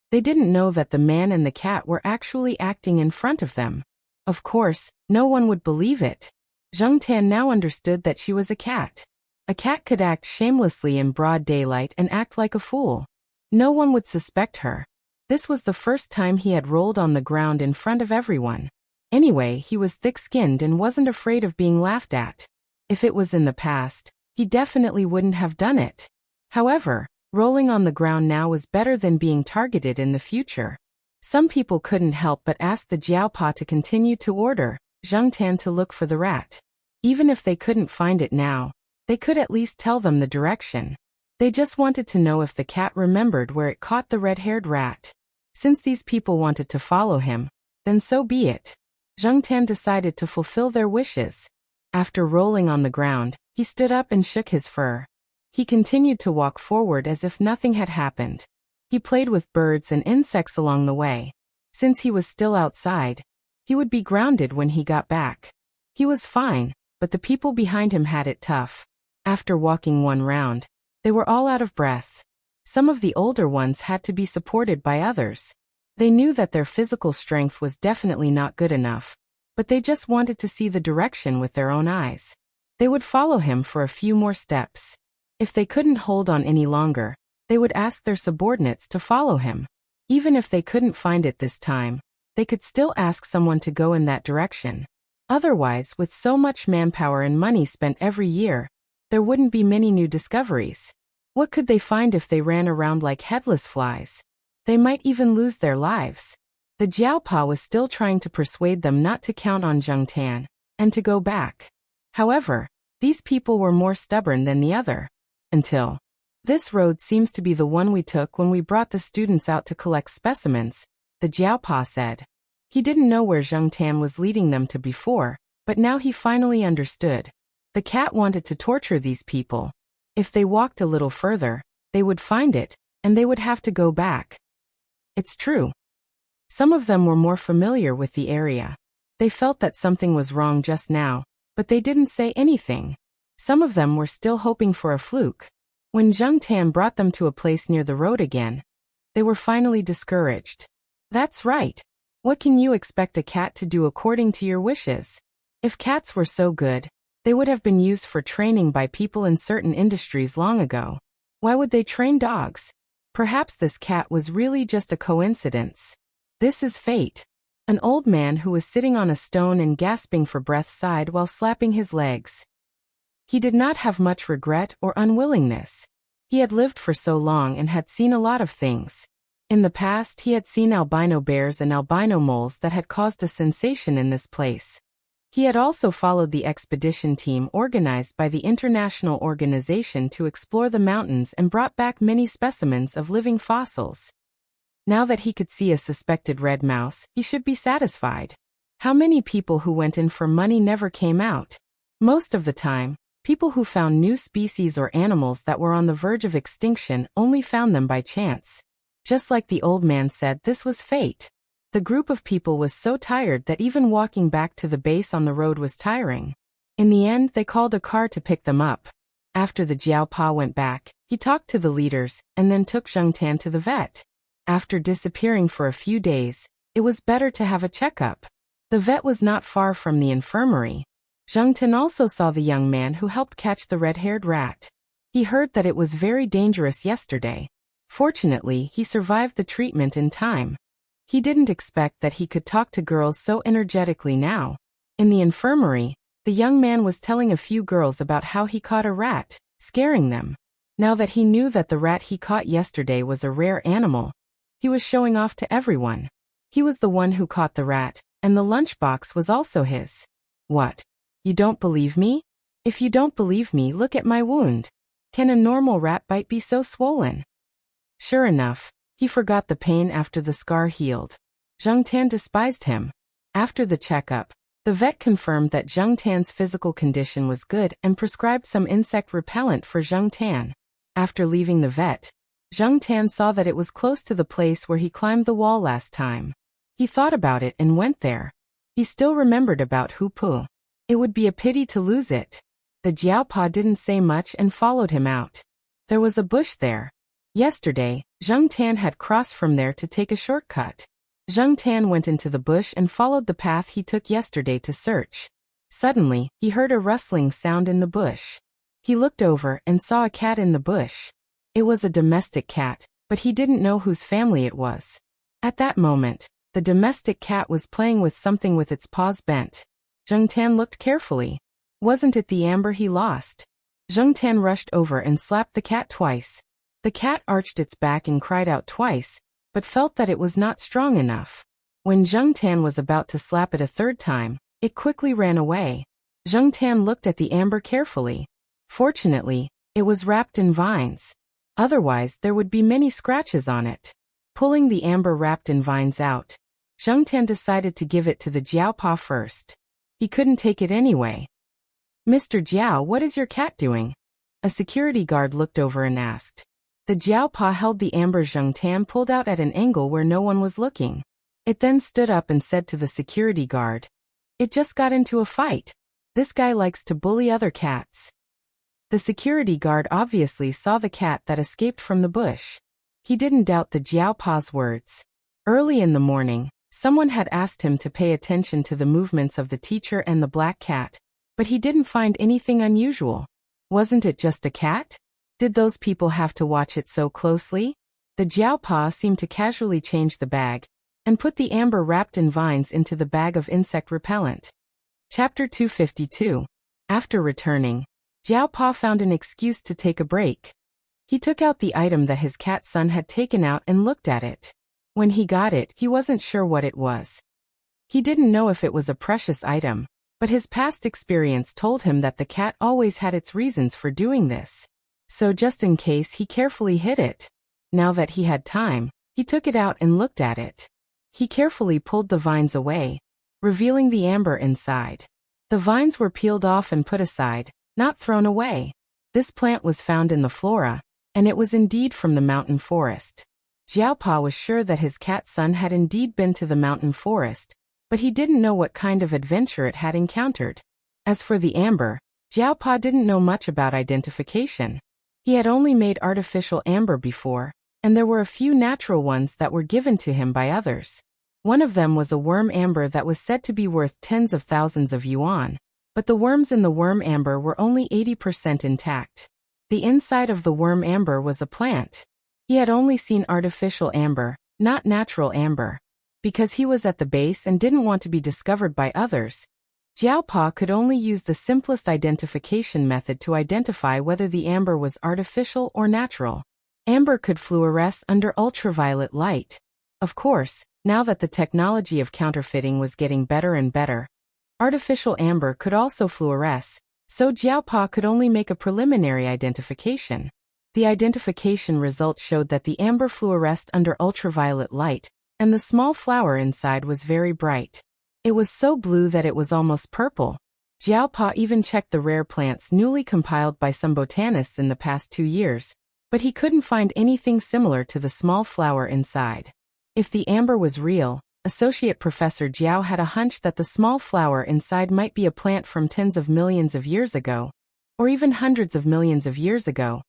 S1: They didn't know that the man and the cat were actually acting in front of them. Of course, no one would believe it. Zheng Tan now understood that she was a cat. A cat could act shamelessly in broad daylight and act like a fool. No one would suspect her. This was the first time he had rolled on the ground in front of everyone. Anyway, he was thick-skinned and wasn't afraid of being laughed at. If it was in the past, he definitely wouldn't have done it. However, rolling on the ground now was better than being targeted in the future. Some people couldn't help but ask the Jiao Pa to continue to order Zheng Tan to look for the rat. Even if they couldn't find it now, they could at least tell them the direction. They just wanted to know if the cat remembered where it caught the red-haired rat. Since these people wanted to follow him, then so be it. Zheng Tan decided to fulfill their wishes. After rolling on the ground, he stood up and shook his fur. He continued to walk forward as if nothing had happened. He played with birds and insects along the way. Since he was still outside, he would be grounded when he got back. He was fine, but the people behind him had it tough. After walking one round, they were all out of breath. Some of the older ones had to be supported by others. They knew that their physical strength was definitely not good enough, but they just wanted to see the direction with their own eyes. They would follow him for a few more steps. If they couldn't hold on any longer, they would ask their subordinates to follow him. Even if they couldn't find it this time, they could still ask someone to go in that direction. Otherwise, with so much manpower and money spent every year, there wouldn't be many new discoveries. What could they find if they ran around like headless flies? They might even lose their lives. The Jiaopa was still trying to persuade them not to count on Zhengtan and to go back. However, these people were more stubborn than the other. Until, "This road seems to be the one we took when we brought the students out to collect specimens," the Jiaopa said. He didn't know where Zhengtan was leading them to before, but now he finally understood. The cat wanted to torture these people. If they walked a little further, they would find it, and they would have to go back. It's true. Some of them were more familiar with the area. They felt that something was wrong just now, but they didn't say anything. Some of them were still hoping for a fluke. When Zhengtan brought them to a place near the road again, they were finally discouraged. That's right. What can you expect a cat to do according to your wishes? If cats were so good, they would have been used for training by people in certain industries long ago. Why would they train dogs? Perhaps this cat was really just a coincidence. This is fate. An old man who was sitting on a stone and gasping for breath sighed while slapping his legs. He did not have much regret or unwillingness. He had lived for so long and had seen a lot of things. In the past, he had seen albino bears and albino moles that had caused a sensation in this place. He had also followed the expedition team organized by the international organization to explore the mountains and brought back many specimens of living fossils. Now that he could see a suspected red mouse, he should be satisfied. How many people who went in for money never came out? Most of the time, people who found new species or animals that were on the verge of extinction only found them by chance. Just like the old man said, this was fate. The group of people was so tired that even walking back to the base on the road was tiring. In the end, they called a car to pick them up. After the Jiaopa went back, he talked to the leaders and then took Zhengtan to the vet. After disappearing for a few days, it was better to have a checkup. The vet was not far from the infirmary. Zhengtan also saw the young man who helped catch the red-haired rat. He heard that it was very dangerous yesterday. Fortunately, he survived the treatment in time. He didn't expect that he could talk to girls so energetically now. In the infirmary, the young man was telling a few girls about how he caught a rat, scaring them. Now that he knew that the rat he caught yesterday was a rare animal, he was showing off to everyone. He was the one who caught the rat, and the lunchbox was also his. What? You don't believe me? If you don't believe me, look at my wound. Can a normal rat bite be so swollen? Sure enough, he forgot the pain after the scar healed. Zhengtan despised him. After the checkup, the vet confirmed that Zhengtan's physical condition was good and prescribed some insect repellent for Zhengtan. After leaving the vet, Zhengtan saw that it was close to the place where he climbed the wall last time. He thought about it and went there. He still remembered about Hupu. It would be a pity to lose it. The Jiaopa didn't say much and followed him out. There was a bush there. Yesterday, Zhengtan had crossed from there to take a shortcut. Zhengtan went into the bush and followed the path he took yesterday to search. Suddenly, he heard a rustling sound in the bush. He looked over and saw a cat in the bush. It was a domestic cat, but he didn't know whose family it was. At that moment, the domestic cat was playing with something with its paws bent. Zhengtan looked carefully. Wasn't it the amber he lost? Zhengtan rushed over and slapped the cat twice. The cat arched its back and cried out twice, but felt that it was not strong enough. When Zhengtan was about to slap it a third time, it quickly ran away. Zhengtan looked at the amber carefully. Fortunately, it was wrapped in vines. Otherwise, there would be many scratches on it. Pulling the amber wrapped in vines out, Zhengtan decided to give it to the Jiaopa first. He couldn't take it anyway. Mr. Jiao, what is your cat doing? A security guard looked over and asked. The Jiaopa held the amber Zhengtan pulled out at an angle where no one was looking. It then stood up and said to the security guard, "It just got into a fight. This guy likes to bully other cats." The security guard obviously saw the cat that escaped from the bush. He didn't doubt the Jiaopa's words. Early in the morning, someone had asked him to pay attention to the movements of the teacher and the black cat, but he didn't find anything unusual. Wasn't it just a cat? Did those people have to watch it so closely? The Jiaopa seemed to casually change the bag and put the amber wrapped in vines into the bag of insect repellent. Chapter 252. After returning, Jiaopa found an excuse to take a break. He took out the item that his cat son had taken out and looked at it. When he got it, he wasn't sure what it was. He didn't know if it was a precious item, but his past experience told him that the cat always had its reasons for doing this. So just in case, he carefully hid it. Now that he had time, he took it out and looked at it. He carefully pulled the vines away, revealing the amber inside. The vines were peeled off and put aside, not thrown away. This plant was found in the flora, and it was indeed from the mountain forest. Jiaopa was sure that his cat son had indeed been to the mountain forest, but he didn't know what kind of adventure it had encountered. As for the amber, Jiaopa didn't know much about identification. He had only made artificial amber before, and there were a few natural ones that were given to him by others. One of them was a worm amber that was said to be worth tens of thousands of yuan, but the worms in the worm amber were only 80% intact. The inside of the worm amber was a plant. He had only seen artificial amber, not natural amber. Because he was at the base and didn't want to be discovered by others, Jiaopa could only use the simplest identification method to identify whether the amber was artificial or natural. Amber could fluoresce under ultraviolet light. Of course, now that the technology of counterfeiting was getting better and better, artificial amber could also fluoresce, so Jiaopa could only make a preliminary identification. The identification result showed that the amber fluoresced under ultraviolet light, and the small flower inside was very bright. It was so blue that it was almost purple. Jiaopa even checked the rare plants newly compiled by some botanists in the past 2 years, but he couldn't find anything similar to the small flower inside. If the amber was real, Associate Professor Jiao had a hunch that the small flower inside might be a plant from tens of millions of years ago, or even hundreds of millions of years ago,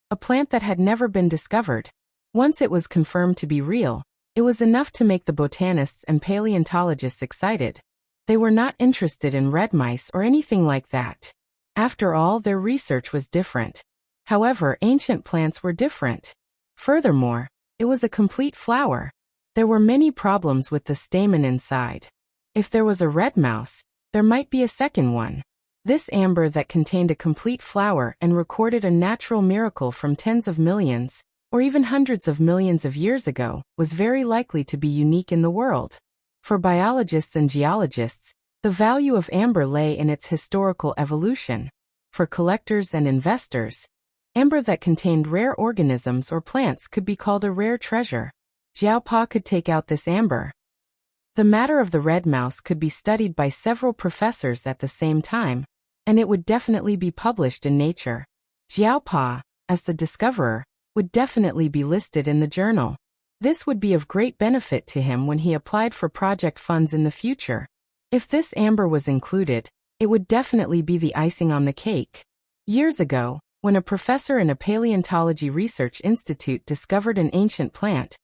S1: a plant that had never been discovered. Once it was confirmed to be real, it was enough to make the botanists and paleontologists excited. They were not interested in red mice or anything like that. After all, their research was different. However, ancient plants were different. Furthermore, it was a complete flower. There were many problems with the stamen inside. If there was a red mouse, there might be a second one. This amber that contained a complete flower and recorded a natural miracle from tens of millions, or even hundreds of millions of years ago, was very likely to be unique in the world. For biologists and geologists, the value of amber lay in its historical evolution. For collectors and investors, amber that contained rare organisms or plants could be called a rare treasure. Jiaopa could take out this amber. The matter of the red mouse could be studied by several professors at the same time, and it would definitely be published in Nature. Jiaopa, as the discoverer, would definitely be listed in the journal. This would be of great benefit to him when he applied for project funds in the future. If this amber was included, it would definitely be the icing on the cake. Years ago, when a professor in a paleontology research institute discovered an ancient plant,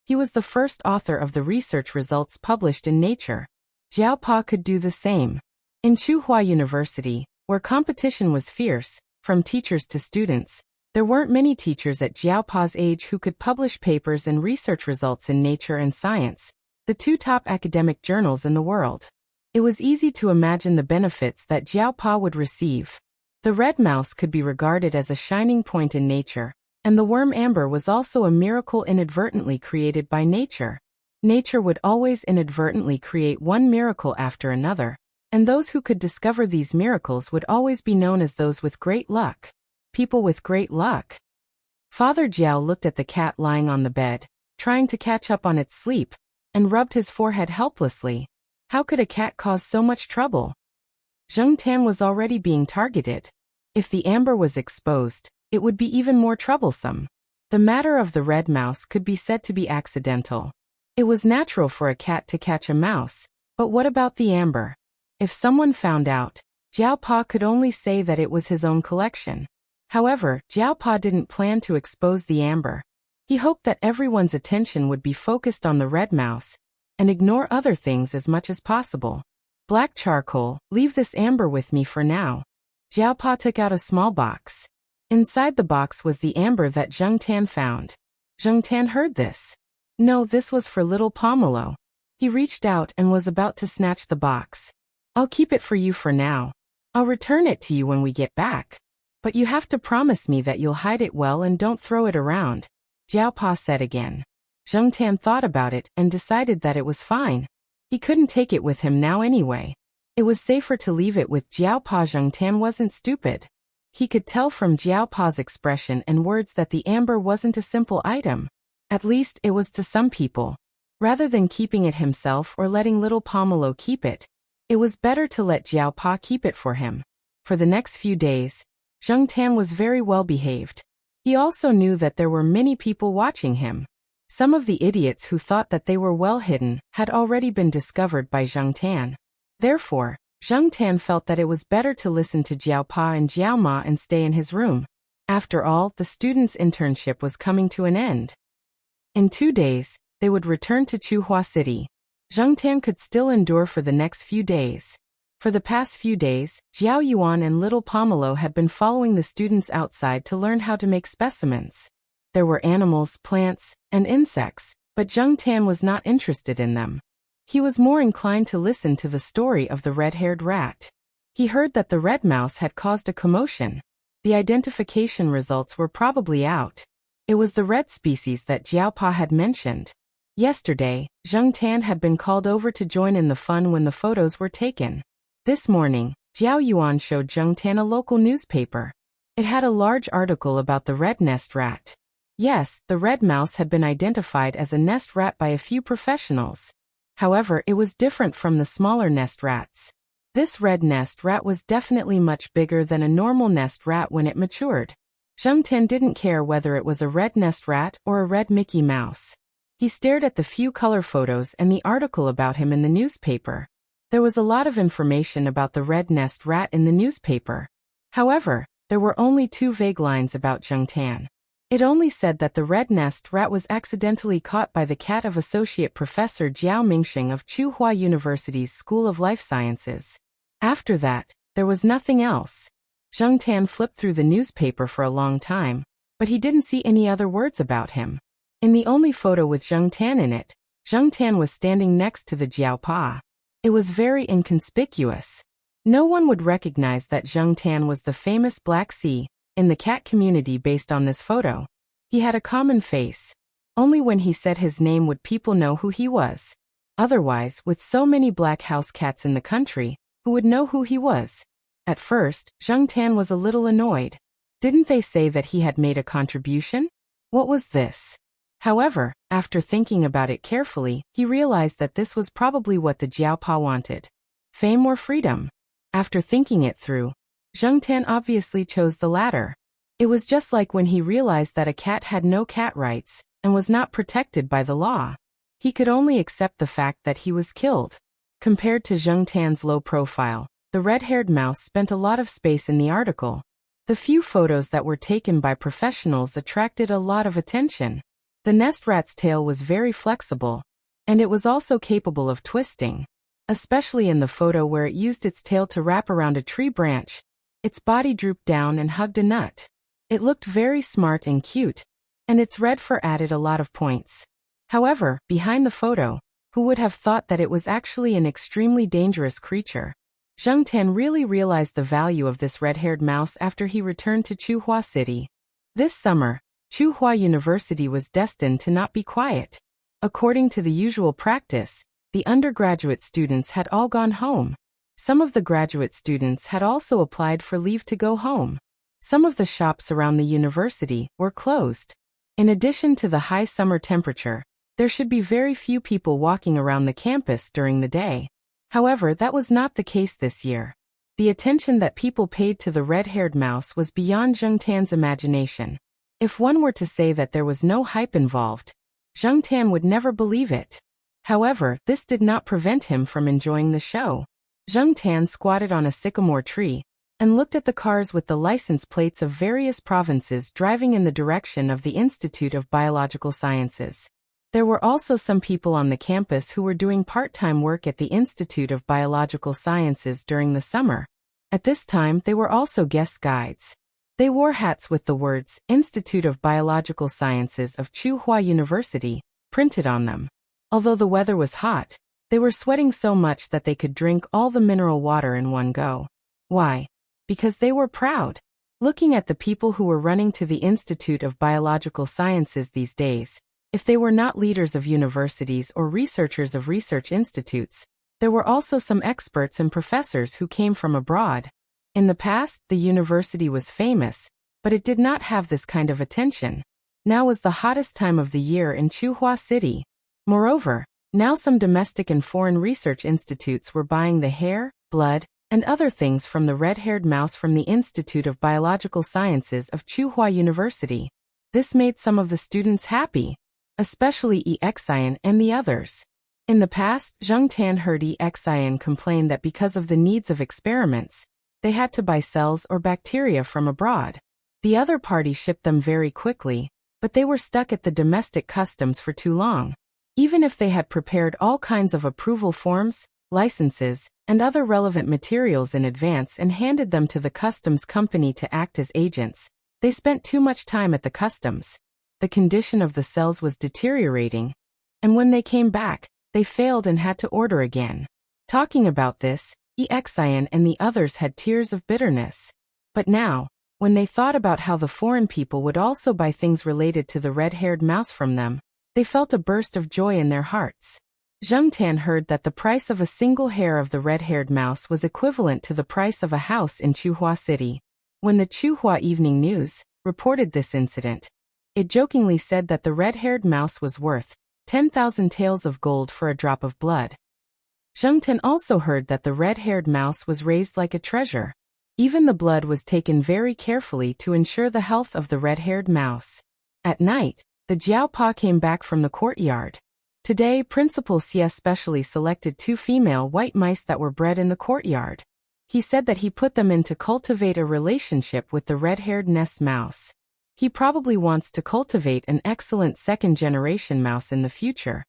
S1: he was the first author of the research results published in Nature. Jiaopa could do the same. In Tsinghua University, where competition was fierce, from teachers to students, there weren't many teachers at Jiaopa's age who could publish papers and research results in Nature and Science, the 2 top academic journals in the world. It was easy to imagine the benefits that Jiaopa would receive. The red mouse could be regarded as a shining point in Nature, and the worm amber was also a miracle inadvertently created by Nature. Nature would always inadvertently create one miracle after another, and those who could discover these miracles would always be known as those with great luck. People with great luck. Father Jiao looked at the cat lying on the bed, trying to catch up on its sleep, and rubbed his forehead helplessly. How could a cat cause so much trouble? Zheng Tan was already being targeted. If the amber was exposed, it would be even more troublesome. The matter of the red mouse could be said to be accidental. It was natural for a cat to catch a mouse, but what about the amber? If someone found out, Jiaopa could only say that it was his own collection. However, Jiaopa didn't plan to expose the amber. He hoped that everyone's attention would be focused on the red mouse, and ignore other things as much as possible. Black charcoal, leave this amber with me for now. Jiaopa took out a small box. Inside the box was the amber that Zheng Tan found. Zheng Tan heard this. No, this was for little Pomelo. He reached out and was about to snatch the box. I'll keep it for you for now. I'll return it to you when we get back. But you have to promise me that you'll hide it well and don't throw it around, Jiao Pa said again. Zheng Tan thought about it and decided that it was fine. He couldn't take it with him now anyway. It was safer to leave it with Jiao Pa. Zheng Tan wasn't stupid. He could tell from Jiao Pa's expression and words that the amber wasn't a simple item. At least it was to some people. Rather than keeping it himself or letting little Pomelo keep it, it was better to let Jiao Pa keep it for him. For the next few days, Zheng Tan was very well behaved. He also knew that there were many people watching him. Some of the idiots who thought that they were well hidden had already been discovered by Zheng Tan. Therefore, Zheng Tan felt that it was better to listen to Jiao Pa and Jiao Ma and stay in his room. After all, the student's internship was coming to an end. In 2 days, they would return to Chuhua City. Zheng Tan could still endure for the next few days. For the past few days, Jiao Yuan and little Pomelo had been following the students outside to learn how to make specimens. There were animals, plants, and insects, but Zheng Tan was not interested in them. He was more inclined to listen to the story of the red-haired rat. He heard that the red mouse had caused a commotion. The identification results were probably out. It was the red species that Jiao Pa had mentioned. Yesterday, Zheng Tan had been called over to join in the fun when the photos were taken. This morning, Jiao Yuan showed Zheng Tan a local newspaper. It had a large article about the red nest rat. Yes, the red mouse had been identified as a nest rat by a few professionals. However, it was different from the smaller nest rats. This red nest rat was definitely much bigger than a normal nest rat when it matured. Zheng Tan didn't care whether it was a red nest rat or a red Mickey Mouse. He stared at the few color photos and the article about him in the newspaper. There was a lot of information about the red nest rat in the newspaper. However, there were only 2 vague lines about Zheng Tan. It only said that the red nest rat was accidentally caught by the cat of Associate Professor Jiao Mingxing of Chuhua University's School of Life Sciences. After that, there was nothing else. Zheng Tan flipped through the newspaper for a long time, but he didn't see any other words about him. In the only photo with Zheng Tan in it, Zheng Tan was standing next to the Jiao Pa. It was very inconspicuous. No one would recognize that Zheng Tan was the famous Black Sea in the cat community based on this photo. He had a common face. Only when he said his name would people know who he was. Otherwise, with so many black house cats in the country, who would know who he was? At first, Zheng Tan was a little annoyed. Didn't they say that he had made a contribution? What was this? However, after thinking about it carefully, he realized that this was probably what the Jiao Pa wanted. Fame or freedom? After thinking it through, Zheng Tan obviously chose the latter. It was just like when he realized that a cat had no cat rights and was not protected by the law. He could only accept the fact that he was killed. Compared to Zheng Tan's low profile, the red-haired mouse spent a lot of space in the article. The few photos that were taken by professionals attracted a lot of attention. The nest rat's tail was very flexible, and it was also capable of twisting. Especially in the photo where it used its tail to wrap around a tree branch. Its body drooped down and hugged a nut. It looked very smart and cute, and its red fur added a lot of points. However, behind the photo, who would have thought that it was actually an extremely dangerous creature? Zheng Tan really realized the value of this red-haired mouse after he returned to Chuhua City. This summer, Chuhua University was destined to not be quiet. According to the usual practice, the undergraduate students had all gone home. Some of the graduate students had also applied for leave to go home. Some of the shops around the university were closed. In addition to the high summer temperature, there should be very few people walking around the campus during the day. However, that was not the case this year. The attention that people paid to the red-haired mouse was beyond Zheng Tan's imagination. If one were to say that there was no hype involved, Zheng Tan would never believe it. However, this did not prevent him from enjoying the show. Zheng Tan squatted on a sycamore tree and looked at the cars with the license plates of various provinces driving in the direction of the Institute of Biological Sciences. There were also some people on the campus who were doing part-time work at the Institute of Biological Sciences during the summer. At this time, they were also guest guides. They wore hats with the words, Institute of Biological Sciences of Chuhua University, printed on them. Although the weather was hot, they were sweating so much that they could drink all the mineral water in one go. Why? Because they were proud. Looking at the people who were running to the Institute of Biological Sciences these days, if they were not leaders of universities or researchers of research institutes, there were also some experts and professors who came from abroad. In the past, the university was famous, but it did not have this kind of attention. Now was the hottest time of the year in Chuhua City. Moreover, now some domestic and foreign research institutes were buying the hair, blood, and other things from the red-haired mouse from the Institute of Biological Sciences of Chuhua University. This made some of the students happy, especially Exian and the others. In the past, Zheng Tan heard Exian complain that because of the needs of experiments, they had to buy cells or bacteria from abroad. The other party shipped them very quickly, but they were stuck at the domestic customs for too long. Even if they had prepared all kinds of approval forms, licenses, and other relevant materials in advance and handed them to the customs company to act as agents, they spent too much time at the customs. The condition of the cells was deteriorating, and when they came back, they failed and had to order again. Talking about this, Exian and the others had tears of bitterness. But now, when they thought about how the foreign people would also buy things related to the red-haired mouse from them, they felt a burst of joy in their hearts. Zheng Tan heard that the price of a single hair of the red-haired mouse was equivalent to the price of a house in Chuhua City. When the Chuhua Evening News reported this incident, it jokingly said that the red-haired mouse was worth 10,000 taels of gold for a drop of blood. Zheng Tan also heard that the red-haired mouse was raised like a treasure. Even the blood was taken very carefully to ensure the health of the red-haired mouse. At night, the Jiaopa came back from the courtyard. Today, Principal Xie specially selected 2 female white mice that were bred in the courtyard. He said that he put them in to cultivate a relationship with the red-haired nest mouse. He probably wants to cultivate an excellent second-generation mouse in the future.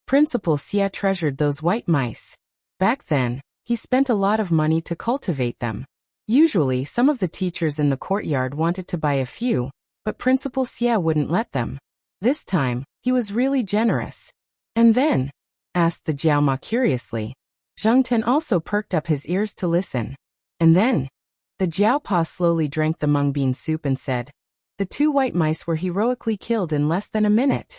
S1: Principal Xie treasured those white mice. Back then, he spent a lot of money to cultivate them. Usually, some of the teachers in the courtyard wanted to buy a few, but Principal Xie wouldn't let them. This time, he was really generous. And then? Asked the Jiaoma curiously. Zheng Tan also perked up his ears to listen. And then? The Jiaopa slowly drank the mung bean soup and said, "The 2 white mice were heroically killed in less than a minute."